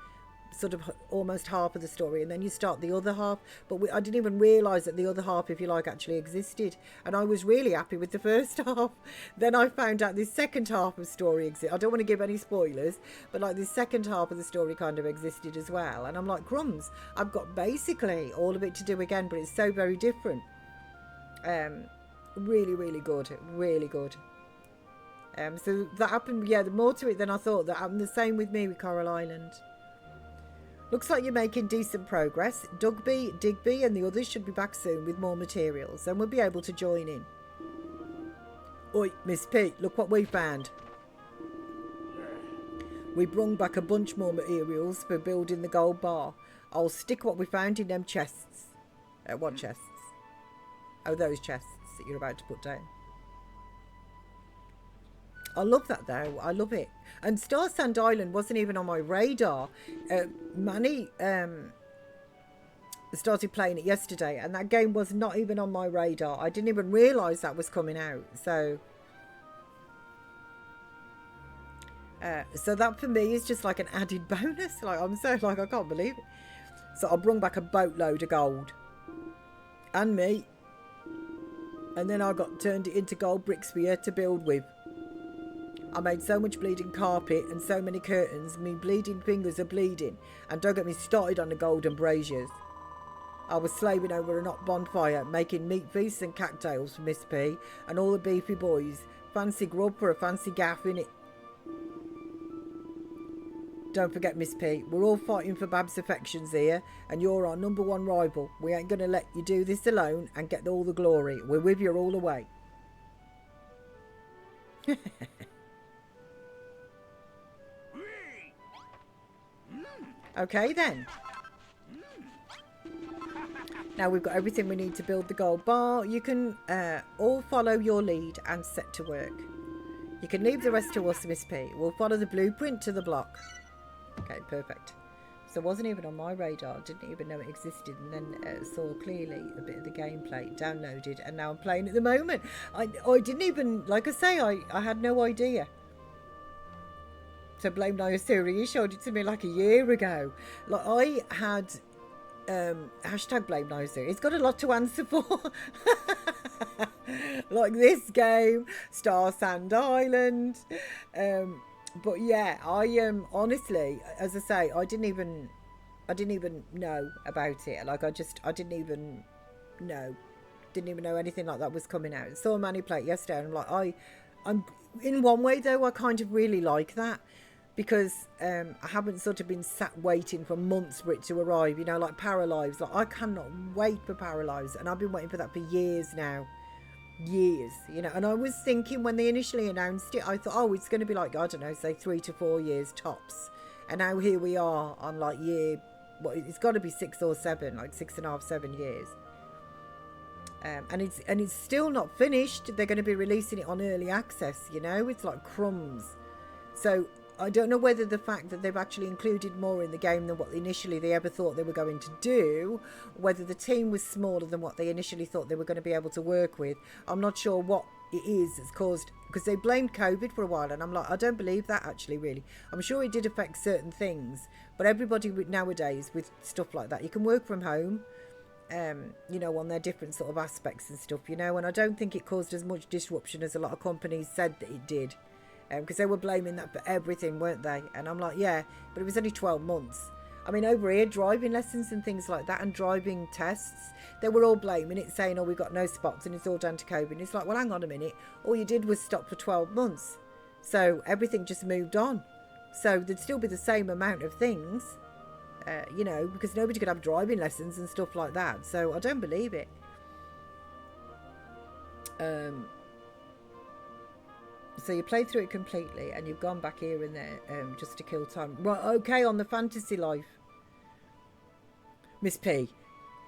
sort of almost half of the story, and then you start the other half, but I didn't even realise that the other half, if you like, actually existed, and I was really happy with the first half. Then I found out this second half of story existed. I don't want to give any spoilers, but like this second half of the story kind of existed as well, and I'm like, crumbs, I've got basically all of it to do again, but it's so very different. Really, really good, really good. So that happened, yeah, more to it than I thought. That happened the same with me with Coral Island. Looks like you're making decent progress. Digby and the others should be back soon with more materials, and we'll be able to join in. Oi, Miss P, look what we found. We brung back a bunch more materials for building the gold bar. I'll stick what we found in them chests. What chests? Oh, those chests that you're about to put down. I love that though. I love it. And Star Sand Island wasn't even on my radar. Manny started playing it yesterday, and that game was not even on my radar. I didn't even realise that was coming out. So that for me is just like an added bonus. Like, I'm so like, I can't believe it. So I brung back a boatload of gold and me, and then I got turned it into gold bricks for you to build with. I made so much bleeding carpet and so many curtains, me bleeding fingers are bleeding. And don't get me started on the golden braziers. I was slaving over a hot bonfire, making meat feasts and cocktails for Miss P and all the beefy boys. Fancy grub for a fancy gaff, innit? Don't forget, Miss P, we're all fighting for Bab's affections here, and you're our #1 rival. We ain't going to let you do this alone and get all the glory. We're with you all the way. Okay then. Now we've got everything we need to build the gold bar. You can all follow your lead and set to work. You can leave the rest to us, Miss P. We'll follow the blueprint to the block. Okay, perfect. So it wasn't even on my radar. Didn't even know it existed, and then saw clearly a bit of the gameplay, downloaded, and now I'm playing at the moment. I didn't even, like I say, I had no idea. So blame Niosuri, he showed it to me like a year ago. Like I had hashtag blame Niosuri. It's got a lot to answer for. Like this game, Star Sand Island. But yeah, I honestly, as I say, I didn't even know about it. Like I didn't even know anything like that was coming out. Saw Manny play it yesterday, and I'm like, I'm in one way though, I kind of really like that. Because I haven't sort of been sat waiting for months for it to arrive, like Paralyze. Like I cannot wait for Paralyze, and I've been waiting for that for years now. Years, and I was thinking when they initially announced it, I thought, oh, it's going to be like, I don't know, say 3 to 4 years tops. And now here we are on like year, it's got to be 6 or 7, like 6.5, 7 years. And it's still not finished. They're going to be releasing it on early access, it's like crumbs. So I don't know whether the fact that they've actually included more in the game than what initially they ever thought they were going to do, whether the team was smaller than what they initially thought they were going to be able to work with. I'm not sure what it is that's caused, because they blamed COVID for a while, and I'm like, I don't believe that actually, really. I'm sure it did affect certain things, but everybody nowadays with stuff like that, you can work from home, on their different sort of aspects and stuff, and I don't think it caused as much disruption as a lot of companies said that it did. Because they were blaming that for everything, weren't they? And I'm like, yeah, but it was only 12 months. I mean, over here, driving lessons and things like that and driving tests, they were all blaming it, saying, oh, we got no spots and it's all down to COVID. And it's like, well, hang on a minute. All you did was stop for 12 months. So everything just moved on. So there'd still be the same amount of things, you know, because nobody could have driving lessons and stuff like that. So I don't believe it. So you played through it completely and you've gone back here and there just to kill time. Right, okay, on the fantasy life. Miss P,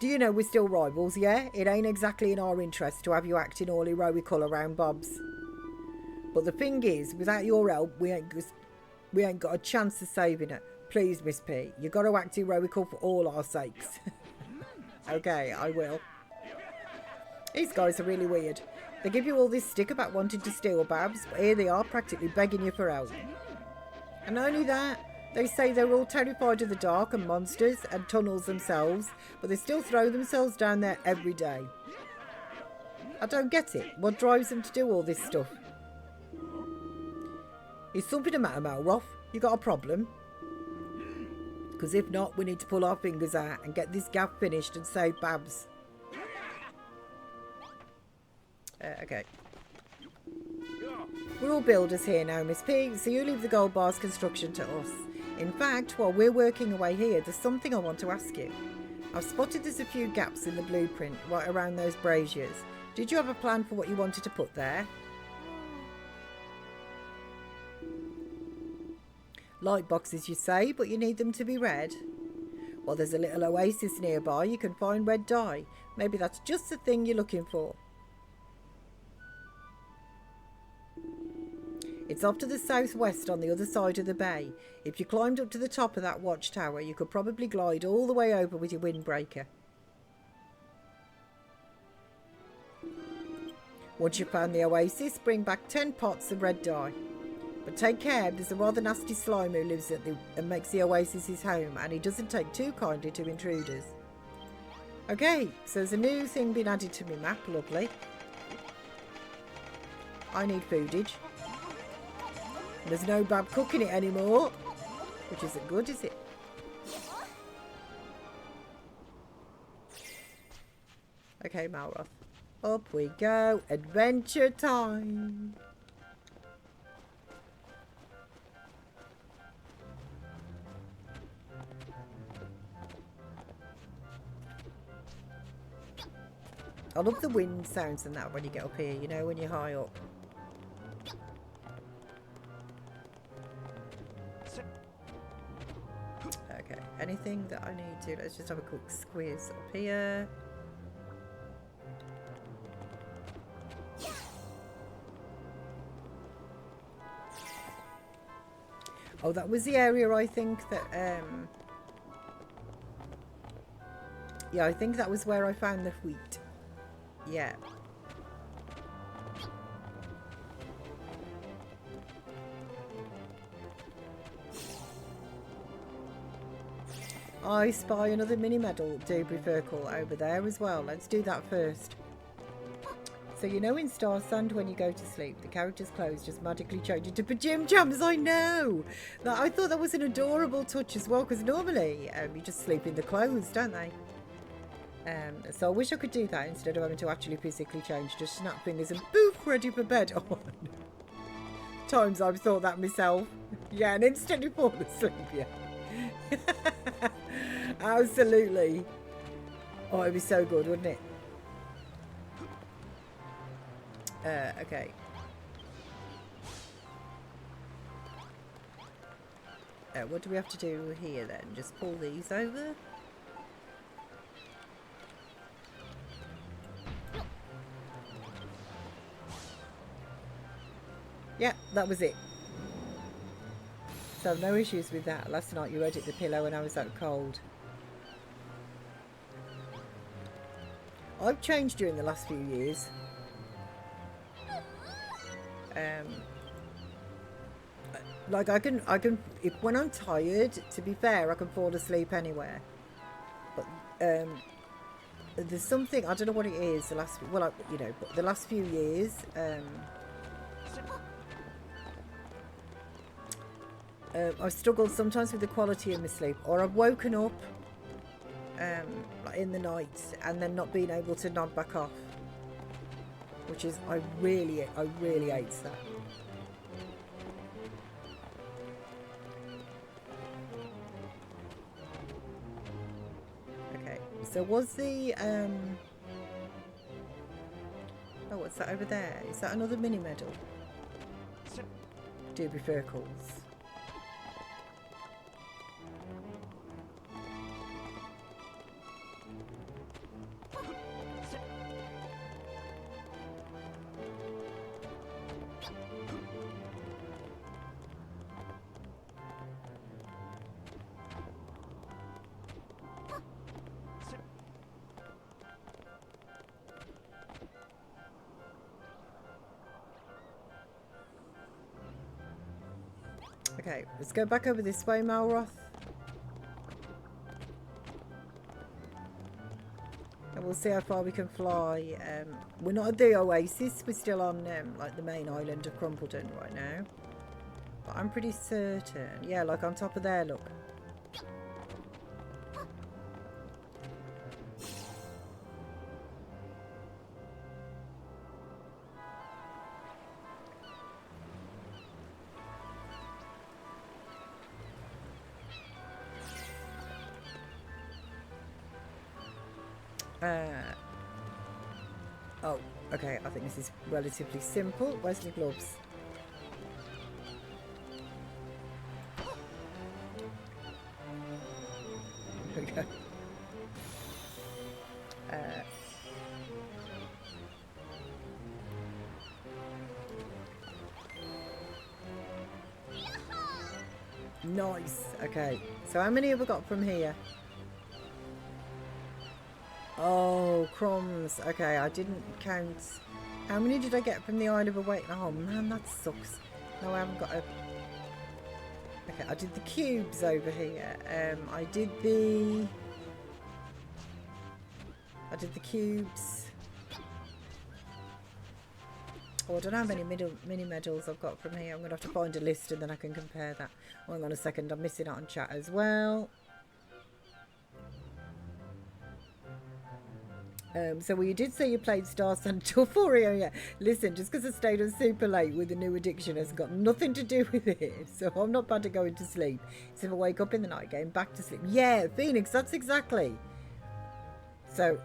do you know we're still rivals, yeah? It ain't exactly in our interest to have you acting all heroical around Bob's. But the thing is, without your help, we ain't got a chance of saving her. Please, Miss P, you got to act heroical for all our sakes. Okay, I will. These guys are really weird. They give you all this stick about wanting to steal Babs, but here they are practically begging you for help. And not only that, they say they're all terrified of the dark and monsters and tunnels themselves, but they still throw themselves down there every day. I don't get it. What drives them to do all this stuff? Is something the matter, Malroth? You got a problem? Because if not, we need to pull our fingers out and get this gaff finished and save Babs. Okay. We're all builders here now, Miss P, so you leave the gold bars construction to us. In fact, while we're working away here, there's something I want to ask you. I've spotted there's a few gaps in the blueprint right around those braziers. Did you have a plan for what you wanted to put there? Light boxes, you say, but you need them to be red. Well, there's a little oasis nearby. You can find red dye. Maybe that's just the thing you're looking for. It's off to the southwest on the other side of the bay. If you climbed up to the top of that watchtower, you could probably glide all the way over with your windbreaker. Once you've found the oasis, bring back 10 pots of red dye. But take care, there's a rather nasty slime who lives and makes the oasis his home, and he doesn't take too kindly to intruders. Okay, so there's a new thing been added to my map, lovely. I need foodage. There's no Bab cooking it anymore, which isn't good, is it? Okay, Malroth. Up we go. Adventure time. I love the wind sounds and that when you get up here, you know, when you're high up. Okay, anything that I need to, let's just have a quick squeeze up here. Oh, that was the area I think that, yeah, I think that was where I found the wheat. Yeah. I spy another mini medal debris circle over there as well. Let's do that first. So you know in Star Sand when you go to sleep, the character's clothes just magically change into pajam jams. I know! I thought that was an adorable touch as well, because normally you just sleep in the clothes, don't they? So I wish I could do that instead of having to actually physically change. Just snap fingers and poof, ready for bed. Oh, times I've thought that myself. Yeah, and instantly fall asleep, yeah. Absolutely. Oh, it'd be so good, wouldn't it? Okay. What do we have to do here then? Just pull these over? Yeah, that was it. So no issues with that. Last night you edit the pillow and I was that cold. I've changed during the last few years. Like I can if when I'm tired, to be fair, I can fall asleep anywhere. But there's something, I don't know what it is, the last, well, you know, but the last few years, I've struggled sometimes with the quality of my sleep, or I've woken up like in the night and then not being able to nod back off, which is I really hate that. Okay, so was the oh, what's that over there? Is that another mini medal? Do bifurcals. Okay, let's go back over this way, Malroth. And we'll see how far we can fly. We're not at the Oasis, we're still on like the main island of Khrumbul right now. But I'm pretty certain. Yeah, like on top of there, look. Oh, okay, I think this is relatively simple. Where's my gloves? Here we go. Nice. Okay, so how many have we got from here? Oh, crumbs. Okay, I didn't count. How many did I get from the Isle of Await? Oh man, that sucks. No, I haven't got a... Okay, I did the cubes over here. I did the cubes. Oh, I don't know how many mini medals I've got from here. I'm going to have to find a list and then I can compare that. Oh, hang on a second. I'm missing out on chat as well. So well, you did say you played Star San Torforio, yeah. Listen, just because I stayed up super late with a new addiction has got nothing to do with it. So I'm not bad at going to sleep. So if I wake up in the night, going back to sleep. Yeah, Phoenix, that's exactly. So,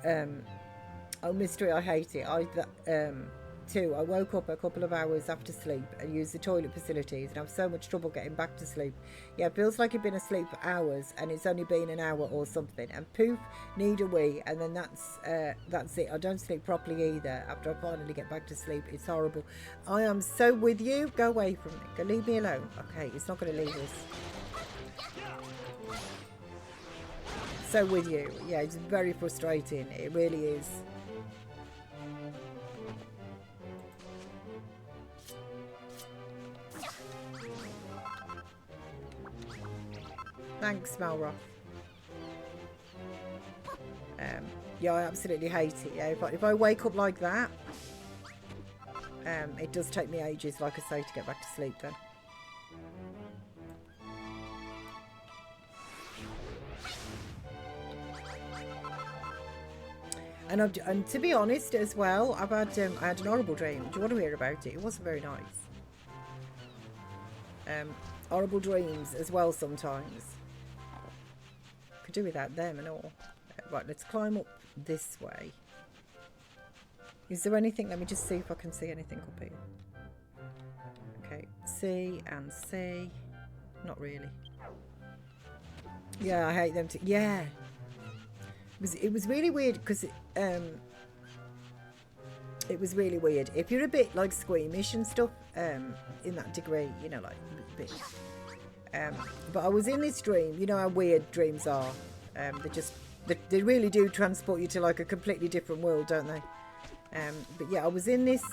oh, mystery, I hate it. Too, I woke up a couple of hours after sleep and used the toilet facilities and I have so much trouble getting back to sleep. Yeah, it feels like you've been asleep for hours and it's only been an hour or something. And poof, need a wee, and then that's it. I don't sleep properly either after I finally get back to sleep. It's horrible. I am so with you. Go away from me. Go, leave me alone. Okay, it's not going to leave us. So with you. Yeah, it's very frustrating. It really is. Thanks, Malroth. Yeah, I absolutely hate it. Yeah, if I wake up like that, it does take me ages, like I say, to get back to sleep then. And to be honest as well, I had an horrible dream. Do you want to hear about it? It wasn't very nice. Horrible dreams as well sometimes. Could do without them and all. Right, let's climb up this way. Is there anything? Let me just see if I can see anything up here. Okay, C and C. Not really. Yeah, I hate them too. Yeah. It was really weird because it was really weird. If you're a bit like squeamish and stuff, in that degree, you know, like a bit. But I was in this dream. You know how weird dreams are. They really do transport you to like a completely different world, don't they? But yeah, I was in these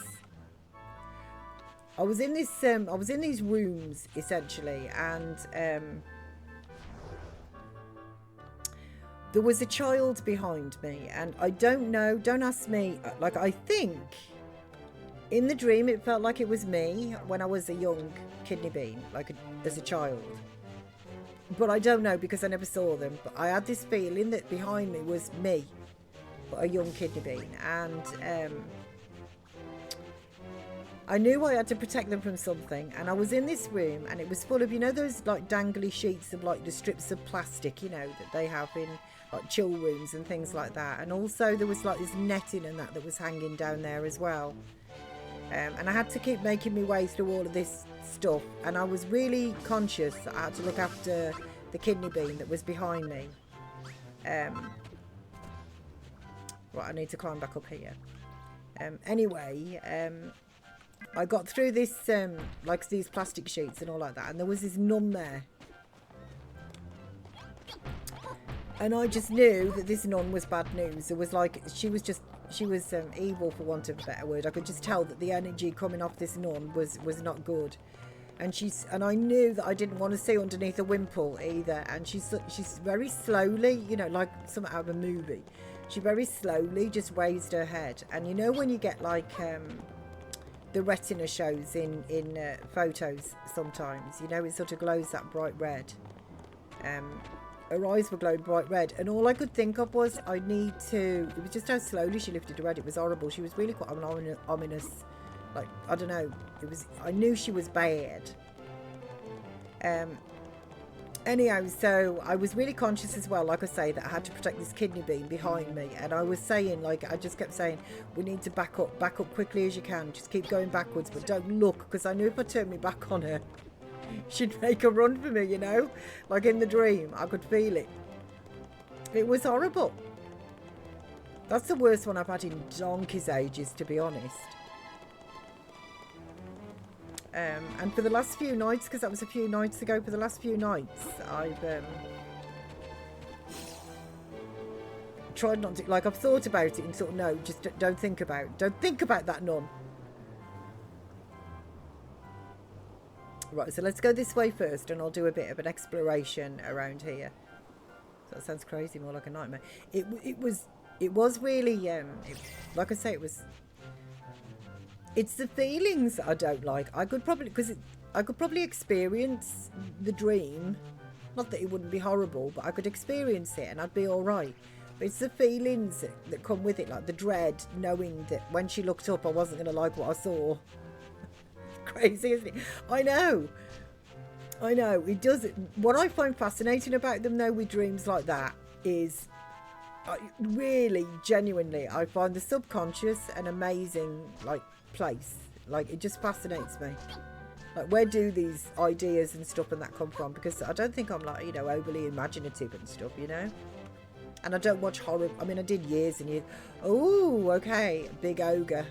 rooms essentially, and there was a child behind me, and I don't know. Don't ask me. Like I think In the dream, it felt like it was me when I was a young kidney bean, as a child. But I don't know because I never saw them. But I had this feeling that behind me was me, but a young kidney bean. And I knew I had to protect them from something. And I was in this room and it was full of, you know, those like dangly sheets of like the strips of plastic, you know, that they have in like chill rooms and things like that. And also there was like this netting and that was hanging down there as well. And I had to keep making my way through all of this stuff. And I was really conscious that I had to look after the kidney bean that was behind me. Right, I need to climb back up here. Anyway, I got through this, like these plastic sheets and all like that. And there was this nun there. And I just knew that this nun was bad news. It was like, she was evil, for want of a better word. I could just tell that the energy coming off this nun was not good. And I knew that I didn't want to see underneath a wimple either. And she's very slowly, you know, like something out of a movie. She very slowly just raised her head. And you know when you get like the retina shows in photos sometimes, you know, it sort of glows that bright red. Her eyes were glowing bright red, and all I could think of was it was just how slowly she lifted her head. It was horrible. She was really quite ominous. Like, I don't know. I knew she was bad. Anyhow, so I was really conscious as well, like I say, that I had to protect this kidney bean behind me. And I was saying, like, I just kept saying, we need to back up quickly as you can. Just keep going backwards, but don't look, because I knew if I turned my back on her, she'd make a run for me, you know, like in the dream. I could feel it. It was horrible. That's the worst one I've had in donkey's ages, to be honest. And for the last few nights, because that was a few nights ago, for the last few nights, I've tried not to, like, I've thought about it and sort of, no, just don't think about that nun. Right, so let's go this way first and I'll do a bit of an exploration around here. So that sounds crazy, more like a nightmare. It was really, like I say, it's the feelings that I don't like. I could probably experience the dream. Not that it wouldn't be horrible, but I could experience it and I'd be all right. But it's the feelings that come with it, like the dread, knowing that when she looked up, I wasn't going to like what I saw. Crazy, isn't it? I know it does. What I find fascinating about them though, with dreams like that, is really genuinely I find the subconscious an amazing like place. Like, it just fascinates me, like, where do these ideas and stuff and that come from? Because I don't think I'm, like, you know, overly imaginative and stuff, you know. And I don't watch horror. I mean, I did years and years. Oh, okay, big ogre.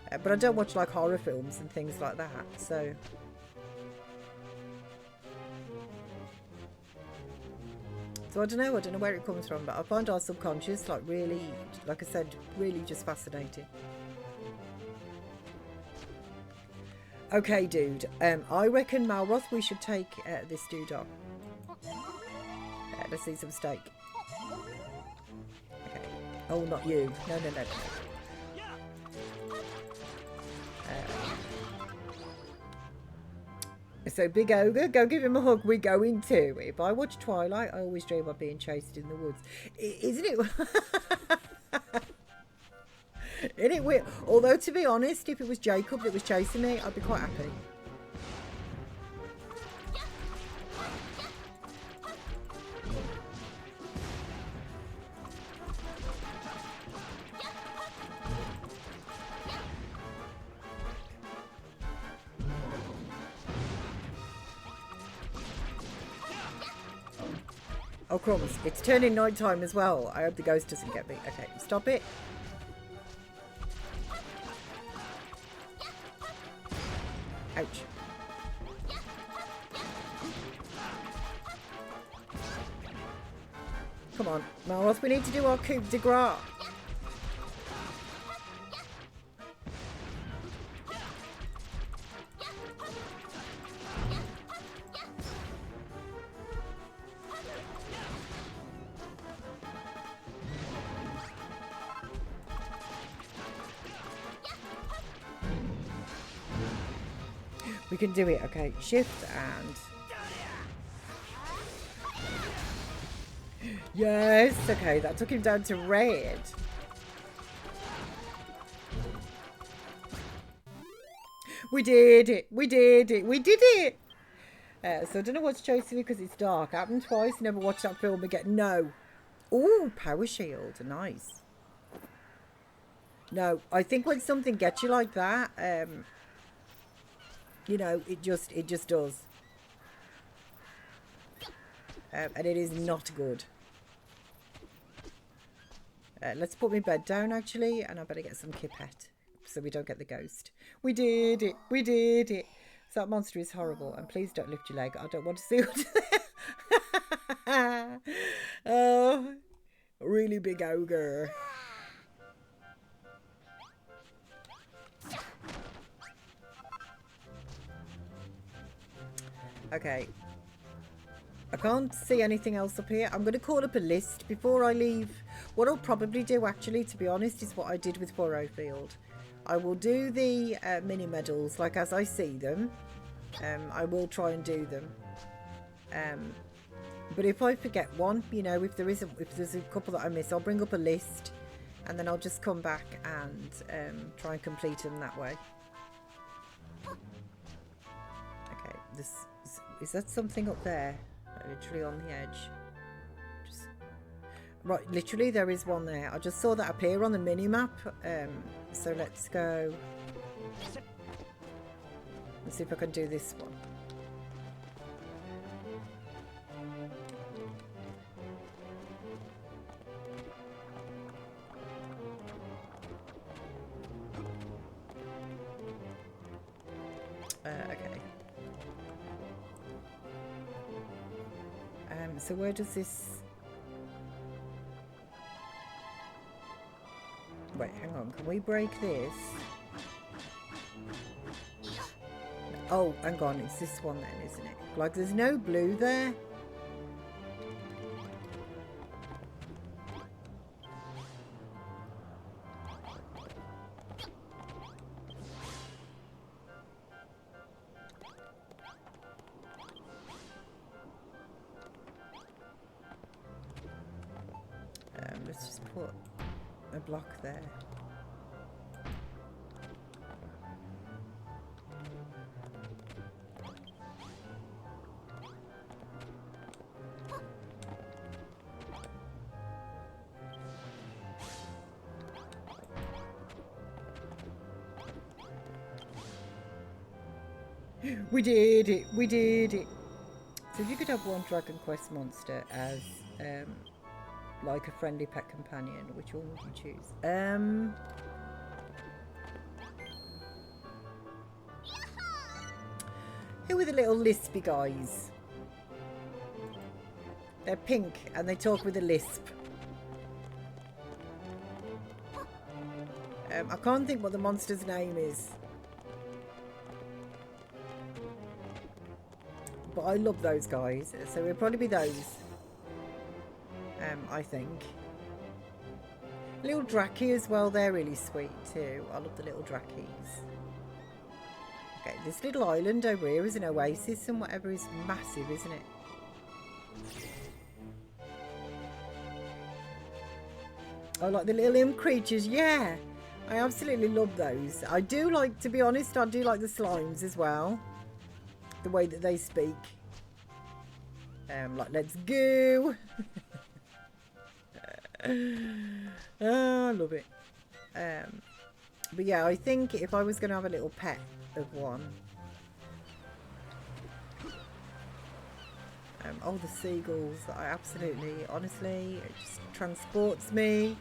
But I don't watch like horror films and things like that, so. So I don't know where it comes from, but I find our subconscious, like, really, like I said, really just fascinating. Okay, dude, I reckon, Malroth, we should take this dude on. Let's see some steak. Okay. Oh, not you. No. So, big ogre, go give him a hug. We're going to. If I watch Twilight, I always dream of being chased in the woods. Isn't it? Isn't it weird? Although, to be honest, if it was Jacob that was chasing me, I'd be quite happy. Oh, crumbs. It's turning night time as well. I hope the ghost doesn't get me. Okay, stop it. Ouch. Come on, Malroth, we need to do our coup de grace. We can do it. Okay, shift and... Yes, okay, that took him down to red. We did it. We did it. We did it. So I don't know what's chasing me because it's dark. Happened twice. Never watched that film again. No. Ooh, power shield. Nice. No, I think when something gets you like that, you know, it just does. And it is not good. Let's put my bed down, actually, and I better get some Kipette so we don't get the ghost. We did it. We did it. So that monster is horrible, and please don't lift your leg. I don't want to see what's there. Oh, really big ogre. Okay. I can't see anything else up here. I'm going to call up a list before I leave. What I'll probably do, actually, to be honest, is what I did with Borrowfield. I will do the mini medals, like as I see them. I will try and do them. But if I forget one, you know, if there's a couple that I miss, I'll bring up a list, and then I'll just come back and try and complete them that way. Okay, is that something up there? Literally on the edge. Right, literally there is one there. I just saw that appear on the mini-map. So let's go and see if I can do this one. Okay. So where does this... Wait, hang on. Can we break this? Oh, hang on. It's this one then, isn't it? Like, there's no blue there. Let's just put a block there. We did it! We did it! So if you could have one Dragon Quest monster as like a friendly pet companion, which one would you choose? Who are the little lispy guys? They're pink and they talk with a lisp. I can't think what the monster's name is. But I love those guys, so it'll probably be those. I think. Little Draki as well, they're really sweet too. I love the little Drakis. Okay, this little island over here is an oasis and whatever is massive, isn't it? I like the little imp creatures, yeah. I absolutely love those. I do like, to be honest, I do like the slimes as well. The way that they speak. Like, let's go. Oh, I love it. But yeah, I think if I was going to have a little pet of one. Oh, the seagulls. I absolutely, honestly, it just transports me.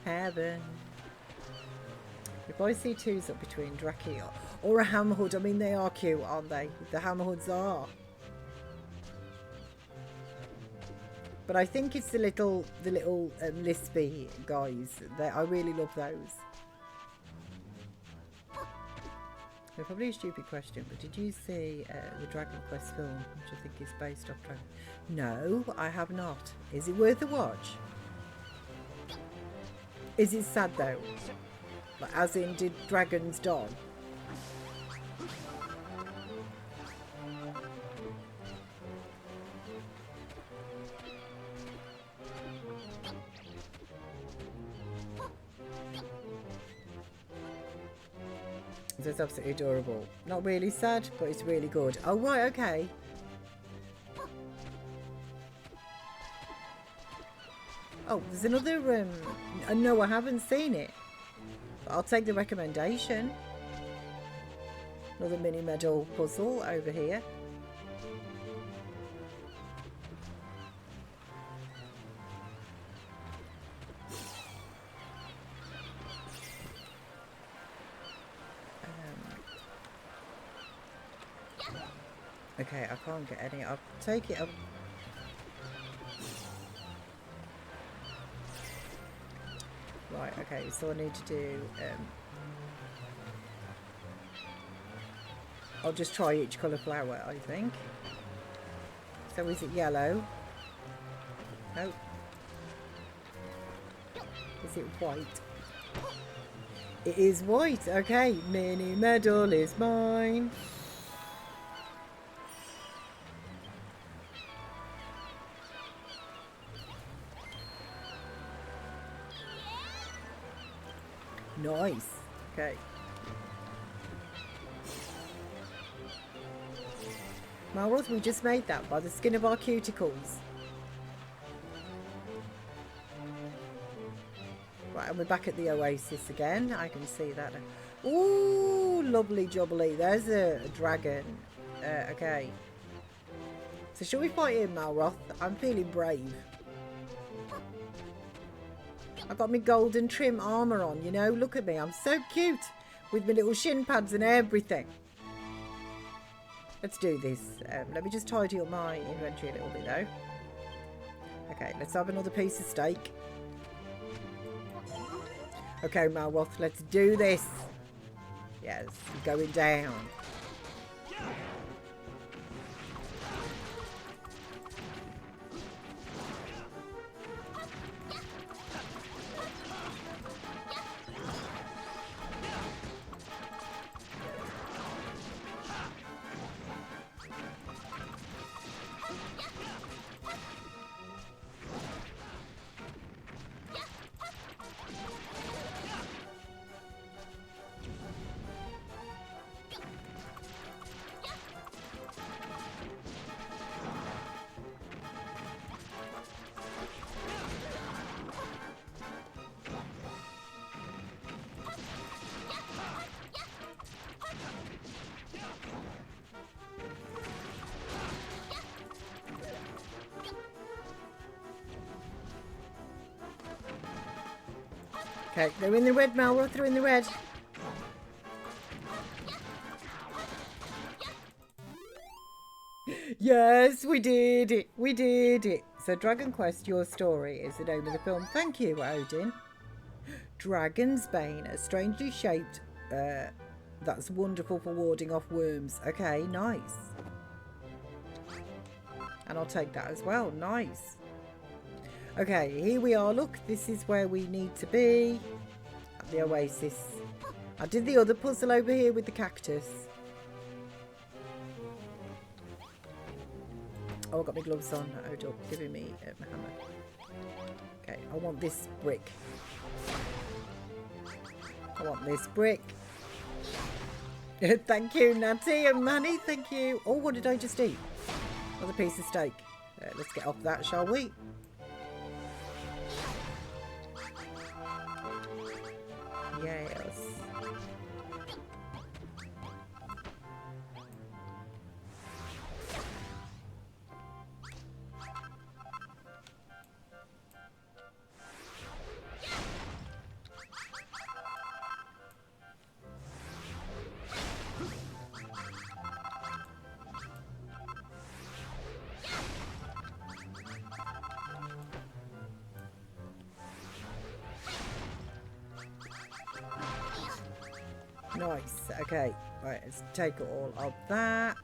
Heaven. If I see twos up between Draki or a Hammerhood, I mean, they are cute, aren't they? The Hammerhoods are. But I think it's the little lispy guys. I really love those. They're probably a stupid question, but did you see the Dragon Quest film, which I think is based off Dragon? No, I have not. Is it worth a watch? Is it sad though? Like, as in, did dragons die? So it's absolutely adorable. Not really sad, but it's really good. Oh, right, okay. Oh, there's another, no, I haven't seen it. But I'll take the recommendation. Another mini medal puzzle over here. Okay, I can't get any. I'll take it up. Right, okay, so I need to do... I'll just try each colour flower, I think. So is it yellow? No. Is it white? It is white, okay. Mini medal is mine. Nice. Okay. Malroth, we just made that by the skin of our cuticles. Right, and we're back at the oasis again. I can see that. Ooh, lovely jubbly. There's a dragon. Okay. So shall we fight him, Malroth? I'm feeling brave. I've got my golden trim armour on, you know. Look at me. I'm so cute. With my little shin pads and everything. Let's do this. Let me just tidy up my inventory a little bit, though. Okay, let's have another piece of steak. Okay, Malroth, let's do this. Yes, going down. Okay, they're in the red, Malroth, they're in the red. Yes, we did it. We did it. So Dragon Quest, Your Story is the name of the film. Thank you, Odin. Dragon's Bane, a strangely shaped, that's wonderful for warding off worms. Okay, nice. And I'll take that as well. Nice. Okay, here we are. Look, this is where we need to be. At the oasis. I did the other puzzle over here with the cactus. Oh, I've got my gloves on. Hold up, giving me my hammer. Okay, I want this brick. I want this brick. Thank you, Natty and Manny. Thank you. Oh, what did I just eat? Another piece of steak. Let's get off that, shall we? Yes. Nice. Okay. Right, let's take all of that.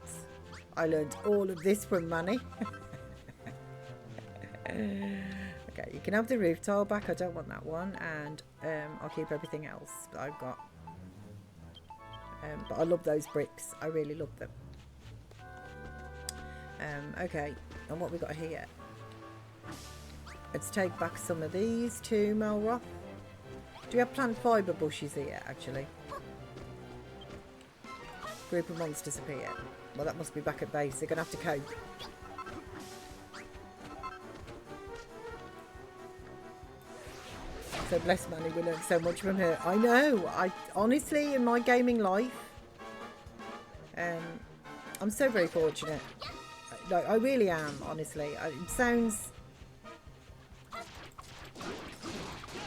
I learned all of this from Manny. Okay, you can have the roof tile back. I don't want that one. And I'll keep everything else that I've got. But I love those bricks. I really love them. Okay. And what we got here? Let's take back some of these too, Malroth. Do we have plant fibre bushes here, actually? Group of monsters appear. Well, that must be back at base. They're going to have to cope. So bless Manny, we learned so much from her. I know. I honestly, in my gaming life, I'm so very fortunate. Like, I really am, honestly. It sounds,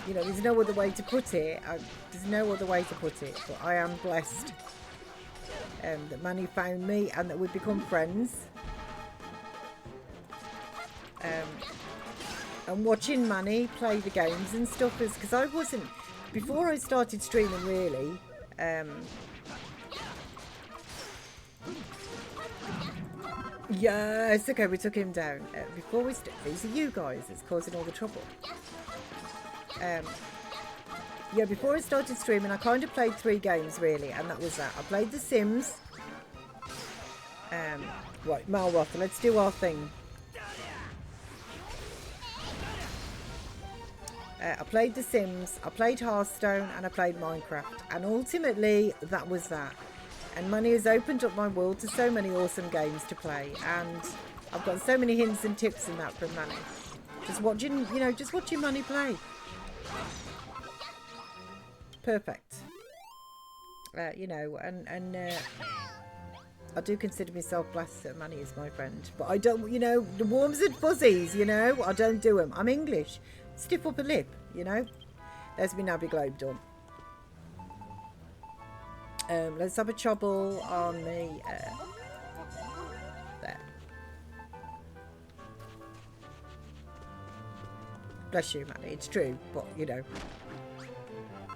you know, there's no other way to put it. There's no other way to put it. But I am blessed that Manny found me and that we've become friends. And watching Manny play the games and stuff is because I wasn't, before I started streaming really, yes, okay, we took him down. Before we, these are you guys that's causing all the trouble. Yeah, before I started streaming, I kind of played 3 games really, and that was that. I played The Sims. Right, Malroth, let's do our thing. I played The Sims, I played Hearthstone, and I played Minecraft. And ultimately, that was that. And Manny has opened up my world to so many awesome games to play. And I've got so many hints and tips in that from Manny. Just watching, you know, just watching Manny play. Perfect. You know, and I do consider myself blessed that Manny is my friend. But I don't, you know, the warms and fuzzies, you know, I don't do them. I'm English. Stiff upper lip, you know. There's me Nabby Globe done. Let's have a chobble on me. There. Bless you, Manny. It's true, but you know,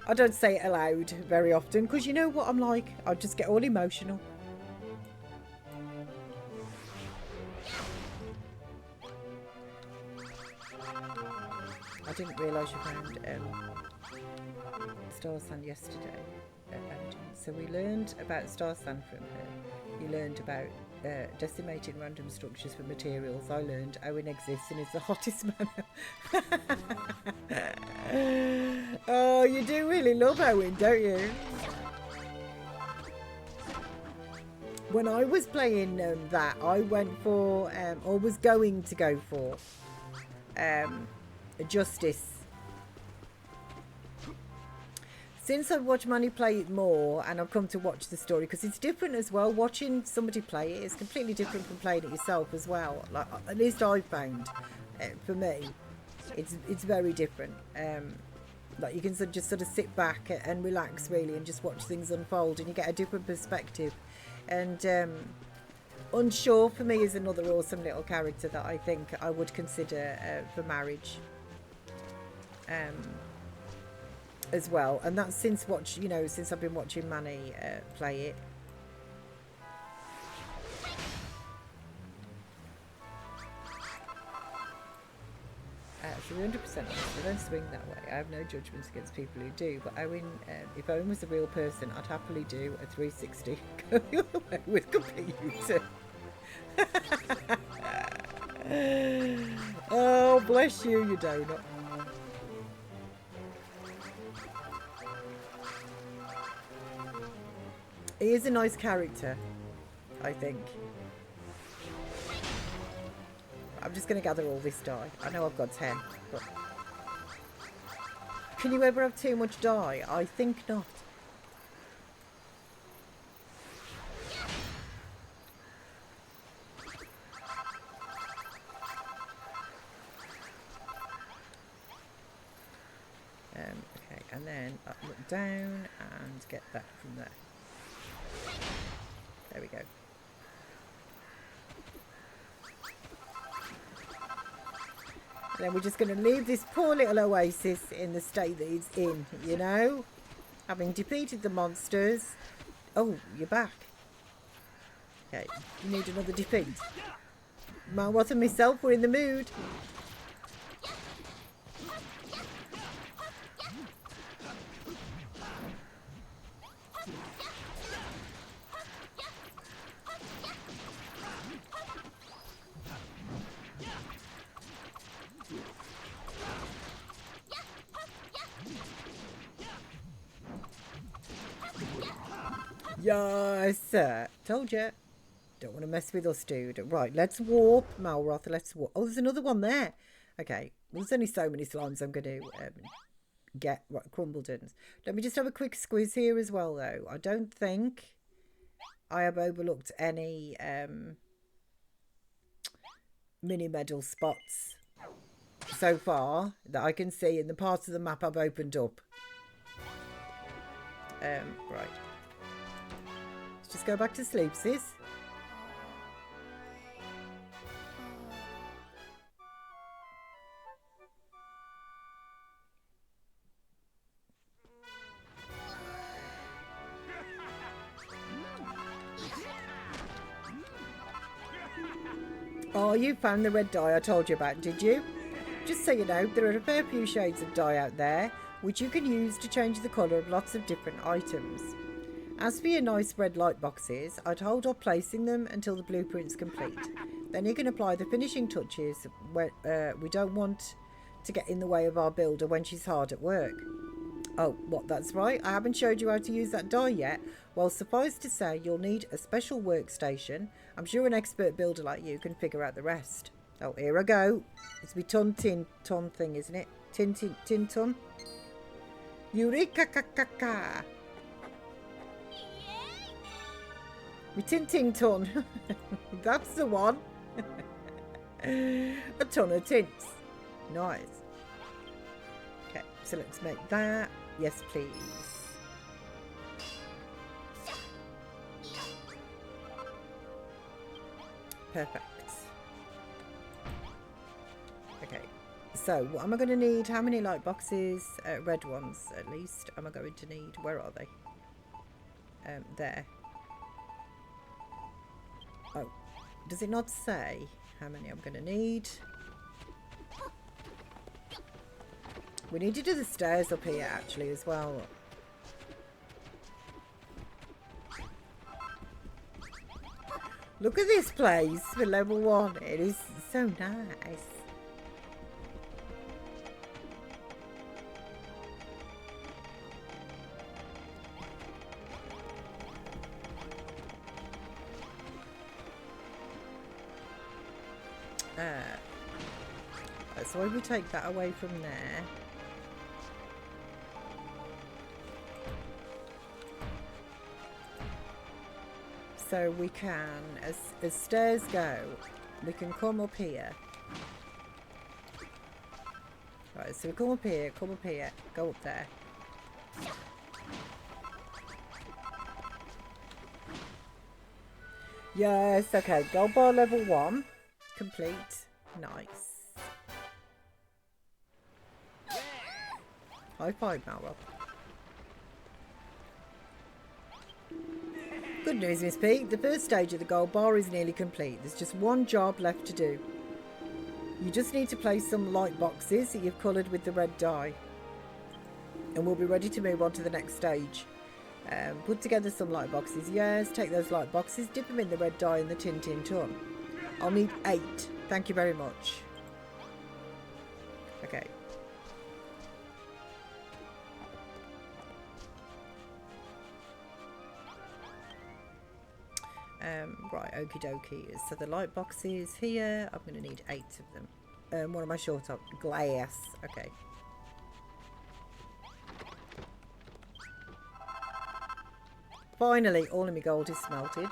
I don't say it aloud very often because you know what I'm like. I just get all emotional. I didn't realise you found Star Sand yesterday. So we learned about Star Sand from her. You learned about decimating random structures for materials. I learned Owen exists and is the hottest man. Oh, you do really love Owen, don't you? When I was playing that, I went for, or was going to go for, Justice. Since I've watched Manny play it more and I've come to watch the story, because it's different as well, watching somebody play it is completely different from playing it yourself as well. Like, at least I've found, for me, it's very different. Like you can just sort of sit back and relax really and just watch things unfold and you get a different perspective. And Unsure for me is another awesome little character that I think I would consider for marriage. As well, and that's since since I've been watching Manny play it. So 100% honest, I don't swing that way. I have no judgments against people who do, but Owen, if Owen was a real person, I'd happily do a 360 go the other way with computer. Oh, bless you, you donut. He is a nice character, I think. I'm just going to gather all this dye. I know I've got 10, but... Can you ever have too much dye? I think not. Okay, and then up, look down and get that from there. There we go. And then we're just going to leave this poor little oasis in the state that it's in, you know? Having defeated the monsters. Oh, you're back. Okay, you need another defeat. Malroth and myself were in the mood. Yes, told you. Don't want to mess with us, dude. Right, let's warp, Malroth. Let's warp. Oh, there's another one there. Okay, well, there's only so many slimes I'm going to get. Right, Crumbledons. Let me just have a quick squiz here as well, though. I don't think I have overlooked any mini medal spots so far that I can see in the parts of the map I've opened up. Right. Let's just go back to sleep, sis. Oh, you found the red dye I told you about, did you? Just so you know, there are a fair few shades of dye out there, which you can use to change the colour of lots of different items. As for your nice red light boxes, I'd hold off placing them until the blueprint's complete. Then you can apply the finishing touches when we don't want to get in the way of our builder when she's hard at work. Oh, what, that's right, I haven't showed you how to use that dye yet. Well, suffice to say, you'll need a special workstation. I'm sure an expert builder like you can figure out the rest. Oh, here I go. It's my ton thing, isn't it? Tin ton. Eureka ka. My tin ton. That's the one. A ton of tints. Nice. Okay, so let's make that. Yes, please. Perfect. Okay, so what am I going to need? How many light boxes? Red ones, at least. Am I going to need? Where are they? There. Oh, does it not say how many I'm going to need? We need to do the stairs up here, actually, as well. Look at this place for level 1. It is so nice. So if we take that away from there. So we can, as stairs go, we can come up here. Right, so we come up here, go up there. Yes, okay, gold bar level 1, complete, nice. High five, Malroth. Good news, Miss P. The first stage of the gold bar is nearly complete. There's just one job left to do. You just need to place some light boxes that you've coloured with the red dye. And we'll be ready to move on to the next stage. Put together some light boxes. Yes, take those light boxes, dip them in the red dye and the tin ton. I'll need 8. Thank you very much. Okay. Right, okie dokie. So the light boxes here, I'm going to need 8 of them. What am I short of? Glass. Okay. Finally, all of my gold is smelted.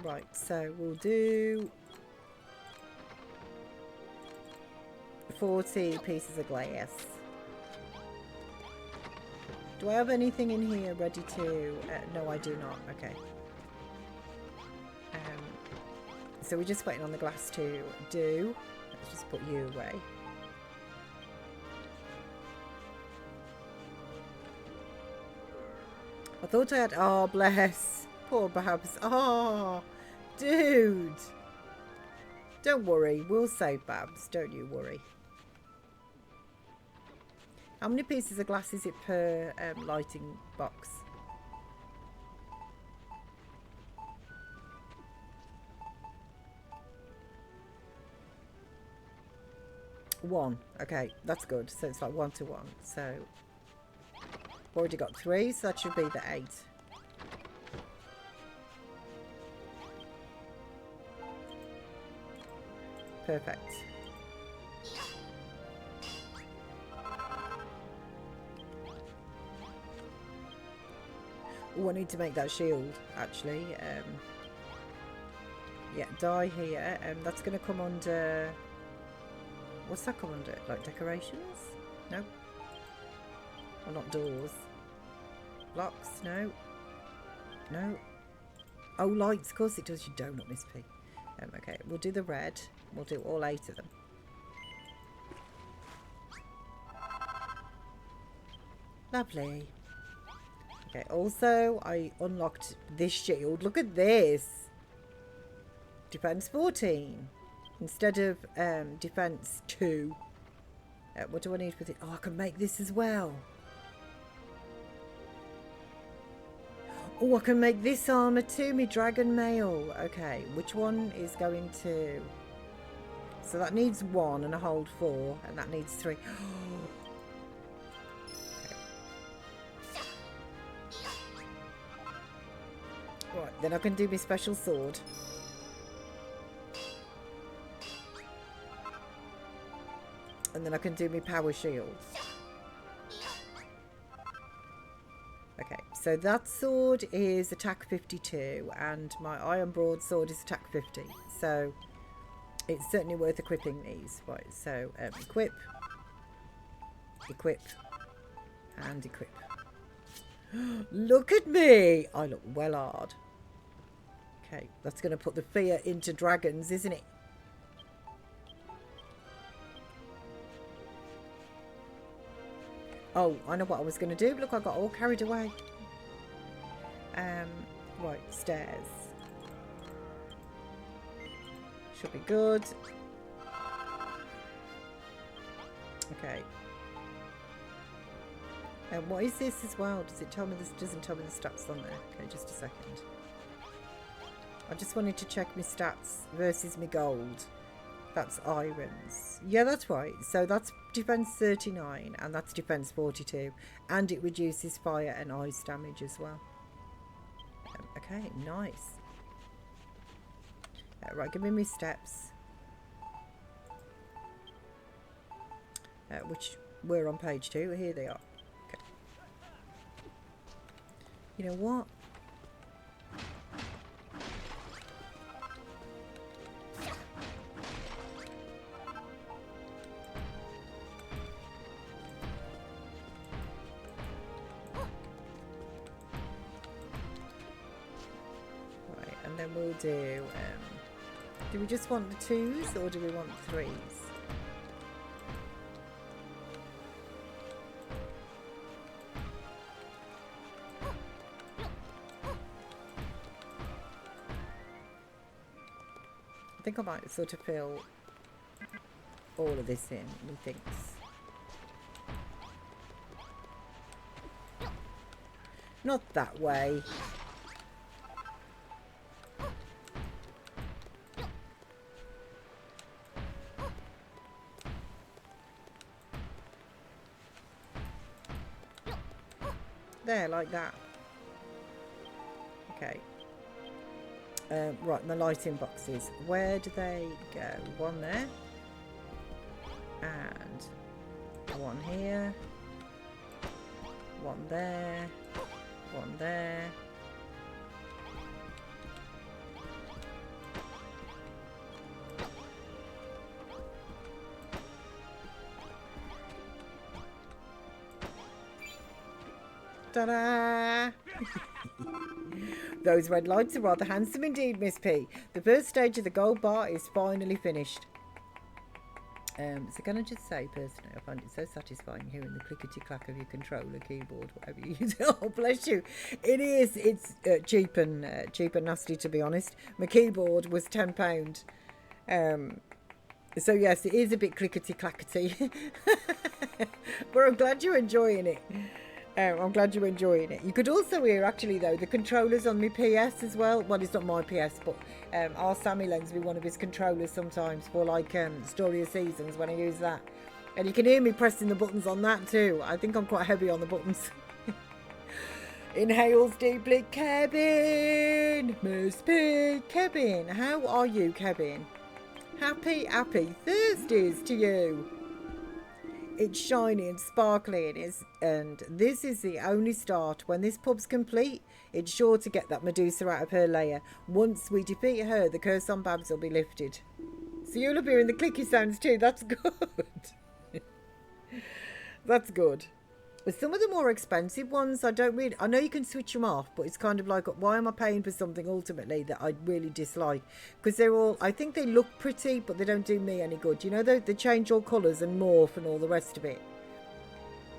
Right, so we'll do 40 pieces of glass. Do I have anything in here ready to... no, I do not. Okay. So we're just waiting on the glass to do. Let's just put you away. I thought I had... Oh, bless. Poor Babs. Oh, dude. Don't worry. We'll save Babs. Don't you worry. How many pieces of glass is it per lighting box? 1. Okay, that's good. So it's like 1 to 1. So already got 3, so that should be the 8. Perfect. Oh, I need to make that shield, actually. Yeah, die here. That's going to come under... What's that come under? Like decorations? No. Well, not doors. Blocks? No. No. Oh, lights. Of course it does. You donut, Miss P. Okay, we'll do the red. We'll do all 8 of them. Lovely. Okay, also, I unlocked this shield. Look at this. Defense 14. Instead of defense 2. What do I need with it? Oh, I can make this as well. Oh, I can make this armour too, me dragon mail. Okay, which one is going to... So that needs 1 and a hold 4, and that needs 3. Right, then I can do my special sword. And then I can do my power shield. Okay, so that sword is attack 52 and my iron broadsword is attack 50. So it's certainly worth equipping these. Right, so equip, equip, and equip. Look at me! I look well hard. Okay, that's going to put the fear into dragons, isn't it? Oh, I know what I was going to do. Look, I got all carried away. Right, stairs. Should be good. Okay. And what is this as well? Does it tell me this? Doesn't tell me the stats on there. Okay, just a second. I just wanted to check my stats versus my gold. That's irons. Yeah, that's right. So that's defense 39 and that's defense 42. And it reduces fire and ice damage as well. Okay, nice. Right, give me my steps. Which we're on page 2. Here they are. Okay. You know what? Then we'll do we just want the 2s or do we want 3s? I think I might sort of fill all of this in, methinks. Not that way. There, like that. Okay. Right, my lighting boxes. Where do they go? One there. And one here. One there. One there. Ta-da! Those red lights are rather handsome indeed, Miss P. The first stage of the gold bar is finally finished. So can I just say, personally, I find it so satisfying hearing the clickety-clack of your controller, keyboard, whatever you use. Oh, bless you. It is. It's cheap and nasty, to be honest. My keyboard was £10. So, yes, it is a bit clickety-clackety. But I'm glad you're enjoying it. I'm glad you're enjoying it. You could also hear, actually, though, the controllers on my PS as well. Well, it's not my PS, but our Sammy lends me one of his controllers sometimes for, like, Story of Seasons when I use that. And you can hear me pressing the buttons on that, too. I think I'm quite heavy on the buttons. Inhales deeply. Kevin! Miss P. Kevin, how are you, Kevin? Happy Thursdays to you. It's shiny and sparkling, and this is the only start. When this pub's complete, it's sure to get that Medusa out of her lair. Once we defeat her, the curse on Babs will be lifted. So you'll be hearing the clicky sounds too. That's good. That's good. But some of the more expensive ones, I know you can switch them off, but it's kind of like, why am I paying for something ultimately that I really dislike? Because they're all, I think they look pretty, but they don't do me any good. You know, they change all colours and morph and all the rest of it.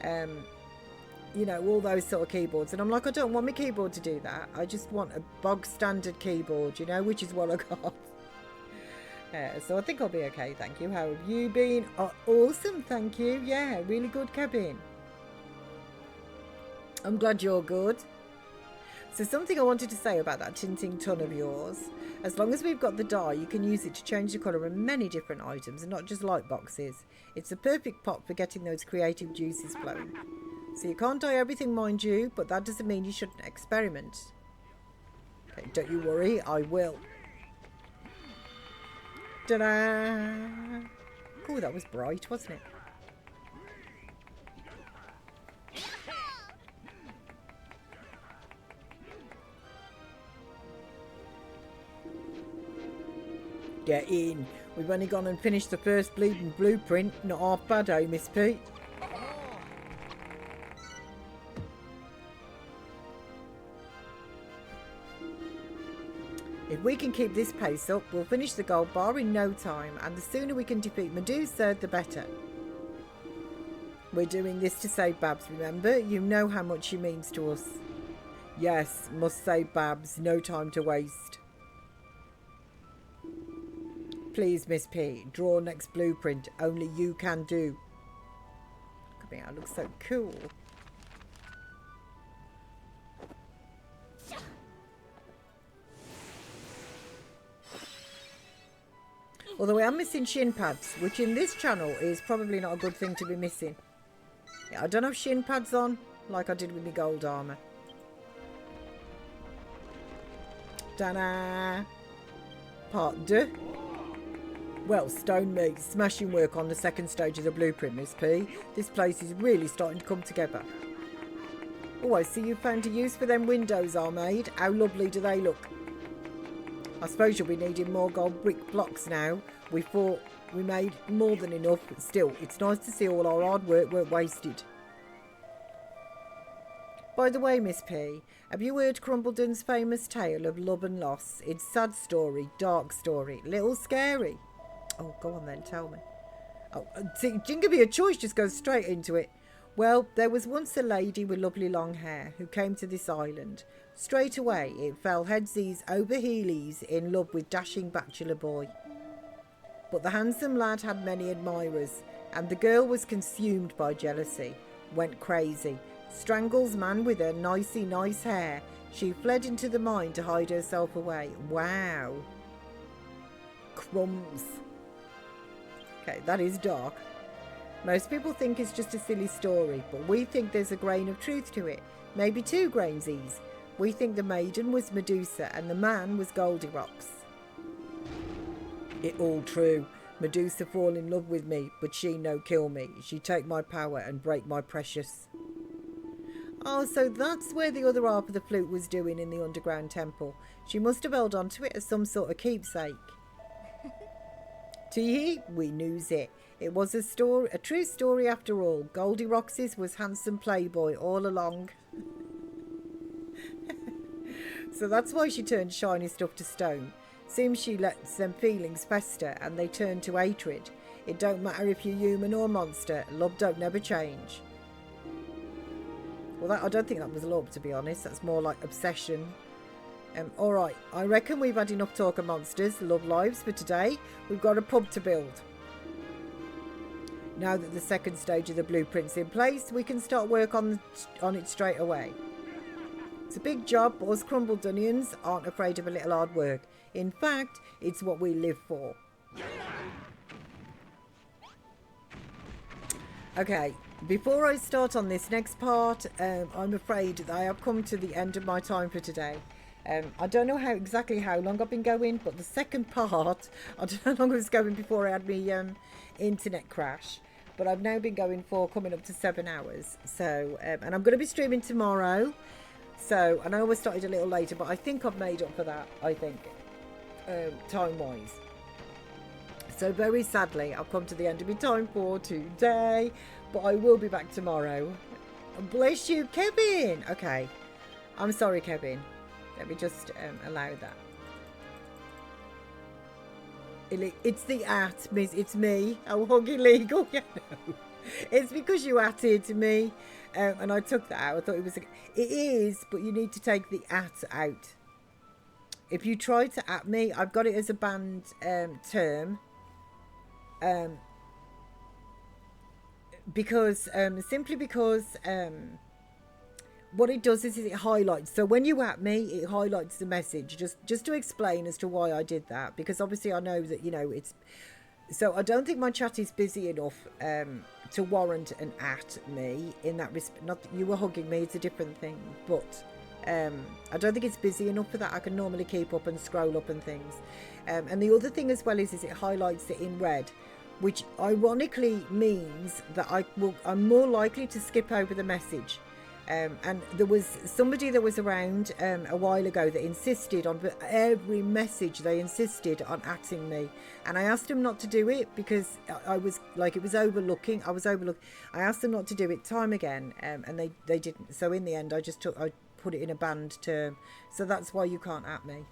You know, all those sort of keyboards. And I'm like, I don't want my keyboard to do that. I just want a bog standard keyboard, you know, which is what I got. So I think I'll be okay, thank you. How have you been? Oh, awesome, thank you. Yeah, really good, Kevin. I'm glad you're good. So something I wanted to say about that tinting ton of yours. As long as we've got the dye, you can use it to change the colour of many different items and not just light boxes. It's a perfect pot for getting those creative juices flowing. So you can't dye everything, mind you, but that doesn't mean you shouldn't experiment. Okay, don't you worry, I will. Ta-da! Oh, that was bright, wasn't it? Get in. We've only gone and finished the first bleeding blueprint. Not half bad, eh, Miss P? If we can keep this pace up, we'll finish the gold bar in no time, and the sooner we can defeat Medusa, the better. We're doing this to save Babs, remember? You know how much she means to us. Yes, must save Babs. No time to waste. Please, Miss P, draw next blueprint. Only you can do. Look at me, I look so cool. Although I am missing shin pads, which in this channel is probably not a good thing to be missing. Yeah, I don't have shin pads on, like I did with my gold armour. Ta-da! Part 2. Well, stone me. Smashing work on the second stage of the blueprint, Miss P. This place is really starting to come together. Oh, I see you found a use for them windows, Armaid. How lovely do they look? I suppose you'll be needing more gold brick blocks now. We thought we made more than enough, but still, it's nice to see all our hard work weren't wasted. By the way, Miss P, have you heard Crumbledon's famous tale of love and loss? It's sad story, dark story, little scary. Oh, go on then, tell me. Oh, see, didn't give me a choice, just go straight into it. Well, there was once a lady with lovely long hair who came to this island. Straight away, it fell headsies over heelies in love with dashing bachelor boy. But the handsome lad had many admirers, and the girl was consumed by jealousy, went crazy, strangles man with her nicey nice hair. She fled into the mine to hide herself away. Wow. Crumbs. Okay, that is dark. Most people think it's just a silly story, but we think there's a grain of truth to it. Maybe 2 grainsies. We think the maiden was Medusa and the man was Goldilocks. It all true. Medusa fall in love with me, but she no kill me. She take my power and break my precious. Oh, so that's where the other half of the flute was doing in the underground temple. She must have held on to it as some sort of keepsake. Tee-hee, we knews it. It was a true story after all. Goldilocks was handsome playboy all along. So that's why she turned shiny stuff to stone. Seems she lets them feelings fester and they turn to hatred. It don't matter if you're human or monster. Love don't never change. Well, I don't think that was love, to be honest. That's more like obsession. Alright, I reckon we've had enough talk of monsters, love lives for today. We've got a pub to build. Now that the second stage of the blueprint's in place, we can start work on it straight away. It's a big job, but us Khrumbul Dunions aren't afraid of a little hard work. In fact, it's what we live for. Okay, before I start on this next part, I'm afraid that I have come to the end of my time for today. I don't know exactly how long I've been going, but the second part, I don't know how long I was going before I had my internet crash. But I've now been going for coming up to 7 hours. So, and I'm going to be streaming tomorrow. So, and I always started a little later, but I think I've made up for that, I think, time-wise. So very sadly, I've come to the end of my time for today, but I will be back tomorrow. Bless you, Kevin. Okay. I'm sorry, Kevin. Let me just allow that. It's the at, miss. It's me. Oh, hug illegal. Yeah, no. It's because you atted me, and I took that out. I thought it was. It is, but you need to take the at out. If you try to at me, I've got it as a banned term. Because simply because what it does is it highlights. So when you at me, it highlights the message. Just to explain as to why I did that, because obviously I know that, you know, it's. So I don't think my chat is busy enough to warrant an at me in that respect. Not that you were hugging me; it's a different thing. But I don't think it's busy enough for that. I can normally keep up and scroll up and things. And the other thing as well is it highlights it in red, which ironically means that I'm more likely to skip over the message. And there was somebody that was around a while ago that insisted on every message. They insisted on atting me, and I asked them not to do it because I was like, it was overlooking. I asked them not to do it time again, and they didn't. So in the end, I put it in a banned term. So that's why you can't at me.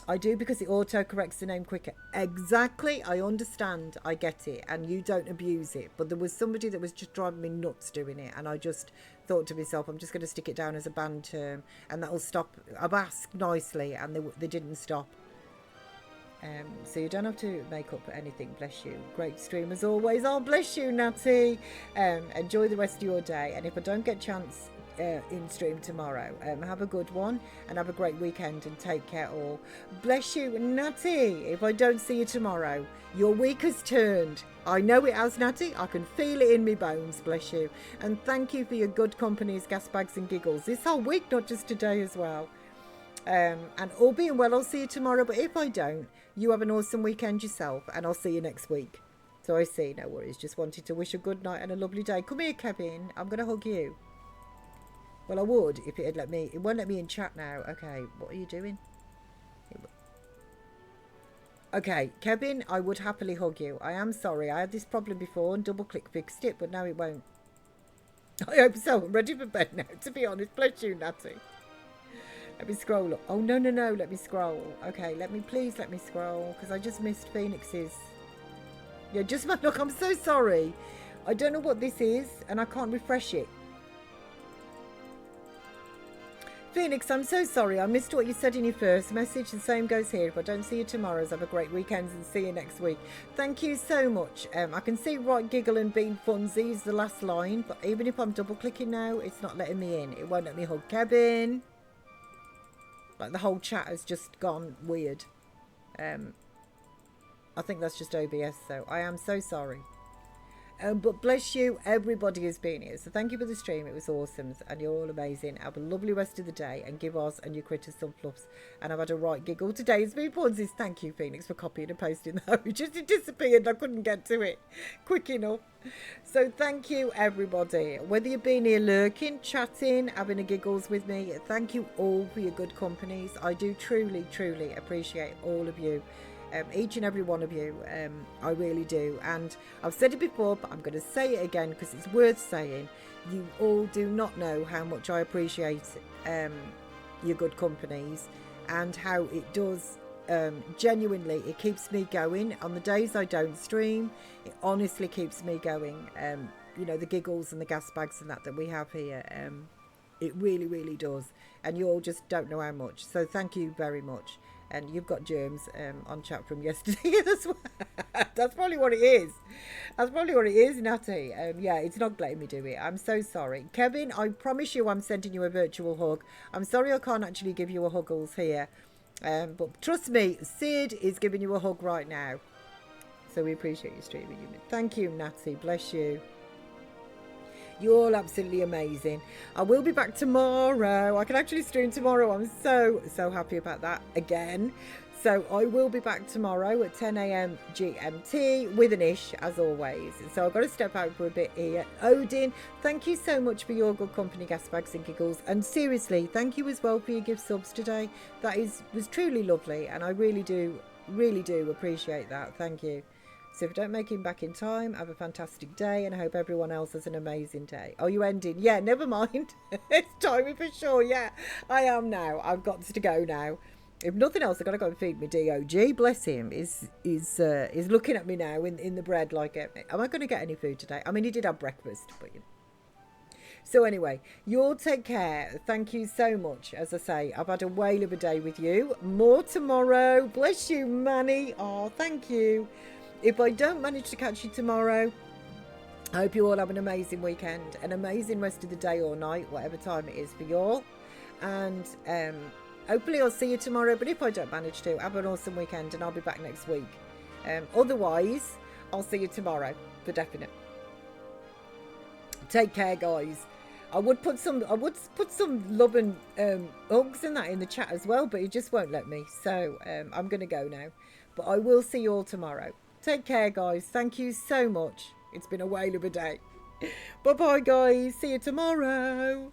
I do, because it auto corrects the name quicker. Exactly, I understand, I get it, and you don't abuse it. But there was somebody that was just driving me nuts doing it, and I just thought to myself, I'm just going to stick it down as a banned term, and that'll stop. I've asked nicely, and they didn't stop. So you don't have to make up for anything. Bless you. Great stream as always. Oh, bless you, Natty. Enjoy the rest of your day, and if I don't get a chance in stream tomorrow, have a good one and have a great weekend and take care all. Bless you, Natty. If I don't see you tomorrow, your week has turned. I know it has, Natty. I can feel it in me bones. Bless you, and thank you for your good companies, gas bags and giggles this whole week, not just today as well. And all being well, I'll see you tomorrow, but if I don't, you have an awesome weekend yourself, and I'll see you next week. So I see, no worries. Just wanted to wish a good night and a lovely day. Come here, Kevin. I'm gonna hug you. Well, I would if it had let me. It won't let me in chat now. Okay, what are you doing? Okay, Kevin, I would happily hug you. I am sorry. I had this problem before and double-click fixed it, but now it won't. I hope so. I'm ready for bed now, to be honest. Bless you, Natty. Let me scroll up. Oh, no. Let me scroll. Okay, please let me scroll, because I just missed Phoenix's. Yeah, just look, I'm so sorry. I don't know what this is, and I can't refresh it. Phoenix, I'm so sorry. I missed what you said in your first message. The same goes here. If I don't see you tomorrow, have a great weekend and see you next week. Thank you so much. I can see right giggle and being funsy is the last line, but even if I'm double clicking now, it's not letting me in. It won't let me hug Kevin. Like the whole chat has just gone weird. I think that's just OBS, so I am so sorry. But bless you, everybody has been here. So thank you for the stream. It was awesome. And you're all amazing. Have a lovely rest of the day. And give us and your critters some fluffs. And I've had a right giggle today. It's been Ponzi's. Thank you, Phoenix, for copying and pasting that. It just disappeared. I couldn't get to it quick enough. So thank you, everybody. Whether you've been here lurking, chatting, having a giggles with me, thank you all for your good companies. I do truly, truly appreciate all of you. Each and every one of you, I really do. And I've said it before, but I'm going to say it again because it's worth saying. You all do not know how much I appreciate your good companies and how it does genuinely, it keeps me going. On the days I don't stream, it honestly keeps me going. You know, the giggles and the gas bags and that we have here, it really, really does. And you all just don't know how much. So thank you very much. And you've got germs on chat from yesterday as well. That's probably what it is. That's probably what it is, Natty. Yeah, it's not letting me do it. I'm so sorry. Kevin, I promise you I'm sending you a virtual hug. I'm sorry I can't actually give you a huggles here. But trust me, Sid is giving you a hug right now. So we appreciate you streaming. Thank you, Natty. Bless you. You're all absolutely amazing. I will be back tomorrow. I can actually stream tomorrow. I'm so happy about that again. So I will be back tomorrow at 10 a.m. GMT with an ish, as always. So I've got to step out for a bit here. Odin, thank you so much for your good company, gas bags and giggles. And seriously, thank you as well for your gift subs today. That was truly lovely. And I really do appreciate that. Thank you. So if I don't make him back in time, have a fantastic day, and I hope everyone else has an amazing day. Oh, you ending? Yeah, never mind. It's timing for sure. Yeah, I am now. I've got to go now. If nothing else, I've got to go and feed my DOG. Bless him. Is looking at me now in the bread like, am I going to get any food today? I mean, he did have breakfast, but you know. So anyway, you all take care. Thank you so much. As I say, I've had a whale of a day with you. More tomorrow. Bless you, Manny. Oh, thank you. If I don't manage to catch you tomorrow, I hope you all have an amazing weekend, an amazing rest of the day or night, whatever time it is for you all. And hopefully I'll see you tomorrow. But if I don't manage to, have an awesome weekend, and I'll be back next week. Otherwise, I'll see you tomorrow for definite. Take care, guys. I would put some love and hugs and that in the chat as well, but it just won't let me. So I'm going to go now. But I will see you all tomorrow. Take care, guys. Thank you so much. It's been a whale of a day. Bye-bye, guys. See you tomorrow.